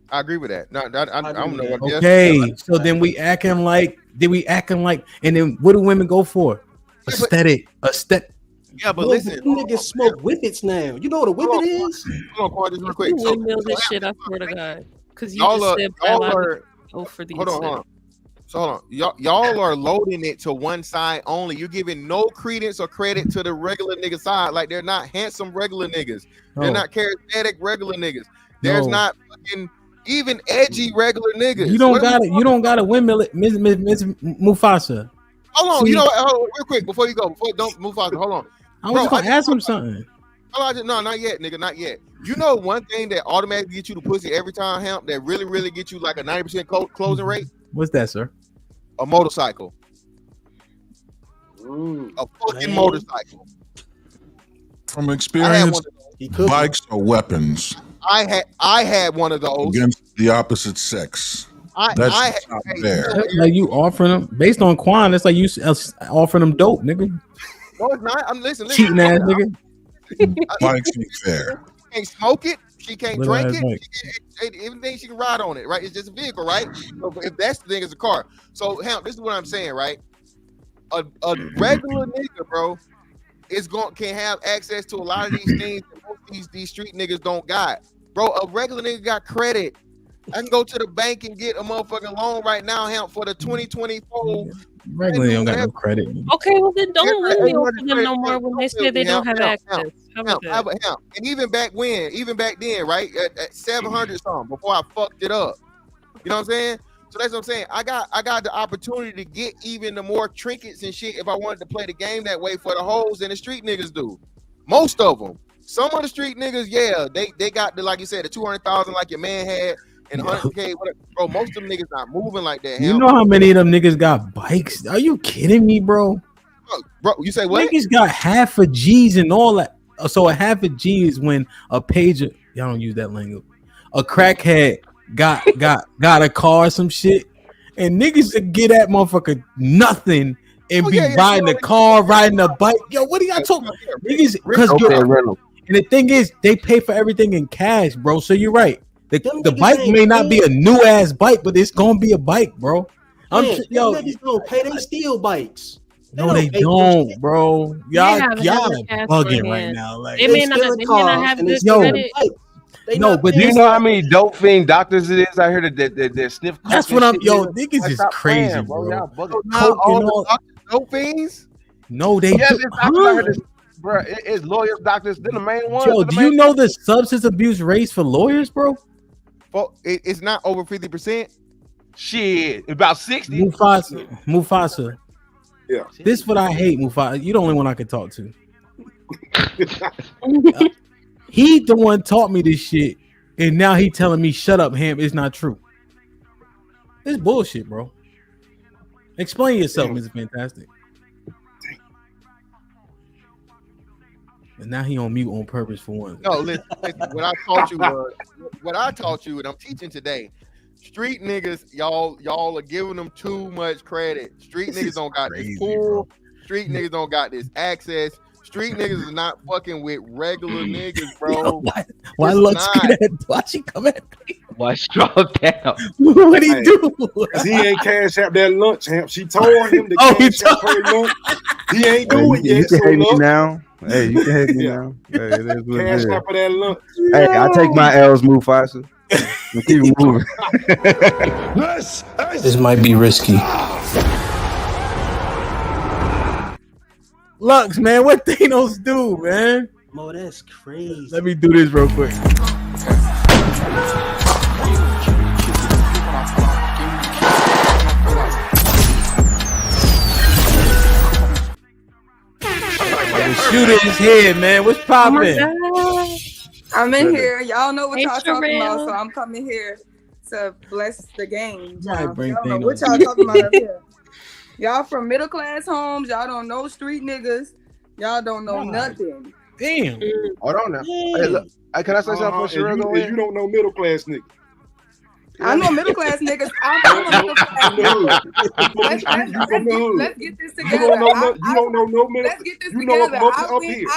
I agree with that. No, I don't know what. Okay, so then we acting like, and then what do women go for? Aesthetic. Yeah, but listen, niggas smoke whippets now. You know what a whippet is? Hold on, just real quick. You windmill this shit, I swear to God. Because you just said biological for these. Hold on. So hold on. Y'all are loading it to one side only. You're giving no credence or credit to the regular nigga side. Like they're not handsome regular niggas. They're not charismatic regular niggas. There's not fucking even edgy regular niggas. You don't got to windmill it, Ms. Mufasa. Hold on, real quick before you go. Don't Mufasa. Hold on. I was gonna ask him something. No, not yet, nigga, not yet. You know one thing that automatically get you the pussy every time, Hemp, that really, really get you like a 90% closing rate? What's that, sir? A motorcycle. A fucking motorcycle. From experience, bikes are weapons I had one of those against the opposite sex. That's not fair. Like you offering them based on Quan, it's like you offering them dope, nigga. No, it's not. I'm listen. Cheating ass nigga. Bikes ain't fair. She can't smoke it. She can't Little drink ass it. bike. Everything she can ride on it, right? It's just a vehicle, right? So if that's the thing, it's a car. So, Hamp, this is what I'm saying, right? A regular nigga, bro, can have access to a lot of these things that most of these street niggas don't got. Bro, a regular nigga got credit. I can go to the bank and get a motherfucking loan right now, Hamp, for the 2024. Regular don't got no credit. Okay, well then don't let me open them no more when they say they don't have access. How about that? And even back then, right? At 700 something before I fucked it up. You know what I'm saying? So that's what I'm saying. I got the opportunity to get even the more trinkets and shit if I wanted to play the game that way for the hoes than the street niggas do. Most of them. Some of the street niggas, yeah, they got the, like you said, the 200,000 like your man had and 100K. Bro, most of them niggas not moving like that. You know how many of them niggas got bikes? Are you kidding me, bro? Bro, you say what? Niggas got half a G's and all that. So a half a G is when a pager, y'all don't use that lingo. A crackhead got a car or some shit, and niggas that get that motherfucker nothing and be riding the car, riding the bike. Yo, what are y'all talking about? Niggas, because and the thing is, they pay for everything in cash, bro. So you're right. The bike may not be a new ass bike, but it's gonna be a bike, bro. Yo, niggas don't pay. They steal bikes. No, they don't, bro. Y'all bugging right now. Like they may not have this credit. No, but do you know how many dope fiend doctors it is out here that sniff? That's what I'm. Yo, niggas is crazy, bro. Dope fiends? No, they. Yes, it's doctors out here. Bro, it's lawyers, doctors. They're the main ones. Yo, do you know the substance abuse rates for lawyers, bro? Well, it's not over 50%. Shit, about 60. Mufasa. Yeah. This is what I hate, Mufasa. You the only one I can talk to. He the one taught me this shit, and now he telling me, "Shut up, Ham. It's not true." It's bullshit, bro. Explain yourself, Mr. Fantastic. And now he on mute on purpose for one. No, listen, what I taught you, and I'm teaching today. Street niggas, y'all are giving them too much credit. Street niggas don't got this pull. Street niggas don't got this access. Street niggas is not fucking with regular niggas, bro. Yo, why Lux why she come at me? Why strong down? What he do? Cause he ain't cash out that lunch, Hamp. She told him to cash out her lunch. He ain't doing it yet. You can hate me now. Hey, you can hate me now. Hey, it is what cash it is. out for that lunch. Hey, I take my L's, Mufasa. And keep moving. This might be risky. Lux, man, what Thanos do, man? Mo, that's crazy. Let me do this real quick. The shooter is here, man. What's poppin'? I'm in here. Y'all know what Hey, y'all talking about, Sherelle. so I'm coming here to bless the game. Might Y'all bring don't know Thanos. what y'all talking about up here. Y'all from middle class homes. Y'all don't know street niggas. Y'all don't know nothing. Damn. Hold on now. Hey, look. Hey, can I say something for Sherelle? Go You in? don't know middle class niggas. I know middle class niggas. I'm a middle class nigga. Let's get this You together. don't know no middle. Let's get this You know together. what up here.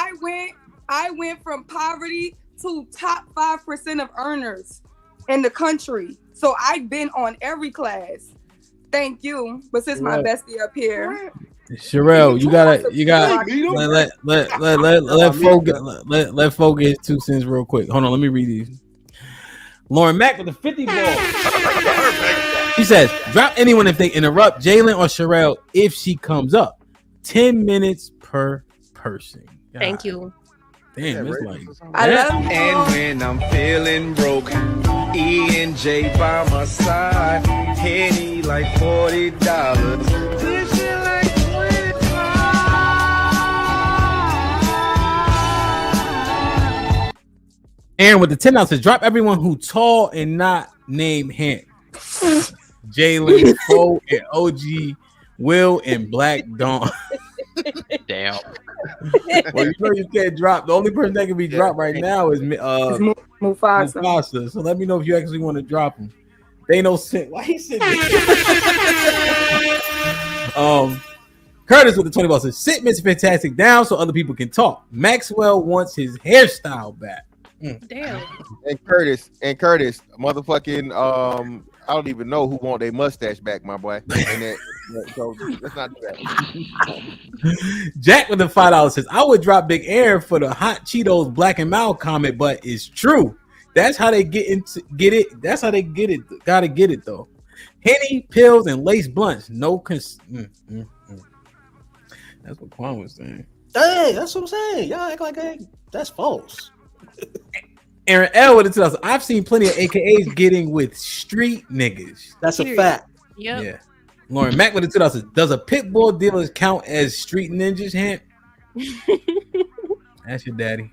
I went from poverty to top 5% of earners in the country. So I've been on every class. Thank you. But since my bestie up here, Sherelle, you gotta let folk get 2 cents real quick. Hold on, let me read these. Lauren Mack with the 50 ball. She says, drop anyone if they interrupt Jalen or Sherelle if she comes up. 10 minutes per person. God. Thank you. Damn, it's like I love you. And when I'm feeling broke, E and J by my side, Henny like $40. This shit like Aaron with the 10 ounces. Drop everyone who tall and not named Hant. Jalen, Fo, and OG, Will, and Black Dawn. Damn. Well, you know you can't drop. The only person that can be dropped right now is Mufasa. So let me know if you actually want to drop him. They no sense. Why he said Curtis with the 20 balls says, sit Mr. Fantastic down so other people can talk. Maxwell wants his hairstyle back. Damn. And Curtis, motherfucking, I don't even know who want their mustache back, my boy. And so let's not do that. Jack with the $5 says, I would drop Big Air for the Hot Cheetos Black and Mild comment, but it's true. That's how they get it. That's how they get it. Gotta get it though. Henny, pills, and lace blunts. No That's what Quan was saying. Hey, that's what I'm saying. Y'all act like that's false. Aaron L with it to us. I've seen plenty of AKAs getting with street niggas. That's a fact. Yep. Yeah. Lauren Mack with it to us. Does a pit bull dealers count as street ninjas? Hint. That's your daddy.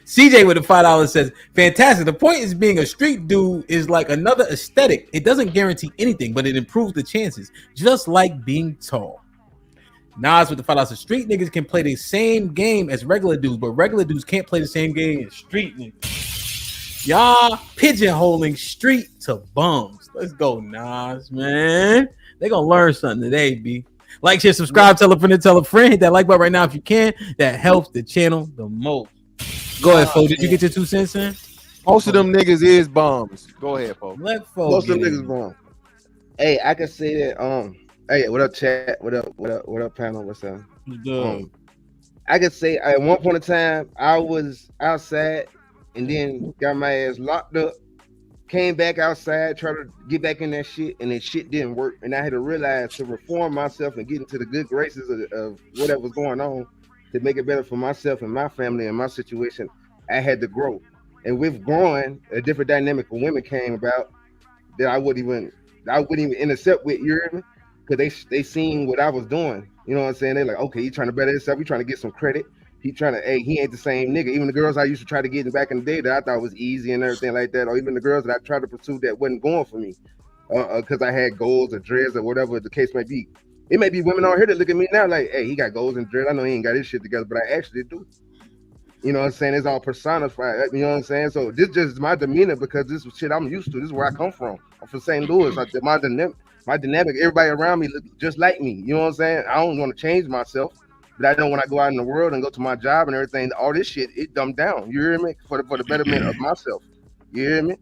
CJ with the $5 says, fantastic. The point is being a street dude is like another aesthetic. It doesn't guarantee anything, but it improves the chances, just like being tall. Nas with the $5 says, street niggas can play the same game as regular dudes, but regular dudes can't play the same game as street niggas. Y'all pigeonholing street to bums. Let's go, Nas, man. They gonna learn something today, B. Like, share, subscribe, tell a friend. Hit that like button right now if you can. That helps the channel the most. Go ahead, Fo. Did you get your 2 cents in? Most of them niggas is bums. Go ahead, Fo. Let Fo. Most of them niggas bums. Hey, I can say that. Hey, what up, chat? What up, panel? What's up? I can say at one point in time I was outside and then got my ass locked up. Came back outside, tried to get back in that shit, and then shit didn't work. And I had to realize to reform myself and get into the good graces of whatever was going on to make it better for myself and my family and my situation. I had to grow. And with growing, a different dynamic of women came about that I wouldn't even intercept with, you hear me? Because they seen what I was doing. You know what I'm saying? They're like, okay, he trying to better himself, he trying to get some credit. He trying to, hey, he ain't the same nigga. Even the girls I used to try to get back in the day that I thought was easy and everything like that, or even the girls that I tried to pursue that wasn't going for me, because I had goals or dreads or whatever the case may be. It may be women on here that look at me now like, hey, he got goals and dreads. I know he ain't got his shit together, but I actually do. You know what I'm saying? It's all personified. You know what I'm saying? So this just is my demeanor because this is shit I'm used to. This is where I come from. I'm from St. Louis. My dynamic, everybody around me look just like me. You know what I'm saying? I don't want to change myself, but I know when I go out in the world and go to my job and everything, all this shit, it dumbed down. You hear me? For the betterment of myself. You hear me?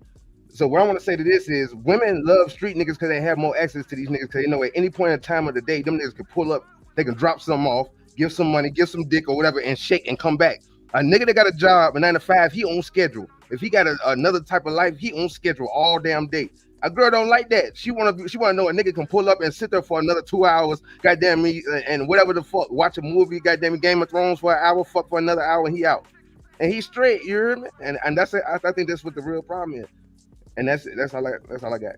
So what I want to say to this is women love street niggas because they have more access to these niggas because they know at any point in time of the day, them niggas can pull up, they can drop something off, give some money, give some dick or whatever, and shake and come back. A nigga that got a job, a 9 to 5, he on schedule. If he got another type of life, he on schedule all damn day. A girl don't like that. She wanna know a nigga can pull up and sit there for another 2 hours, goddamn me, and whatever the fuck, watch a movie, goddamn Game of Thrones for an hour, fuck for another hour, and he out. And he's straight, you hear me? And that's it. I think that's what the real problem is. And that's all I got.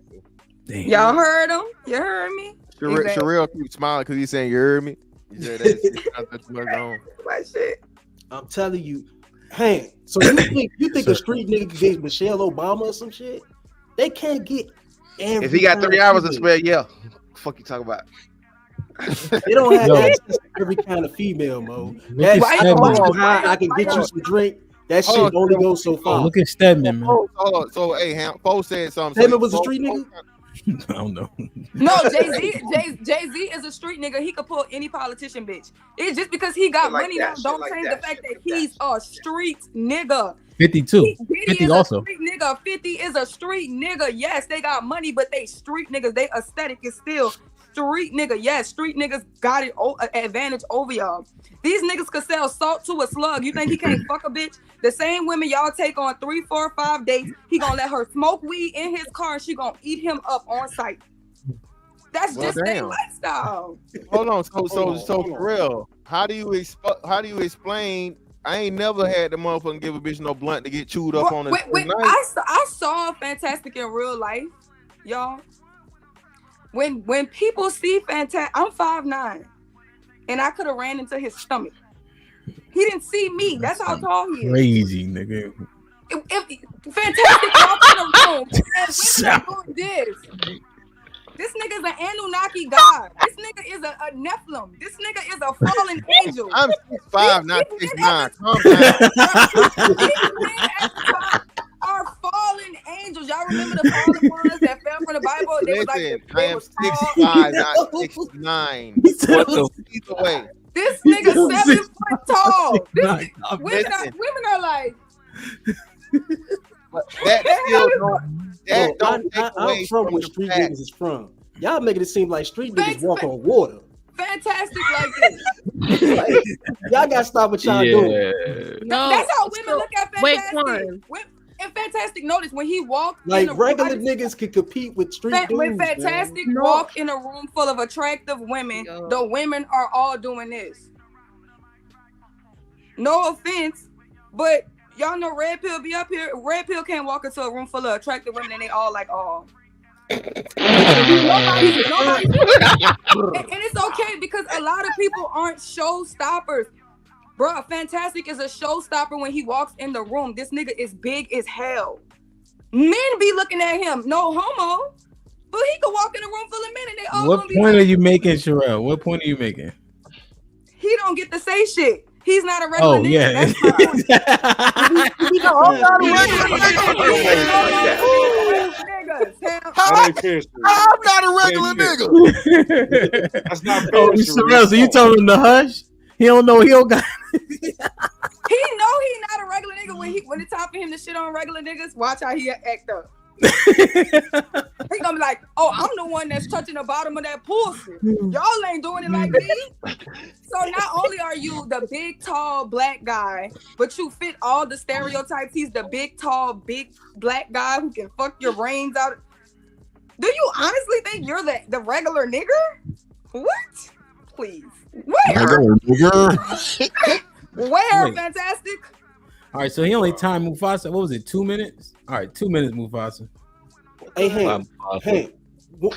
Damn. Y'all heard him? You heard me? Sherelle keeps smiling because he's saying you heard me. He said that my shit. I'm telling you, hey. So you think a street nigga can get Michelle Obama or some shit? They can't get every. If he got 3 hours to spare, yeah. Fuck you talk about? They don't have access to every kind of female, Mo. That's I can get you some drink. That shit only goes so far. Look at Stedman, man. So hey, Poe said something. Stedman was a street nigga. I don't know. No, Jay-Z is a street nigga. He could pull any politician bitch. It's just because he got money now don't change the fact that he's a street nigga. 52. 50 also. 50 is a street nigga. Yes, they got money, but they street niggas. They aesthetic is still street nigga. Yes, street niggas got it advantage over y'all. These niggas could sell salt to a slug. You think he can't fuck a bitch? The same women y'all take on 3, 4, 5 dates, he gonna let her smoke weed in his car and she gonna eat him up on site. That's just their lifestyle. Hold on, so for real, how do you explain? I ain't never had the motherfucking give a bitch no blunt to get chewed up on it. I saw Fantastic in real life, y'all. When people see Fantastic, I'm 5'9", and I could have ran into his stomach. He didn't see me. That's how tall he is. Crazy nigga. If Fantastic walked in the room and women doing this nigga is an Anunnaki god. This nigga is a Nephilim. This nigga is a fallen angel. I'm 6'5", not 6'9". Calm down. Are fallen angels. Y'all remember the fallen ones that fell from the Bible? They was like, Listen, I they am was tall. 6'5", not 6'9". What the either way? This nigga 7 foot tall. Women are like, But that still don't take I'm away from from where the street fact. niggas is from. Y'all making it seem like street niggas walk on water. fantastic like this. Like, y'all gotta stop what y'all doing. That's how women look at Wait, Fantastic. And Fantastic, notice when he walked Like in regular niggas could compete with street dudes. when Fantastic walk in a room full of attractive women, the women are all doing this. No offense, but y'all know Red Pill be up here. Red Pill can't walk into a room full of attractive women and they all like, oh. Nobody, and it's okay because a lot of people aren't showstoppers. Bruh, Fantastic is a showstopper when he walks in the room. This nigga is big as hell. Men be looking at him, no homo, but he could walk in a room full of men and they all What gonna be point like, are you making, Sherelle? What point are you making? he don't get to say shit. He's not a regular Oh, nigga. yeah. That's my point. I'm not a regular nigga. I'm not a regular nigga. That's not fair. Oh, Sherelle, so you told him to hush? He don't know. He don't got. He know he not a regular nigga when it's time for him to shit on regular niggas. Watch how he act up. He gonna be like, "Oh, I'm the one that's touching the bottom of that pussy. Y'all ain't doing it like me." So not only are you the big, tall black guy, but you fit all the stereotypes. He's the big, tall, big black guy who can fuck your brains out. Do you honestly think you're the regular nigger? What? Please. Where? Where? Wait. Fantastic. All right, so he only timed Mufasa. What was it? 2 minutes. All right, 2 minutes, Mufasa. Hey,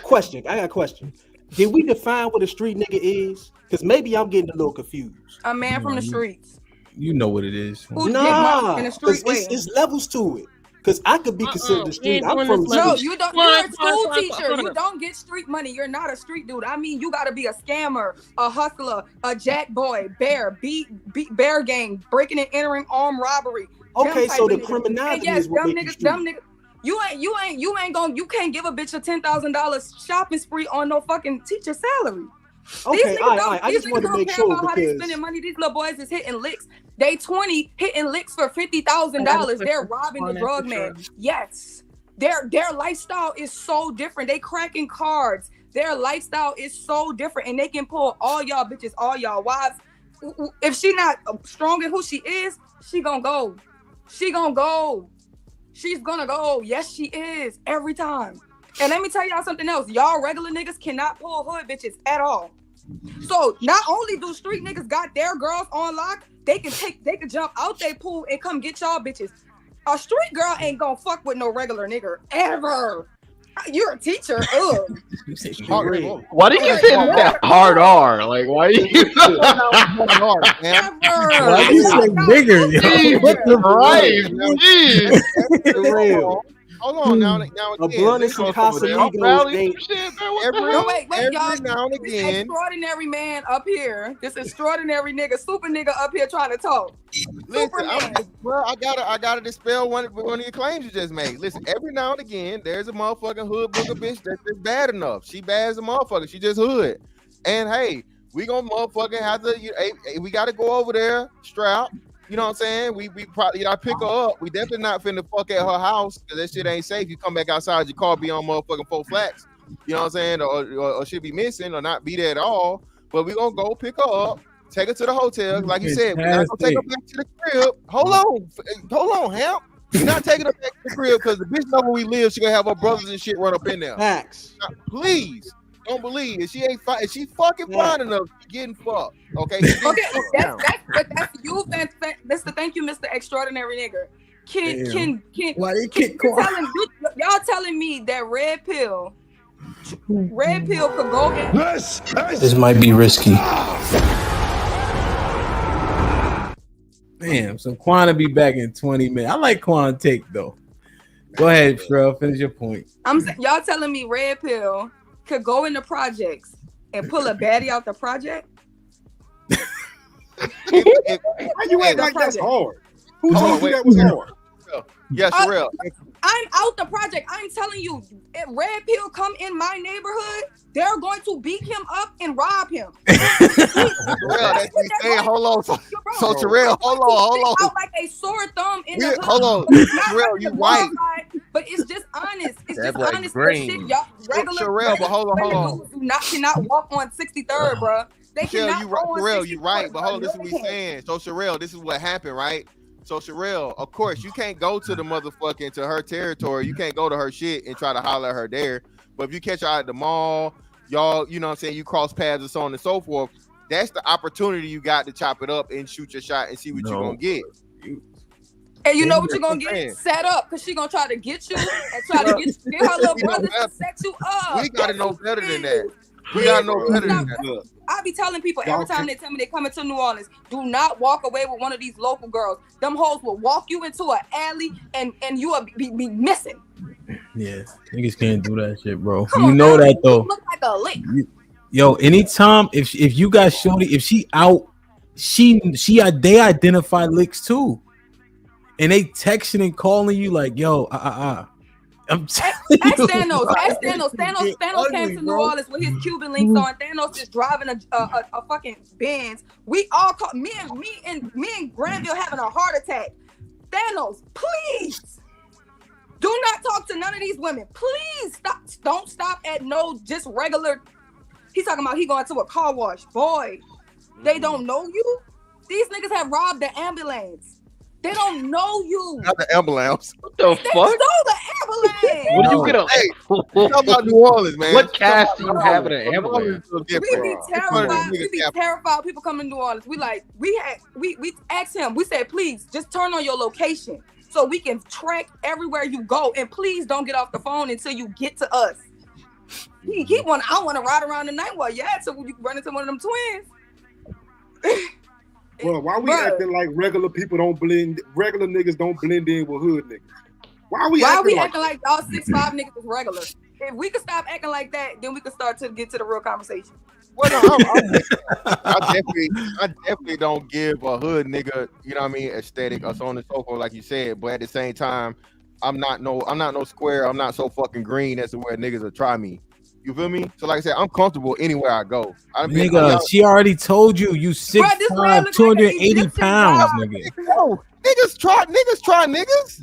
question. I got a question. Did we define what a street nigga is? Because maybe I'm getting a little confused. A man from the streets. You know what it is. Who get money in the street way. It's levels to it. Because I could be considered a street. I'm from the No, street. you don't. You're a school teacher. You don't get street money. You're not a street dude. I mean, you got to be a scammer, a hustler, a jack boy, bear gang, breaking and entering, armed robbery. Okay, so the criminality yes, is what dumb makes niggas, dumb niggas. You ain't gonna. You can't give a bitch a $10,000 shopping spree on no fucking teacher salary. Okay, all right. I just want to make sure about how they because spending money. These little boys is hitting licks. They 20 hitting licks for $50,000. They're robbing the drug man. Yes, their lifestyle is so different. They cracking cards. Their lifestyle is so different, and they can pull all y'all bitches, all y'all wives. If she not strong in who she is, she gonna go. She gonna go. She's gonna go. Yes, she is every time. And let me tell y'all something else. Y'all regular niggas cannot pull hood bitches at all. So not only do street niggas got their girls on lock, they can jump out they pool and come get y'all bitches. A street girl ain't gonna fuck with no regular nigga ever. You're a teacher. Ugh. Why did you say that hard R? Like, why you? Why you say nigger? Hold on now again. A blunt and some Casamigos ain't. Every y'all. now and This again. extraordinary man up here, this extraordinary nigga, super nigga up here trying to talk. Listen, I gotta dispel one of your claims you just made. Listen, every now and again, there's a motherfucking hood booger bitch that's just bad enough. She bad as a motherfucker. She just hood. And hey, we gonna motherfucking have to. We gotta go over there, strap. You know what I'm saying? We probably pick her up. We definitely not finna fuck at her house because that shit ain't safe. You come back outside, your car be on motherfucking 4 flats. You know what I'm saying? Or she'll be missing or not be there at all. But we gonna go pick her up, take her to the hotel. Like you said, we're not gonna take her back to the crib. Hold on, Hamp. We're not taking her back to the crib because the bitch know where we live. She gonna have her brothers and shit run up in there. Facts. Now, please. Don't believe if she ain't if she fucking fine enough, she getting fucked. Okay. That's you. Thank you, Mr. Extraordinary Nigger. Y'all telling me that Red Pill could go in. This might be risky. Damn, so Quan will be back in 20 minutes. I like Quan take though. Go ahead, Shrell. Finish your point. Y'all telling me Red Pill could go into projects and pull a baddie out the project? How you act like that's hard? Who told you that was hard? Yeah, Sherelle. I'm out the project. I'm telling you, if Red Pill come in my neighborhood, they're going to beat him up and rob him. Hold on. So Terrell, hold on. Out like a sore thumb in the hood. Hold on. But it's not Terrell, you right. But it's just honest. It's That just boy honest. green. Shit, y'all regular. Sherelle, but hold on. Dudes cannot walk on 63rd, bro. They cannot you go on Sherelle, 63rd. you right. But hold on, this is what we saying. So Sherelle, this is what happened, right? So Sherelle, of course, you can't go to the motherfucking to her territory. You can't go to her shit and try to holler at her there. But if you catch her at the mall, y'all, you know what I'm saying, you cross paths and so on and so forth. That's the opportunity you got to chop it up and shoot your shot and see what you're gonna get. And you know what you're gonna get? Set up, because she gonna try to get you and try to get her little brother to set you up. We gotta know better than that. We gotta know better than that. I be telling people every time they tell me they coming to New Orleans, do not walk away with one of these local girls. Them hoes will walk you into an alley and you will be missing. Yeah, niggas can't do that shit, bro. You know that though. You look like a lick. Yo, anytime if you got shorty, if she out, they identify licks too, and they texting and calling you like, yo, I'm Ask Thanos. Thanos came to New Orleans with his Cuban links on. Thanos is driving a fucking Benz. We all caught me and Granville having a heart attack. Thanos, please do not talk to none of these women. Please stop. Don't stop at no just regular. He's talking about he going to a car wash. Boy, they don't know you. These niggas have robbed the ambulance. They don't know you. Not the ambulance. What the They fuck? stole the ambulance. What do you get a? Hey, talk about New Orleans, man. What cast do you have in an ambulance? We be terrified. We be terrified. People come to New Orleans. We asked him. We said, please just turn on your location so we can track everywhere you go, and please don't get off the phone until you get to us. I want to ride around the night. Well, yeah, so you run into one of them twins. Well, why we acting like regular people don't blend? Regular niggas don't blend in with hood niggas. Why we acting like all 6'5" niggas is regular? If we could stop acting like that, then we could start to get to the real conversation. Well, no, I definitely don't give a hood nigga, you know what I mean, aesthetic or so on and so forth, like you said. But at the same time, I'm not no square. I'm not so fucking green as to where niggas will try me. You feel me? So like I said, I'm comfortable anywhere I go. Nigga, she already told you 6'5", 280 pounds, nigga. Yo, niggas try niggas.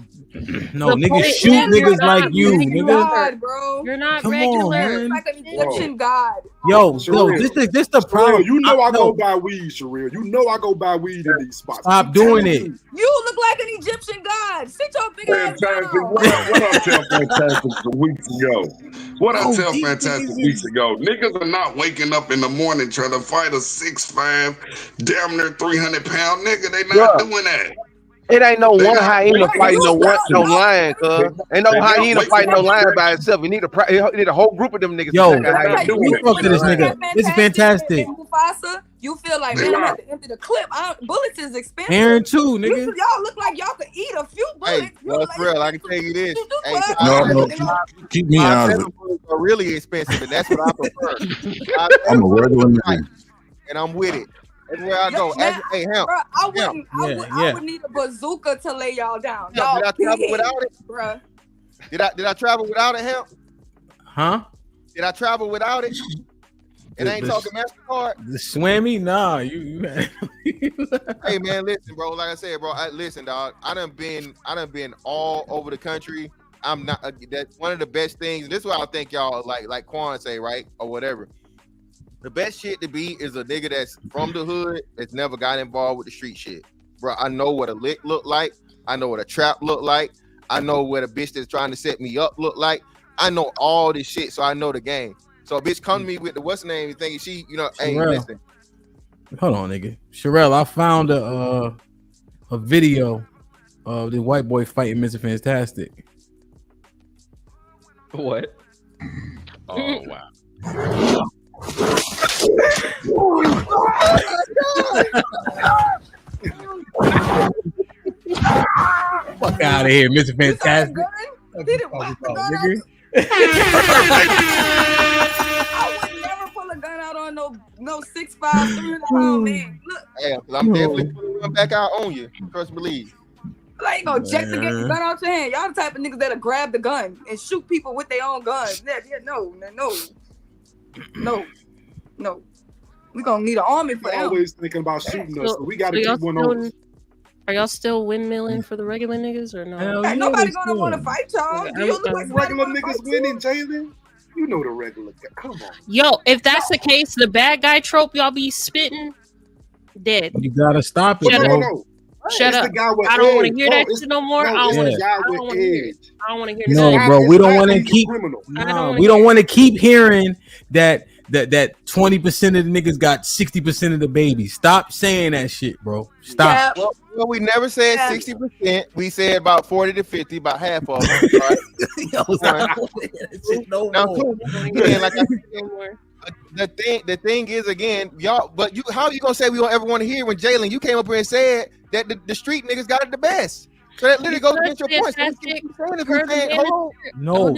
No, niggas shoot niggas like you, nigga. God, bro. You're not Come regular. on, man. Like an Egyptian god. Yo, this the problem. You know I go buy weed, Sherelle. You know I go buy weed in these spots. Stop doing it. You look like an Egyptian god. Sit your big ass down. What I tell Fantastic weeks ago? What I tell Fantastic weeks ago? Niggas are not waking up in the morning trying to fight a 6'5", damn near 300-pound nigga. They not doing that. It ain't no one hyena fighting no lion, cuz. Ain't no hyena fighting no lion by itself. You need a whole group of them niggas. Yo, you talk to this nigga. This is fantastic. Mufasa, you feel like, man, I have to empty the clip. Bullets is expensive. Aaron too, nigga. Y'all look like y'all could eat a few bullets. Hey, well, for real, I can tell you this. Hey, No, keep me out of it. Are really expensive, and that's what I prefer. I'm a regular nigga. And I'm with it. Everywhere I go. Hey, Hemp. Bro, I would need a bazooka to lay y'all down. Did I travel without it? Bro. Did I travel without it, Hemp? Huh? Did I travel without it? And I ain't talking MasterCard. The swammy? Nah, you Hey man, listen, bro. Like I said, bro. Listen, dog. I done been all over the country. I'm not. That's one of the best things. This is what I think y'all like Quan say, right, or whatever. The best shit to be is a nigga that's from the hood that's never got involved with the street shit, bro. I know what a lick look like. I know what a trap look like. I know what a bitch that's trying to set me up look like. I know all this shit, so I know the game. So a bitch come to me with the what's name thinking she, you know, hey, listen. Hold on, nigga. Sherelle, I found a video of the white boy fighting Mr. Fantastic. What? Oh wow. Fuck out of here, Mr. Fantastic. I would never pull a gun out on no 6'5", 300-pound man. Look. Hey, I'm definitely putting one back out on you. Trust believe. Like, go check to get the gun out your hand. Y'all the type of niggas that'll grab the gun and shoot people with their own guns. No. We gonna need an army for them. Always thinking about shooting us, so we gotta keep one on us. Are y'all still windmilling for the regular niggas or no? Ain't nobody gonna want to fight y'all. Do you look like Regular niggas winning, Jalen? You know the regular guy. Come on. Yo, if that's the case, the bad guy trope y'all be spitting, dead. You gotta stop it, Shut bro. up. Shut up. I don't want to hear that shit no more. I don't want to hear it. I don't want to hear No, that. bro, we don't want to keep. No, we don't want to keep hearing that 20% of the niggas got 60% of the babies. Stop saying that shit, bro. Stop. Well, we never said 60%. We said about 40 to 50, about half of them. Right? The thing is, again, y'all. But how are you gonna say we don't ever want to hear when Jalen, you came up here and said that the street niggas got it the best? So that literally goes against your point. No,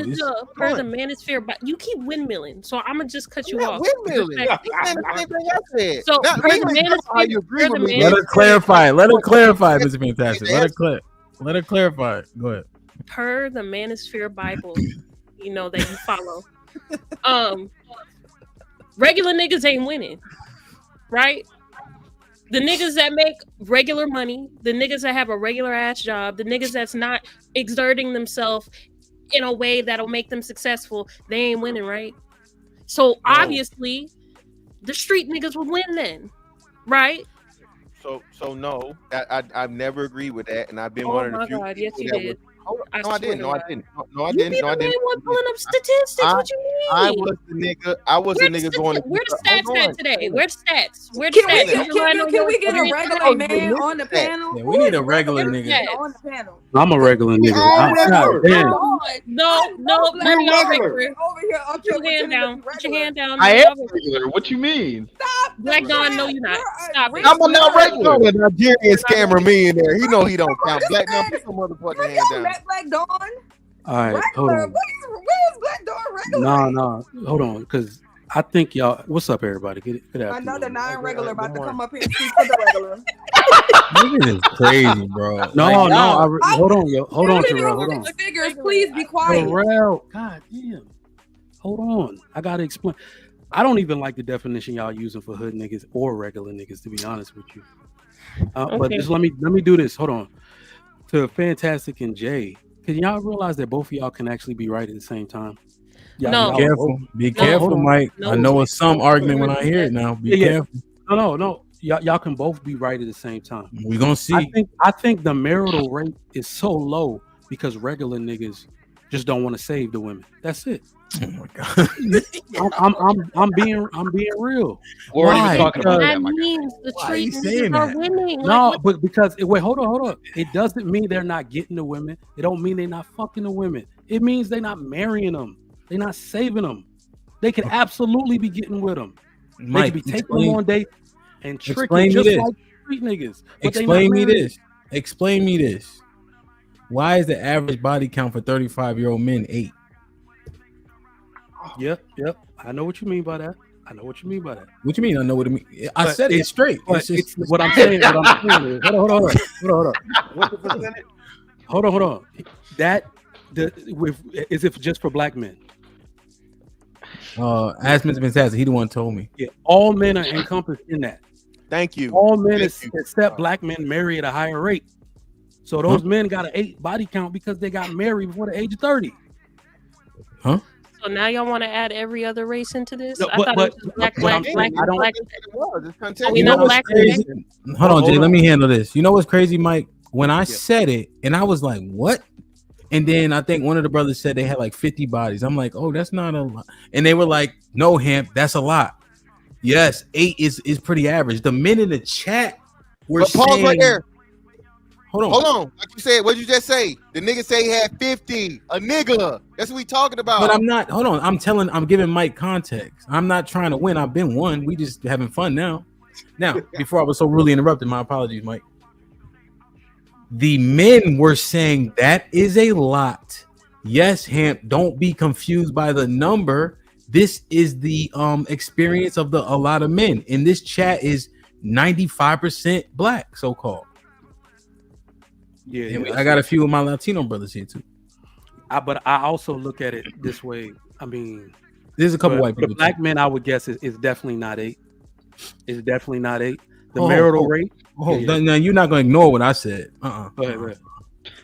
per the manosphere, but you keep windmilling, so I'm gonna just cut you off. Windmilling. So Let her clarify. Let her clarify, Mr. Fantastic. Let her clarify. Go ahead. Per the manosphere Bible, you know that you follow. Regular niggas ain't winning, right? The niggas that make regular money, the niggas that have a regular ass job, the niggas that's not exerting themselves in a way that'll make them successful, they ain't winning, right? So obviously, the street niggas will win then, right? So no, I've never agreed with that, and I've been Oh one of the my few. God, yes you did. I didn't. No, I didn't. You be the main one pulling up statistics. What you mean? I was the nigga going. Where the stats at today? Where the stats? Can we get a regular man on the panel? Yeah, we need a regular nigga. On the panel. I'm a regular nigga. No, regular. Over here, put your hand down. Put your hand down. I am regular. What you mean? Stop. Black Don, no, you're not. Stop it. I'm not regular. The Nigerian scammer me in there. He know he don't count. Black Don, put your motherfucking hand down. Black Dawn. All right, hold on. Where's Black Dawn regular? No, hold on, because I think y'all. What's up, everybody? Get out. Another non-regular about to come up here and speak for the regular. This is crazy, bro. No, hold on, yo. Hold on, Terrell. Hold on. Figures, please be quiet. Terrell, god damn. Hold on. I gotta explain. I don't even like the definition y'all using for hood niggas or regular niggas, to be honest with you. But just let me do this. Hold on. To Fantastic and Jay, can y'all realize that both of y'all can actually be right at the same time? No. Be careful, Mike. I know it's some argument when I hear it now. Be careful. No. Y'all can both be right at the same time. We're gonna see. I think the marital rate is so low because regular niggas just don't want to save the women. That's it. Oh my god. I'm being real. We're already talking about that means the street niggas are winning. No, but because hold on. It doesn't mean they're not getting the women. It don't mean they're not fucking the women. It means they're not marrying them. They're not saving them. They could absolutely be getting with them. Mike, they could be taking them on dates and tricking just like street niggas. Explain me this. Why is the average body count for 35-year-old men 8? Yep. I know what you mean by that. What you mean? I know what it means. I But said it straight. It's just, what I'm saying is, hold on. What's the percentage? Hold on. Is it just for black men? Ask Mr. Fantastic. He the one told me. Yeah, all men are encompassed in that. Thank you. All men except black men marry at a higher rate. So those men got an 8 body count because they got married before the age of 30. Huh? So now y'all want to add every other race into this? No, I thought it was black. You know what's crazy? Hold on, Jay. Let me handle this. You know what's crazy, Mike? When I said it, and I was like, "What?" And then I think one of the brothers said they had like 50 bodies. I'm like, "Oh, that's not a lot." And they were like, "No, Hemp, that's a lot." Yes, 8 is pretty average. The men in the chat were saying, pause right there. Hold on. Like you said, what'd you just say? The nigga say he had 50. A nigga. That's what we talking about. But I'm not. Hold on. I'm giving Mike context. I'm not trying to win. I've been one. We just having fun now. Now, before I was so rudely interrupted, my apologies, Mike. The men were saying that is a lot. Yes, Hemp, don't be confused by the number. This is the experience of a lot of men. And this chat is 95% black, so-called. Yeah, I got a few of my Latino brothers here too. But I also look at it this way. I mean, there's a couple white people. The black men, I would guess, is definitely not 8. It's definitely not 8. The marital rate. Now you're not going to ignore what I said. Go ahead.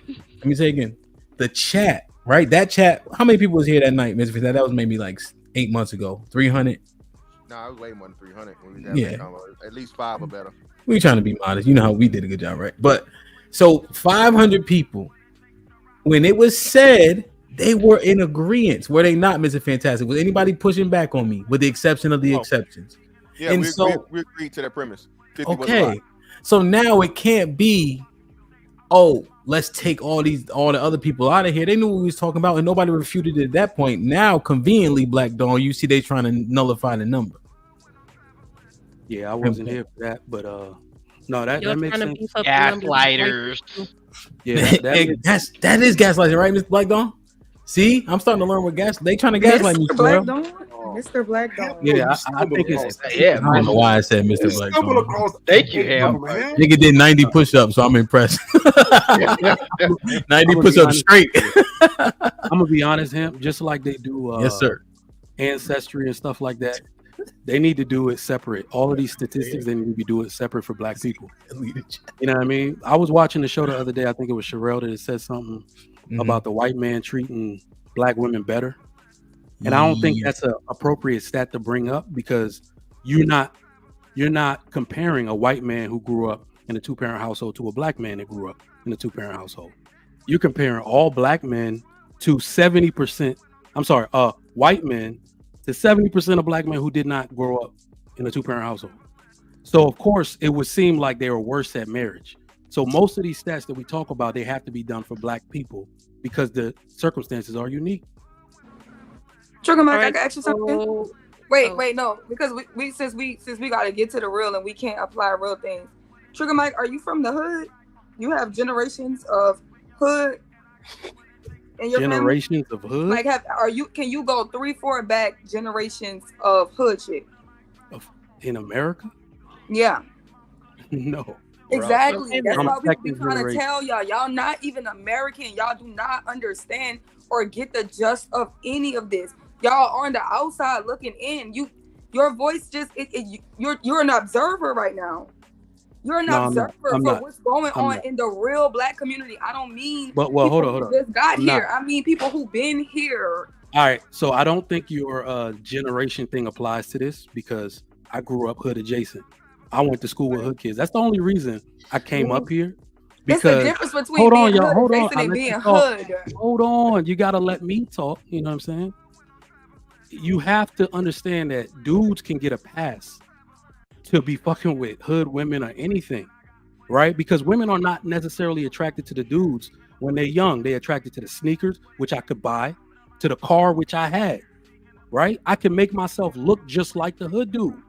Let me say again. The chat, right? That chat. How many people was here that night, Mr. That was maybe like 8 months ago. 300. No, it was way more than 300. When we got at least 5 or better. We trying to be modest. You know how we did a good job, right? But so 500 people. When it was said, they were in agreement. Were they not, Mr. Fantastic? Was anybody pushing back on me, with the exception of the exceptions? Yeah, and we agreed to that premise. 50 okay, so now it can't be, let's take all the other people out of here. They knew what we was talking about, and nobody refuted it at that point. Now, conveniently, Black Dawn, you see they trying to nullify the number. Yeah, I wasn't here for that, but no, that makes sense. Gaslighters. Yeah, that is gaslighting, right, Mr. Black Dawn? See, I'm starting to learn what they trying to gaslight me. Mr. Black Dawn. Yeah, I think it's I don't know why I said Mr. Black Dawn. Thank you, Hal. Nigga did 90 push-ups, so I'm impressed. 90 push-ups straight. I'm gonna be honest, him. Just like they do, yes, sir. Ancestry and stuff like that. They need to do it separate. All of these statistics, they need to be doing it separate for Black people. You know what I mean? I was watching the show the other day. I think it was Sherelle that said something about the white man treating Black women better. And I don't think that's an appropriate stat to bring up, because you're not comparing a white man who grew up in a 2-parent household to a Black man that grew up in a 2-parent household. You're comparing all Black men to 70%. I'm sorry, white men to 70% of Black men who did not grow up in a 2-parent household. So of course it would seem like they were worse at marriage. So most of these stats that we talk about, they have to be done for Black people because the circumstances are unique. Trigger Mike, I can ask you something. Wait, no, because we since we gotta get to the real and we can't apply real things. Trigger Mike, are you from the hood? You have generations of hood in your generations family? Of hood? Like, can you go 3-4 back generations of hood shit? In America? Yeah. No. Exactly. That's why we trying to tell y'all. Y'all not even American. Y'all do not understand or get the gist of any of this. Y'all are on the outside looking in. Your voice just you're an observer right now. You're an observer for what's going on in the real Black community. I don't mean hold on. Just got here. I mean people who've been here. All right, so I don't think your generation thing applies to this, because I grew up hood adjacent. I went to school with hood kids. That's the only reason I came up here. Because it's the difference between being hood adjacent and being hood. Hold on, you gotta let me talk. You know what I'm saying? You have to understand that dudes can get a pass to be fucking with hood women or anything, right? Because women are not necessarily attracted to the dudes when they're young. They're attracted to the sneakers, which I could buy, to the car, which I had, right? I can make myself look just like the hood dude.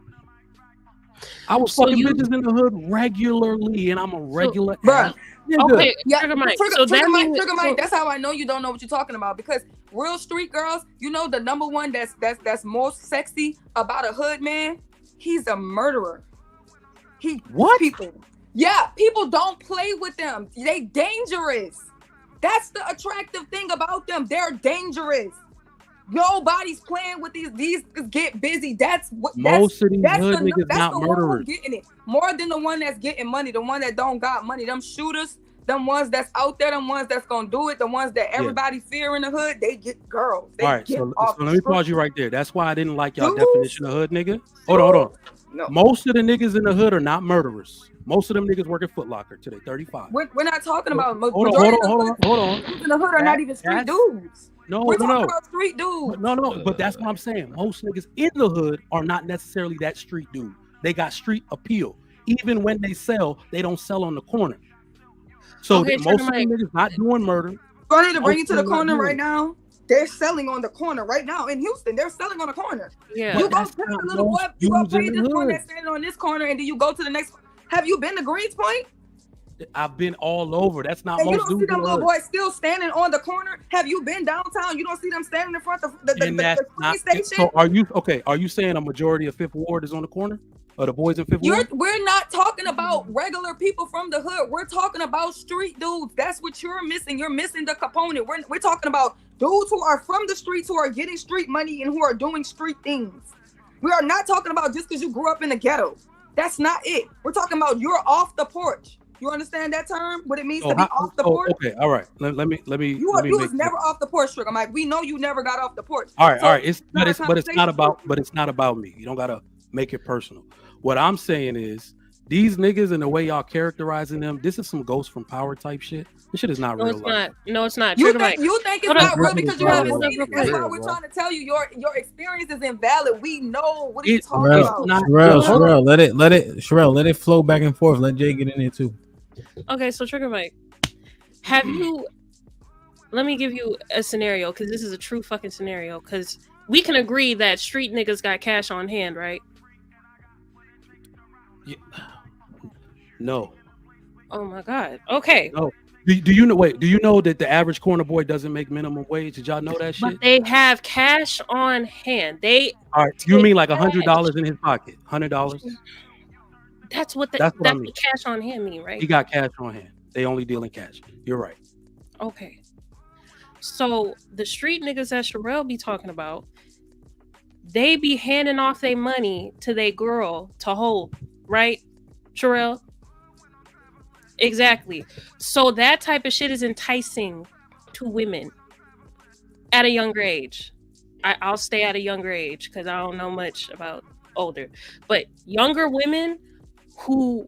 I was fucking bitches in the hood regularly, and I'm a regular. Okay, yeah, Trigger Mike. That's how I know you don't know what you're talking about, because real street girls, you know, the number one that's most sexy about a hood man, he's a murderer. People don't play with them. They dangerous. That's the attractive thing about them. They're dangerous. Nobody's playing with these get busy. That's what most of these hood niggas not murderers. Getting it more than the one that's getting money. The one that don't got money. Them shooters, them ones that's out there, them ones that's gonna do it. The ones that everybody fear in the hood. They get girls. All right, so let me pause you right there. That's why I didn't like y'all definition of hood nigga. Hold on. No. Most of the niggas in the hood are not murderers. Most of them niggas work at Foot Locker today, 35. We're not talking about hold on. In the hood are not even street dudes. We're talking about street dudes. No, but that's what I'm saying. Most niggas in the hood are not necessarily that street dude. They got street appeal. Even when they sell, they don't sell on the corner. So most of them niggas not doing murder. So I need to bring you to the corner right now. They're selling on the corner right now in Houston. They're selling on the corner. Yeah. You go pay the little boy. You go pay this one that's standing on this corner, and then you go to the next. Have you been to Greens Point? I've been all over. That's not and most dudes. You don't see them little boys still standing on the corner. Have you been downtown? You don't see them standing in front of the train station. So are you saying a majority of Fifth Ward is on the corner or the boys in Fifth Ward? We're not talking about regular people from the hood. We're talking about street dudes. That's what you're missing. You're missing the component. We're talking about dudes who are from the streets, who are getting street money and who are doing street things. We are not talking about just because you grew up in the ghetto. That's not it. We're talking about you're off the porch. You understand that term? What it means to be off the porch? Okay, all right. Let me. You was never off the porch, Trick. I'm like, we know you never got off the porch. All right. It's not about me. You don't gotta make it personal. What I'm saying is these niggas and the way y'all characterizing them, this is some Ghost from Power type shit. This shit is not real. No, it's not. You think it's not real because you haven't seen it. That's why we're trying to tell you your experience is invalid. We know what are you talking about. Sherelle, let it flow back and forth. Let Jay get in there too. Okay, so Trigger Mike, let me give you a scenario, because this is a true fucking scenario, because we can agree that street niggas got cash on hand, right? Yeah. No. Oh my God. Okay. No. Do you know? Wait. Do you know that the average corner boy doesn't make minimum wage? Did y'all know that shit? But they have cash on hand. All right. You mean like $100 in his pocket? $100. That's what I mean. What cash on hand mean, right? He got cash on hand. They only deal in cash. You're right. Okay. So the street niggas that Sherelle be talking about, they be handing off their money to their girl to hold, right, Sherelle? Exactly. So that type of shit is enticing to women at a younger age. I'll stay at a younger age because I don't know much about older. But younger women who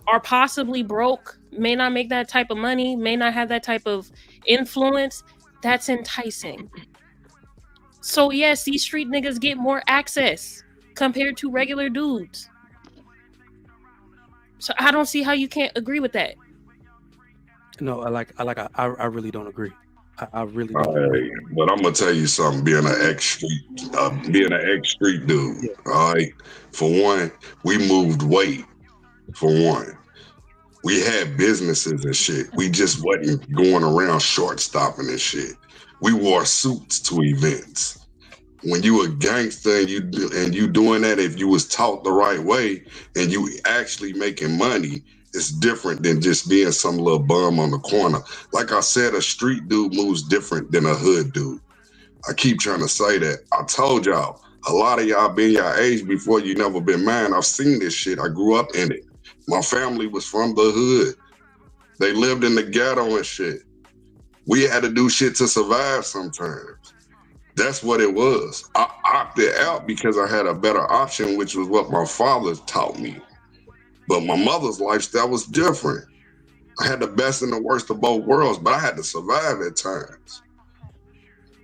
are possibly broke, may not make that type of money, may not have that type of influence, that's enticing. So yes, these street niggas get more access compared to regular dudes. So I don't see how you can't agree with that. No, I really don't agree. I really don't agree. But I'm gonna tell you something. Being an ex street dude, all right. For one, we moved weight. For one, we had businesses and shit. We just wasn't going around short stopping and shit. We wore suits to events. When you a gangster and you doing that, if you was taught the right way and you actually making money, it's different than just being some little bum on the corner. Like I said, a street dude moves different than a hood dude. I keep trying to say that. I told y'all, a lot of y'all been your age before you never been mine. I've seen this shit. I grew up in it. My family was from the hood. They lived in the ghetto and shit. We had to do shit to survive sometimes. That's what it was. I opted out because I had a better option, which was what my father taught me. But my mother's lifestyle was different. I had the best and the worst of both worlds, but I had to survive at times.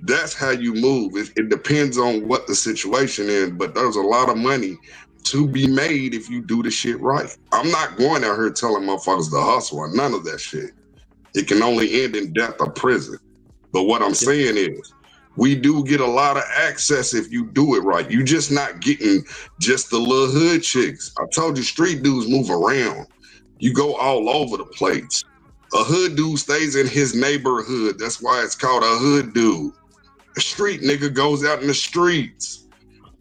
That's how you move. It depends on what the situation is, but there's a lot of money to be made if you do the shit right. I'm not going out here telling motherfuckers to hustle or none of that shit. It can only end in death or prison. But what I'm saying is, we do get a lot of access if you do it right. You just not getting just the little hood chicks. I told you, street dudes move around. You go all over the place. A hood dude stays in his neighborhood. That's why it's called a hood dude. A street nigga goes out in the streets.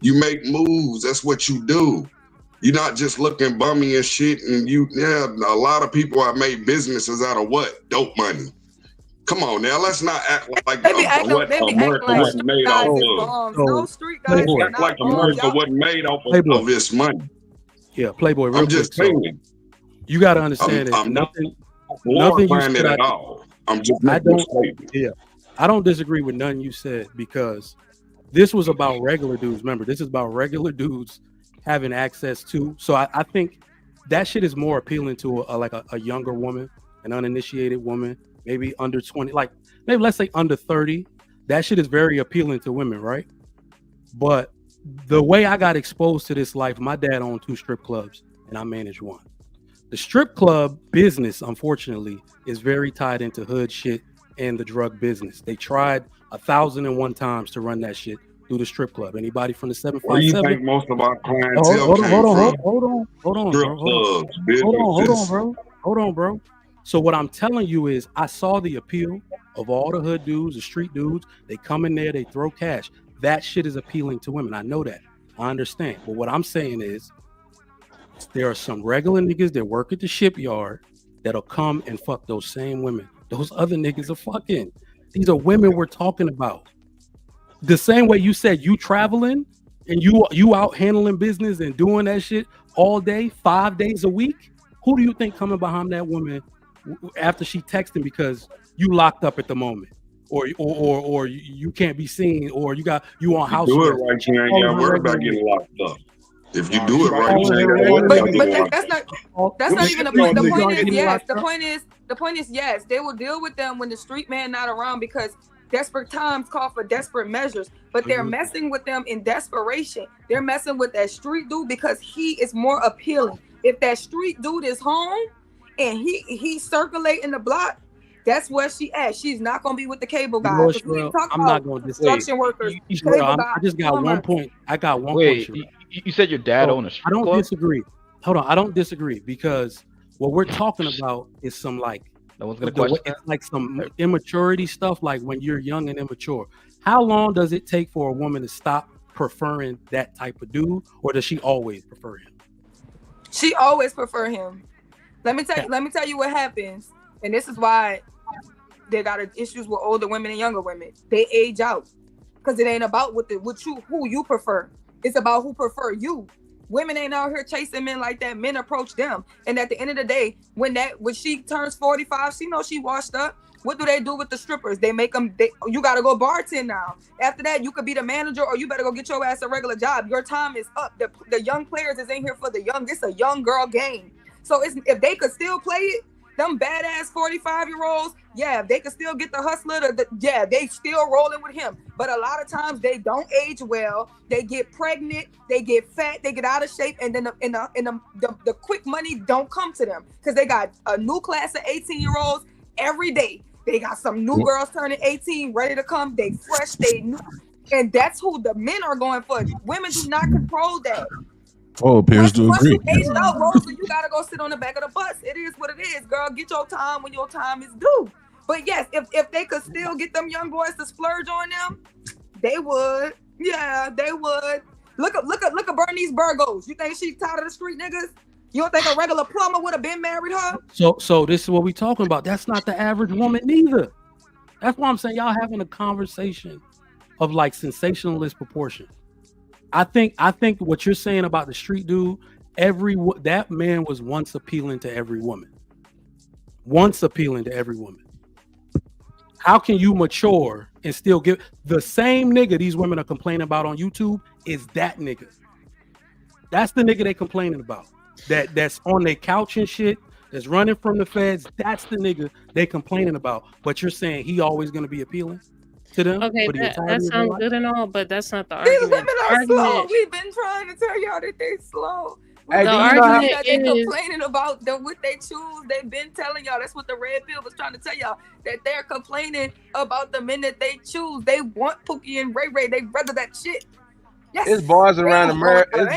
You make moves. That's what you do. You're not just looking bummy and shit. And a lot of people have made businesses out of what? Dope money. Come on now, let's not act like America wasn't made off of. No street guys act like America wasn't made off of this money. Yeah, Playboy. Real I'm just quick, saying. You got to understand I'm nothing you said it at all. I'm just making a statement. Yeah, I don't disagree with nothing you said because this was about regular dudes. Remember, this is about regular dudes having access to. So I think that shit is more appealing to a younger woman, an uninitiated woman. Maybe under 20, like maybe let's say under 30. That shit is very appealing to women, right? But the way I got exposed to this life, my dad owned 2 strip clubs and I managed 1. The strip club business, unfortunately, is very tied into hood shit and the drug business. They tried 1,001 times to run that shit through the strip club. Anybody from the 757? Where do you think most of our clientele came from? Hold on, bro. So what I'm telling you is I saw the appeal of all the hood dudes, the street dudes. They come in there, they throw cash. That shit is appealing to women. I know that. I understand. But what I'm saying is There are some regular niggas that work at the shipyard that'll come and fuck those same women. Those other niggas are fucking. These are women we're talking about. The same way you said you traveling and you out handling business and doing that shit all day, 5 days a week. Who do you think coming behind that woman after she texting because you locked up at the moment, or you can't be seen, or you on house Do it arrest? right, you ain't got to worry about getting locked up. If you do it right, you ain't got to worry about getting locked up. That's not even the point. The point is yes. The point is yes. They will deal with them when the street man not around because desperate times call for desperate measures. But they're messing with them in desperation. They're messing with that street dude because he is more appealing. If that street dude is home and he circulating the block, that's where she at. She's not gonna be with the cable guy. I'm not gonna construction workers. I just got one point. I got one point. You said your dad owned a strip club? I don't disagree. Hold on, I don't disagree because what we're talking about is some like no one's gonna question that. It's like some immaturity stuff, like when you're young and immature. How long does it take for a woman to stop preferring that type of dude, or does she always prefer him? She always prefer him. Let me tell you what happens, and this is why they got issues with older women and younger women. They age out because it ain't about who you prefer. It's about who prefer you. Women ain't out here chasing men like that. Men approach them, and at the end of the day, when she turns 45, she knows she washed up. What do they do with the strippers? They make them. You gotta go bartend now. After that, you could be the manager, or you better go get your ass a regular job. Your time is up. The young players is in here for the young. This a young girl game. So if they could still play it, them badass 45-year-olds, yeah, they could still get the hustler. They still rolling with him. But a lot of times they don't age well. They get pregnant. They get fat. They get out of shape, and then the quick money don't come to them because they got a new class of 18-year-olds every day. They got some new girls turning 18, ready to come. They fresh. They new, and that's who the men are going for. Women do not control that. Oh, appears to agree. You aged out, Rosa, you gotta go sit on the back of the bus. It is what it is, girl. Get your time when your time is due. But yes, if they could still get them young boys to splurge on them, they would. Yeah, they would. Look at Bernice Burgos. You think she's tired of the street niggas? You don't think a regular plumber would have been married her? So this is what we talking about. That's not the average woman neither. That's why I'm saying y'all having a conversation of like sensationalist proportion. I think what you're saying about the street dude, that man was once appealing to every woman. Once appealing to every woman. How can you mature and still give the same nigga these women are complaining about on YouTube is that nigga. That's the nigga they complaining about. That's on their couch and shit, that's running from the feds. That's the nigga they complaining about. But you're saying he always gonna be appealing to them? Okay, that sounds good and all, but that's not the These argument. women are slow. We've been trying to tell y'all that they slow. Hey, the the argument that they is complaining about what they choose. They've been telling y'all. That's what the red pill was trying to tell y'all, that they're complaining about the men that they choose. They want Pookie and Ray Ray. They rather that shit. Yes. It's bars around America.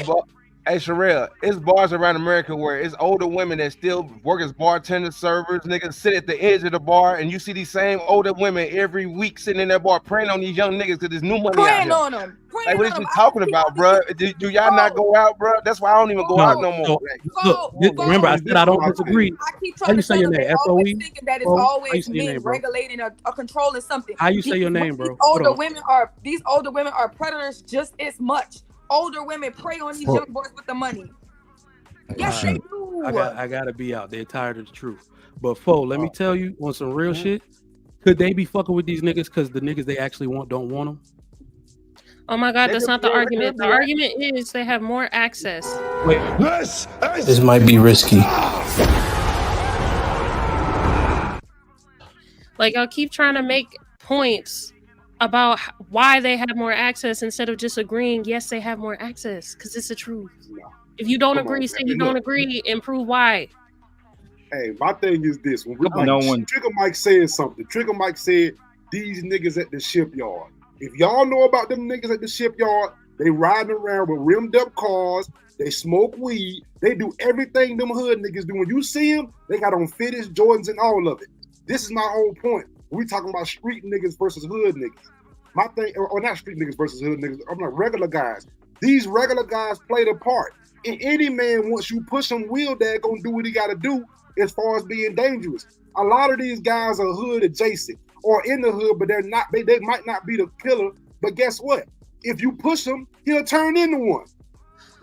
Hey, Sherelle, it's bars around America where it's older women that still work as bartenders, servers, niggas sit at the edge of the bar, and you see these same older women every week sitting in that bar praying on these young niggas because there's new money praying out on here. them. Like, what is you talking about, bro? Do y'all not go out, bro? That's why I don't even go out no more. Remember, I said I don't disagree. I keep How trying you to say tell your them name? they always SOE? thinking that it's Bro? How you always say your men name, bro? regulating or controlling something. How you say your name, bro? These older women are predators just as much. Older women prey on these young boys with the money. Yes, they do. I gotta be out. They're tired of the truth. But let me tell you on some real shit. Could they be fucking with these niggas because the niggas they actually want don't want them? Oh my God, that's not the argument. The argument is they have more access. Wait, this might be risky. Like, I'll keep trying to make points about why they have more access instead of just agreeing, yes, they have more access, because it's the truth. If you don't agree, say you don't agree and prove why. Hey, my thing is this. When Trigger Mike said something, Trigger Mike said, these niggas at the shipyard. If y'all know about them niggas at the shipyard, they riding around with rimmed up cars, they smoke weed, they do everything them hood niggas do. When you see them, they got on fitteds, Jordans, and all of it. This is my whole point. We talking about street niggas versus hood niggas. My thing, or not street niggas versus hood niggas, I'm like regular guys. These regular guys play the part. And any man, once you push him, will that gonna do what he gotta do as far as being dangerous. A lot of these guys are hood adjacent or in the hood, but they're not. They might not be the killer, but guess what? If you push him, he'll turn into one.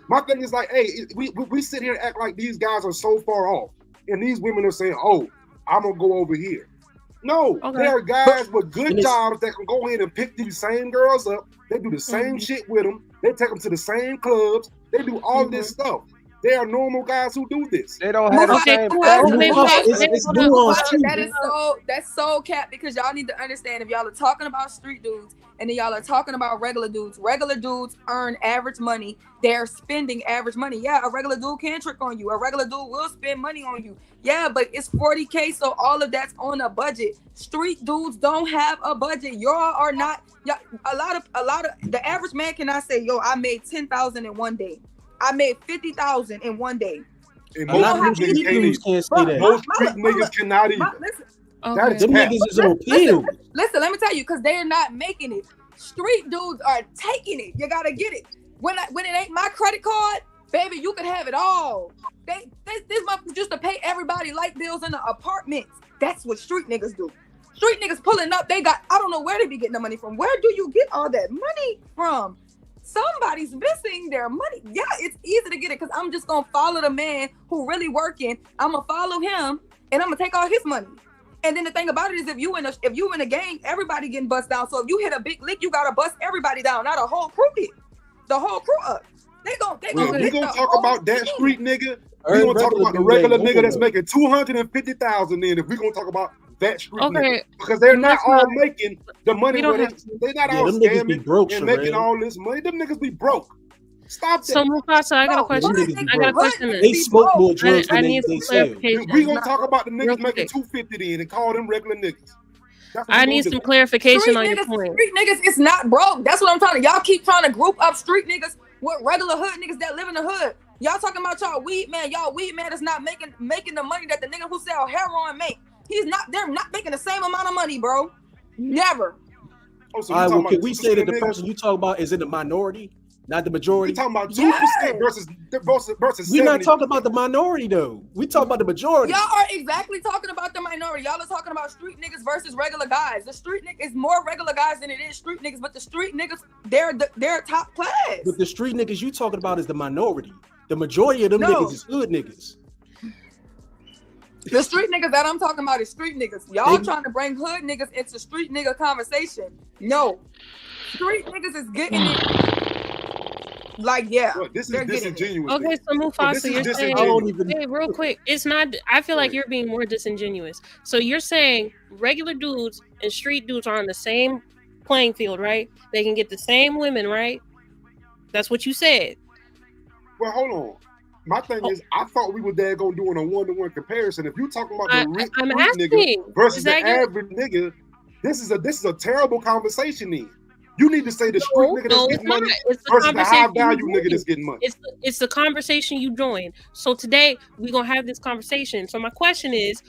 My thing is like, hey, we sit here and act like these guys are so far off, and these women are saying, "Oh, I'm gonna go over here." No, there are guys with good jobs that can go ahead and pick these same girls up. They do the same shit with them. They take them to the same clubs. They do all this stuff. They are normal guys who do this. They don't have the same. That's so cap because y'all need to understand if y'all are talking about street dudes and then y'all are talking about regular dudes. Regular dudes earn average money. They're spending average money. Yeah, a regular dude can trick on you. A regular dude will spend money on you. Yeah, but it's 40K, so all of that's on a budget. Street dudes don't have a budget. Y'all are not. A lot of the average man cannot say, "Yo, I made 10,000 in one day. I made 50,000 in one day." And most street niggas can't say that. Most street niggas cannot even. Them niggas is on pills. Listen, let me tell you, because they're not making it. Street dudes are taking it. You gotta get it. When it ain't my credit card, baby, you can have it all. This motherfuckers just to pay everybody light bills in the apartments. That's what street niggas do. Street niggas pulling up. I don't know where they be getting the money from. Where do you get all that money from? Somebody's missing their money. Yeah, it's easy to get it because I'm just gonna follow the man who really working. I'm gonna follow him and I'm gonna take all his money. And then the thing about it is, if you in a gang, everybody getting bust down. So if you hit a big lick, you gotta bust everybody down, not a whole crew hit. The whole crew up. We gonna talk about that street nigga. We gonna talk about the regular nigga that's making 250,000. Then if we gonna talk about that street nigga, because they're not all making the money. They're not all scamming and making all this money. Them niggas be broke. Stop that. So Mufasa, I got a question. They smoke more drugs I than need they some sell. clarification. We gonna talk about the niggas making 250 then and call them regular niggas. I need some clarification on your point. Street niggas is not broke. That's what I'm trying to. Y'all keep trying to group up street niggas with regular hood niggas that live in the hood. Y'all talking about y'all weed man. Y'all weed man is not making the money that the nigga who sell heroin make. They're not making the same amount of money, bro. Never. All right, well, can we say that the person you talk about is in the minority, not the majority? We talking about 2% versus. We're not talking about the minority though. We talking about the majority. Y'all are exactly talking about the minority. Y'all are talking about street niggas versus regular guys. The street niggas is more regular guys than it is street niggas, but the street niggas, they're top class. But the street niggas you talking about is the minority. The majority of them niggas is hood niggas. The street niggas that I'm talking about is street niggas. Y'all trying to bring hood niggas into street nigga conversation. No. Street niggas is getting it. Like, yeah. Well, this is disingenuous. Okay, so Mufasa, you're saying, hey, real quick, it's not, I feel like you're being more disingenuous. So you're saying regular dudes and street dudes are on the same playing field, right? They can get the same women, right? That's what you said. Well, hold on. My thing is, I thought we were there going doing a one-to-one comparison. If you're talking about the rich nigga versus the average nigga, this is a terrible conversation. Then you need to say the street nigga that's getting money versus the high-value nigga that's getting money. It's the conversation you join. So today we're gonna have this conversation. So my question is,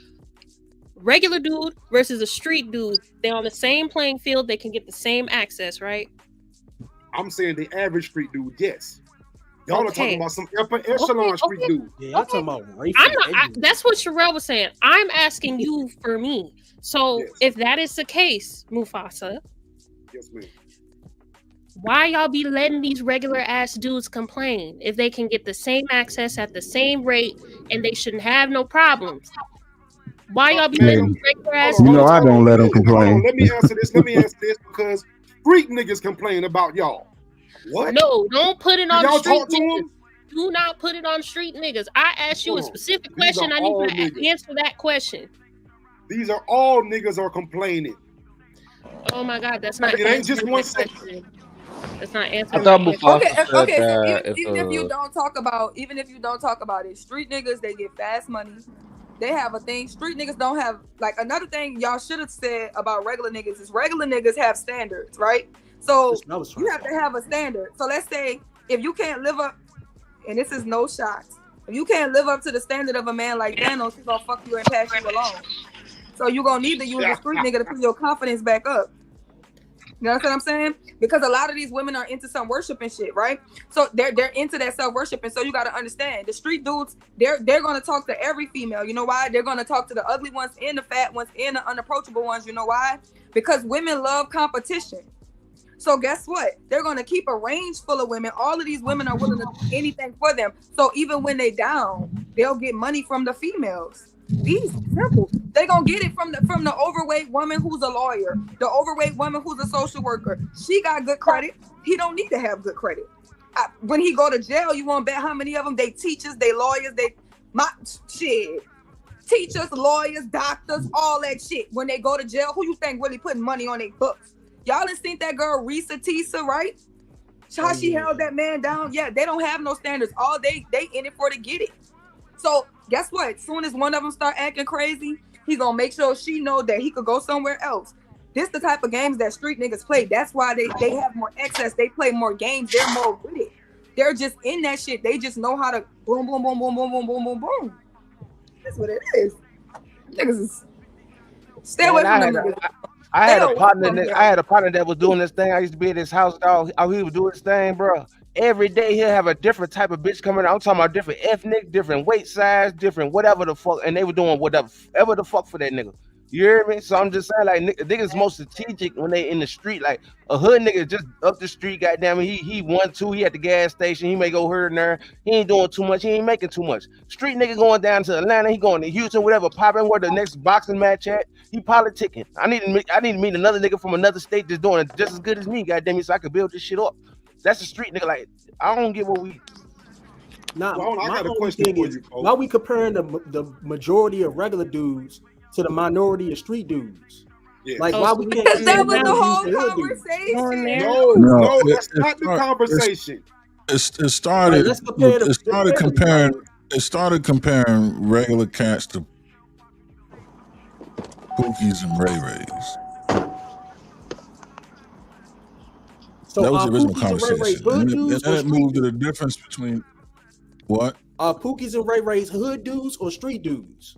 regular dude versus a street dude, they're on the same playing field. They can get the same access, right? I'm saying the average street dude, yes. Y'all are talking about some upper echelon street dude. Yeah, y'all talking about race. That's what Sherelle was saying. I'm asking you for me. So if that is the case, Mufasa, yes, ma'am. Why y'all be letting these regular ass dudes complain if they can get the same access at the same rate and they shouldn't have no problems? Why y'all be letting regular ass dudes? You know I don't let them complain. Let me answer this because street niggas complain about y'all. What? No, don't put it on y'all street talk to niggas. them? Do not put it on street niggas. I asked you a specific question. I need you to answer that question. These are all niggas are complaining. Oh my God, that's not. It ain't just one section. That's not answering. Okay. So even if you don't talk about it, street niggas, they get fast money. They have a thing. Street niggas don't have, like, another thing y'all should have said about regular niggas is regular niggas have standards, right? So you have to have a standard. So let's say if you can't live up, and this is no shots, if you can't live up to the standard of a man like Thanos, he's gonna fuck you and pass you along. So you're gonna need to use the street nigga to put your confidence back up. You know what I'm saying? because a lot of these women are into some worship and shit, right? So they're into that self-worship, and so you got to understand the street dudes, they're gonna talk to every female. You know why? They're gonna talk to the ugly ones and the fat ones and the unapproachable ones. You know why? Because women love competition. So guess what? They're gonna keep a range full of women. All of these women are willing to do anything for them. So even when they down, they'll get money from the females. Easy, simple. They gonna get it from the overweight woman who's a lawyer, the overweight woman who's a social worker. She got good credit. He don't need to have good credit. When he go to jail, you won't bet how many of them they teachers, they lawyers, teachers, lawyers, doctors, all that shit. When they go to jail, who you think really putting money on their books? Y'all done seen that girl Risa Tisa, right? How she held that man down. Yeah, they don't have no standards. All they in it for to get it. So guess what? As soon as one of them start acting crazy, he gonna make sure she know that he could go somewhere else. This the type of games that street niggas play. That's why they have more access. They play more games. They're more with it. They're just in that shit. They just know how to boom, boom, boom, boom, boom, boom, boom, boom, boom. That's what it is. Niggas is stay away from them. I had a partner that was doing this thing. I used to be at his house, dog. How he would do his thing, bro. Every day he'll have a different type of bitch coming out. I'm talking about different ethnic, different weight size, different whatever the fuck, and they were doing whatever the fuck for that nigga. You hear me? So I'm just saying, like, niggas most strategic when they in the street. Like a hood nigga just up the street, goddamn it, he 1-2, he at the gas station, he may go here and there. He ain't doing too much, he ain't making too much. Street nigga going down to Atlanta, he going to Houston, whatever, popping where the next boxing match at. He politicking. I need to meet another nigga from another state that's doing it just as good as me, goddamn it, so I could build this shit up. That's a street nigga. Like, I don't get what we. Nah, I got a question question for is, you, Cole. why we comparing the majority of regular dudes to the minority of street dudes? Yeah. Like, why we can't? Because that was the whole conversation. No, that's not the conversation. It started. Let's compare them. It started comparing regular cats to Pookies and Ray Rays. So that was the original Pookies and Ray Rays conversation. hood And dudes then or it street moved to the dudes? difference between what? Are Pookies and Ray Rays hood dudes or street dudes?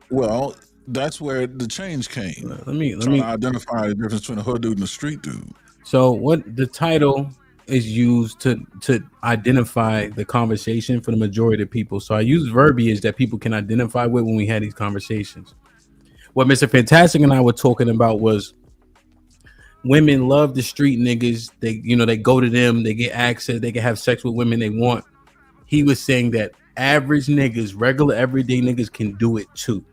Well, that's where the change came. Let me to identify the difference between a hood dude and a street dude. So what the title is used to identify the conversation for the majority of people. So I use verbiage that people can identify with when we had these conversations. What Mr. Fantastic and I were talking about was women love the street niggas. They go to them, they get access, they can have sex with women they want. He was saying that average niggas, regular everyday niggas can do it too.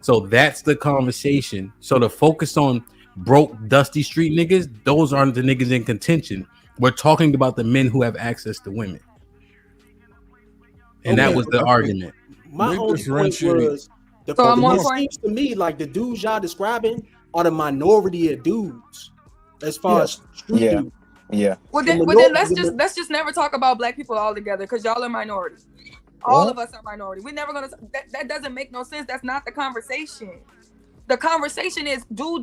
So that's the conversation. So to focus on broke, dusty street niggas, those aren't the niggas in contention. We're talking about the men who have access to women. And that was the argument. My only point was, it seems to me like the dudes y'all describing are the minority of dudes as far as street dudes. Yeah. Well then let's just never talk about black people all together because y'all are minority. All of us are minority. We're never gonna. That doesn't make no sense. That's not the conversation. The conversation is: do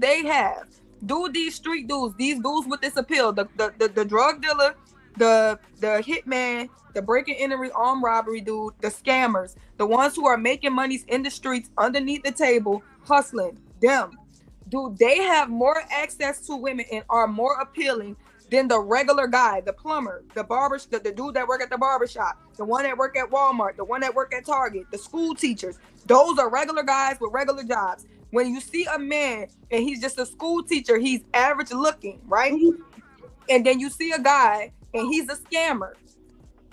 these street dudes, these dudes with this appeal, the drug dealer, the hitman, the breaking entry armed robbery dude, the scammers, the ones who are making monies in the streets underneath the table, hustling them. Do they have more access to women and are more appealing than the regular guy, the plumber, the barber, the dude that work at the barbershop, the one that work at Walmart, the one that work at Target, the school teachers? Those are regular guys with regular jobs. When you see a man and he's just a school teacher, he's average looking, right? And then you see a guy and he's a scammer.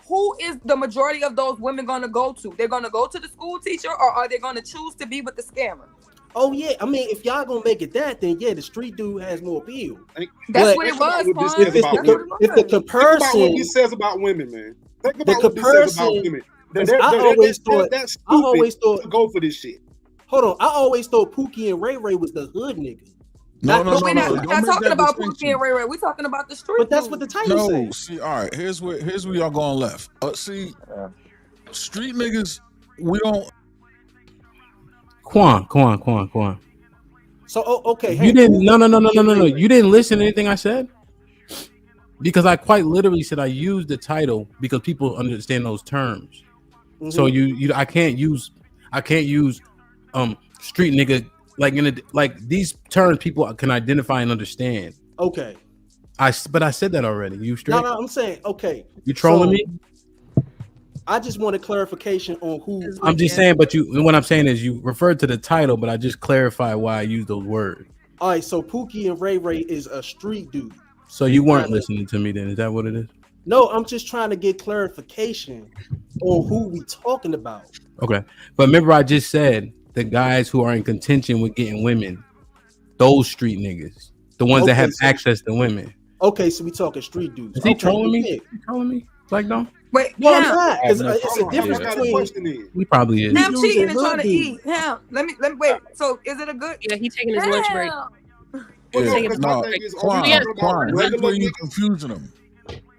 Who is the majority of those women going to go to? They're going to go to the school teacher, or are they going to choose to be with the scammer? Oh yeah, I mean, if y'all gonna make it that, then yeah, the street dude has more appeal. That's what it was. If the comparison, think about what he says about women, man. Think about what he says about women. I always thought go for this shit. Hold on, I always thought Pookie and Ray Ray was the hood nigga. No. We're not talking about Pookie and Ray Ray. We're talking about the street. But that's what the title says. No, see, all right. Here's where y'all going left. See, street niggas, we don't. Quan. So okay, you didn't. No. You didn't listen to anything I said, because I quite literally said I used the title because people understand those terms. Mm-hmm. So I can't use street nigga like these terms people can identify and understand. Okay. But I said that already. You straight? No, I'm saying okay. You trolling me? I just want a clarification on who. I'm just saying, but what I'm saying is you referred to the title, but I just clarify why I use those words. All right, so Pookie and Ray Ray is a street dude. So you weren't listening to me then? Is that what it is? No, I'm just trying to get clarification on who we talking about. Okay, but remember I just said the guys who are in contention with getting women, those street niggas, the ones that have access to women. Okay, so we talking street dudes. Is he trolling me? Is he trolling me? Like no? Wait, no, I'm not. It's a difference between. He probably is. Him cheating and trying to eat. Him. Let me wait. So is it a good? Yeah, he's taking his lunch break. Quan, that's where you confusing them.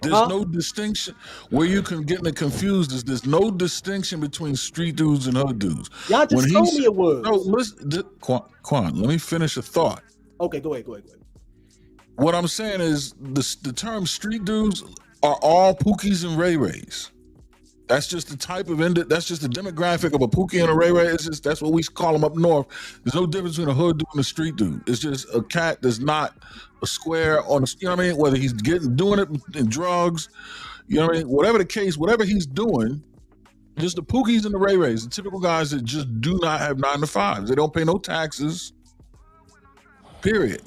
There's no distinction. Where you can get me confused is there's no distinction between street dudes and hood dudes. Y'all just told me it was. No, listen, Quan, let me finish a thought. Okay, go ahead. What I'm saying is the term street dudes are all Pookies and Ray Rays. That's just the type of that's just the demographic of a Pookie and a Ray Ray. It's just that's what we call them up north. There's no difference between a hood dude and a street dude. It's just a cat that's not a square on you know what I mean? Whether he's doing it in drugs, you know what I mean? Whatever the case, whatever he's doing, just the Pookies and the Ray Rays, the typical guys that just do not have 9 to 5s. They don't pay no taxes. Period.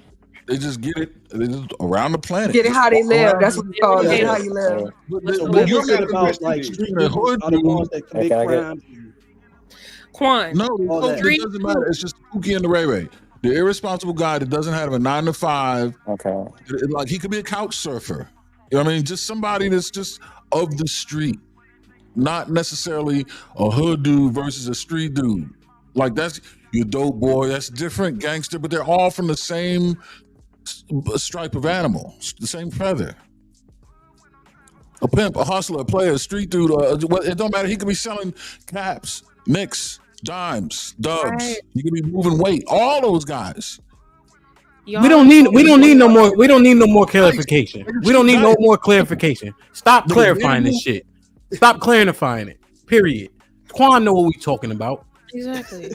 They just get it. They just around the planet. Get it how they live. That's what we call it. Get it how you live. But you said about like street dudes are the ones that commit crimes. Quan. No, it doesn't matter. It's just Pookie and the Ray Ray. The irresponsible guy that doesn't have a 9 to 5. Okay. Like he could be a couch surfer. You know what I mean? Just somebody that's just of the street. Not necessarily a hood dude versus a street dude. Like that's your dope boy. That's different, gangster, but they're all from the same stripe of animal, the same feather. A pimp, a hustler, a player, a street dude. It don't matter. He could be selling caps, nicks, dimes, dubs. Right. He could be moving weight. All those guys. We don't need no more clarification. We don't need no more clarification. Stop clarifying this shit. Stop clarifying it. Period. Quan know what we talking about. Exactly.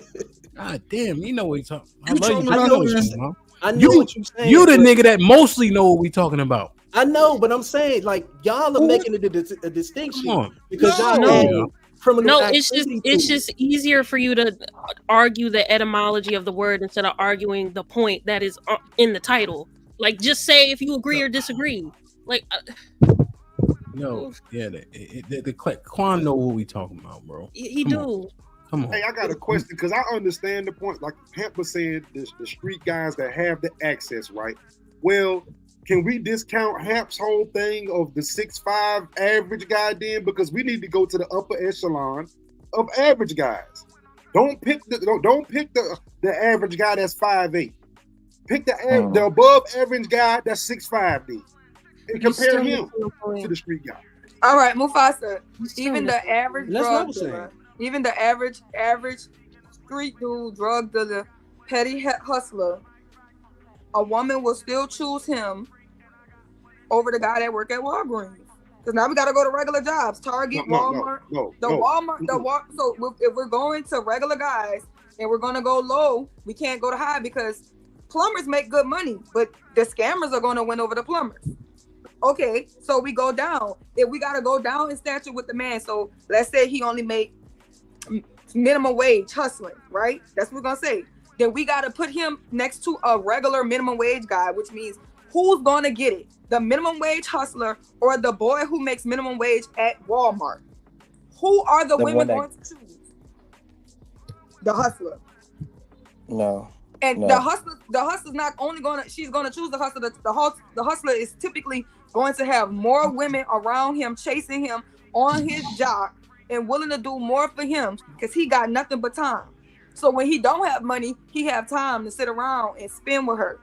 God damn, you know what we talking. I know what you're saying. You the nigga that mostly know what we talking about. I know, but I'm saying like y'all are making a distinction because y'all know criminal. No, it's just easier for you to argue the etymology of the word instead of arguing the point that is in the title. Like, just say if you agree or disagree. Like, no, yeah, the Quan know what we talking about, bro. He do. Come on. Hey, I got a question because I understand the point. Like Pamp was saying, the street guys that have the access, right? Well, can we discount Hamp's whole thing of the 6'5" average guy then? Because we need to go to the upper echelon of average guys. Don't pick the average guy that's 5'8". Pick the above average guy that's 6'5" then. And compare him to the street guy. All right, Mufasa. Even the average drug dealer. Even the average street dude, drug dealer, petty hustler, a woman will still choose him over the guy that work at Walgreens. Because now we got to go to regular jobs, Target, Walmart. So if we're going to regular guys and we're going to go low, we can't go to high because plumbers make good money, but the scammers are going to win over the plumbers. Okay, so we go down. If we got to go down in stature with the man, so let's say he only make minimum wage hustling, right? That's what we're gonna say. Then we gotta put him next to a regular minimum wage guy, which means who's gonna get it? The minimum wage hustler or the boy who makes minimum wage at Walmart? Who are the women going to choose? The hustler. No. And the hustler's not only she's gonna choose the hustler. The hustler is typically going to have more women around him, chasing him on his job, and willing to do more for him because he got nothing but time. So when he don't have money, he have time to sit around and spend with her.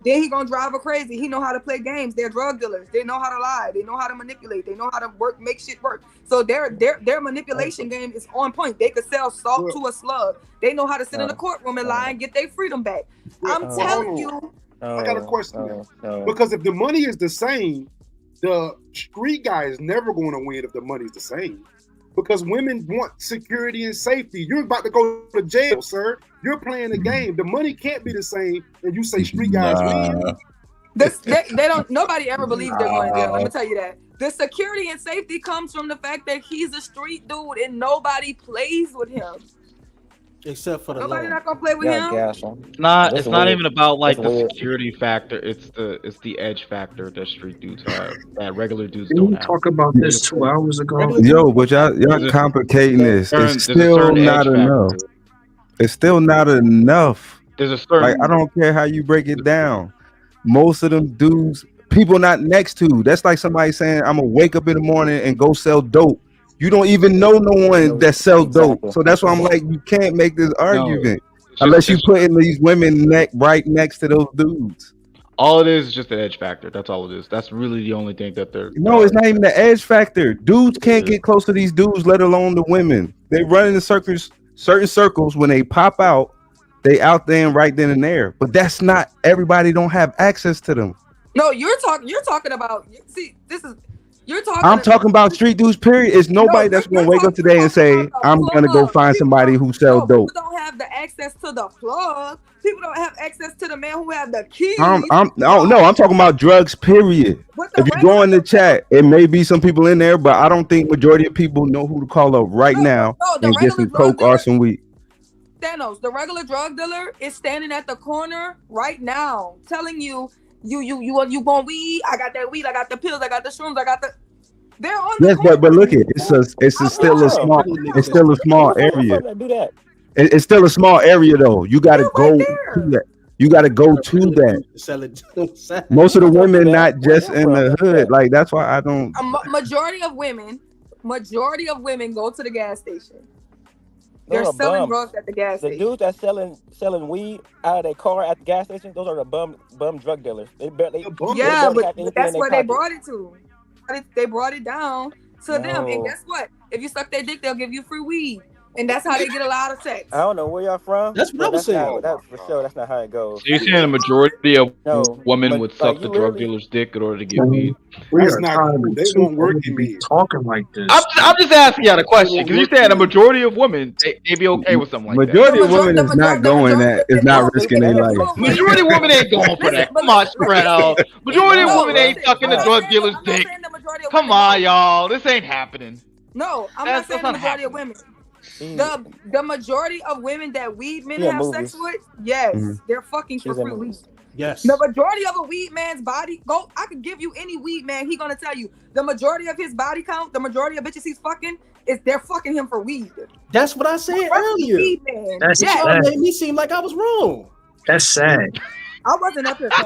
Then he gonna drive her crazy. He know how to play games. They're drug dealers. They know how to lie. They know how to manipulate. They know how to make shit work. So their manipulation game is on point. They could sell salt to a slug. They know how to sit in the courtroom and lie and get their freedom back. I'm telling you. I got a question. Because if the money is the same, the street guy is never going to win if the money's the same. Because women want security and safety. You're about to go to jail, sir. You're playing the game. The money can't be the same, and you say street guys win. They don't. Nobody ever believes they're going to jail. Let me tell you that. The security and safety comes from the fact that he's a street dude and nobody plays with him. Except for the Nobody law. not gonna play with him. It's not even about like the security factor. It's the edge factor that street dudes have that regular dudes don't have. Talk about this 2 hours ago. Yo, but y'all complicating this. It's still not enough. It's still not enough. There's a certain, like, I don't care how you break it down. Most of them dudes, people not next to. That's like somebody saying, I'm gonna wake up in the morning and go sell dope. You don't even know no one that sells dope. So that's why I'm like, you can't make this argument unless you put in these women right next to those dudes. All it is just the edge factor. That's all it is. That's really the only thing that they're. No, it's not even the edge factor. Dudes can't get close to these dudes, let alone the women. They run in the certain circles. When they pop out, they out there and right then and there. But that's not everybody. Don't have access to them. No, you're talking about. See, this is. I'm talking about street dudes, period. It's nobody that's going to wake up today and say, I'm going to go find somebody who sells dope. People don't have the access to the plug. People don't have access to the man who have the keys. I'm talking about drugs, period. If you go in the chat, it may be some people in there, but I don't think majority of people know who to call up right now and get some coke or some weed. Thanos, the regular drug dealer, is standing at the corner right now telling you, you want weed? I got that weed. I got the pills. I got the shrooms. I got the. They're on. Yes, but look at it's still a small area. Do that. It's still a small area though. You got to go to that. You got to go to that. Most of the women not just in the hood. Like that's why I don't. Majority of women go to the gas station. They're selling drugs at the gas station. The dudes that's selling weed out of their car at the gas station, those are the bum drug dealers. They but that's where they brought it to. They brought it down to them, and guess what? If you suck their dick, they'll give you free weed, and that's how they get a lot of sex. I don't know where y'all from. That's what I was saying. That's for sure. That's not how it goes. So you're saying the majority of women would suck the drug dealer's dick in order to get weed? That's not cool. They won't work in me. Talking like this. I'm just asking y'all the question because you're saying a majority of women they be okay with something like majority of women is not going that. Is not risking their life. Majority of women ain't going for that. Come on, spread out. Majority of women ain't sucking the drug dealer's dick. Come on, y'all. This ain't happening. No, I'm not saying the majority of women. The majority of women that weed men have sex with, yes, they're fucking for free weed. Yes. The majority of a weed man's body, I could give you any weed man, he gonna tell you the majority of his body count, the majority of bitches he's fucking, is they're fucking him for weed. That's what I said earlier. Weed man. That's y'all made me seem like I was wrong. That's sad. I wasn't up here. I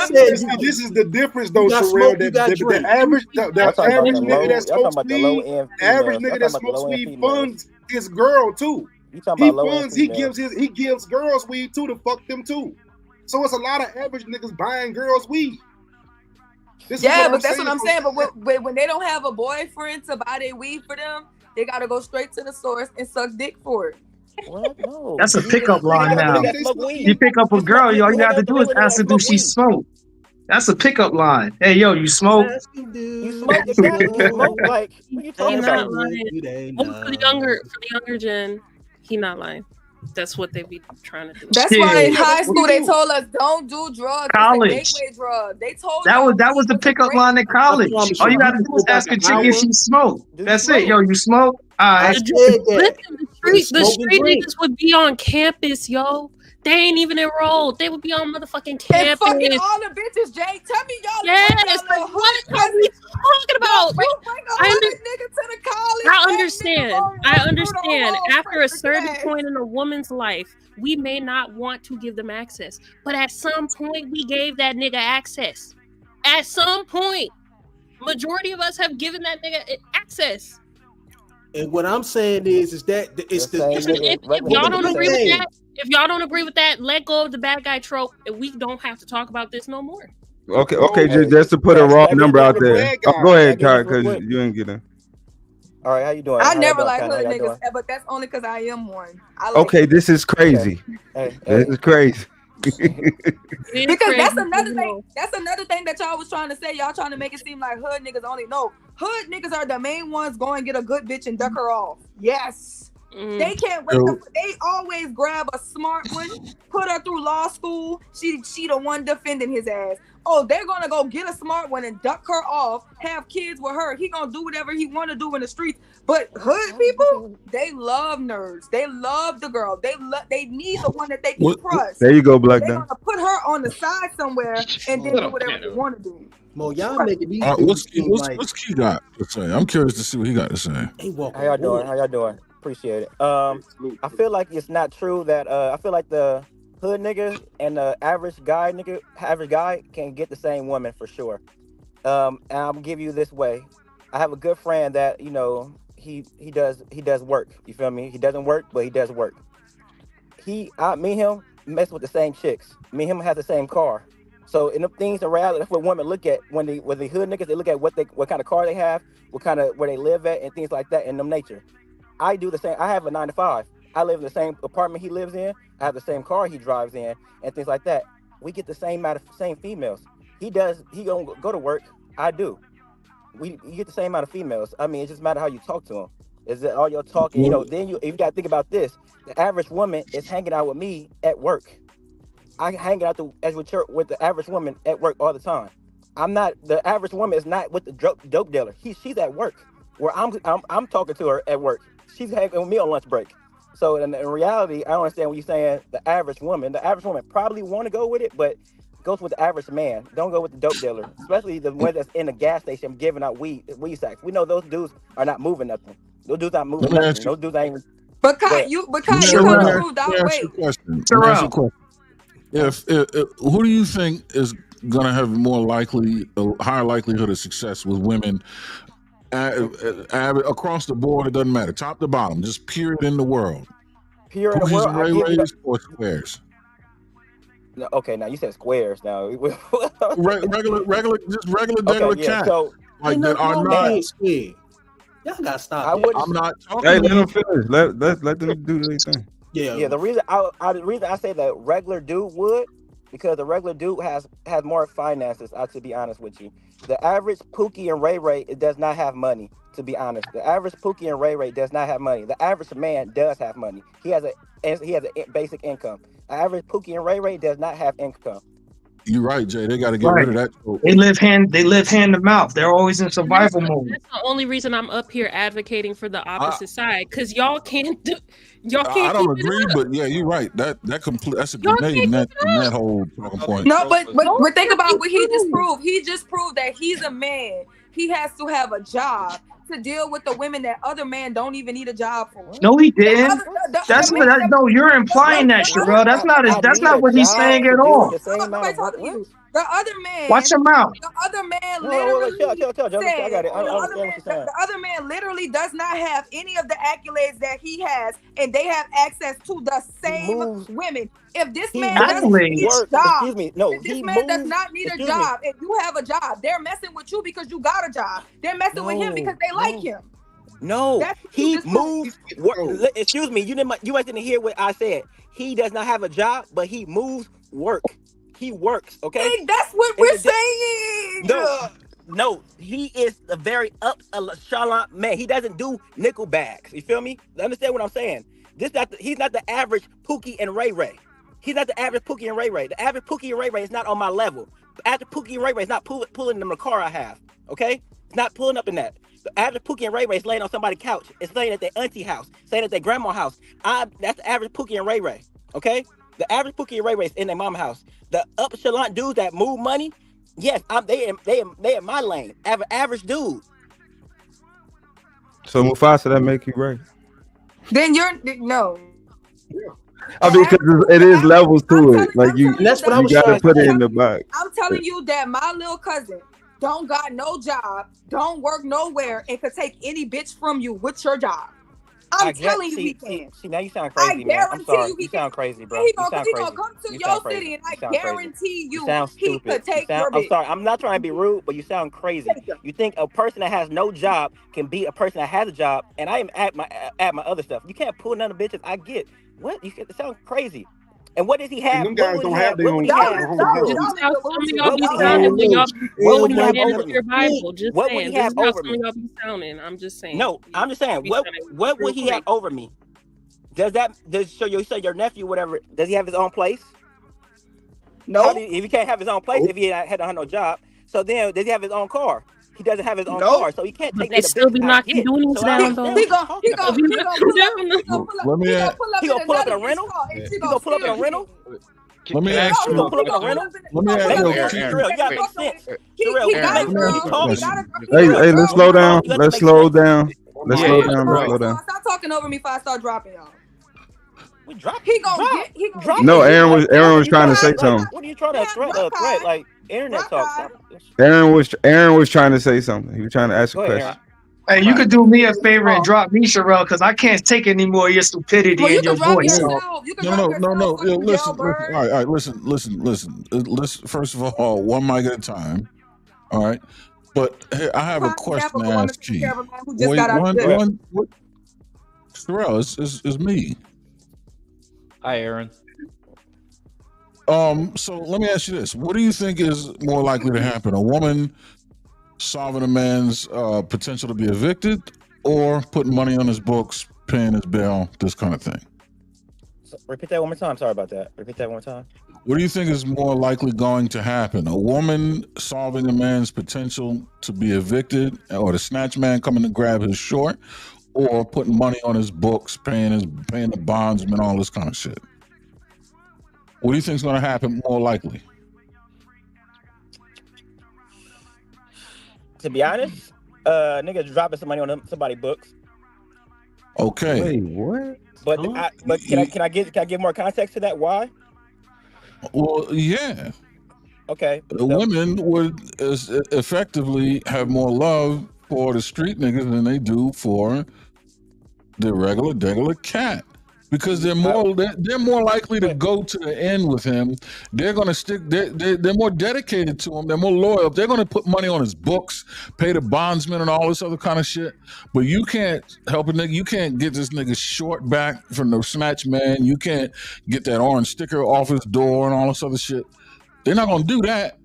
said this is the difference, though, Sherelle. The average nigga that smokes weed, the average nigga that smokes weed funds his girl too. He gives girls weed too to fuck them too. So it's a lot of average niggas buying girls weed. But that's what I'm saying. But when they don't have a boyfriend to buy their weed for them, they gotta go straight to the source and suck dick for it. What? No. That's a pickup line now. You pick up a girl, all you got to do is ask her, do she smoke? That's a pickup line. Hey, yo, you smoke? You smoke? You smoke? Like, what are you talking about? For the younger gen, he not lying. That's what they be trying to do. That's why in high school they told us don't do drugs. College. Gateway drug. They told that was the pickup line in college. All you got to do is ask a chick if she smoke. That's it. Yo, you smoke? Listen, the street niggas would be on campus, yo. They ain't even enrolled. They would be on motherfucking campus. And fucking all the bitches, Jay. Tell me y'all. Yes, like what are we talking about? I understand. After a certain point in a woman's life, we may not want to give them access, but at some point, we gave that nigga access. At some point, majority of us have given that nigga access. And what I'm saying is that it's if y'all don't agree with that. If y'all don't agree with that, let go of the bad guy trope, and we don't have to talk about this no more. Okay, just to put a raw number out there. Go ahead, Kai, because you ain't getting. All right, how you doing? I never like hood niggas, but that's only because I am one. Okay, this is crazy. This is crazy. Because that's another thing. That's another thing that y'all was trying to say. Y'all trying to make it seem like hood niggas only. No, hood niggas are the main ones going to get a good bitch and duck her off. Yes. They can't wait. They always grab a smart one, put her through law school. She the one defending his ass. Oh, they're gonna go get a smart one and duck her off, have kids with her. He gonna do whatever he want to do in the streets. But hood people, they love nerds. They love the girl. They need the one that they can trust. There you go, Black They're Dan. gonna put her on the side somewhere and then do whatever they want to do. Mo, y'all making these What's dudes seem what's Key got to say? I'm curious to see what he got to say. How y'all doing? How y'all doing? Appreciate it. I feel like it's not true that I feel like the hood nigga and the average guy can get the same woman for sure. And I'll give you this way. I have a good friend that, you know, he does work. You feel me? He doesn't work, but he does work. Me and him mess with the same chicks. Me and him has the same car. So in the things in reality, that's what women look at when the hood niggas, they look at what kind of car they have, where they live at, and things like that in them nature. I do the same. I have a 9 to 5. I live in the same apartment he lives in. I have the same car he drives in, and things like that. We get the same females. He gonna go to work. I do. You get the same amount of females. I mean, it just matter how you talk to them. Is that all you're talking? You know, then you got to think about this. The average woman is hanging out with me at work. I hang out with the average woman at work all the time. The average woman is not with the dope dealer. She's at work, where I'm talking to her at work. She's hanging with me on lunch break. So in reality, I don't understand what you're saying. The average woman probably want to go with it, but goes with the average man. Don't go with the dope dealer, especially the one that's in the gas station giving out weed sacks. We know those dudes are not moving nothing. Those dudes not moving nothing. Those dudes ain't even. But you come to prove that way. If who do you think is going to have a higher likelihood of success with women across the board? It doesn't matter, top to bottom, just period in the world. Period in the world. Ray Rays or squares? No, okay, now you said squares. Now regular cat. So like that are not. Y'all gotta stop. I'm not talking. Hey, let them finish. Let them do their thing. Yeah. The reason I say the regular dude would, because the regular dude has more finances. To be honest with you, the average Pookie and Ray Ray does not have money. To be honest, the average Pookie and Ray Ray does not have money. The average man does have money. He has a basic income. The average Pookie and Ray Ray does not have income. You're right, Jay. They got to get rid of that. They live hand to mouth. They're always in survival mode. That's the only reason I'm up here advocating for the opposite side, because y'all can't do. Y'all can't. I don't agree, but yeah, you're right. That's a grenade in that whole talking point. No, but think about what he just proved. He just proved that he's a man. He has to have a job to deal with the women that other men don't even need a job for. No, he didn't. No, you're implying that, Sherelle. That's not what he's saying at all. The other man. Watch your mouth. The other man literally I got it. the other man literally does not have any of the accolades that he has, and they have access to the same women. If this man doesn't need a job, does not need a job, and you have a job, they're messing with you because you got a job. They're messing with him because they like him. No, he moves. Excuse me, you didn't hear what I said. He does not have a job, but he moves work. He works, okay? Hey, that's what we're saying. No, he is a very up-a-chalant man. He doesn't do nickel bags. You feel me? Understand what I'm saying? He's not the average Pookie and Ray Ray. He's not the average Pookie and Ray Ray. The average Pookie and Ray Ray is not on my level. The average Pookie and Ray Ray is not pulling in the car I have, okay? It's not pulling up in that. The average Pookie and Ray Ray is laying on somebody's couch. It's laying at their auntie house, staying at their grandma's house. That's the average Pookie and Ray Ray, okay? The average Pookie and Ray Ray is in their mama's house. The up-chalant dudes that move money, yes, they in my lane. Average dude. So Mufasa, that make you right? Then no. I mean, because it is levels to it. Like you gotta put it in the box. I'm telling you that my little cousin don't got no job, don't work nowhere, and could take any bitch from you with your job. I'm telling you, he can. See, now you sound crazy, man. I'm sorry. You sound crazy, bro. He gonna come to your city, and I guarantee you, he could take your bitch. I'm sorry. I'm not trying to be rude, but you sound crazy. You think a person that has no job can be a person that has a job, and I am at my other stuff. You can't pull none of the bitches. I get what you sound crazy. And what does he have? Them guys don't have their own What would he have over me? What would he have over me? I'm just saying. No, I'm just saying. What would he have over me? So you say your nephew, whatever, does he have his own place? No. If he can't have his own place, if he had no job, so then does he have his own car? He doesn't have his own car, so he can't take They that. still be knocking doonies down though. He gonna pull up in a rental. He gonna pull up in a rental. Let me ask you. He gonna pull up in a rental. Let me ask you. Sherelle, you gotta make sense. Sherelle, Hey, let's slow down. Let's slow down. Let's slow down. Let's slow down. Stop talking over me before I start dropping y'all. We drop. He gonna get. No, Aaron was trying to say something. What are you trying to threat? Like internet talk. Aaron was trying to say something. He was trying to ask a question. Hey, you could do me a favor and drop me, Sherelle, because I can't take any more of your stupidity and your voice. No. Yo, listen. All right. Listen. First of all, one mic at a time. All right. But hey, I have a question to ask Key. Sherelle, it's me. Hi, Aaron. So let me ask you this: what do you think is more likely to happen? A woman solving a man's potential to be evicted, or putting money on his books, paying his bail, this kind of thing? Repeat that one more time. Sorry about that. Repeat that one more time. What do you think is more likely going to happen? A woman solving a man's potential to be evicted, or the snatch man coming to grab his short, or putting money on his books, paying the bondsman, all this kind of shit? What do you think is going to happen more likely? To be honest, niggas dropping some money on somebody's books. Okay. Wait, what? But can I give more context to that? Why? Well, yeah. Okay. The women would effectively have more love for the street niggas than they do for the regular cat, because they're more likely to go to the end with him. They're gonna stick. They're more dedicated to him. They're more loyal. They're gonna put money on his books, pay the bondsman, and all this other kind of shit. But you can't help a nigga. You can't get this nigga short back from the snatch man. You can't get that orange sticker off his door and all this other shit. They're not gonna do that.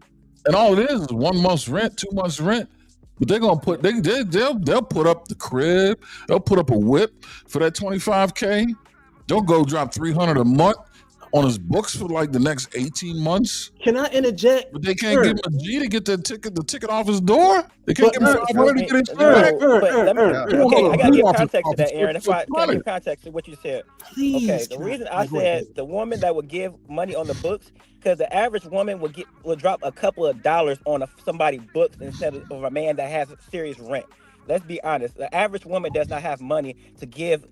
And all it is 1 month's rent, 2 months rent. But they're gonna put they'll put up the crib. They'll put up a whip for that $25K. They'll go drop $300 a month on his books for like the next 18 months. Can I interject? But they can't give him a G to get the ticket off his door. They can't give him $500 to get his I gotta give context to that, Aaron. That's why I gotta give context to what you said. Okay, the reason I said the woman that would give money on the books, because the average woman will drop a couple of dollars on somebody's books instead of a man that has serious rent. Let's be honest. The average woman does not have money to give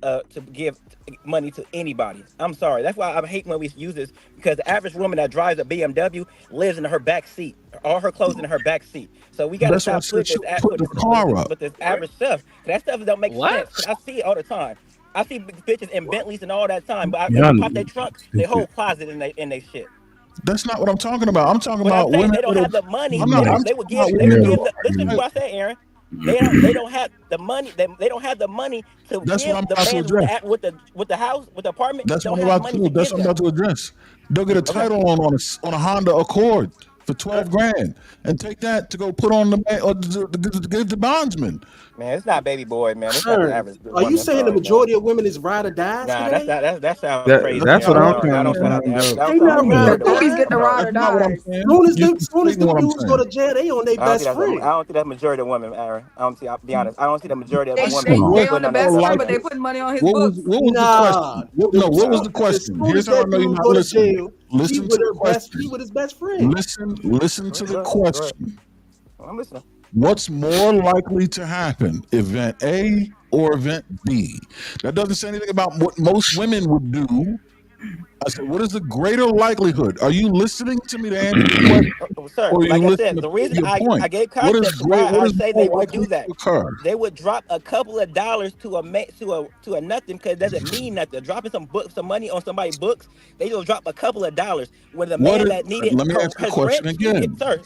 money to anybody. I'm sorry. That's why I hate when we use this, because the average woman that drives a BMW lives in her back seat. All her clothes in her back seat. So we got to stop putting this average stuff. That stuff don't make sense. I see it all the time. I see bitches in Bentleys and all that time, but I pop their trunk, they whole closet in they shit. That's not what I'm talking about. I'm talking about women. They don't have the money. They would give. Listen to what I say, Aaron. They don't have the money. They don't have the money to That's give what I'm the about to man address. with the house, with the apartment. That's what I'm about to do. That's what I'm about to address. They'll get a title on a Honda Accord for $12,000 and take that to go put on the man or to give the bondsman. Man, it's not baby boy, man. It's not the average. Are you saying the majority of women is ride or die? Nah, that sounds crazy. That's what I'm trying to Pookies get the ride or die. Soon as the dudes go to jail, they on their best friend. I don't think that's majority of women, Aaron. I'll be honest. I don't see the majority of women. They on the best friend, but they putting money on his books. What was the question? Here's how I know you're not listening. Listen to the question. He with his best friend. Listen to the question. I'm listening. What's more likely to happen, event A or event B? That doesn't say anything about what most women would do. I said, what is the greater likelihood? Are you listening to me to answer the question? Sir, like I said, the reason I gave context to why I say they would do that, they would drop a couple of dollars to a nothing, because it doesn't mean nothing. Dropping some money on somebody's books, they will drop a couple of dollars when the man that needed. Let me ask the question again. Sir,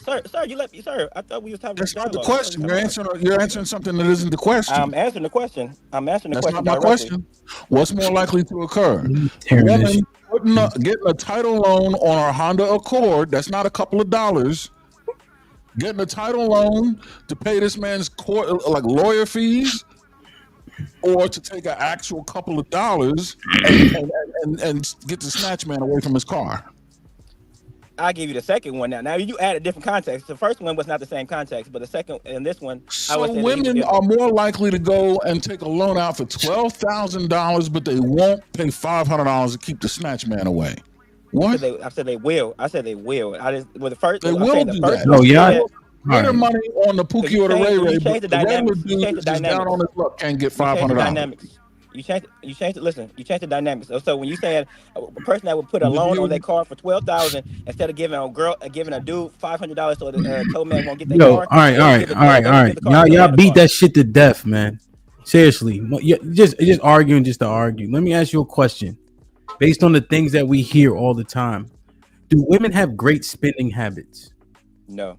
you let me, sir. I thought we was talking. That's not the question. You're answering something that isn't the question. I'm answering the question. That's not my question. What's more likely to occur? Women getting a title loan on our Honda Accord, that's not a couple of dollars. Getting a title loan to pay this man's lawyer fees, or to take an actual couple of dollars and get the snatch man away from his car? I'll give you the second one now. Now you add a different context. The first one was not the same context, but the second and this one. So women are more likely to go and take a loan out for $12,000, but they won't pay $500 to keep the snatch man away. What? I said they will. I said they will. I just the first. They will do that. No, yeah. Put their money on the Pookie or the Ray Ray, but the the regular dynamics. dude is just down on his luck can't get $500. You change it. Listen, you change the dynamics. So when you saying a person that would put a loan on their car for $12,000 instead of giving a dude $500 so the tow man won't get their car. All right. Y'all beat that shit to death, man. Seriously, just arguing just to argue. Let me ask you a question. Based on the things that we hear all the time, do women have great spending habits? No.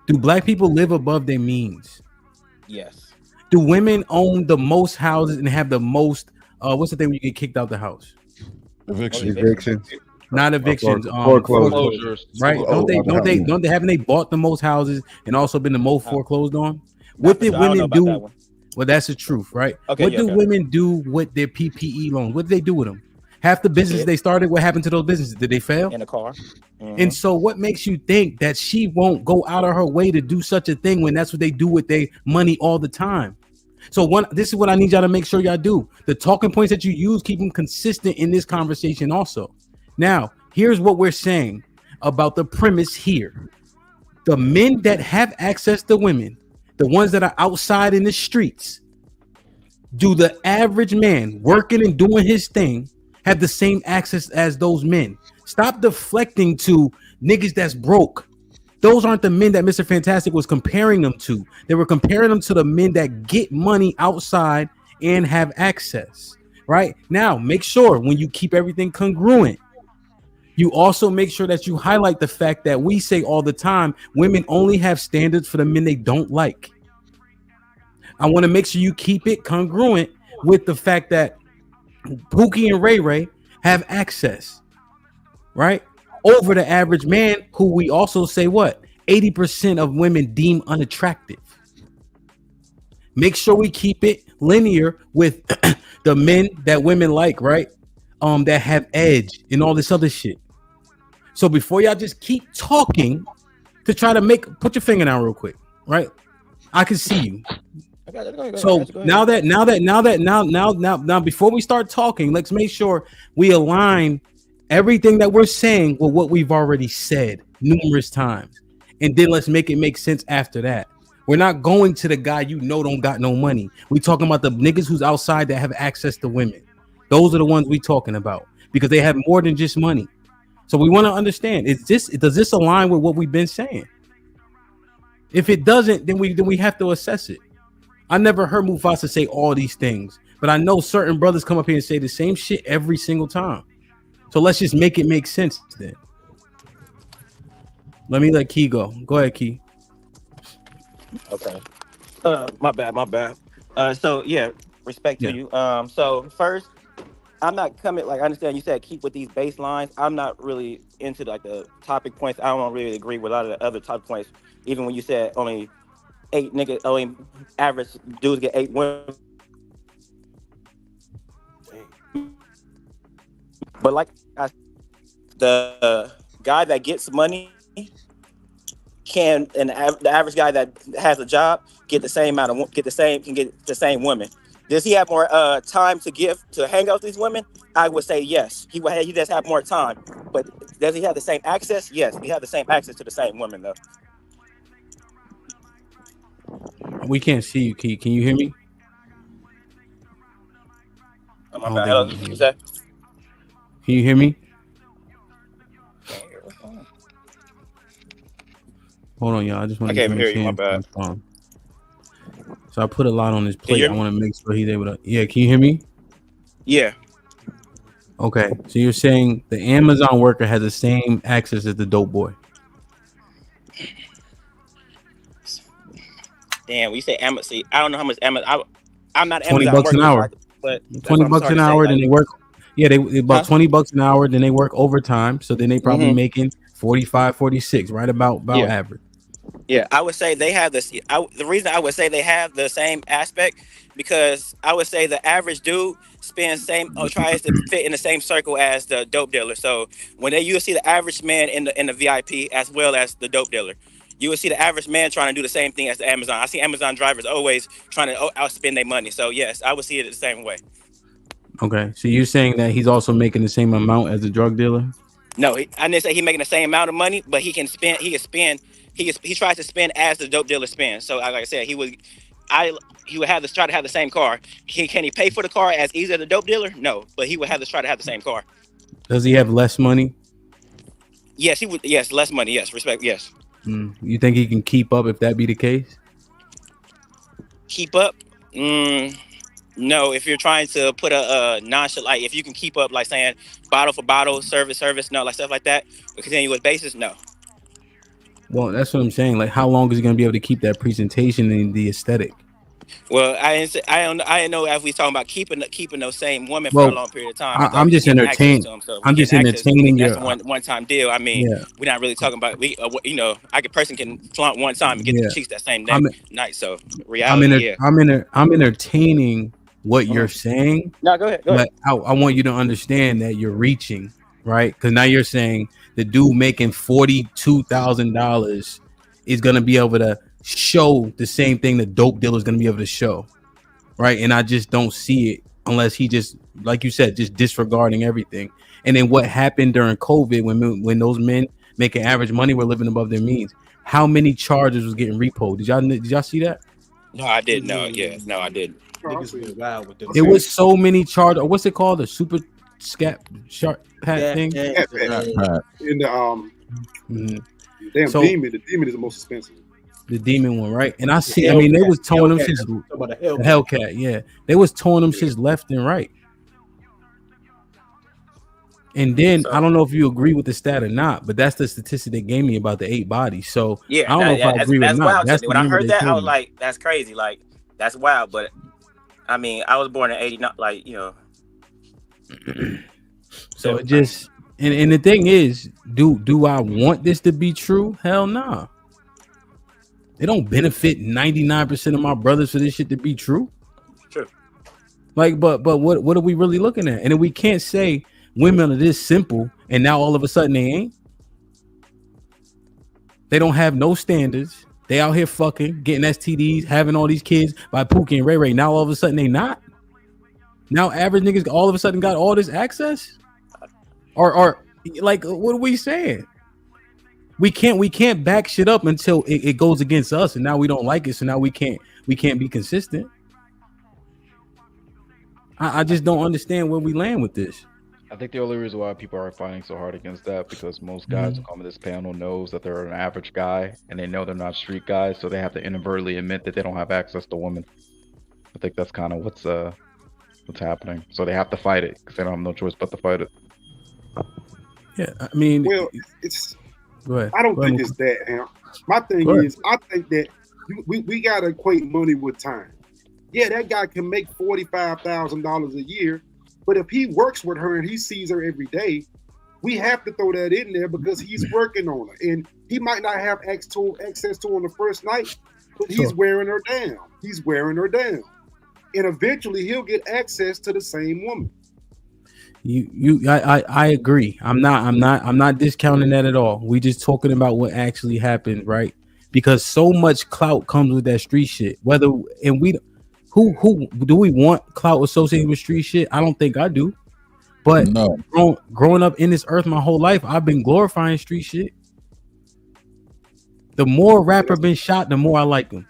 Do black people live above their means? Yes. Do women own the most houses and have the most? What's the thing when you get kicked out the house? Evictions. Not evictions. Foreclosures. Right? Don't they haven't they bought the most houses and also been the most foreclosed on? What did women do? Well, that's the truth, right? Okay, what do women do with their PPE loans? What do they do with them? Half the business they started, what happened to those businesses? Did they fail? In a car. And so what makes you think that she won't go out of her way to do such a thing when that's what they do with their money all the time? So this is what I need y'all to make sure y'all do. The talking points that you use, keep them consistent in this conversation also. Now, here's what we're saying about the premise here. The men that have access to women, the ones that are outside in the streets, do the average man working and doing his thing have the same access as those men? Stop deflecting to niggas that's broke. Those aren't the men that Mr. Fantastic was comparing them to. They were comparing them to the men that get money outside and have access. Right? Now, make sure when you keep everything congruent, you also make sure that you highlight the fact that we say all the time, women only have standards for the men they don't like. I want to make sure you keep it congruent with the fact that Pookie and Ray Ray have access, right? Over the average man, who we also say 80% of women deem unattractive. Make sure we keep it linear with the men that women like, right? That have edge and all this other shit. So before y'all just keep talking to try to put your finger down real quick, right? I can see you. So now before we start talking, let's make sure we align everything that we're saying with what we've already said numerous times, and then let's make it make sense after that. We're not going to the guy don't got no money. We talking about the niggas who's outside that have access to women. Those are the ones we talking about because they have more than just money. So we want to understand: does this align with what we've been saying? If it doesn't, then we have to assess it. I never heard Mufasa say all these things, but I know certain brothers come up here and say the same shit every single time. So let's just make it make sense then. Let me let Key go. Go ahead, Key. Okay. My bad. So yeah, respect to you. So first, I'm not coming I understand you said keep with these baselines. I'm not really into the topic points. I don't really agree with a lot of the other topic points. Even when you said only average dudes get 8 women. But the guy that gets money the average guy that has a job get the same women. Does he have more time to hang out with these women? I would say yes. He does have more time, but does he have the same access? Yes, he have the same access to the same women though. We can't see you, Key. Can you hear me? Oh, my bad. Hello, you say? Can you hear me? Hold on, y'all. I just want to. I can't hear you. My bad. So I put a lot on his plate. I want to make sure he's able to. Yeah, can you hear me? Yeah. Okay, so you're saying the Amazon worker has the same access as the dope boy? Damn, we say Amazon. See, I don't know how much Amazon. I'm not $20 Amazon an hour. But $20 an hour, then they work. Yeah, they about $20 an hour. Then they work overtime, so then they probably making 45, 46, right about average. Yeah, I would say they have this. The reason I would say they have the same aspect because I would say the average dude spends same or tries to fit in the same circle as the dope dealer. So when you will see the average man in the VIP as well as the dope dealer, you will see the average man trying to do the same thing as the Amazon. I see Amazon drivers always trying to outspend their money. So yes, I would see it the same way. Okay, so you're saying that he's also making the same amount as a drug dealer? No, I didn't say he's making the same amount of money, but he can spend. He tries to spend as the dope dealer spends. So like I said, he would have to try to have the same car. Can he pay for the car as easy as the dope dealer? No, but he would have to try to have the same car. Does he have less money? Yes, he would. Yes, less money. Yes, respect. Yes. You think he can keep up if that be the case? Keep up? No. If you're trying to put a nonchalant, like if you can keep up, like saying bottle for bottle, service, no, like stuff like that, a continuous basis, no. Well, that's what I'm saying. Like, how long is he gonna be able to keep that presentation and the aesthetic? Well, I don't know if we talking about keeping those same women Well, for a long period of time. I'm just entertaining. I'm just entertaining That's your. a one-time deal. I mean, Yeah. we're not really talking about a person can flaunt one time and get Yeah. the cheeks that same I'm- night. So reality, I'm entertaining what you're saying. No, go ahead. But I want you to understand that you're reaching, right? Because now you're saying the dude making $42,000 is gonna be able to show the same thing the dope dealer is gonna be able to show, right? And I just don't see it unless he just, like you said, just disregarding everything. And then what happened during COVID when those men making average money were living above their means? How many charges was getting repoed? Did y'all see that? No, I didn't know. Yeah, no, I didn't. Niggas been wild with them. It was so many charges. What's it called? The super scat shark hat thing. In the damn So- demon. The demon is the most expensive. The demon one, right? And I see. The I mean, they Hellcat. was towing them Hellcat. shits. Talking about the The Hellcat. Hellcat, yeah. They was towing them shits left and right. And then I don't know if you agree with the stat or not, but that's the statistic they gave me about the 8 bodies. So Yeah, I don't know if I agree that's or not. wild. That's When I number heard they that, I told was me. like, "That's crazy." Like, that's wild. But I mean, I was born in '89. Like, So it just and the thing is, do I want this to be true? Hell no. It don't benefit 99% of my brothers for this shit to be true. True. Like, but what are we really looking at? And then we can't say women are this simple and now all of a sudden they ain't. They don't have no standards. They out here fucking, getting STDs, having all these kids by Pookie and Ray Ray. Now all of a sudden they not. Now average niggas all of a sudden got all this access. Or like, what are we saying? We can't back shit up until it goes against us, and now we don't like it. So now we can't be consistent. I just don't understand where we land with this. I think the only reason why people are fighting so hard against that because most guys who come to this panel knows that they're an average guy and they know they're not street guys, so they have to inadvertently admit that they don't have access to women. I think that's kind of what's happening. So they have to fight it because they don't have no choice but to fight it. Yeah, I mean, well, it's. Go ahead. I don't Go think ahead. it's that, Amp. My thing Go ahead. is, I think that we gotta equate money with time. Yeah, that guy can make $45,000 a year, but if he works with her and he sees her every day, we have to throw that in there because he's working on her, and he might not have access to her on the first night, but he's Sure. wearing her down. He's wearing her down, and eventually he'll get access to the same woman. I agree. I'm not discounting that at all. We just talking about what actually happened, right? Because so much clout comes with that street shit. Who do we want clout associated with street shit? I don't think I do. But no. Growing up in this earth my whole life, I've been glorifying street shit. The more rapper been shot, the more I like him.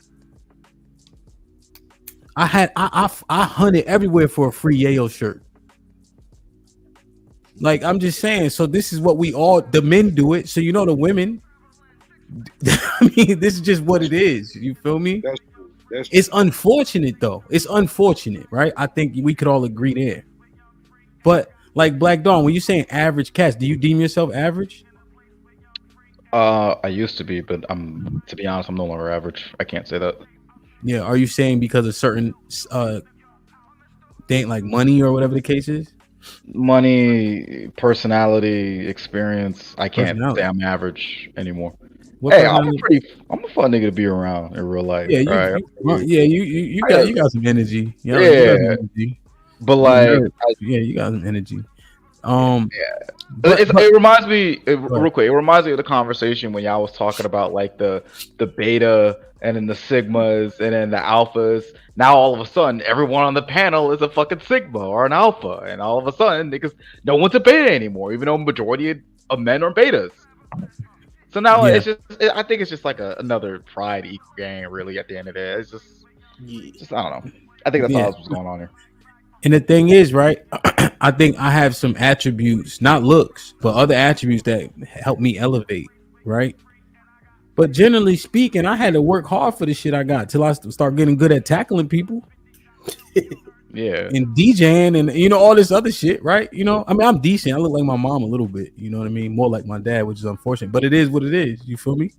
I hunted everywhere for a free Yayo shirt. Like, I'm just saying, so this is what the men do it. So, the women, I mean, this is just what it is. You feel me? That's true. It's unfortunate, though. It's unfortunate, right? I think we could all agree there. But, like, Black Dawn, when you're saying average cats, do you deem yourself average? I used to be, but to be honest, I'm no longer average. I can't say that. Yeah. Are you saying because of certain thing like money or whatever the case is? Money, personality, experience. I can't say I'm average anymore. What Hey, I'm personality? a fun nigga to be around in real life. Yeah, Right? you got some energy. You got Yeah, some energy. but You a like, nerd. Yeah, you got some energy. But it reminds me Go real quick. It reminds me of the conversation when y'all was talking about like the beta and then the sigmas and then the alphas. Now all of a sudden, everyone on the panel is a fucking sigma or an alpha, and all of a sudden, niggas, no one's a beta anymore, even though majority of men are betas. So now Yeah. it's just, I think it's just like another pride ego game, really. At the end of it, it's just I don't know. I think that's all that's what's going on here. And the thing is, right? I think I have some attributes, not looks, but other attributes that help me elevate, right? But generally speaking, I had to work hard for the shit I got till I start getting good at tackling people. Yeah. And DJing and all this other shit, right? I mean, I'm decent. I look like my mom a little bit, you know what I mean? More like my dad, which is unfortunate, but it is what it is. You feel me?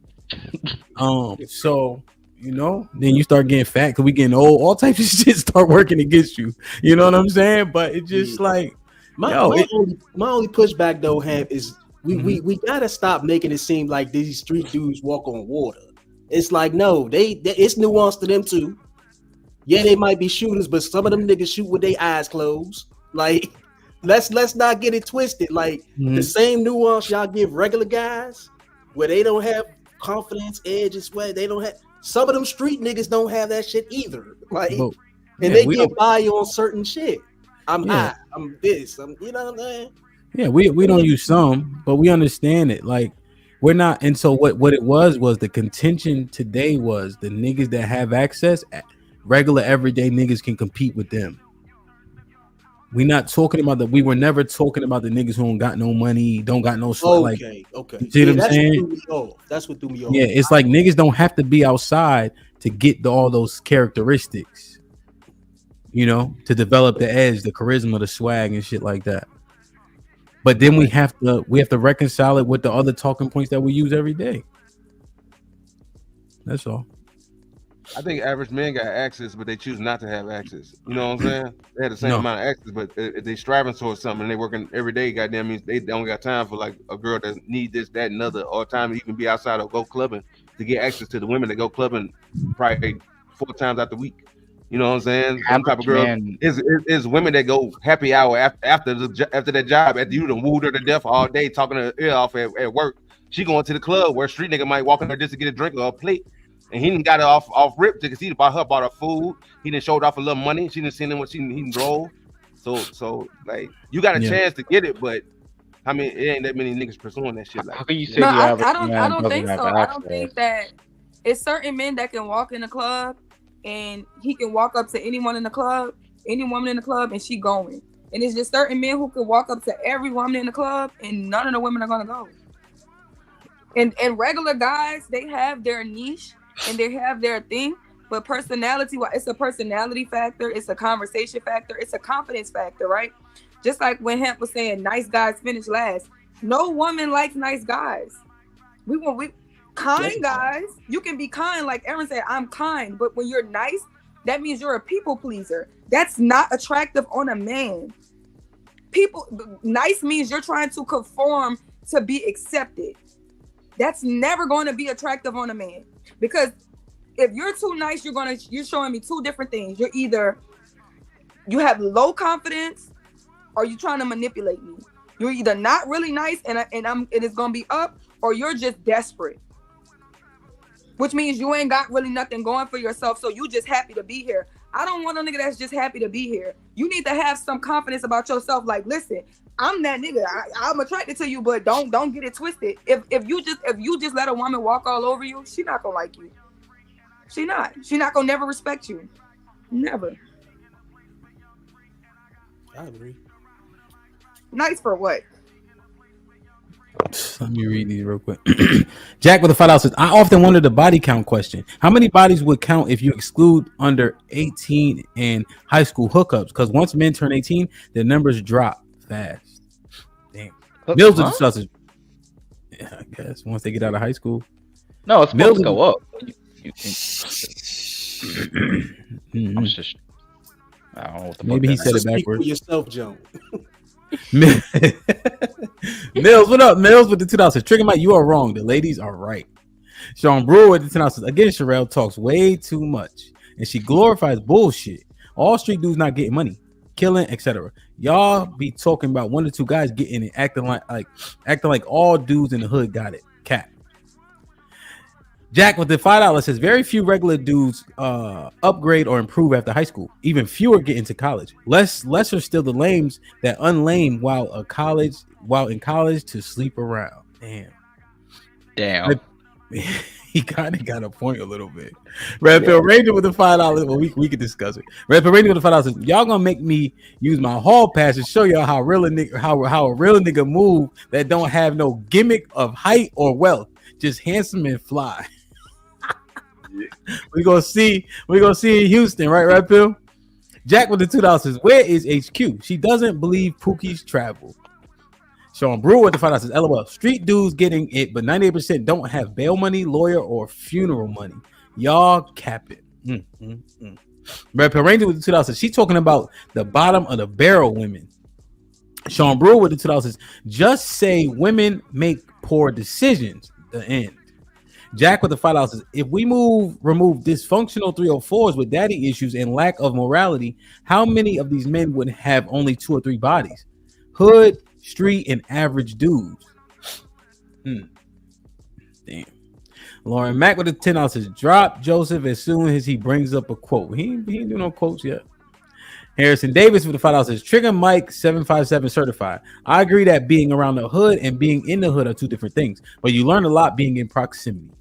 So then you start getting fat because we getting old. All types of shit start working against you. You know what I'm saying? But it just like my only pushback though, Ham, is we gotta stop making it seem like these street dudes walk on water. It's like no, they it's nuance to them too. Yeah, they might be shooters, but some of them niggas shoot with their eyes closed. Like, let's not get it twisted. Like the same nuance y'all give regular guys, where they don't have confidence, edge, and sweat. They don't have. Some of them street niggas don't have that shit either. Like, and they get by you on certain shit. I'm high. I'm this. You know what I'm saying? Yeah, we don't use some, but we understand it. Like we're not. And so what it was the contention today was the niggas that have access. Regular everyday niggas can compete with them. We not talking about that. We were never talking about the niggas who don't got no money, don't got no Okay. You see what I'm saying? That's what threw me off. Yeah, it's like niggas don't have to be outside to get all those characteristics, to develop the edge, the charisma, the swag, and shit like that. But then we have to reconcile it with the other talking points that we use every day. That's all. I think average men got access, but they choose not to have access. You know what I'm saying? They had the same amount of access, but if they striving towards something and they working every day, goddamn means they don't got time for like a girl that need this, that, and other, or time to even be outside or go clubbing to get access to the women that go clubbing probably 4 times out the week. You know what I'm saying? Some type of girl is women that go happy hour after that job after you done wooed her to death all day talking her ear off at work. She going to the club where a street nigga might walk in there just to get a drink or a plate. And he didn't got it off rip because he bought her food. He didn't showed off a little money. She didn't see him what he didn't roll. So like you got a chance to get it, but I mean it ain't that many niggas pursuing that shit. Like, how can you say I don't think so. I don't think that it's certain men that can walk in the club and he can walk up to anyone in the club, any woman in the club, and she going. And it's just certain men who can walk up to every woman in the club and none of the women are gonna go. And regular guys, they have their niche and they have their thing, but it's a personality factor, it's a conversation factor, it's a confidence factor, right? Just like when Hemp was saying nice guys finish last. No woman likes nice guys. We kind guys, you can be kind, like Aaron said, I'm kind, but when you're nice, that means you're a people pleaser. That's not attractive on a man. Nice means you're trying to conform to be accepted. That's never going to be attractive on a man. Because if you're too nice, you're showing me 2 different things. You're either you have low confidence or you're trying to manipulate me. You're either not really nice and it's gonna be up, or you're just desperate. Which means you ain't got really nothing going for yourself, so you just happy to be here. I don't want a nigga that's just happy to be here. You need to have some confidence about yourself. Like, listen, I'm that nigga. I'm attracted to you, but don't get it twisted. If you just let a woman walk all over you, she not gonna like you. She not gonna never respect you. Never. I agree. Nice for what? Let me read these real quick. Jack with a $5 says, I often wonder the body count question. How many bodies would count if you exclude under 18 and high school hookups? Because once men turn 18, their numbers drop fast. Damn. Mills with the sausage. Yeah, I guess once they get out of high school. No, it's supposed to go up. I'm just. I don't know what the Maybe he said it backwards. Speak for yourself, Joe. Mills, what up? Mills with the $2. Trigger Mike, you are wrong. The ladies are right. Sean Brewer with the 10 says, again, Sherelle talks way too much and she glorifies bullshit. All street dudes not getting money, killing, etc. Y'all be talking about one or two guys getting it, acting like all dudes in the hood got it. Cap. Jack with the $5 says very few regular dudes upgrade or improve after high school. Even fewer get into college. Lesser still the lames that unlame while in college to sleep around. Damn. He kind of got a point a little bit. Red Pill Ranger with the $5. Well, we could discuss it. Red Pill Ranger with the $5 says y'all gonna make me use my hall pass to show y'all how a real nigga move that don't have no gimmick of height or wealth, just handsome and fly. We gonna see in Houston, right, Red Pill? Jack with the $2 says, where is HQ? She doesn't believe Pookie's travel. Sean Brewer with the $5 says, LOL, street dudes getting it, but 98% don't have bail money, lawyer, or funeral money. Y'all capping. Red Pill Ranger with the $2 says, she talking about the bottom of the barrel women. Sean Brewer with the $2 says, just say women make poor decisions. The end. Jack with the $5 says, if we remove dysfunctional 304s with daddy issues and lack of morality, how many of these men would have only 2 or 3 bodies? Hood, street, and average dudes. Damn. Lauren Mack with the $10 says, drop Joseph as soon as he brings up a quote. He ain't do no quotes yet. Harrison Davis with the $5 says, Trigger Mike 757 certified. I agree that being around the hood and being in the hood are 2 different things, but you learn a lot being in proximity.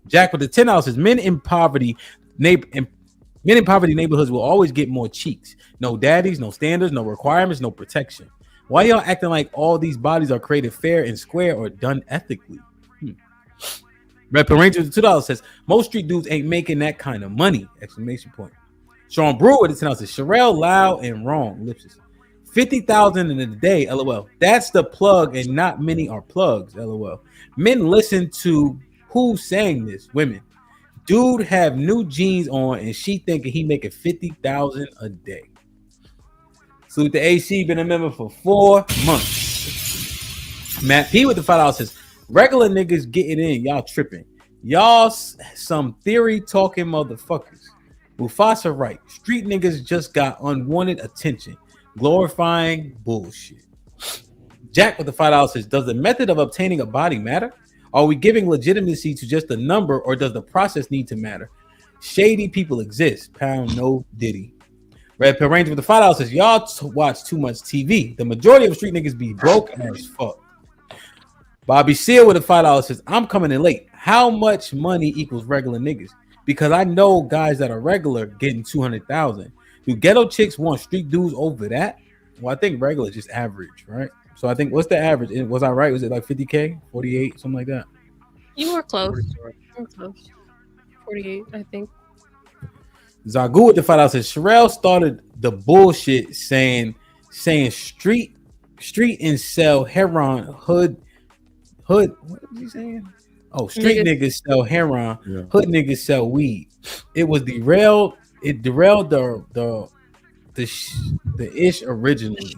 Jack with the $10 says, men in poverty neighborhoods will always get more cheeks. No daddies, no standards, no requirements, no protection. Why y'all acting like all these bodies are created fair and square or done ethically? Red Pill Ranger with the $2 says, most street dudes ain't making that kind of money! Exclamation point. Sean Brewer with the $10 says, Sherelle loud and wrong. Ellipsis. 50,000 in a day. LOL. That's the plug, and not many are plugs. LOL. Men listen to who's saying this? Women. Dude have new jeans on, and she thinking he making 50,000 a day. Salute the AC. Been a member for 4 months. Matt P with the $5 says, regular niggas getting in. Y'all tripping. Y'all some theory talking motherfuckers. Mufasa right. Street niggas just got unwanted attention. Glorifying bullshit. Jack with the $5 says, does the method of obtaining a body matter? Are we giving legitimacy to just a number, or does the process need to matter? Shady people exist. Pound no diddy. Red Pill Ranger with the $5 says, y'all watch too much TV. The majority of street niggas be broke as fuck. Bobby Seal with the $5 says, I'm coming in late. How much money equals regular niggas? Because I know guys that are regular getting 200,000. Do ghetto chicks want street dudes over that? Well, I think regular is just average, right? So I think, what's the average? Was I right? Was it like 50K, 48, something like that? You were close. 48, I think. Zagu with the $5 says, Sherelle started the bullshit saying street and sell heroin, hood. What was he saying? Oh, street niggas sell heroin, hood niggas sell weed. It derailed the ish originally.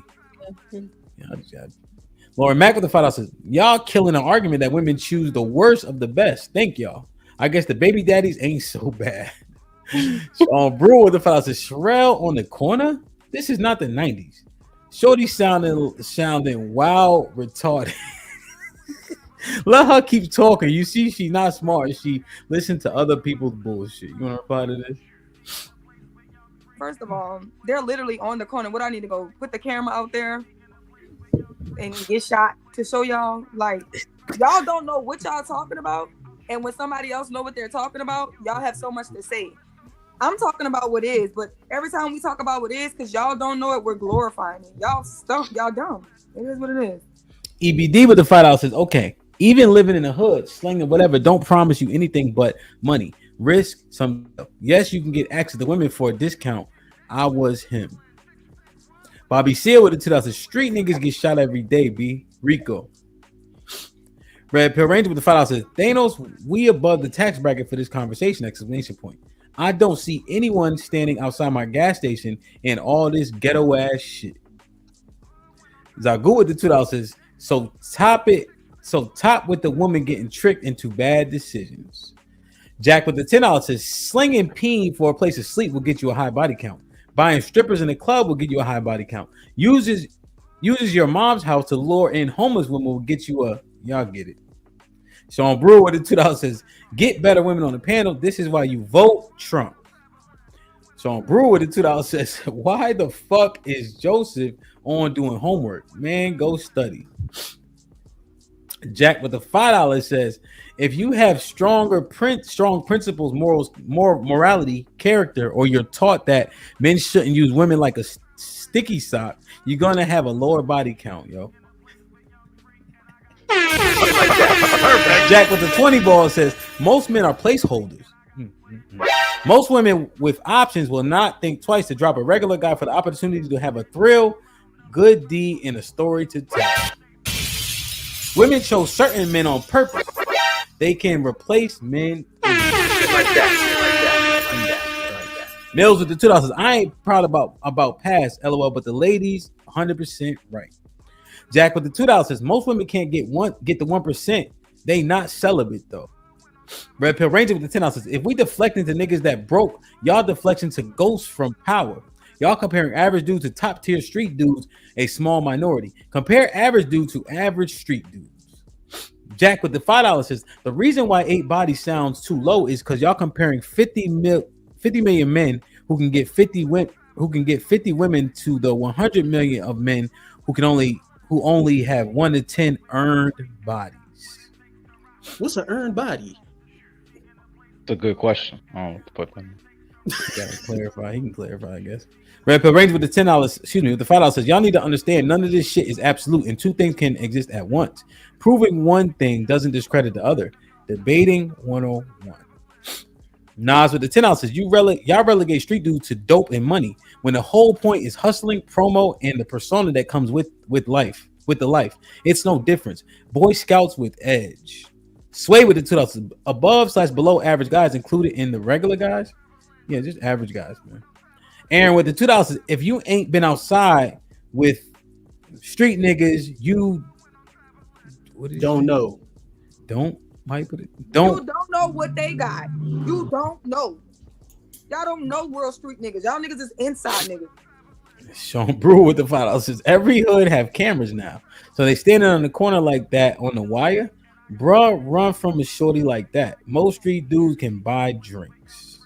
Lauren Mack with the $5 says, y'all killing an argument that women choose the worst of the best. Thank y'all. I guess the baby daddies ain't so bad. Brewer with the $5 says, Sherelle on the corner? This is not the 90s. Shorty sounding wild retarded. Let her keep talking. You see, she's not smart. She listened to other people's bullshit. You want to reply to this? First of all, they're literally on the corner. What I need to go put the camera out there and get shot to show y'all? Like, y'all don't know what y'all talking about, and when somebody else know what they're talking about, y'all have so much to say. I'm talking about what is, but every time we talk about what is, because y'all don't know it, we're glorifying it. Y'all stuff, y'all dumb. It is what it is. EBD with the $5 says, okay, even living in the hood, slinging whatever, don't promise you anything but money. Risk some. Yes, you can get access to women for a discount. I was him. Bobby Seal with the 2000. Street niggas get shot every day, B. Rico. Red Pill Ranger with the $5 says, Thanos, we above the tax bracket for this conversation, exclamation point. I don't see anyone standing outside my gas station and all this ghetto ass shit. Zagu with the $2 says, so top it So top with the woman getting tricked into bad decisions. Jack with the $10 says slinging peen for a place to sleep will get you a high body count. Buying strippers in the club will get you a high body count. Uses your mom's house to lure in homeless women will get you a, y'all get it. Sean Brewer with the $2 says get better women on the panel. This is why you vote Trump. Sean Brewer with the $2 says why the fuck is Joseph on doing homework? Man, go study. Jack with the $5 says if you have strong principles, morals, morality, character, or you're taught that men shouldn't use women like a sticky sock, you're gonna have a lower body count, yo. Jack with the 20 ball says most men are placeholders. Most women with options will not think twice to drop a regular guy for the opportunity to have a thrill, good deed, and a story to tell. Women chose certain men on purpose. They can replace men. Mills with the $2 says, I ain't proud about past, LOL, but the ladies 100% right. Jack with the $2 says most women can't get the 1%. They not celibate though. Red Pill Ranger with the $10 says if we deflect into niggas that broke, y'all deflection to ghosts from power. Y'all comparing average dudes to top tier street dudes, a small minority. Compare average dude to average street dudes. Jack with the $5 says the reason why 8 bodies sounds too low is because y'all comparing 50 million men who can get 50 women to the 100 million of men who only have 1 to 10 earned bodies. What's an earned body? It's a good question. I don't know what to put them. Gotta clarify. He can clarify, I guess. Red Pill Range with the $10, excuse me, with the $5 says y'all need to understand none of this shit is absolute and two things can exist at once. Proving one thing doesn't discredit the other. Debating 101. Nas with the $10 says y'all relegate street dudes to dope and money when the whole point is hustling, promo, and the persona that comes with life. It's no difference. Boy Scouts with edge. Sway with the $2 above/below average guys included in the regular guys. Yeah, just average guys, man. Aaron with the $2 says if you ain't been outside with street niggas, you don't know. Don't You don't know what they got. You don't know. Y'all don't know world street niggas. Y'all niggas is inside niggas. Sean Brewer with the $5 says every hood have cameras now, so they standing on the corner like that on the wire. Bruh, run from a shorty like that. Most street dudes can buy drinks.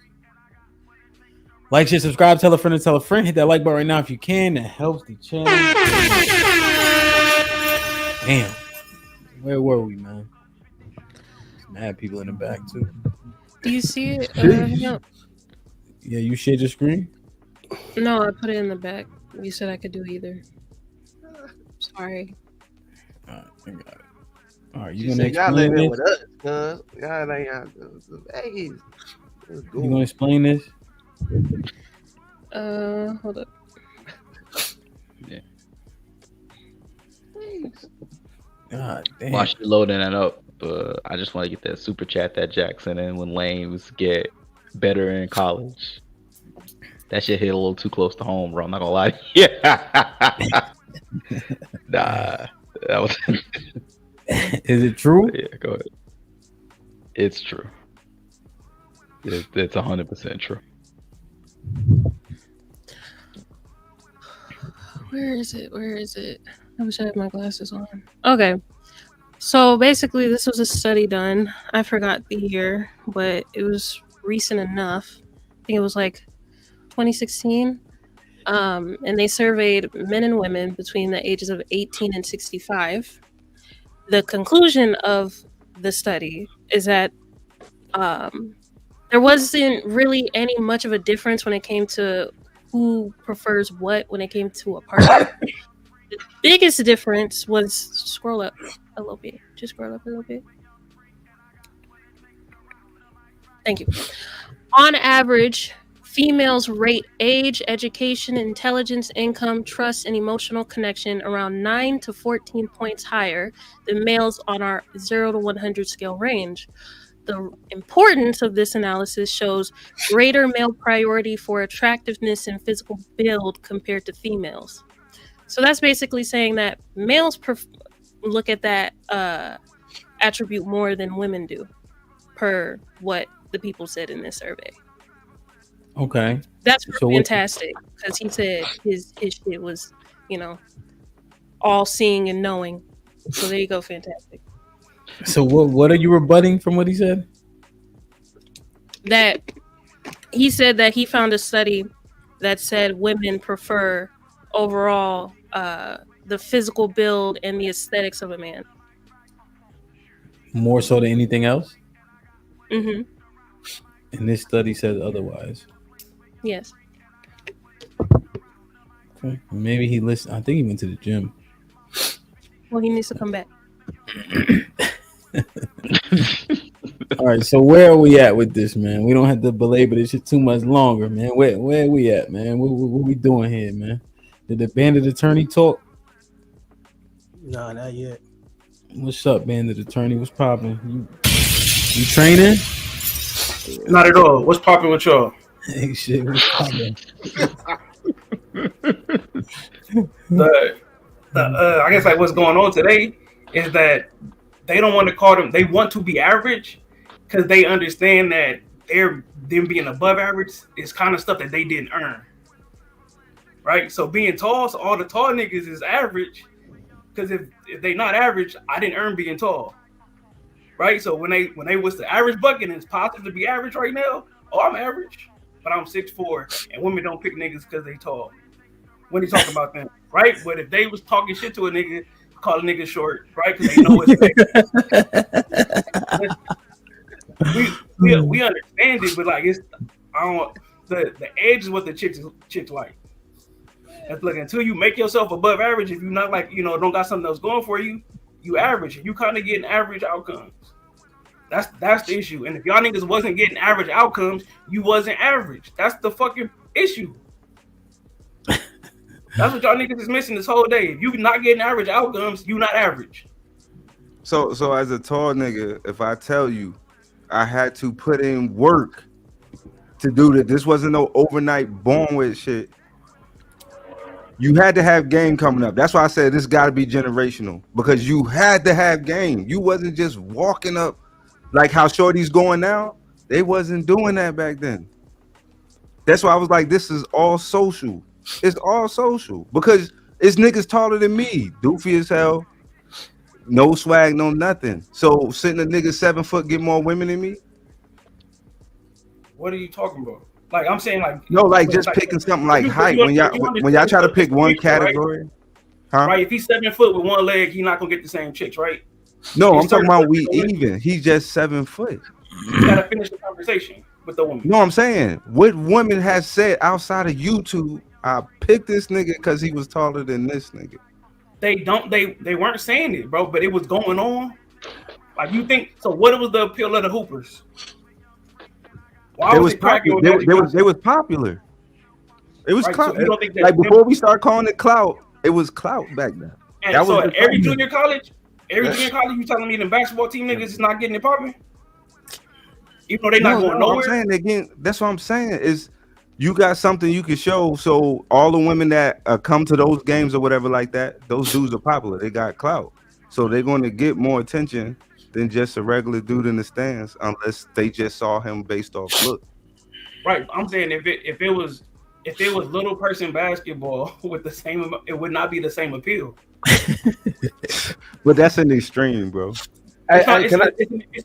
Like, share, subscribe, tell a friend, and tell a friend. Hit that like button right now if you can. That helps the channel. Damn. Where were we, man? Mad people in the back, too. Do you see it? No. Yeah, you shared your screen? No, I put it in the back. You said I could do either. Sorry. All right, I got it. All right, you gonna explain this? With us, cuz y'all ain't you gonna explain this? Hold up. Yeah. God damn. While she's loading that up, I just want to get that super chat that Jackson and when lames get better in college. That shit hit a little too close to home, bro. I'm not gonna lie. Yeah. Nah, that was. Is it true? Yeah, go ahead. It's true. It's 100% true. Where is it? I wish I had my glasses on. Okay. So basically, this was a study done. I forgot the year, but it was recent enough. I think it was like 2016. And they surveyed men and women between the ages of 18 and 65. The conclusion of the study is that there wasn't really any much of a difference when it came to who prefers what when it came to a partner. The biggest difference was, scroll up a little bit. Just scroll up a little bit. Thank you. On average, females rate age, education, intelligence, income, trust, and emotional connection around 9 to 14 points higher than males on our 0 to 100 scale range. The importance of this analysis shows greater male priority for attractiveness and physical build compared to females. So that's basically saying that males look at that attribute more than women do, per what the people said in this survey. Okay. That's So what- fantastic because he said his shit was, all seeing and knowing. So there you go, fantastic. So what are you rebutting from what he said? That he said that he found a study that said women prefer overall the physical build and the aesthetics of a man. More so than anything else? Mm-hmm. And this study says otherwise. Yes. Okay. Maybe he listened. I think he went to the gym. Well, he needs to come back. All right, so where are we at with this, man? We don't have to belabor this shit too much longer, man. Where are we at, man? What we doing here, man? Did the bandit attorney talk? Nah, not yet. What's up, bandit attorney? What's popping? You training? Not at all. What's popping with y'all? Hey, shit, what's popping? I guess like what's going on today is that they don't want to call them. They want to be average because they understand that them being above average is kind of stuff that they didn't earn, right? So being tall, so all the tall niggas is average because if they not average, I didn't earn being tall, right? So when they was the average bucket and it's possible to be average right now, oh, I'm average, but I'm 6'4", and women don't pick niggas because they tall. When he talking about them, right? But if they was talking shit to a nigga, call a nigga short, right? Because they know it's fake. we understand it, but like it's the edge is what the chicks like. That's like until you make yourself above average, if you're not like don't got something else going for you, you average. You kind of getting average outcomes. That's the issue. And if y'all niggas wasn't getting average outcomes, you wasn't average. That's the fucking issue. That's what y'all niggas is missing this whole day. If you not getting average outcomes, you not average. So as a tall nigga, if I tell you I had to put in work to do that, this wasn't no overnight born with shit. You had to have game coming up. That's why I said this got to be generational because you had to have game. You wasn't just walking up like how Shorty's going now. They wasn't doing that back then. That's why I was like, this is all social. It's all social because it's niggas taller than me, doofy as hell, no swag, no nothing. So sitting a nigga 7 foot get more women than me. What are you talking about? Like I'm saying, like no, like just picking something like height when y'all try to pick one category, huh? Right? If he's 7 foot with one leg, he's not gonna get the same chicks, right? No, I'm talking about we even. He's just 7 foot. You gotta finish the conversation with the woman. No, I'm saying what women has said outside of YouTube. I picked this nigga because he was taller than this nigga. They weren't saying it, bro, but it was going on. Like you think so? What was the appeal of the hoopers? Why was it popular. They was popular. It was right, clout. So like before we start calling it clout, it was clout back then. And that so was every junior college, you telling me the basketball team niggas is not getting it popping? Even though they not going nowhere. I'm saying again, that's what I'm saying is. You got something you can show, so all the women that come to those games or whatever like that, those dudes are popular. They got clout, so they're going to get more attention than just a regular dude in the stands, unless they just saw him based off look. Right, I'm saying if it was little person basketball with the same, it would not be the same appeal. But that's an extreme, bro. It's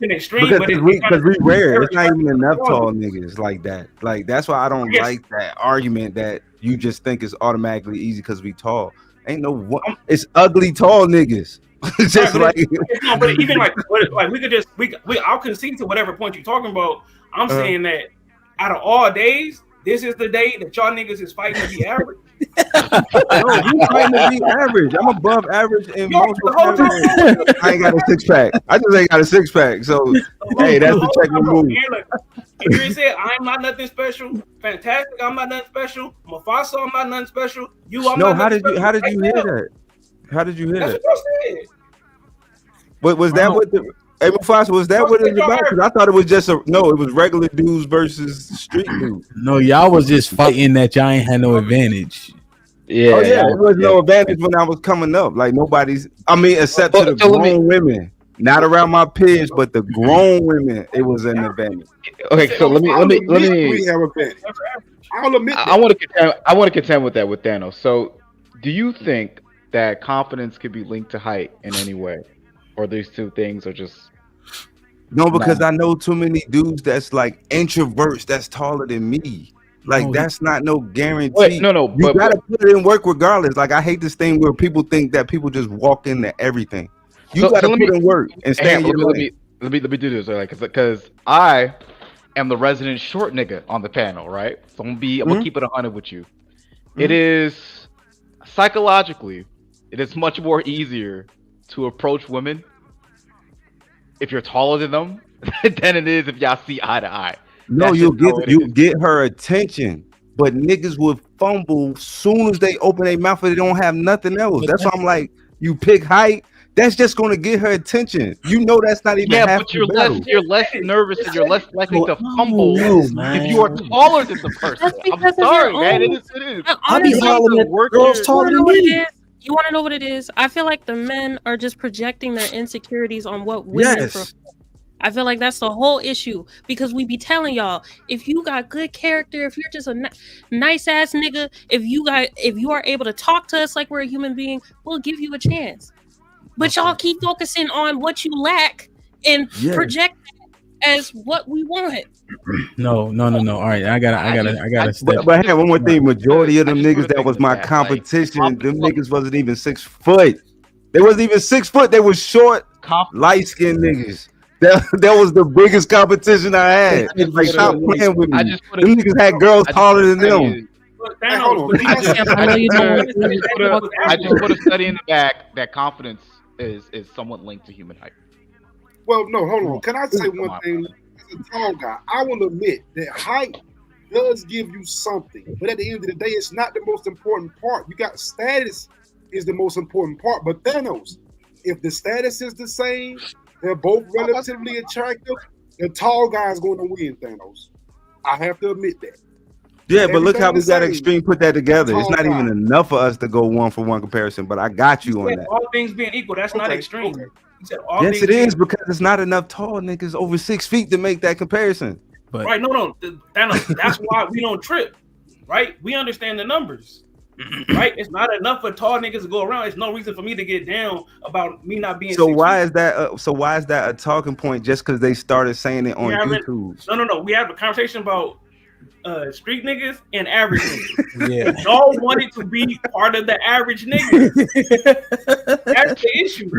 an extreme because we rare. It's not even enough tall niggas like that. Like that's why I don't like that argument that you just think is automatically easy because we tall. Ain't no one. It's ugly tall niggas. Just right, but even like I'll concede to whatever point you're talking about. I'm saying that out of all days, this is the day that y'all niggas is fighting to be average. No, you trying to be average. I'm above average in most of the I ain't got a 6-pack. I just ain't got a 6-pack. So hey, that's the technical move. You said I'm not nothing special. Fantastic, I'm not nothing special. Mufasa, I'm not nothing special. I'm no, not how did you hear that? How did you hear that? That's what I said. But was that what the Hey, Mufasa, was that what it was about? Because I thought it was just it was regular dudes versus street dudes. No, y'all was just fighting that y'all ain't had no advantage. Yeah, there was no advantage when I was coming up. Like except to the grown women. Not around my peers, but the grown women, it was an advantage. Okay, so let me. We have advantage. I'll admit. I want to contend with that with Thanos. So, do you think that confidence could be linked to height in any way, or these two things are just? No, because I know too many dudes that's like introverts that's taller than me. Like that's not no guarantee. Wait, no, you gotta put it in work regardless. Like I hate this thing where people think that people just walk into everything. You gotta put in work and stay in your lane. Let me do this, like, because I am the resident short nigga on the panel, right? So I'm gonna keep it 100 with you. It is psychologically, it is much more easier to approach women if you're taller than them than it is if y'all see eye to eye. No, you get her attention, but niggas would fumble soon as they open their mouth and they don't have nothing else. That's why I'm like, you pick height. That's just gonna get her attention. You know that's not even half but you're the battle. you're less nervous and you're less likely to fumble if you are taller than the person. I'm sorry, man. It is. I'll be hollering at girls taller than me. You want to know what it is? I feel like the men are just projecting their insecurities on what women prefer. I feel like that's the whole issue, because we be telling y'all, if you got good character, if you're just a nice ass nigga, if you are able to talk to us like we're a human being, we'll give you a chance. But y'all keep focusing on what you lack and project as what we want. No. All right, I gotta step. But hey, one more thing. Majority of them niggas that was my competition, them niggas wasn't even 6 foot. They wasn't even 6 foot. They was short, light skinned niggas. That was the biggest competition I had. Like, stop playing with me. Them niggas had girls taller than them. I just put a study in the back that confidence is somewhat linked to human height. Well, no, hold on. Can I say one thing? As a tall guy, I will admit that height does give you something, but at the end of the day, it's not the most important part. You got status is the most important part. But Thanos, if the status is the same, they're both relatively attractive, the tall guy is going to win, Thanos. I have to admit that. Yeah, but look how we got Extreme put that together. It's not even enough for us to go 1-for-1 comparison, but I got you on that. All things being equal, that's not Extreme. Yes, it is, because it's not enough tall niggas over 6 feet to make that comparison. But right, no, that's why we don't trip, right? We understand the numbers, right? It's not enough for tall niggas to go around. It's no reason for me to get down about me not being. So why is that a talking point just because they started saying it on YouTube? No. We have a conversation about street niggas and average niggas. Yeah. Y'all wanted to be part of the average niggas. That's the issue.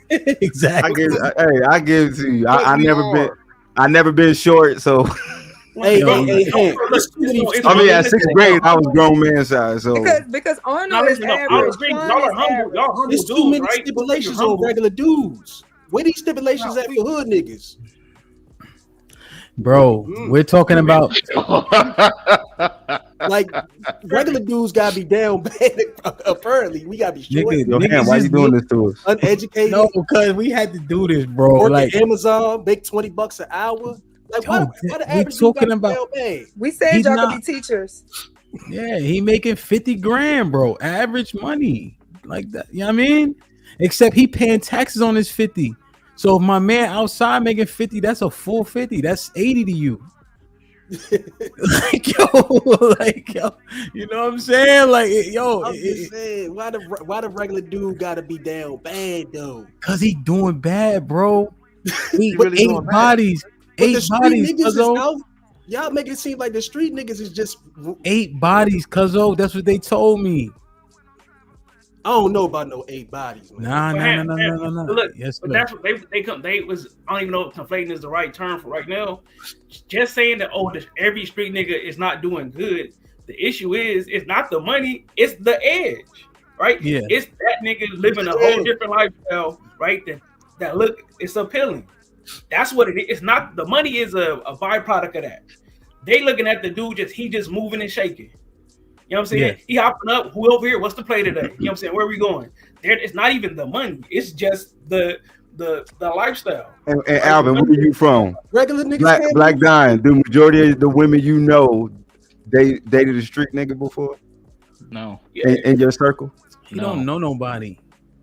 Exactly. I give it to you. I never been short, so hey. I mean, at 6th grade, I was grown man size. So because Arnold is average. Y'all humble There's too many stipulations on regular dudes. Where these stipulations at for hood niggas? Bro, we're talking about like regular dudes gotta be down bad. Apparently, we gotta be short. Why you doing this to us? Uneducated. No, because we had to do this, bro. Work like at Amazon, make $20 an hour. Like why the average we talking about? We said y'all could be teachers. Yeah, he making 50 grand, bro. Average money like that. You know what I mean? Except he paying taxes on his 50. So if my man outside making 50, that's a full 50. That's 80 to you. like yo, you know what I'm saying? Like yo, I'm just saying, why the regular dude gotta be down bad though? Cause he doing bad, bro. Eight bodies. Y'all make it seem like the street niggas is just 8 bodies, cuzzo. That's what they told me. I don't know about no 8 bodies, man. No. Look, yes, but that's what they was. I don't even know if conflating is the right term for right now. Just saying that every street nigga is not doing good. The issue is it's not the money, it's the edge, right? Yeah, it's that nigga living a whole different lifestyle, right? That look, it's appealing. That's what it is. It's not the money is a byproduct of that. They looking at the dude he just moving and shaking. You know what I'm saying? Yeah. He hopping up. Who over here? What's the play today? You know what I'm saying? Where are we going? It's not even the money. It's just the lifestyle. And Alvin, where are you from? Regular niggas. Black Diamond. The majority of the women you know, they dated a street nigga before? No. In your circle? You don't know nobody.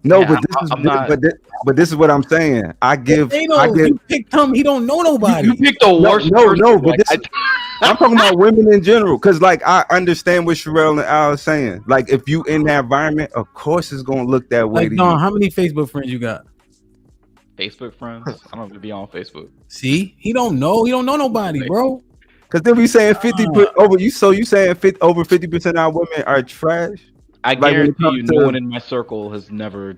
No, Yeah, but this is I'm not. but this is what I'm saying. You picked him. He don't know nobody. You picked the worst No, person. but Like, I'm talking about women in general. Cause like I understand what Sherelle and Al are saying. Like if you in that environment, of course it's gonna look that way Like to Don, you. how many Facebook friends you got? Facebook friends. I don't even be on Facebook. See, he don't know. He don't know nobody, bro. Cause they be saying 50 over you. So you saying over 50% of our women are trash? I Like, when it guarantee comes you, to- no one in my circle has never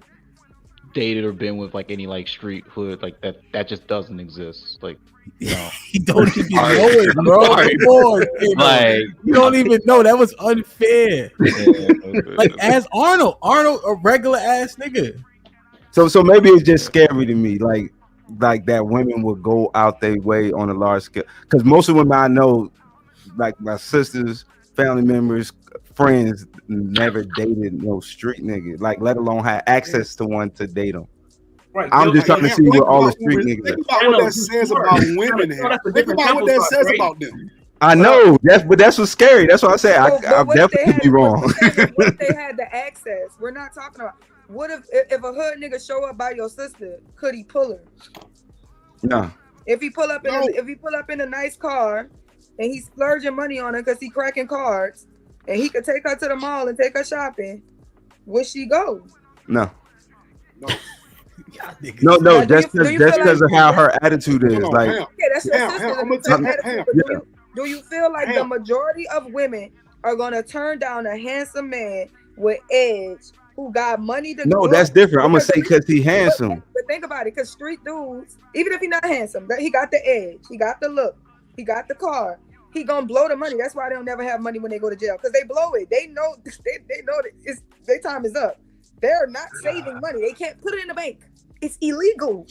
dated or been with like any like street hood like that. That just doesn't exist. Like, no. He don't even know Sorry. it, I'm bro. sorry. Come on, Kano. Like, You don't even know. That was unfair. Like, as Arnold, a regular ass nigga. So maybe it's just scary to me, like that women would go out their way on a large scale. Because most of the women I know, like my sisters, family members, friends, never dated no street nigga, like let alone have access to one to date them. Right. I'm just trying to see what all the street Think niggas. about what that says about women. Think about what that says about them. I know that's what's scary. That's what I say. I definitely could be wrong. What if they had the access? We're not talking about. What if a hood nigga show up by your sister? Could he pull her? No. If he pull up in a nice car, and he's splurging money on her because he cracking cards, and he could take her to the mall and take her shopping, would she go? No. No, just because of how her attitude is. Like, yeah, that's your sister. Do you feel like the majority of women are gonna turn down a handsome man with edge who got money to no, that's different. I'm gonna say because he handsome. But think about it, because street dudes, even if he's not handsome, he got the edge, he got the look, he got the car. He gonna blow the money. That's why they don't never have money when they go to jail, because they blow it. They know they know that their time is up. They're not saving money. They can't put it in the bank. It's illegal.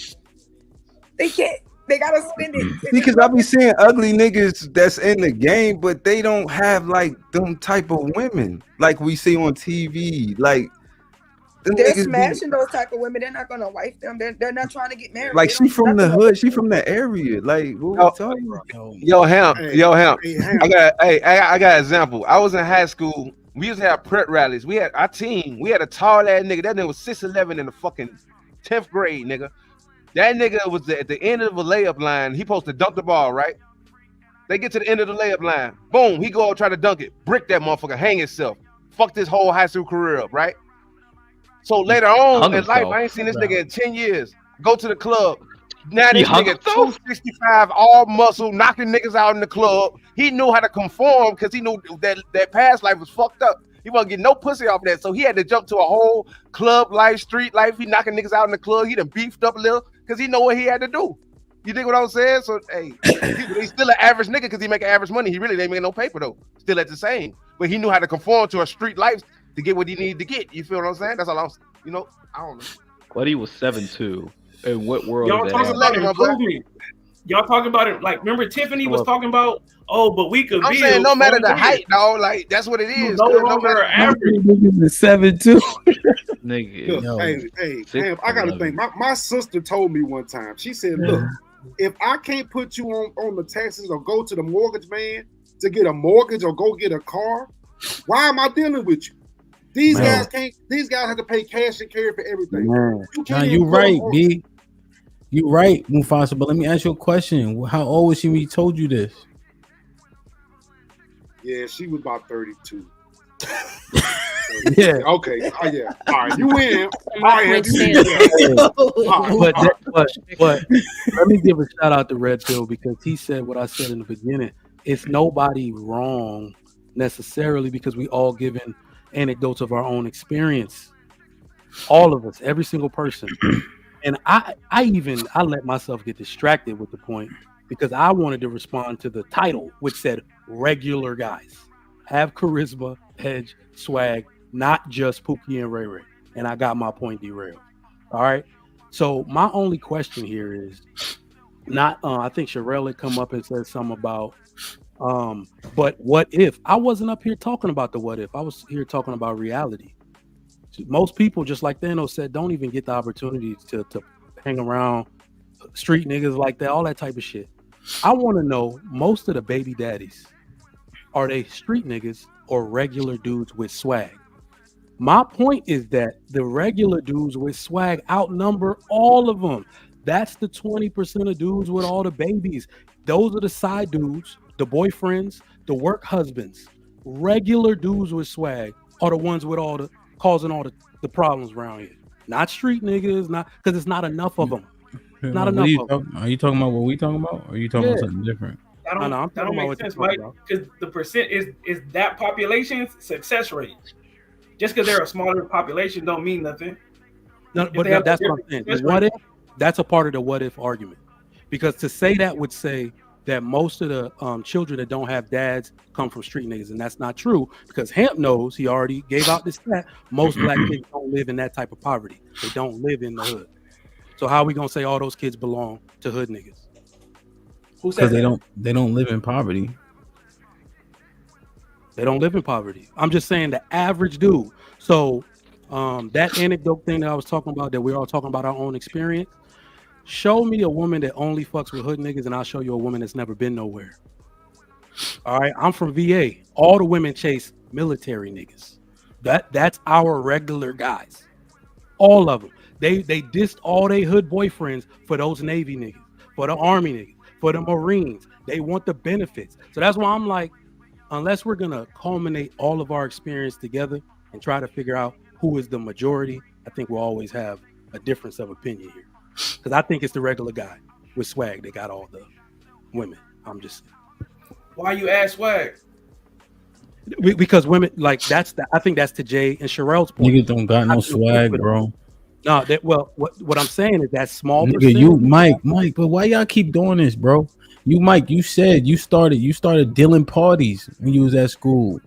They can't. They gotta spend it. Because I be seeing ugly niggas that's in the game, but they don't have like them type of women like we see on TV. Like they're smashing those type of women. They're not gonna wife them. They're not trying to get married. Like she from the hood. She from the area. Like what we talking about? Yo, Hemp. I got an example. I was in high school. We used to have prep rallies. We had our team. We had a tall ass nigga. That nigga was 6'11" in the fucking 10th grade, nigga. That nigga was at the end of the layup line. He supposed to dunk the ball, right? They get to the end of the layup line. Boom, he go out try to dunk it. Brick that motherfucker, hang himself. Fuck this whole high school career up, right? So later on in life, I ain't seen this nigga in 10 years. Go to the club. Now this nigga 265, all muscle, knocking niggas out in the club. He knew how to conform because he knew that past life was fucked up. He wasn't getting no pussy off that. So he had to jump to a whole club life, street life. He knocking niggas out in the club. He done beefed up a little because he know what he had to do. You think what I'm saying? So, hey, he's still an average nigga because he making average money. He really ain't making no paper, though. Still at the same. But he knew how to conform to a street life to get what he needed to get. You feel what I'm saying? That's all I'm, I don't know. Buddy was 7'2". In what world Y'all is talking that? about improvement. Y'all talking about it. Like, remember Tiffany was talking about, but we could I'm build. saying no matter the height, dog. Like, that's what it is. No longer average. Niggas is 7'2". Nigga. Look, hey, I gotta think. My sister told me one time. She said, "Look, if I can't put you on the taxes or go to the mortgage man to get a mortgage or go get a car, why am I dealing with you? These guys can't. These guys have to pay cash and carry for everything. You right, B. You right, Mufasa. But let me ask you a question. How old was she when he told you this? Yeah, she was about 32. Yeah. Okay. Oh, yeah. All right. You win. But let me give a shout out to Red Pill because he said what I said in the beginning. It's nobody wrong necessarily because we all given anecdotes of our own experience. All of us, every single person. And I let myself get distracted with the point because I wanted to respond to the title, which said regular guys have charisma, edge, swag, not just Pookie and Ray Ray. And I got my point derailed. All right. So my only question here is not, I think Sherelle had come up and said something about, but what if? I wasn't up here talking about the what if. I was here talking about reality. Most people, just like Thanos said, don't even get the opportunity to hang around street niggas like that, all that type of shit. I want to know, most of the baby daddies, are they street niggas or regular dudes with swag? My point is that the regular dudes with swag outnumber all of them. That's the 20% of dudes with all the babies. Those are the side dudes, the boyfriends, the work husbands. Regular dudes with swag are the ones with all the causing all the problems around here. Not street niggas, not because it's not enough of them. Not enough of them. Are you talking about what we talking about? Or are you talking about something different? That don't make sense, Mike. Because the percent is that population's success rate. Just because they're a smaller population don't mean nothing. No, but that's what I'm saying. The what if? That's a part of the what if argument. Because to say that would say that most of the children that don't have dads come from street niggas, and that's not true. Because Hamp knows, he already gave out this stat. Most black kids don't live in that type of poverty. They don't live in the hood. So how are we gonna say all those kids belong to hood niggas? Because they don't live in poverty. They don't live in poverty. I'm just saying the average dude. So that anecdote thing that I was talking about, that we're all talking about our own experience. Show me a woman that only fucks with hood niggas, and I'll show you a woman that's never been nowhere. All right, I'm from VA. All the women chase military niggas. That's our regular guys. All of them. They dissed all they hood boyfriends for those Navy niggas, for the Army niggas, for the Marines. They want the benefits. So that's why I'm like, unless we're gonna culminate all of our experience together and try to figure out who is the majority, I think we'll always have a difference of opinion here. Because I think it's the regular guy with swag that got all the women. I'm just saying. Why you ask swag? Because women, like, I think that's to Jay and Sherelle's point. Niggas don't got no swag, bro. No, what I'm saying is that small Nigga, percentage. you Mike, but why y'all keep doing this, bro? You Mike, you said you started dealing parties when you was at school.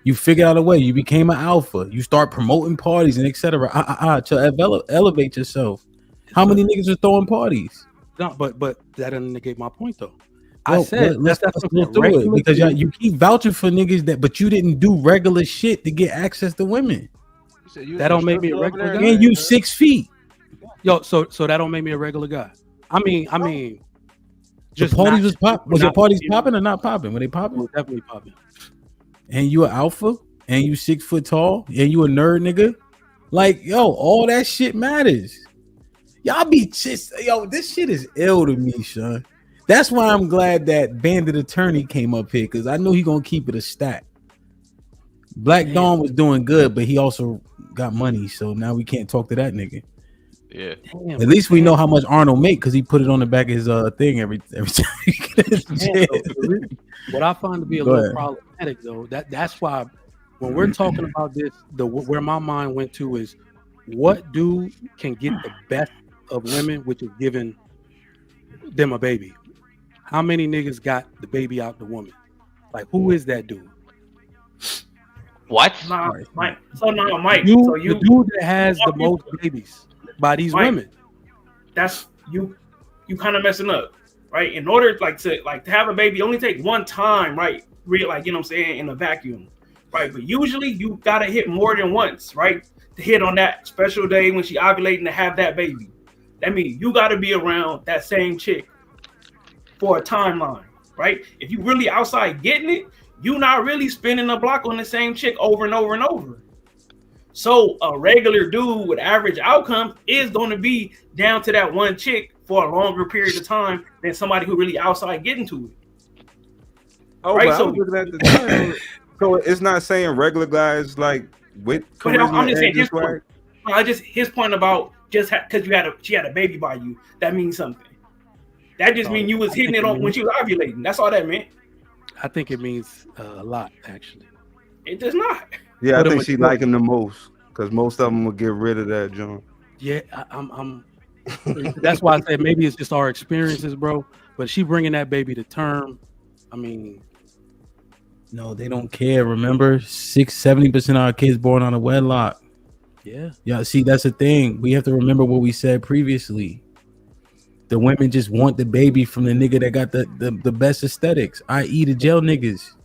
You figured out a way. You became an alpha. You start promoting parties and etc. To elevate yourself. How many niggas are throwing parties? No, but that doesn't negate my point though. Well, I said let's go through it because you keep vouching for niggas but you didn't do regular shit to get access to women. That don't make me a regular guy. And you 6 feet. Yo, so that don't make me a regular guy. I mean, just parties was pop. Was your parties popping or not popping? Were they popping? Definitely popping. And you an alpha, and you 6 foot tall, and you a nerd nigga. Like, yo, all that shit matters. Y'all be just, yo, this shit is ill to me, son. That's why I'm glad that Bandit Attorney came up here, because I know he gonna keep it a stack. Black Dawn was doing good, but he also got money, so now we can't talk to that nigga. Yeah. At least we know how much Arnold make because he put it on the back of his thing every time. What I find to be a little problematic though, that's why when we're talking about this, where my mind went to is what dude can get the best of women, which is giving them a baby. How many niggas got the baby out the woman? Like, who is that dude? What? Nah, Mike. So no, Mike. You, so you the dude that has the most babies by these women. That's you kind of messing up, right? In order to have a baby, only take one time, right? Real, like, you know what I'm saying, in a vacuum, right? But usually you gotta hit more than once, right? To hit on that special day when she ovulating to have that baby. That means you gotta be around that same chick for a timeline, right? If you really outside getting it, you're not really spinning the block on the same chick over and over and over. So a regular dude with average outcomes is going to be down to that one chick for a longer period of time than somebody who really outside getting to it. Oh, right? but So I'm looking at the time. So it's not saying regular guys like with charisma. I'm just saying his point. His point about just because she had a baby by you, that means something. That just means you was hitting it on when she was ovulating. That's all that meant. I think it means a lot, actually. It does not. Yeah, I think she like him the most because most of them will get rid of that John. Yeah, I'm that's why I said maybe it's just our experiences, bro. But she bringing that baby to term. I mean, no, they don't care. Remember, 70% of our kids born on a wedlock. Yeah. See, that's the thing. We have to remember what we said previously. The women just want the baby from the nigga that got the best aesthetics, i.e. the jail niggas.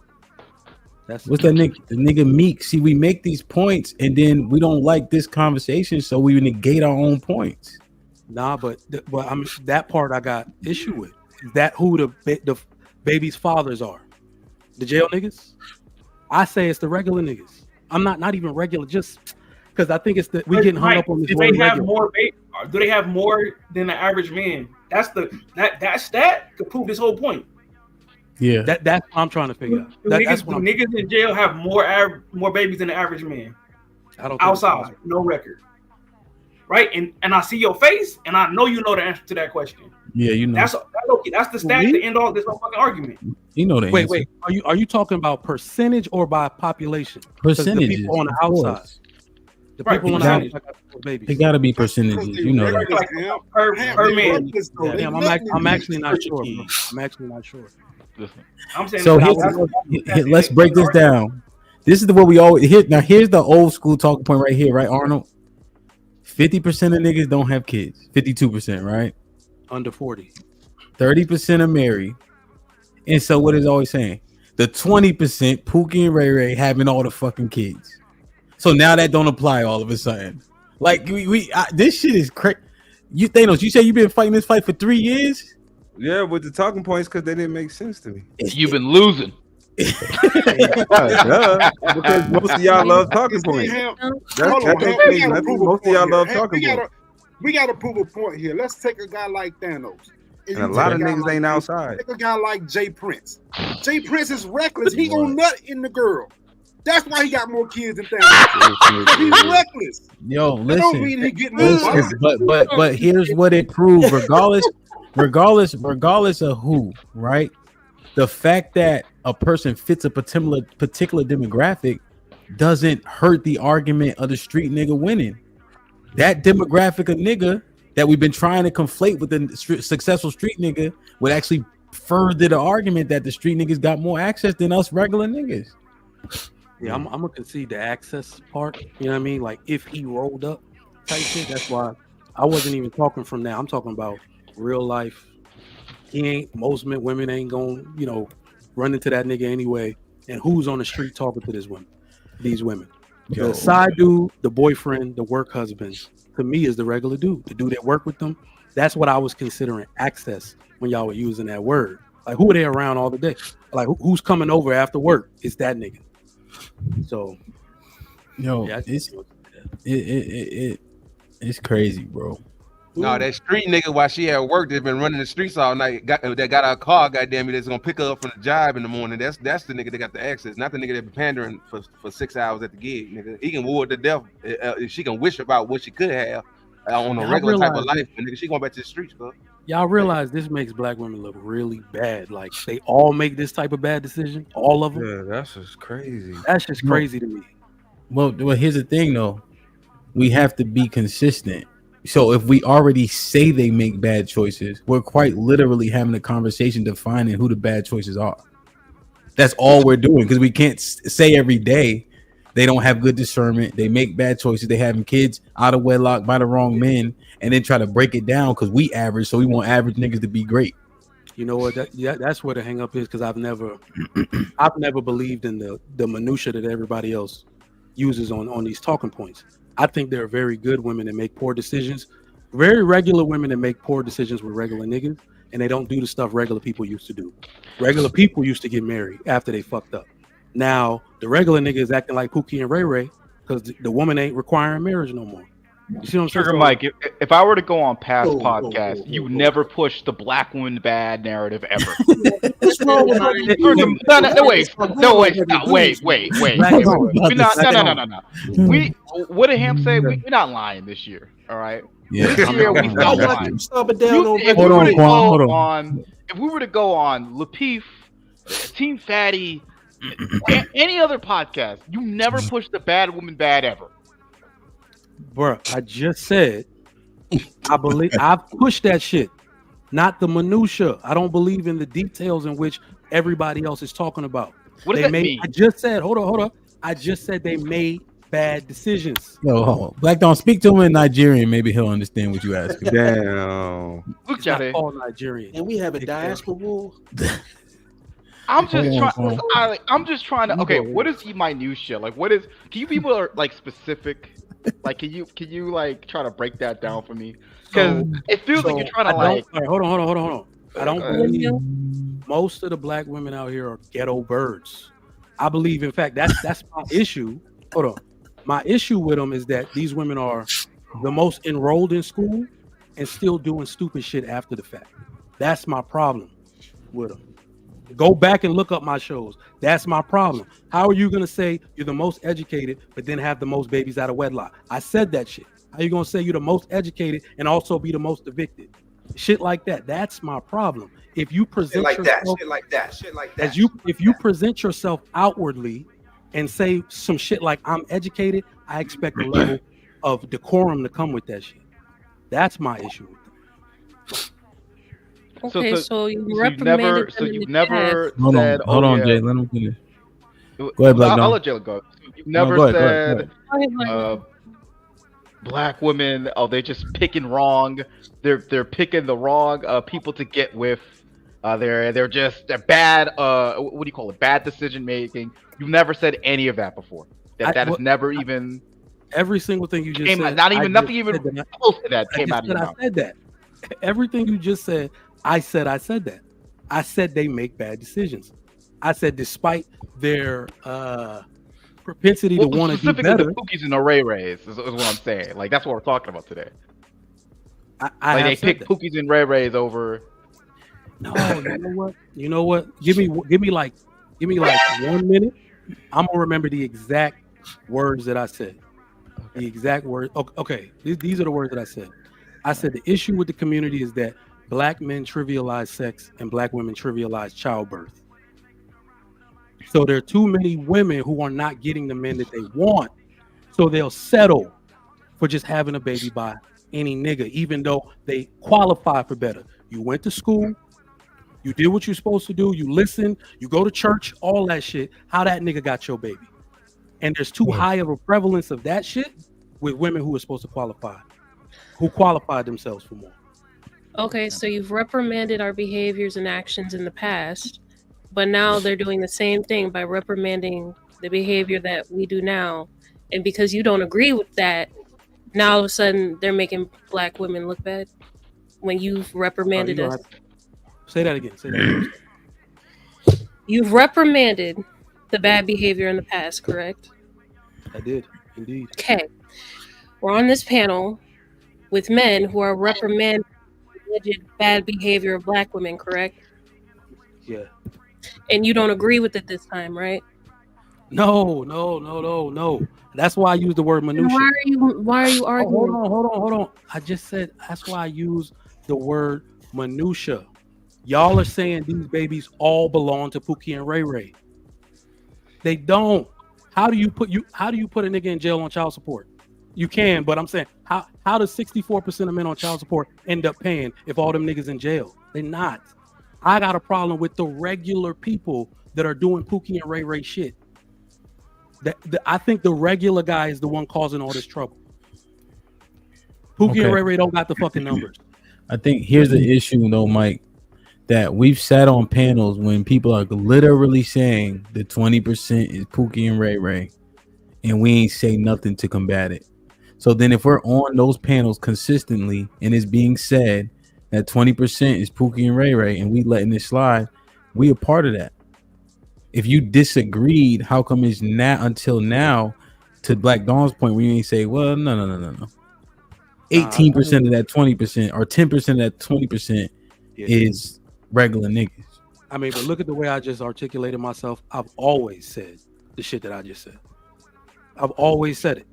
What's that nigga? The nigga Meek. See, we make these points and then we don't like this conversation, so we negate our own points. Nah, but I mean, that part I got issue with. Is that who the baby's fathers are? The jail niggas? I say it's the regular niggas. I'm not even regular, just because I think it's we getting hung up on this. Do they have more? Do they have more than the average man? That's that stat could prove this whole point. Yeah, that's what I'm trying to figure out. That's what niggas in jail have more babies than the average man. I don't outside, no record. Right, and I see your face, and I know you know the answer to that question. Yeah, you know. That's the stat to end all this whole fucking argument. You know the answer. Wait. Are you talking about percentage or by population? Percentages. The people on the outside. The people on the outside got babies. It got to be percentages. You know that. Per man. Damn, I'm actually not sure, bro. I'm actually not sure. I'm saying So let's break this down. This is what we always hit. Now here's the old school talking point right here, right, Arnold? 50% of niggas don't have kids. 52%, right? Under 40. 30% are married. And so what is always saying? The 20% Pookie and Ray Ray having all the fucking kids. So now that don't apply all of a sudden. Like this shit is crazy. You Thanos, you say you've been fighting this fight for 3 years? Yeah, with the talking points because they didn't make sense to me. You've been losing. Because most of y'all love talking points. Most of y'all love talking points. We got to prove a point here. Let's take a guy like Thanos. And a lot of niggas ain't outside. Take a guy like Jay Prince. Jay Prince is reckless. He gonna nut in the girl. That's why he got more kids than Thanos. He's reckless. Yo, That listen. don't mean he getting more. But here's what it proves. Regardless of who, right? The fact that a person fits a particular demographic doesn't hurt the argument of the street nigga winning. That demographic of nigga that we've been trying to conflate with the successful street nigga would actually further the argument that the street niggas got more access than us regular niggas. Yeah, I'm gonna concede the access part. You know what I mean? Like if he rolled up type shit. That's why I wasn't even talking from that. I'm talking about real life. Most women ain't gonna, run into that nigga anyway. And who's on the street talking to these women? The side dude, the boyfriend, the work husband, to me is the regular dude. The dude that work with them. That's what I was considering access when y'all were using that word. Like who are they around all the day? Like who's coming over after work? It's that nigga. So, yeah, it's crazy, bro. No, that street nigga while she at work that's been running the streets all night, got our car, goddamn it, that's gonna pick her up from the job in the morning. That's the nigga that got the access, not the nigga that be pandering for 6 hours at the gig. Nigga, he can war to death. She can wish about what she could have on a regular type of life. Nigga, she going back to the streets, bro. Y'all realize this makes black women look really bad. Like they all make this type of bad decision. All of them. Yeah, that's just crazy. That's just crazy to me. Well, here's the thing though. We have to be consistent. So if we already say they make bad choices, we're quite literally having a conversation defining who the bad choices are. That's all we're doing, because we can't say every day they don't have good discernment, they make bad choices, they having kids out of wedlock by the wrong men, and then try to break it down because we average, so we want average niggas to be great. You know what? That's where the hang up is, because I've never believed in the minutia that everybody else uses on these talking points. I think there are very good women that make poor decisions, very regular women that make poor decisions with regular niggas, and they don't do the stuff regular people used to do. Regular people used to get married after they fucked up. Now, the regular nigga is acting like Pookie and Ray Ray because the woman ain't requiring marriage no more. You see what I'm saying? Sugar Mike, if I were to go on past podcasts, you never push the black woman bad narrative ever. What's wrong with Wait. What did Ham say? We're not lying this year. All right. Yeah. This year we not lying. If we were to go on Lapeef, Team Fatty, any other podcast, you never push the bad woman bad ever. Bruh, I just said I've pushed that shit, not the minutia. I don't believe in the details in which everybody else is talking about. What does that mean? I just said, hold on. I just said they made bad decisions. Yo, Black Don't speak to him in Nigerian. Maybe he'll understand what you ask him. Damn. It's not all Nigerian. And we have a diaspora war. I'm just trying to. Okay, what is my new shit? Like, what is? Can you people are like specific? Like, can you like try to break that down for me? Because it feels like you're trying to like. Hold on. I don't believe most of the black women out here are ghetto birds. I believe, in fact, that's my issue. hold on. My issue with them is that these women are the most enrolled in school and still doing stupid shit after the fact. That's my problem with them. Go back and look up my shows. That's my problem. How are you going to say you're the most educated, but then have the most babies out of wedlock? I said that shit. How are you going to say you're the most educated and also be the most evicted? Shit like that. That's my problem. If you present yourself, if you present yourself outwardly and say some shit like I'm educated, I expect a level of decorum to come with that shit. That's my issue with them. Okay, so you've never said. Hold on, Jay. Let him finish. Go ahead, Black. I'll let Jay go. You've never go ahead. Black women, they're just picking wrong. They're picking the wrong people to get with. They're bad. What do you call it? Bad decision making. You've never said any of that before. That has never even. Every single thing you just said. Nothing even close to that came out of your mouth. I said that. Everything you just said. I said that. I said they make bad decisions. I said despite their propensity to want to do better. The Pookies and the Ray Rays is what I'm saying. Like that's what we're talking about today. They pick Pookies and Ray Rays over. No, you know what? Give me like 1 minute. I'm gonna remember the exact words that I said. The exact words. Okay, these are the words that I said. I said the issue with the community is that Black men trivialize sex and Black women trivialize childbirth. So there are too many women who are not getting the men that they want. So they'll settle for just having a baby by any nigga, even though they qualify for better. You went to school, you did what you're supposed to do, you listen, you go to church, all that shit. How that nigga got your baby? And there's too high of a prevalence of that shit with women who are supposed to qualify, who qualified themselves for more. Okay, so you've reprimanded our behaviors and actions in the past, but now they're doing the same thing by reprimanding the behavior that we do now. And because you don't agree with that, now all of a sudden they're making Black women look bad when you've reprimanded us. Say that again. Say that again. You've reprimanded the bad behavior in the past, correct? I did, indeed. Okay. We're on this panel with men who are reprimanding alleged bad behavior of Black women, correct? Yeah. And you don't agree with it this time, right? No. That's why I use the word minutia. Why are you arguing? Hold on. I just said that's why I use the word minutia. Y'all are saying these babies all belong to Pookie and Ray Ray. They don't. How do you put a nigga in jail on child support? You can, but I'm saying how does 64% of men on child support end up paying if all them niggas in jail? They're not. I got a problem with the regular people that are doing Pookie and Ray Ray shit. I think the regular guy is the one causing all this trouble. Pookie and Ray Ray don't got the fucking numbers. I think here's the issue though, Mike, that we've sat on panels when people are literally saying the 20% is Pookie and Ray Ray, and we ain't say nothing to combat it. So then if we're on those panels consistently and it's being said that 20% is Pookie and Ray Ray and we letting it slide, we a part of that. If you disagreed, how come it's not until now, to Black Dawn's point, where you ain't say, well, no. 18% of that 20% or 10% of that 20% is regular niggas. I mean, but look at the way I just articulated myself. I've always said the shit that I just said. I've always said it.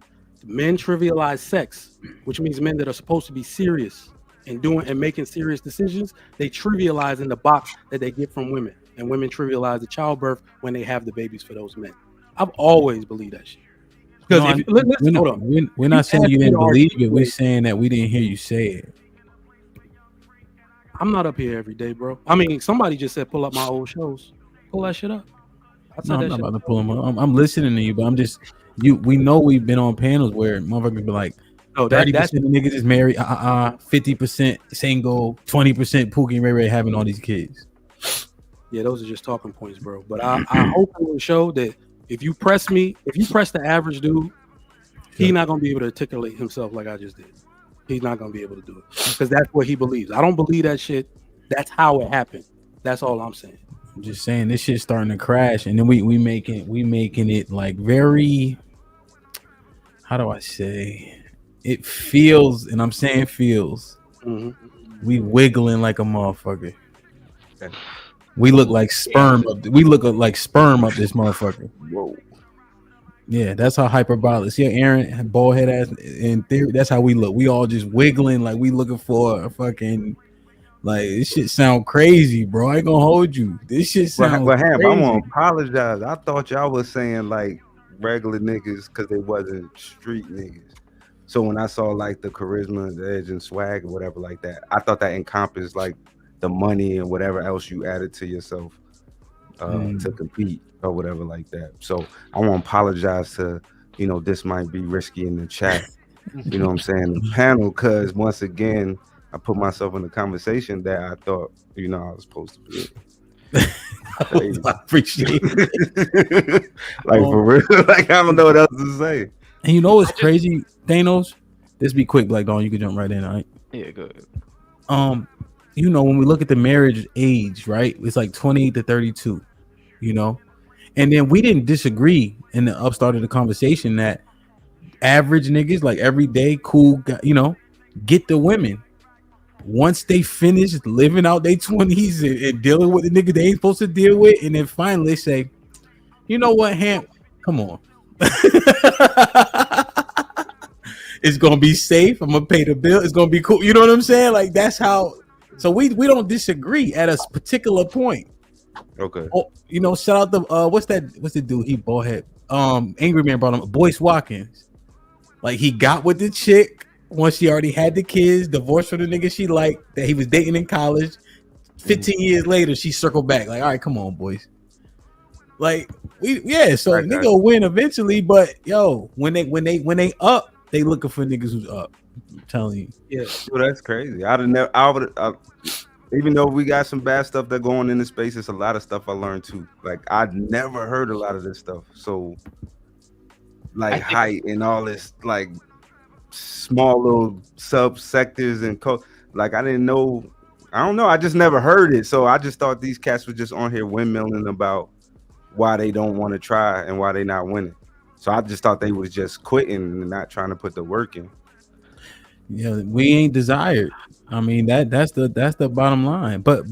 Men trivialize sex, which means men that are supposed to be serious and doing and making serious decisions, they trivialize in the box that they get from women. And women trivialize the childbirth when they have the babies for those men. I've always believed that shit. Because we're not saying you didn't believe it. We're saying that we didn't hear you say it. I'm not up here every day, bro. I mean, somebody just said pull up my old shows. Pull that shit up. I'm not about to pull them up. I'm listening to you, but I'm just we know we've been on panels where motherfuckers be like, 30% of niggas is married, 50% single, 20% Pookie and Ray Ray having all these kids. Yeah, those are just talking points, bro. But I hope it will show that if you press the average dude, he's not gonna be able to articulate himself like I just did. He's not gonna be able to do it because that's what he believes. I don't believe that shit. That's how it happened. That's all I'm saying. I'm just saying this shit's starting to crash, and then we making it like very how do I say? It feels, and I'm saying feels. We wiggling like a motherfucker. We look like sperm. We look like sperm up this motherfucker. Whoa. Yeah, that's how hyperbolic. See, Aaron, bald head ass. In theory, that's how we look. We all just wiggling like we looking for a fucking. Like, this shit sound crazy, bro. I ain't gonna hold you. This shit sounds But Ham, crazy. I want to apologize. I thought y'all was saying like regular niggas because they wasn't street niggas. So when I saw like the charisma, the edge, and swag or whatever like that, I thought that encompassed like the money and whatever else you added to yourself to compete or whatever like that. So I want to apologize to, you know, this might be risky in the chat. You know what I'm saying? The panel, because once again, I put myself in the conversation that I thought, you know, I was supposed to be. I appreciate it. Like for real, like I don't know what else to say. And you know what's crazy, Thanos? This be quick, Black Dawn. You can jump right in, all right? Yeah, good. You know, when we look at the marriage age, right? It's like 28 to 32, you know? And then we didn't disagree in the upstart of the conversation that average niggas, like everyday cool, you know, get the women. Once they finish living out their 20s and dealing with the nigga they ain't supposed to deal with, and then finally they say, you know what, Ham, come on. It's gonna be safe. I'm gonna pay the bill. It's gonna be cool. You know what I'm saying? Like, that's how. So we don't disagree at a particular point. Okay. Oh, you know, shout out the what's the dude? He bald head. Angry Man brought him Boyce Watkins. Like, he got with the chick once she already had the kids, divorced from the nigga she liked that he was dating in college. 15 years later, she circled back. Like, all right, come on, boys. Like, so nigga will win eventually, but yo, when they up, they looking for niggas who's up. I'm telling you. Yeah, well, that's crazy. Even though we got some bad stuff that going in the space, it's a lot of stuff I learned too. Like, I'd never heard a lot of this stuff. So, like height and all this, like small little subsectors and like I didn't know. I don't know. I just never heard it. So I just thought these cats were just on here windmilling about why they don't want to try and why they not winning. So I just thought they was just quitting and not trying to put the work in. Yeah, we ain't desired. I mean, that's the bottom line. But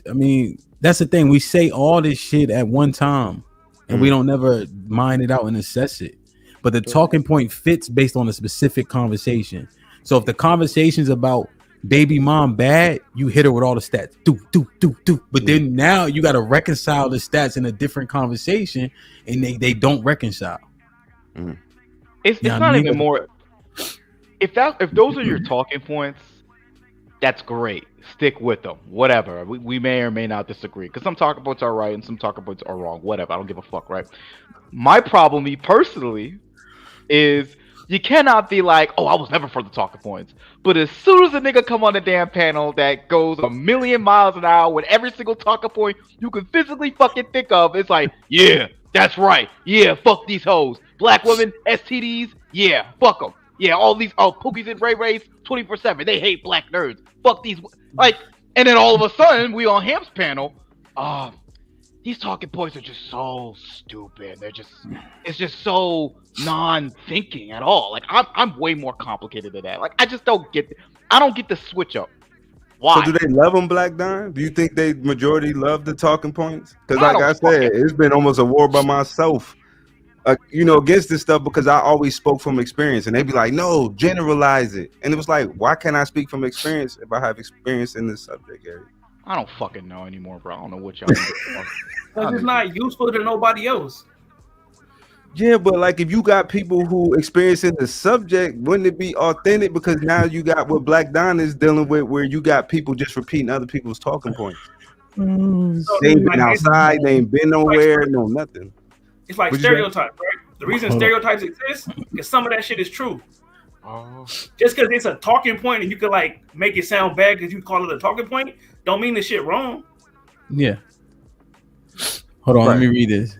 I mean, that's the thing. We say all this shit at one time, and we don't never mind it out and assess it. But the talking point fits based on a specific conversation. So if the conversation's about baby mom bad, you hit her with all the stats. Do. But then now you got to reconcile the stats in a different conversation, and they don't reconcile. It's not even more. If those are your talking points, that's great. Stick with them. Whatever. We may or may not disagree, because some talking points are right and some talking points are wrong. Whatever. I don't give a fuck, right? My problem, me personally, is you cannot be like, oh, I was never for the talking points. But as soon as a nigga come on the damn panel that goes a million miles an hour with every single talking point you can physically fucking think of, it's like, yeah, that's right. Yeah, fuck these hoes. Black women, STDs, yeah, fuck them. Yeah, all these Pookies Ray Rays 24/7. They hate black nerds. Fuck these. Like, and then all of a sudden, we on Ham's panel. These talking points are just so stupid. It's just so non-thinking at all. Like, I'm way more complicated than that. Like, I just don't get. I don't get the switch up. Why? So do they love them, Black Don? Do you think they majority love the talking points? Because like I said, it's been almost a war by myself. You know, against this stuff, because I always spoke from experience, and they'd be like, no, generalize it. And it was like, why can't I speak from experience if I have experience in this subject area? I don't fucking know anymore, bro. I don't know what y'all do. Because it's not useful to nobody else. Yeah, but like if you got people who experience in the subject, wouldn't it be authentic? Because now you got what Black Don is dealing with, where you got people just repeating other people's talking points. They ain't been outside, they ain't been nowhere, no nothing. It's like stereotypes, right? The reason stereotypes exist is some of that shit is true. Just because it's a talking point and you could like make it sound bad because you call it a talking point, don't mean the shit wrong. Yeah. Hold on, let me read this.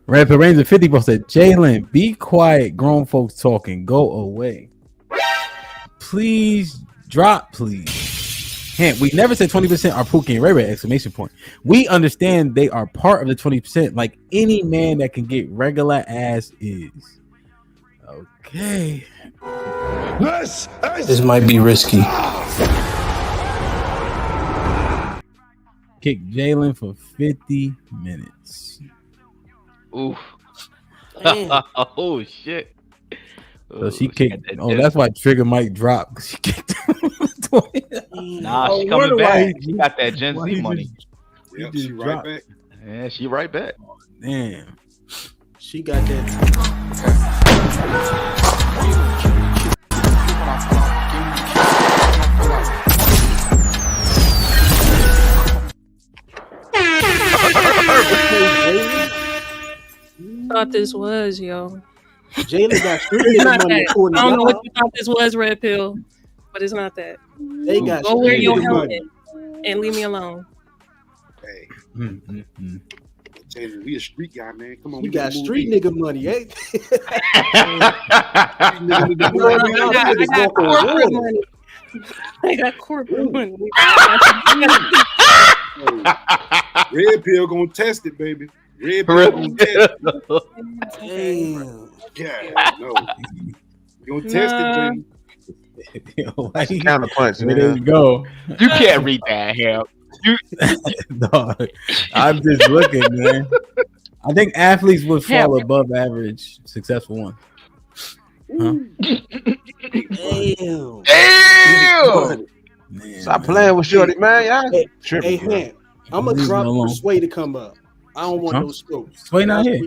Rapper Ranger 50 bro said, Jalen, be quiet. Grown folks talking. Go away. Please drop, please. We never said 20% are Pookie and Ray Ray, exclamation point. We understand they are part of the 20%, like any man that can get regular ass is. Okay. This might be risky. Kick Jalen for 50 minutes. Oof. Damn. Oh shit. So she kicked. Oh, that's why Trigger might drop. She kicked him. Nah, she coming back. She got that Gen Z money. Yep, she right back. Yeah, she right back. Damn. She got that. Thought this was, yo. Jalen got street It's nigga not money that. according I to don't know what y'all. you thought this was, Red Pill, but it's not that. They got Go wear street your nigga helmet money. and leave me alone. Hey, Jalen, we a street guy, man. Come on, We we got gotta move street in. nigga money, eh? I got corporate money. Red Pill gonna test it, baby. Red Pill gonna test it. Damn. Yeah, no. You gonna test it, Jalen. That's a counterpunch, There man. you go. You can't read that, Hell. Dog, I'm just looking, man. I think athletes would fall above average successful ones. Huh? Damn. Damn. Stop playing with Shorty, man. Y'all Hey, tripping, bro. man, I'm gonna Leave drop me alone. for Sway to come up. I don't want Huh? no scope. Sway not here.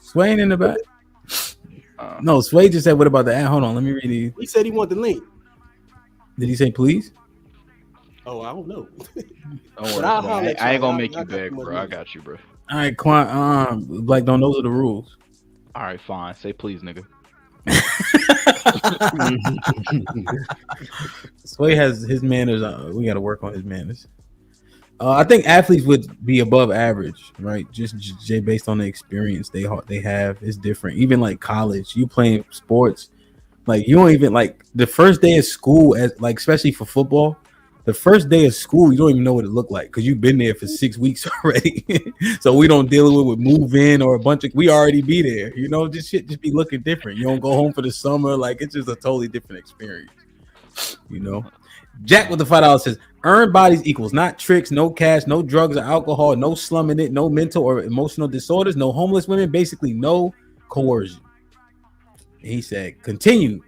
Sway ain't in the back. No, Sway just said, "What about the ad?" Hold on, let me read these. He said he want the link. Did he say please? Oh, I don't know. Don't worry, But I'll bro. holler at I ain't y'all. gonna make I you got beg, the bro. money. I got you, bro. All right, Black Don't. Those are the rules. All right, fine. Say please, nigga. Sway has his manners. We got to work on his manners. I think athletes would be above average, right? Just based on the experience they have is different. Even like college, you playing sports, like you don't even like the first day of school, as like especially for football. The first day of school, you don't even know what it looked like because you've been there for 6 weeks already. So we don't deal with move in or a bunch of. We already be there, you know. This shit just be looking different. You don't go home for the summer, like it's just a totally different experience, you know. Jack with the $5 says, "Earned bodies equals not tricks, no cash, no drugs or alcohol, no slumming it, no mental or emotional disorders, no homeless women, basically no coercion." And he said, "Continue.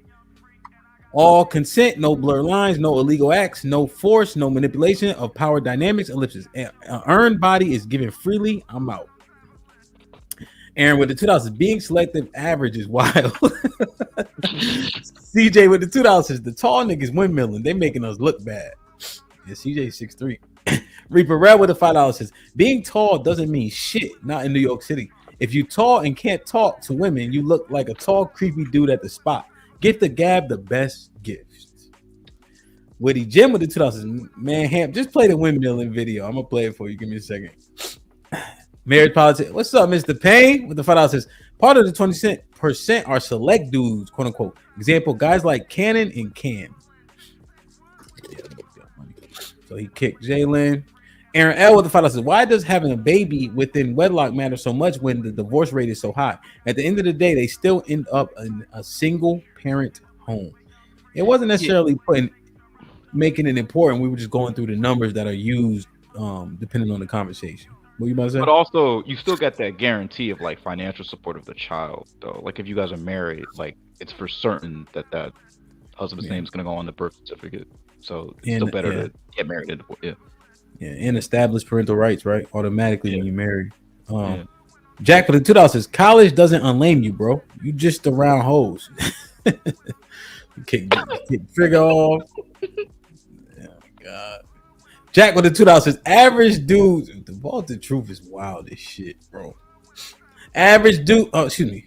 All consent, no blur lines, no illegal acts, no force, no manipulation of power dynamics, ellipsis. An earned body is given freely. I'm out." Aaron with the $2 being selective average is wild. CJ with the $2 says the tall niggas windmilling. They making us look bad. Yeah, CJ 6'3". Reaper Red with the $5 says being tall doesn't mean shit. Not in New York City. If you tall and can't talk to women, you look like a tall, creepy dude at the spot. Get the gab the best gift. Woody Jim with the $2 says, "Man, Hamp, just play the windmilling video. I'm gonna play it for you. Give me a second." Marriage politics. What's up, Mr. Payne? With the $5 says, "Part of the 20% are select dudes, quote unquote. Example, guys like Cannon and Cam." So he kicked Jalen. Aaron L with the $5 says, "Why does having a baby within wedlock matter so much when the divorce rate is so high? At the end of the day, they still end up in a single parent home." It wasn't necessarily making it important. We were just going through the numbers that are used depending on the conversation. What you about to say? But also, you still got that guarantee of like financial support of the child, though. Like if you guys are married, like it's for certain that husband's name is gonna go on the birth certificate. So it's still better to get married. Yeah, and establish parental rights, right? Automatically when you marry. Jack with the $2 says, "College doesn't unlame you, bro. You just around hoes." Kick trigger off. Oh my god. Jack with the $2 says, "Average dudes." The Baltic truth is wild as shit, bro. Average dude. Oh, excuse me.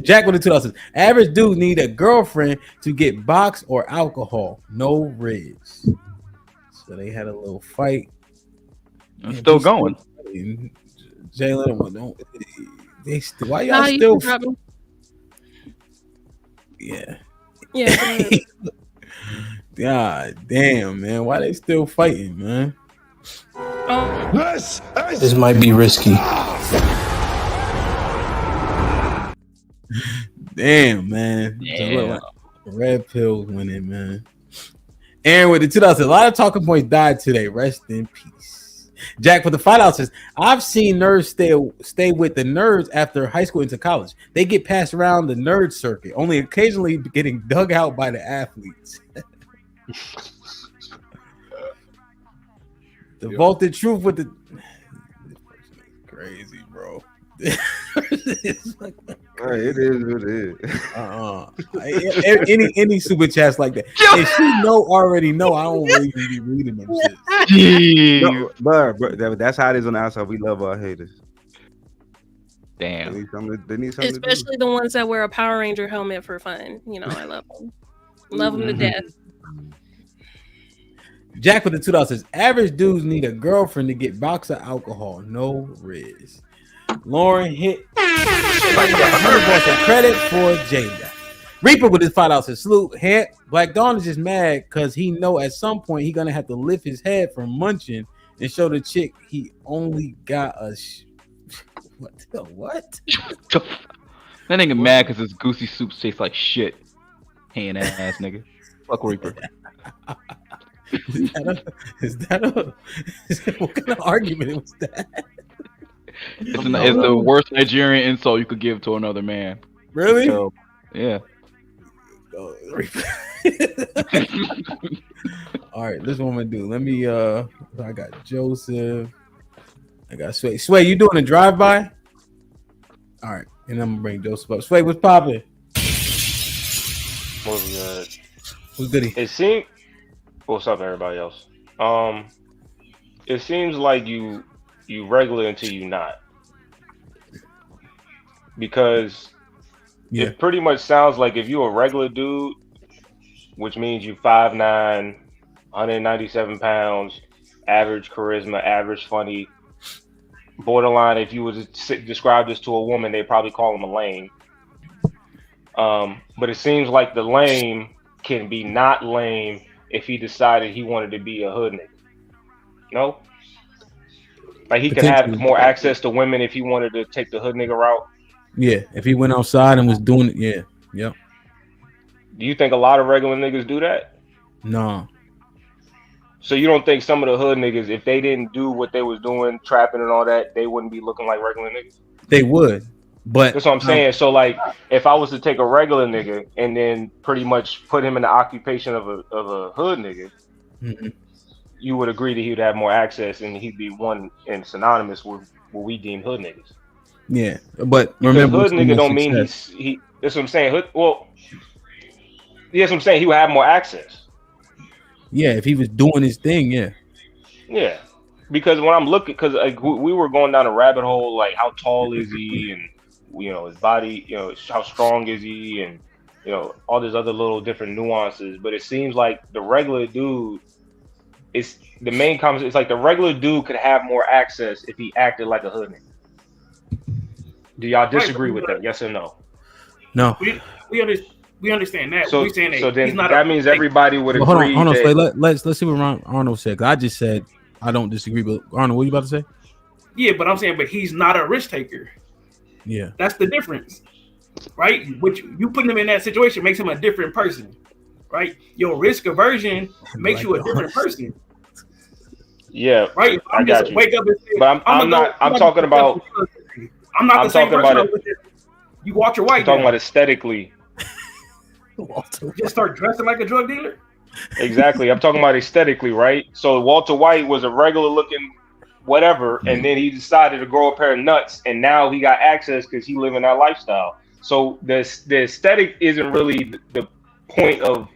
Jack with the $2 says, "Average dude need a girlfriend to get box or alcohol. No rigs." So they had a little fight. It's still going. Jalen, why y'all still? Yeah. Yeah. God damn, man. Why they still fighting, man? This might be risky. Damn, man. So look like red pills winning, man. Aaron with the 2000. A lot of talking points died today. Rest in peace. Jack with the 5 says, I've seen nerds stay with the nerds after high school into college. They get passed around the nerd circuit, only occasionally getting dug out by the athletes. The vaulted truth with the crazy, bro. It's like, it is what it is. Any super chats like that. If she already know, I don't really be reading them shit. No, but that's how it is on the outside. We love our haters. Damn. They need something Especially the ones that wear a Power Ranger helmet for fun. You know, I love them. Love them to death. Jack with the 2000 says, average dudes need a girlfriend to get box of alcohol. No riz. Lauren hit credit for Jada. Reaper with his 5 says, salute. Black Dawn is just mad because he know at some point he gonna have to lift his head from munching and show the chick he only got a what? That nigga mad because his goosey soup tastes like shit. Hand ass nigga. Fuck Reaper. Is that what kind of argument was that? It's the worst Nigerian insult you could give to another man. Really? So, yeah. All right, this is what I'm gonna do. Let me I got Joseph. I got Sway. Sway, you doing a drive-by? All right, and I'm gonna bring Joseph up. Sway, what's popping? What's good? What's goody? It seems. What's up, everybody else? It seems like you regular until you not, because it pretty much sounds like if you're a regular dude, which means you 5'9", 197 pounds, average charisma, average funny, borderline. If you was to describe this to a woman, they probably call him a lame. But it seems like the lame can be not lame if he decided he wanted to be a hood nigga. No? Like he can have more access to women if he wanted to take the hood nigga route. Yeah, if he went outside and was doing it, yeah. Do you think a lot of regular niggas do that? No. So you don't think some of the hood niggas, if they didn't do what they was doing, trapping and all that, they wouldn't be looking like regular niggas? They would, but that's what I'm saying. So like, if I was to take a regular nigga and then pretty much put him in the occupation of a hood nigga, you would agree that he would have more access and he'd be one and synonymous with what we deem hood niggas. Yeah, but because remember, hood nigga don't mean he. That's what I'm saying. Hood, well, yes, I'm saying he would have more access. Yeah, if he was doing his thing, yeah. Yeah, because when I'm looking, because like, we were going down a rabbit hole, like how tall is he, and his body, how strong is he, and all these other little different nuances. But it seems like the regular dude is the main conversation. It's like the regular dude could have more access if he acted like a hood nigga. Do y'all disagree with that? Yes or no? No. We understand that. So, we're saying that, so then he's not that means everybody would agree. Hold on. Let's see what Arnold said. I just said I don't disagree, but Arnold, what are you about to say? Yeah, but I'm saying, but he's not a risk taker. Yeah, that's the difference, right? Which you putting him in that situation makes him a different person, right? Your risk aversion makes you a different person. Yeah, right. I got you. Wake up and say, but I'm talking about. I'm not the same person. About you Walter White. I'm talking about aesthetically. Just start dressing like a drug dealer. Exactly. I'm talking about aesthetically, right? So Walter White was a regular looking whatever, and then he decided to grow a pair of nuts, and now he got access because he living that lifestyle. So the aesthetic isn't really the point of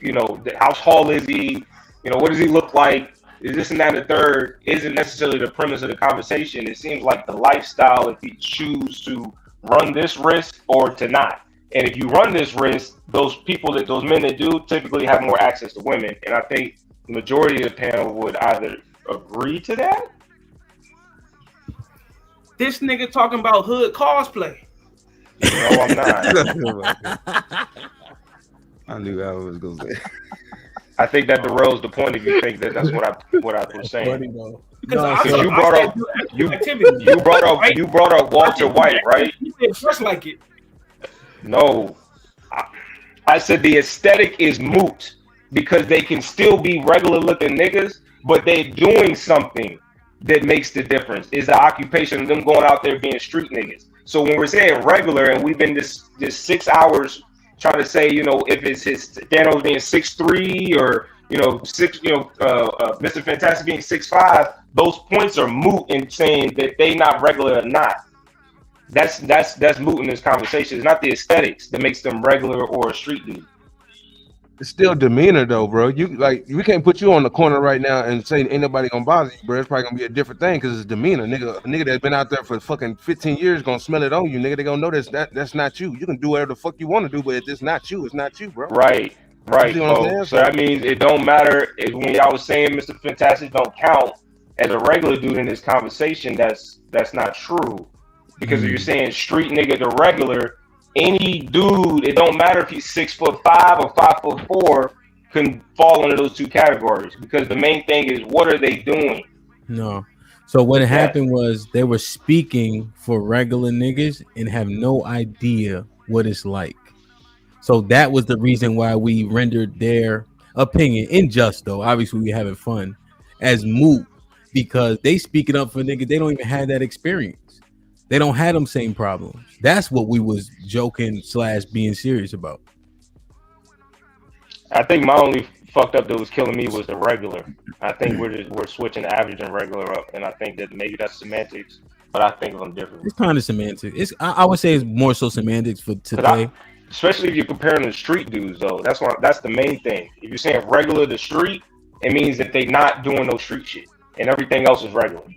how tall is he? What does he look like? Is this and that and the third? Isn't necessarily the premise of the conversation. It seems like the lifestyle, if you choose to run this risk or to not. And if you run this risk, those men that do typically have more access to women. And I think the majority of the panel would either agree to that. This nigga talking about hood cosplay. No, I'm not. I knew I was going to say. I think that derails the point if you think that's what I was saying. Because you brought up Walter White, right? You said dress like it. No, I said the aesthetic is moot because they can still be regular looking niggas, but they're doing something that makes the difference. Is the occupation of them going out there being street niggas. So when we're saying regular, and we've been this 6 hours trying to say, you know, if it's his Thanos being 6'3" or Mr. Fantastic being 6'5", those points are moot in saying that they not regular or not. That's moot in this conversation. It's not the aesthetics that makes them regular or a street dude. It's still demeanor though, bro. We can't put you on the corner right now and say ain't nobody gonna bother you, bro. It's probably gonna be a different thing because it's demeanor. A nigga that's been out there for fucking 15 years gonna smell it on you, nigga. They gonna know that's not you. You can do whatever the fuck you want to do, but if it's not you, it's not you, bro. Right. You see what I'm saying? So that means it don't matter if when y'all was saying Mr. Fantastic don't count as a regular dude in this conversation. That's not true. Because if you're saying street nigga to regular, any dude, it don't matter if he's 6'5" or 5'4", can fall into those two categories. Because the main thing is, what are they doing? No. So what happened was they were speaking for regular niggas and have no idea what it's like. So that was the reason why we rendered their opinion unjust, though. Obviously, we having fun as moot because they speaking up for niggas. They don't even have that experience. They don't have them same problems. That's what we was joking / being serious about. I think my only fucked up that was killing me was the regular. I think we're switching average and regular up, and I think that maybe that's semantics, but I think of them differently. It's kind of semantics. I would say it's more so semantics for today. Especially if you're comparing the street dudes, though. That's the main thing. If you're saying regular to street, it means that they not doing no street shit, and everything else is regular.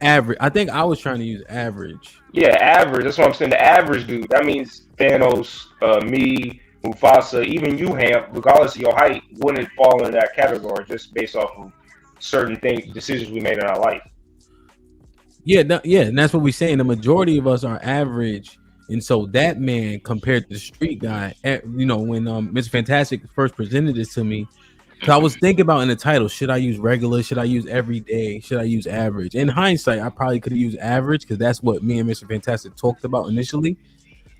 Average. I think I was trying to use average. Yeah, average. That's what I'm saying. The average dude. That means Thanos, me, Mufasa, even you, Hamp, regardless of your height, wouldn't fall into that category just based off of certain decisions we made in our life. Yeah, and that's what we're saying. The majority of us are average, and so that man compared to the street guy, when Mr. Fantastic first presented this to me, so I was thinking about in the title, should I use regular? Should I use everyday? Should I use average? In hindsight, I probably could have used average because that's what me and Mr. Fantastic talked about initially.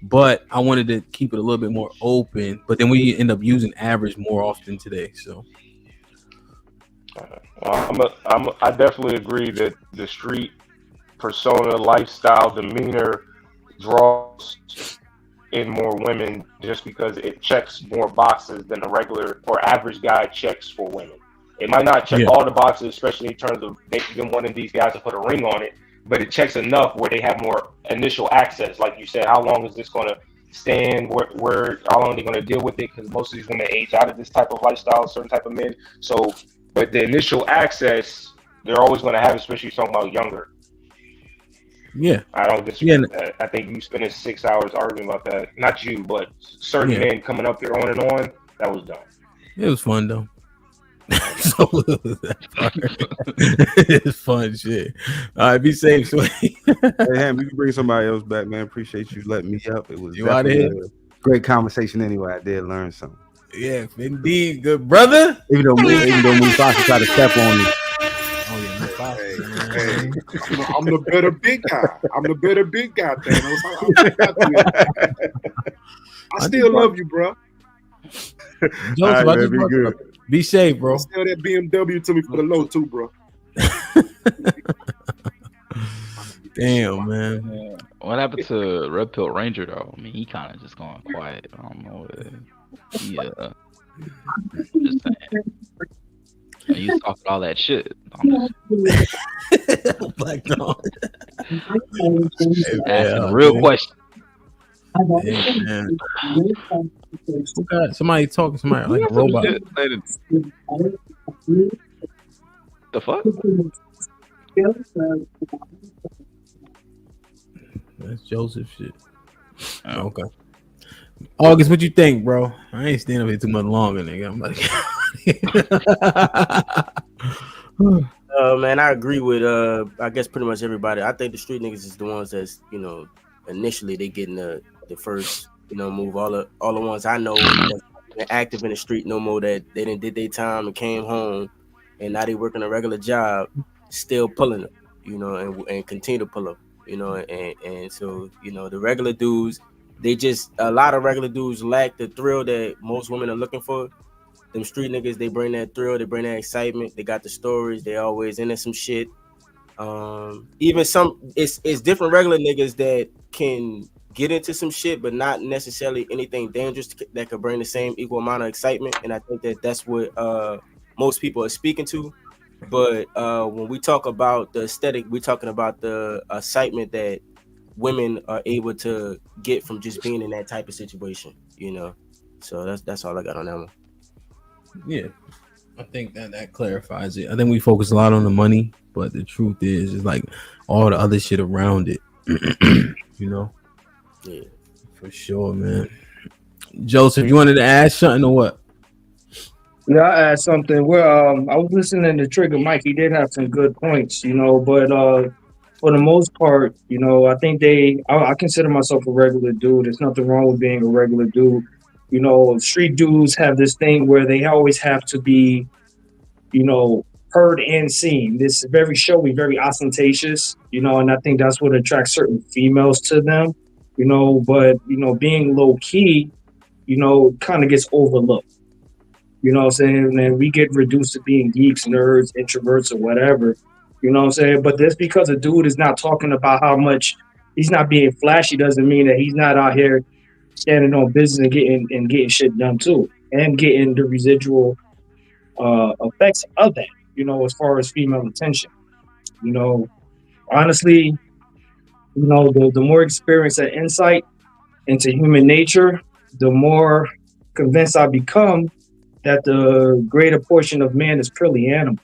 But I wanted to keep it a little bit more open. But then we end up using average more often today. So I definitely agree that the street persona, lifestyle, demeanor draws in more women just because it checks more boxes than a regular or average guy checks for women. It might not check all the boxes, especially in terms of them wanting these guys to put a ring on it, but it checks enough where they have more initial access. Like you said, how long is this going to stand? Where how long are they going to deal with it? Because most of these women age out of this type of lifestyle, certain type of men. So, but the initial access, they're always going to have, especially talking about younger. Yeah, I don't disagree with that. I think you spending 6 hours arguing about that. Not you, but certain men coming up there on and on. That was dumb. It was fun though. It's fun shit. All right, be safe, Sway. Hey, Ham, you can bring somebody else back, man. Appreciate you letting me up. It was You out of here? a great conversation anyway. I did learn something. Yeah, indeed, good brother. Even though Mufasa tried to step on me. Oh yeah, Mufasa. Hey, I'm the better big guy. Thanos. I still love you, bro. Joseph, Right, man, be good. Be safe, bro. Sell that BMW to me for the low too, bro. Damn, man. What happened to Red Pill Ranger though? I mean, he kind of just gone quiet. I don't know. Yeah, just saying. He's talking all that shit. Black dog. Asking a real question. Hey, man. Who got somebody talking? Somebody like a robot. The fuck? That's Joseph shit. Okay. August, what you think, bro? I ain't staying up here too much longer, nigga. I'm like, man, I agree with I guess pretty much everybody. I think the street niggas is the ones that's initially they getting the first move. All the ones I know that's been active in the street no more that they didn't did their time and came home and now they working a regular job, still pulling them, and continue to pull them, and so the regular dudes a lot of regular dudes lack the thrill that most women are looking for. Them street niggas, they bring that thrill, they bring that excitement, they got the stories, they always into some shit. Even it's different regular niggas that can get into some shit, but not necessarily anything dangerous that could bring the same equal amount of excitement. And I think that's what most people are speaking to. But when we talk about the aesthetic, we're talking about the excitement that women are able to get from just being in that type of situation, you know. So that's all I got on that one. Yeah, I think that clarifies it. I think we focus a lot on the money, but the truth is, it's like all the other shit around it. You know. Yeah, for sure, man. Joseph, you wanted to add something or what? Yeah, I add something. Well, I was listening to Trigger Mike. He did have some good points, you know, but for the most part, you know, I think I consider myself a regular dude. There's nothing wrong with being a regular dude. You know, street dudes have this thing where they always have to be, you know, heard and seen. This is very showy, very ostentatious, you know, and I think that's what attracts certain females to them, you know, but, you know, being low key, you know, kind of gets overlooked. You know what I'm saying? And we get reduced to being geeks, nerds, introverts, or whatever. You know what I'm saying? But just because a dude is not talking about how much he's not being flashy doesn't mean that he's not out here standing on business and getting shit done too. And getting the residual effects of that, you know, as far as female attention. You know, honestly, you know, the more experience and insight into human nature, the more convinced I become that the greater portion of man is purely animal,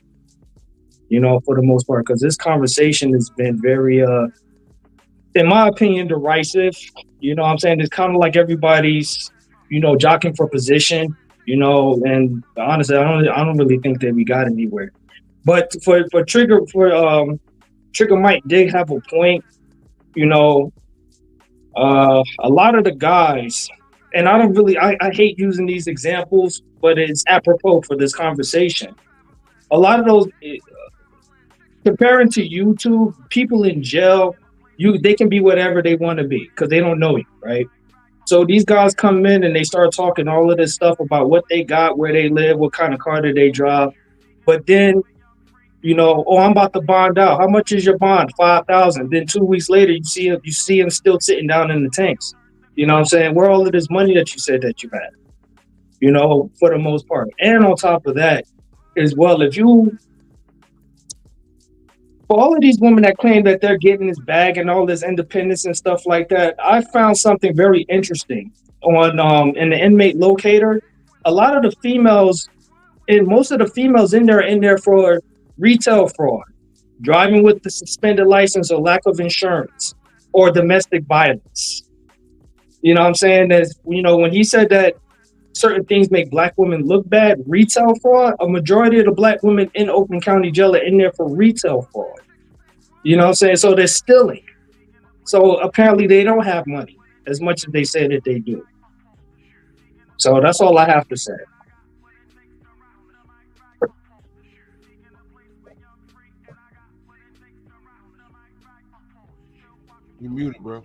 you know, for the most part, because this conversation has been very, in my opinion, derisive. You know what I'm saying? It's kind of like everybody's, you know, jockeying for position, you know, and honestly, I don't really think that we got anywhere. But for Trigger Mike did have a point, you know, a lot of the guys, and I hate using these examples, but it's apropos for this conversation. A lot of those, comparing to YouTube, people in jail, they can be whatever they want to be because they don't know you, right? So these guys come in and they start talking all of this stuff about what they got, where they live, what kind of car did they drive. But then, you know, I'm about to bond out. How much is your bond? $5,000. Then 2 weeks later, you see him still sitting down in the tanks. You know what I'm saying? Where all of this money that you said that you had, you know, for the most part. And on top of that, as well, for all of these women that claim that they're getting this bag and all this independence and stuff like that, I found something very interesting on in the inmate locator. A lot of the females, and most of the females in there for retail fraud, driving with the suspended license or lack of insurance, or domestic violence. You know what I'm saying? That, you know, when he said that certain things make black women look bad, retail fraud, a majority of the black women in Oakland County Jail are in there for retail fraud. You know what I'm saying? So they're stealing. So apparently they don't have money as much as they say that they do. So that's all I have to say. You muted, bro.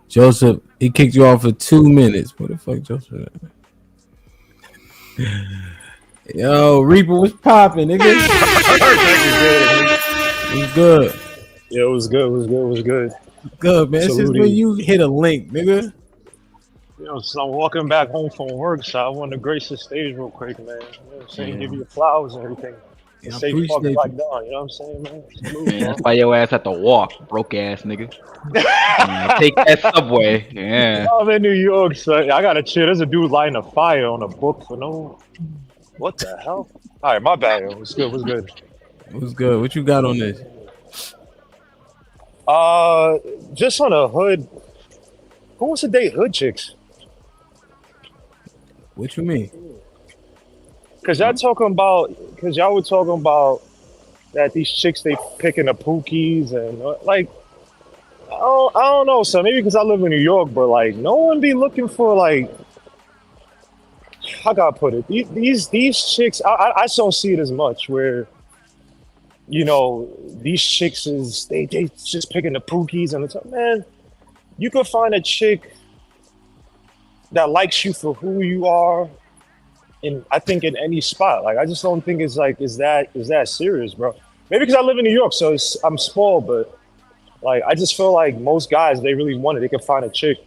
Joseph, he kicked you off for 2 minutes. What the fuck, Joseph? Yo, Reaper, what's popping, nigga? It's good. Yeah, it was good. Good, man. This is when you hit a link, nigga. You know, so I'm walking back home from work, so I wanted to grace the stage real quick, man. You know what I'm saying? Give you your flowers and everything. Yeah, I Say appreciate fuck you. like that, you know what I'm saying, man? Salute, Man, that's why your ass had to walk, broke ass nigga. Take that subway. Yeah. I'm in New York, so I gotta chill. There's a dude lighting a fire on a book for no. What the hell? All right, my bad. Yo. What's good? What's good? What you got on this? Just on a hood. Who wants to date hood chicks? What you mean? Cause y'all were talking about that these chicks they picking the Pookies and like I don't know, so maybe because I live in New York, but like no one be looking for like, how can I put it? These chicks, I just don't see it as much where, you know, these chicks is they just picking the Pookies and it's like, man, you can find a chick that likes you for who you are, in I think in any spot. Like I just don't think it's like is that serious, bro. Maybe because I live in New York, so I'm spoiled, but like I just feel like most guys, they really want it. They can find a chick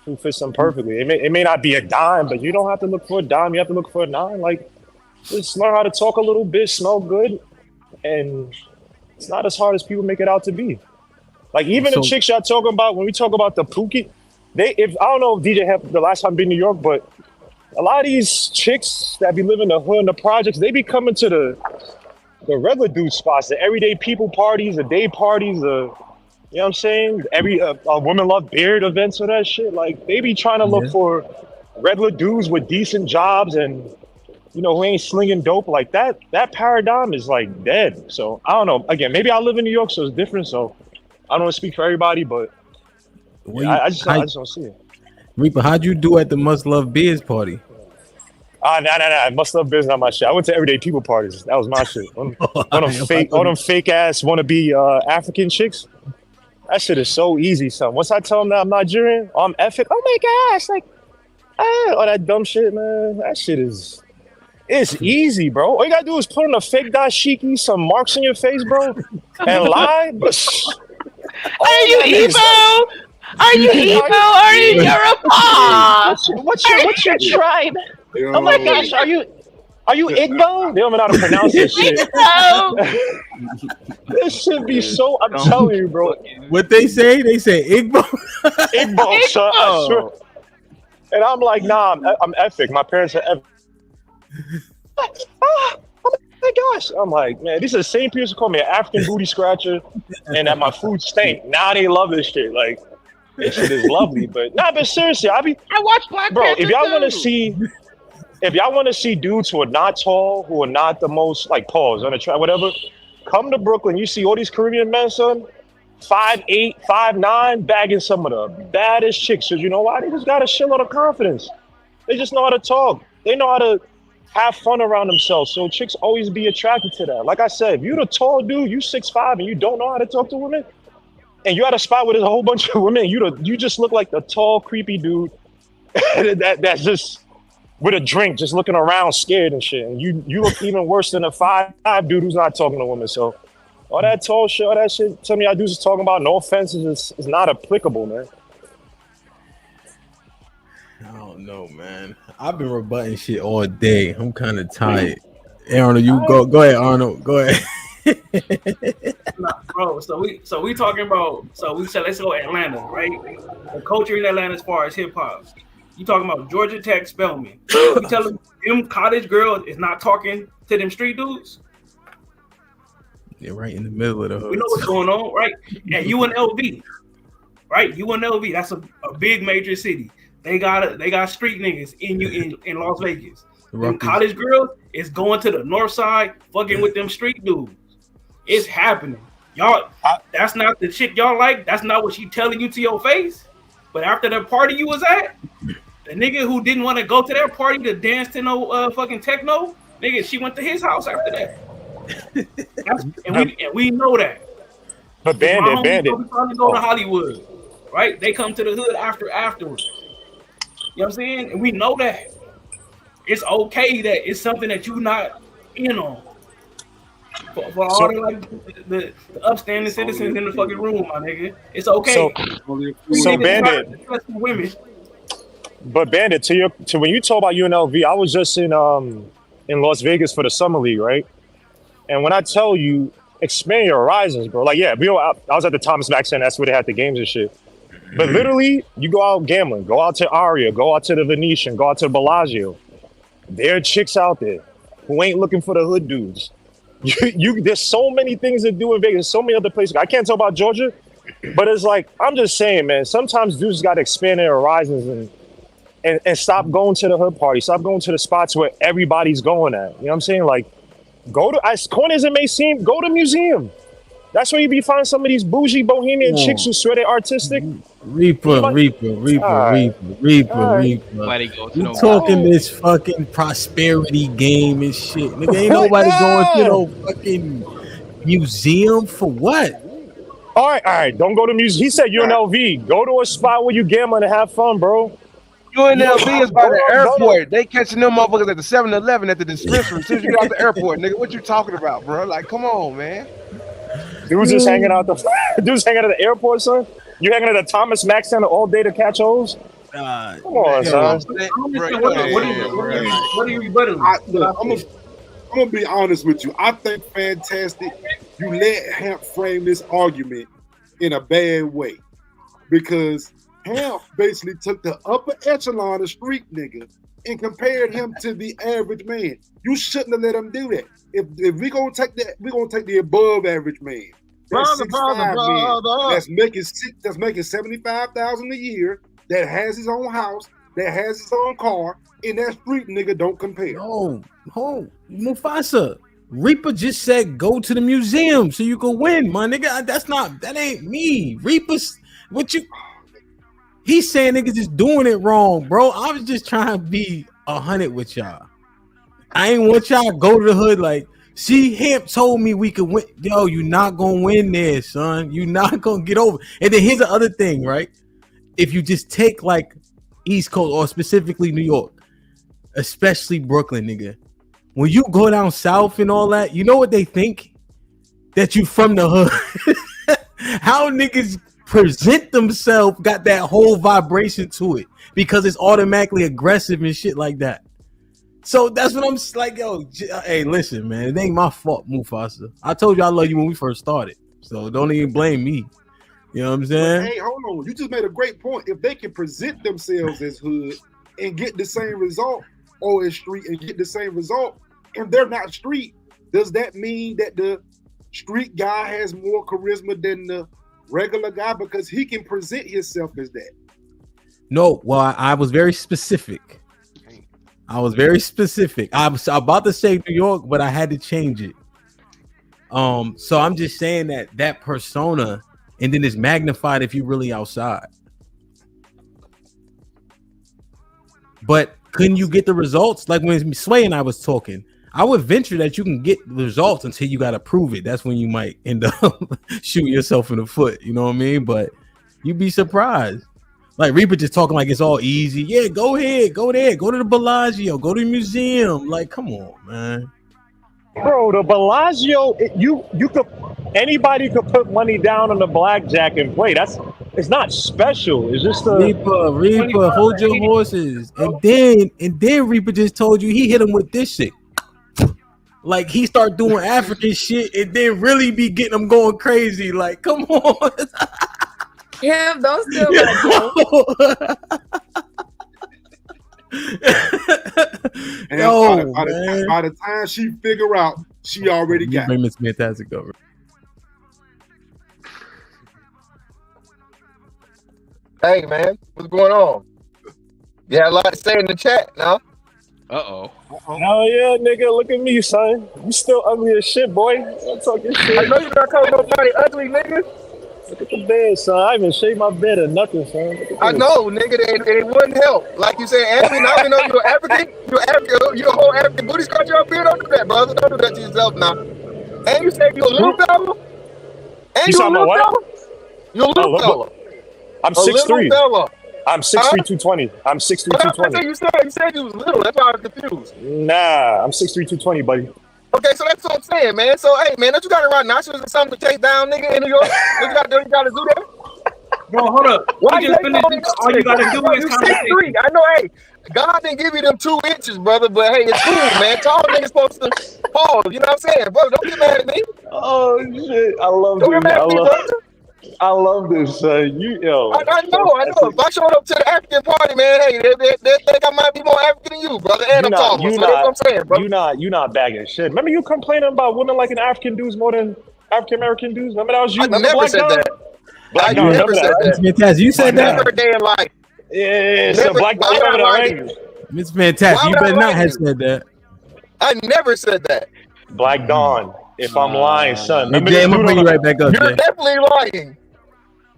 who fits them perfectly. It may not be a dime, but you don't have to look for a dime. You have to look for a nine. Like just learn how to talk a little bit, smell good, and it's not as hard as people make it out to be. Like even the chicks y'all talking about when we talk about the Pookie, I don't know if DJ have the last time been in New York, but a lot of these chicks that be living in the hood and the projects, they be coming to the regular dude spots, the everyday people parties, the day parties, you know what I'm saying? Every women love beard events or that shit. Like they be trying to look for regular dudes with decent jobs and who ain't slinging dope. Like that paradigm is like dead. So I don't know. Again, maybe I live in New York, so it's different. So I don't want to speak for everybody, but I just don't see it. Reaper, how'd you do at the Must Love Beers party? Nah. Must Love Beers not my shit. I went to everyday people parties. That was my shit. All them fake ass wannabe African chicks. That shit is so easy, son. Once I tell them that I'm Nigerian, I'm effing. Oh my gosh, like, all that dumb shit, man. That shit it's easy, bro. All you gotta do is put on a fake dashiki, some marks on your face, bro, and lie. Are you Igbo? Are you Igbo? Are you Yoruba? What's your tribe? Oh my gosh, are you Igbo? They don't even know how to pronounce this shit. This should be so. I'm telling you, bro. What they say? They say Igbo. Igbo, son. I swear. And I'm like, nah, I'm Efik. My parents are Efik. Oh my gosh. I'm like, man, these are the same people who call me an African booty scratcher and that my food stink. Now they love this shit. Like, this shit is lovely. But seriously, I watch Black bro, Panther if y'all want to too. see. If y'all want to see dudes who are not tall, who are not the most like pause on the track, whatever, come to Brooklyn. You see all these Caribbean men, son, 5'8", 5'9", bagging some of the baddest chicks. Cause you know why? They just got a shitload of confidence. They just know how to talk. They know how to have fun around themselves. So chicks always be attracted to that. Like I said, if you're the tall dude, you 6'5", and you don't know how to talk to women, and you at a spot where there's a whole bunch of women, you just look like the tall, creepy dude that's just with a drink, just looking around scared and shit. And you look even worse than a 5'5" dude who's not talking to women. So all that tall shit, all that shit, some of y'all dudes is talking about, no offense, is not applicable, man. I don't know, man. I've been rebutting shit all day. I'm kind of tired. Hey, Arnold, you go ahead, Arnold. Go ahead. Bro, so we talking about, we said let's go Atlanta, right? The culture in Atlanta as far as hip hop. You talking about Georgia Tech Spelman. You tell them college girls is not talking to them street dudes? They're right in the middle of the hood. We know what's going on, right? At UNLV, right? UNLV, that's a big major city. They got street niggas in Las Vegas. Them college girls is going to the north side, fucking with them street dudes. It's happening. Y'all, that's not the chick y'all like. That's not what she telling you to your face. But after the party you was at, the nigga who didn't want to go to that party to dance to no fucking techno, nigga, she went to his house after that. and we know that. But Bandit. We trying to go to Hollywood, right? They come to the hood afterwards. You know what I'm saying? And we know that. It's okay that it's something that you not in on. For all the upstanding citizens in the fucking room, my nigga. It's okay. So Bandit. Women. But Bandit, to when you talk about UNLV, I was just in Las Vegas for the summer league, right? And when I tell you, expand your horizons, bro. Like, yeah, I was at the Thomas Mack Center. That's where they had the games and shit. But literally, you go out gambling, go out to Aria, go out to the Venetian, go out to the Bellagio. There are chicks out there who ain't looking for the hood dudes. There's so many things to do in Vegas. There's so many other places. I can't talk about Georgia, but it's like, I'm just saying, man, sometimes dudes got to expand their horizons and stop going to the hood party. Stop going to the spots where everybody's going at. You know what I'm saying? Like, go to, as corny as it may seem, go to museum. That's where you be finding some of these bougie bohemian chicks who swear they're artistic. Reaper. You talking this fucking prosperity game and shit. Nigga, ain't nobody going to no fucking museum for what? All right. Don't go to music. He said UNLV. Go to a spot where you gamble and have fun, bro. UNLV is by the Go to- airport. They catching them motherfuckers at the 7-Eleven at the dispensary as soon as you get out the airport, nigga. What you talking about, bro? Like, come on, man. Dudes just hanging out at the airport, son. You hanging at the Thomas Mack Center all day to catch hoes? Come on, son. What are you rebutting? I'm gonna be honest with you. I think Fantastic, you let Hamp frame this argument in a bad way, because Hamp basically took the upper echelon of street nigga and compared him to the average man. You shouldn't have let him do that. If we gonna take that, we're gonna take the above average man. That's 6'5" man. That's making $75,000 a year. That has his own house. That has his own car. And that street nigga don't compare. Oh, Mufasa. Reaper just said go to the museum so you can win, my nigga. That ain't me. Reaper's what you. He's saying niggas just doing it wrong, bro. I was just trying to be 100 with y'all. I ain't want y'all to go to the hood like. See, Hamp told me we could win. Yo, you not gonna win there, son. You not gonna get over. And then here's the other thing, right? If you just take like East Coast or specifically New York, especially Brooklyn, nigga, when you go down south and all that, you know what they think? That you from the hood. How niggas present themselves got that whole vibration to it because it's automatically aggressive and shit like that. So that's what I'm like, yo. Hey, listen, man, it ain't my fault, Mufasa. I told you I love you when we first started, so don't even blame me. You know what I'm saying? But hey, hold on. You just made a great point. If they can present themselves as hood and get the same result, or as street and get the same result, and they're not street, does that mean that the street guy has more charisma than the regular guy because he can present himself as that? No, well, I was very specific. I was about to say New York, but I had to change it. So I'm just saying that persona, and then it's magnified if you're really outside. But couldn't you get the results? Like when Sway and I was talking, I would venture that you can get the results until you got to prove it. That's when you might end up shooting yourself in the foot. You know what I mean? But you'd be surprised. Like Reaper just talking like it's all easy. Yeah, go ahead, go there, go to the Bellagio, go to the museum. Like, come on, man. Bro, the Bellagio, you could, anybody could put money down on the blackjack and play. It's not special. It's just a Reaper, hold your horses. And then Reaper just told you he hit him with this shit. Like he start doing African shit and then really be getting them going crazy. Like, come on. Yeah, those still And by the time she figure out, she already got it. It's fantastic over. Hey man, what's going on? You had a lot to say in the chat, no? Uh-oh. Hell yeah, nigga, look at me, son. You still ugly as shit, boy. I'm talking shit. I know you're not calling nobody ugly, nigga. Look at the bed, son. I haven't shaved my bed or nothing, son. I know, nigga, it wouldn't help. Like you said, Anthony, now we know you're African. You're a whole African booty scratch up here. Don't do that, brother. Don't do that to yourself now. And you said you're a little fella? And you're a little fella? You're a little fella. I'm 6'3". I'm 6'3", 220. I'm 6'3", 220. You said you was little. That's why I was confused. Nah, I'm 6'3", 220, buddy. Okay, so that's what I'm saying, man. So, hey, man, don't you got to run nostrils or something to chase down, nigga, in New York? What you got to do that? Bro, hold up. Why You just finished this. All you got to do is conversation. I know, hey, God didn't give you them 2 inches, brother, but hey, it's cool, man. Tall niggas supposed to pause, you know what I'm saying? Brother, don't get mad at me. Oh, shit. I love Don't get mad at me, brother. I love this, son. I know. If I showed up to the African party, man, hey, they think I might be more African than you, brother. And I'm talking. So that's what I'm saying, bro. You not bagging shit. Remember you complaining about women liking African dudes more than African American dudes? Remember that was you? I never said that. Black Don, never said that. Fantastic, you said that. Never a day in life. Yeah, so Black Don, remember that, right? It's fantastic. You better not have said that. I never said that. Black Dawn. If I'm lying, son. I'm gonna bring you right back up. You're definitely lying.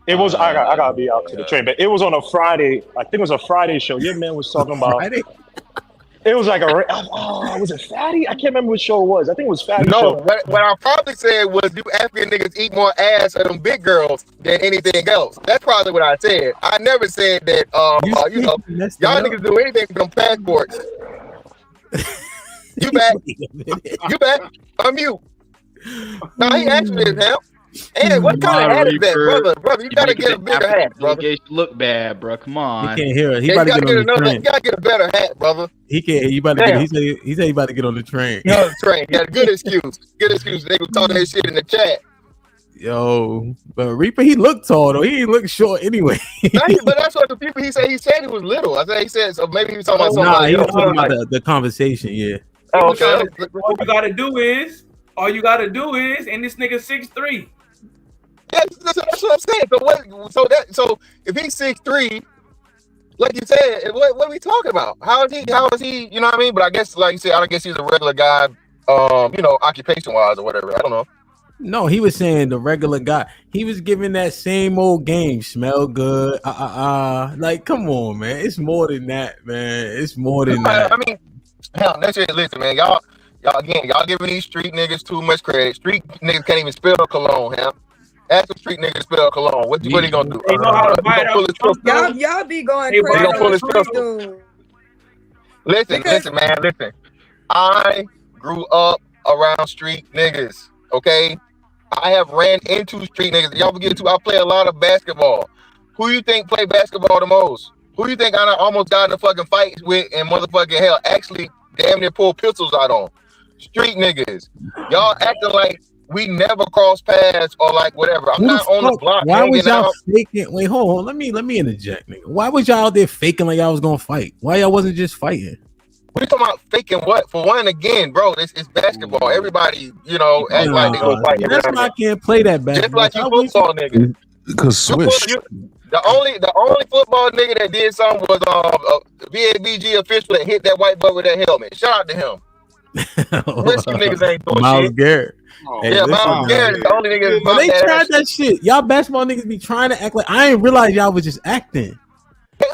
It was I gotta be out to the train, but it was on a Friday. I think it was a Friday show. Your man was talking about. It was like was it Fatty? I can't remember what show it was. I think it was Fatty No, show. what I probably said was, do African niggas eat more ass of them big girls than anything else? That's probably what I said. I never said that. Y'all niggas do anything for them passports. You back? You back? Unmute. No, he actually is now. And what kind of hat is that, brother? You gotta get a bigger hat, brother. You look bad, bro. Come on. He can't hear it. He Yeah, about you to gotta get on get the train. you gotta get a better hat, brother. He can't. You about to Damn. get. He said he about to get on the train. No, train. Yeah, good excuse. Good excuse. They was talking that shit in the chat. Yo, but Reaper, he looked tall though. He ain't look short anyway. But that's what the people he said. He said he was little. He said so. Maybe he was talking about something. Nah, he was else. talking about the conversation. Yeah. Oh, okay. All you gotta do is, and this nigga 6'3". Yeah, that's what I'm saying. So if he's 6'3", like you said, what are we talking about? How is he? You know what I mean? But I guess, like you said, I guess he's a regular guy. Occupation wise or whatever. I don't know. No, he was saying the regular guy. He was giving that same old game. Smell good. Like, come on, man. It's more than that, man. It's more than that. I mean, hell, that's it. Listen, man. Y'all giving these street niggas too much credit. Street niggas can't even spell cologne, hell. Ask some street niggas spell cologne. What he gonna do? They know how to buy it out. Y'all be going He crazy. gonna pull his pistol. Listen, man. Listen. I grew up around street niggas. Okay, I have ran into street niggas. Y'all forget too. I play a lot of basketball. Who you think play basketball the most? Who you think I almost got in a fucking fight with and motherfucking hell actually damn near pull pistols out on? Street niggas. Y'all acting like we never cross paths or like whatever. I'm not on the block. Why was y'all out. faking? Wait, hold on. Let me interject, nigga. Why was y'all out there faking like y'all was gonna fight? Why y'all wasn't just fighting? What are you talking about faking what? For one, again, bro, it's basketball. Everybody, act like they gonna fight. That's why I can't play that basketball. Just like you football niggas. Because Swish. The only football nigga that did something was a VABG official that hit that white boy with that helmet. Shout out to him. Rest you niggas ain't doing Miles shit. Garrett. Yeah, Miles Garrett is the only nigga. But they tried that shit. Y'all basketball niggas be trying to act like I didn't realize y'all was just acting.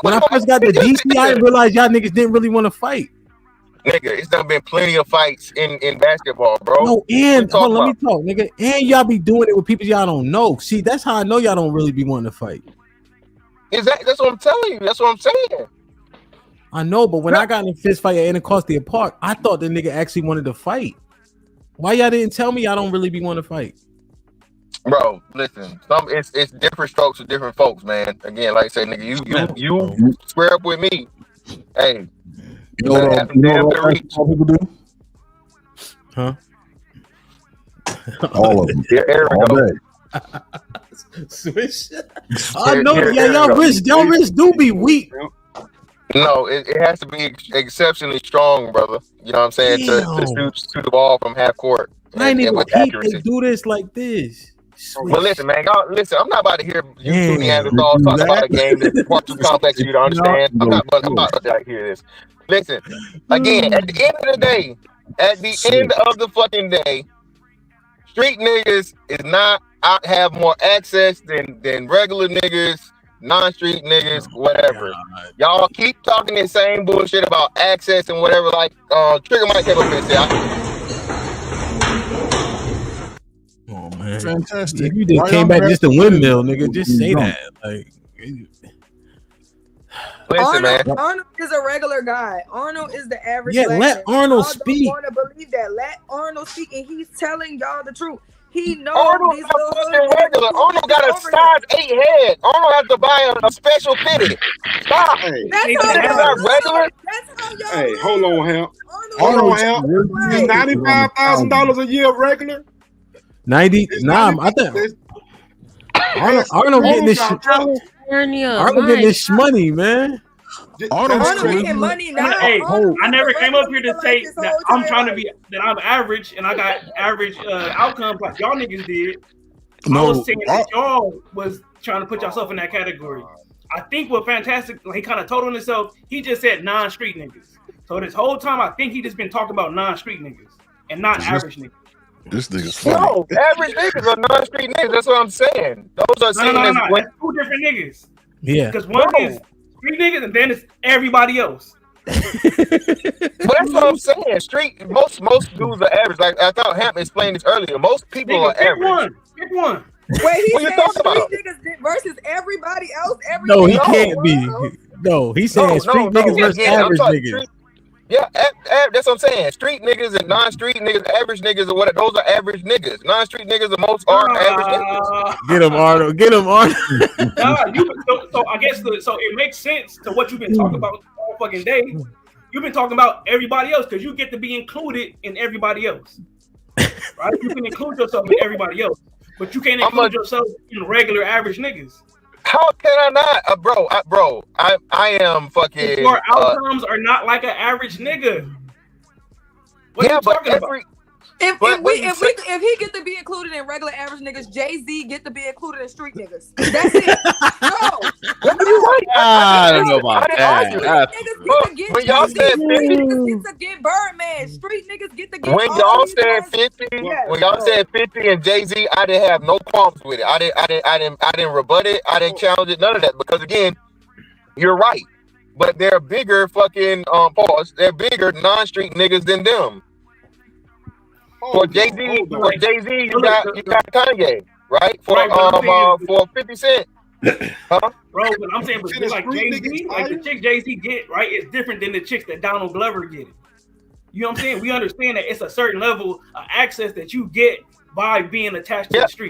When I first got to DC, I didn't realize y'all niggas didn't really want to fight. Nigga, it's done been plenty of fights in basketball, bro. No, and hold on, let me talk, nigga. And y'all be doing it with people y'all don't know. See, that's how I know y'all don't really be wanting to fight. That's what I'm telling you. That's what I'm saying. I know, but when I got in a fist fight at Anacostia Park, I thought the nigga actually wanted to fight. Why y'all didn't tell me y'all don't really be wanting to fight? Bro, listen, it's different strokes for different folks, man. Again, like I said, nigga, you square up with me. Hey, you know what people do? Huh? All of them. Yeah, there we go. Swish. I know, y'all wrist do be weak. No, it has to be exceptionally strong, brother. You know what I'm saying? To shoot the ball from half court. I ain't even peep they do this like this. Swish. Well, listen, man. Y'all, listen, I'm not about to hear you two Neanderthals talk about a game that's far too complex for you to understand. I'm not about to hear this. Listen, again, at the end of the day, end of the fucking day, street niggas is not have more access than regular niggas, non-street niggas, whatever. Y'all keep talking the same bullshit about access and whatever. Like Trigger might came up and say, "Oh man, fantastic!" If you just came back just a windmill, nigga, just say that. Like, listen, man. Arnold is a regular guy. Arnold is the average. Yeah, let Arnold speak. I don't want to believe that. Let Arnold speak, and he's telling y'all the truth. He knows Arnold these regular. Arnold got a size 8 head. Arnold has to buy a special fitted. Stop. That's not regular. Hey, hold on, Hemp. Hold on, Hemp. Is $95,000 a year regular? 90. Nah, I think Arnold getting this shit. Arnold getting this money, man. Arnold getting money now. Hey, I never came up here to say that I'm trying to be that I'm average and I got average outcomes like y'all niggas did. I was saying that y'all was trying to put yourself in that category. I think what Fantastic, he kind of told on himself, he just said non-street niggas. So this whole time, I think he just been talking about non-street niggas and not average niggas. This nigga's funny. No, average niggas are non-street niggas. That's what I'm saying. Those are seen as That's two different niggas. Yeah. Because one is street niggas and then it's everybody else. But what I'm saying. Street most dudes are average. Like I thought Hamp explained this earlier. Most people Nigga, are average. Pick one. Wait, he What you said talking street about? niggas versus everybody else. No, he No. can't be. No, he's saying street niggas versus Again, I'm average talking niggas. street. Yeah, that's what I'm saying. Street niggas and non-street niggas, average niggas, or what? Those are average niggas. Non-street niggas, are average niggas. Get him, Arnold. Get him, Arnold. So I guess so it makes sense to what you've been talking about all fucking day. You've been talking about everybody else because you get to be included in everybody else, right? You can include yourself in everybody else, but you can't include yourself in regular average niggas. How can I not, bro? I am fucking. Your outcomes are not like an average nigga. What are you talking about? If he get to be included in regular average niggas, Jay-Z get to be included in street niggas. That's it. I don't know about that. When y'all said 50, niggas get to get Birdman. Street niggas get to get. when y'all said 50, when y'all said 50 and Jay-Z, I didn't have no qualms with it. I didn't rebut it. I didn't challenge it. None of that because again, you're right. But they're bigger fucking pause. They're bigger non-street niggas than them. For Jay-Z, you got Kanye, right? For 50 Cent. Huh? Bro, but I'm saying, but like Jay-Z, like the chicks Jay-Z get, right, is different than the chicks that Donald Glover get. You know what I'm saying? We understand that it's a certain level of access that you get by being attached to the street.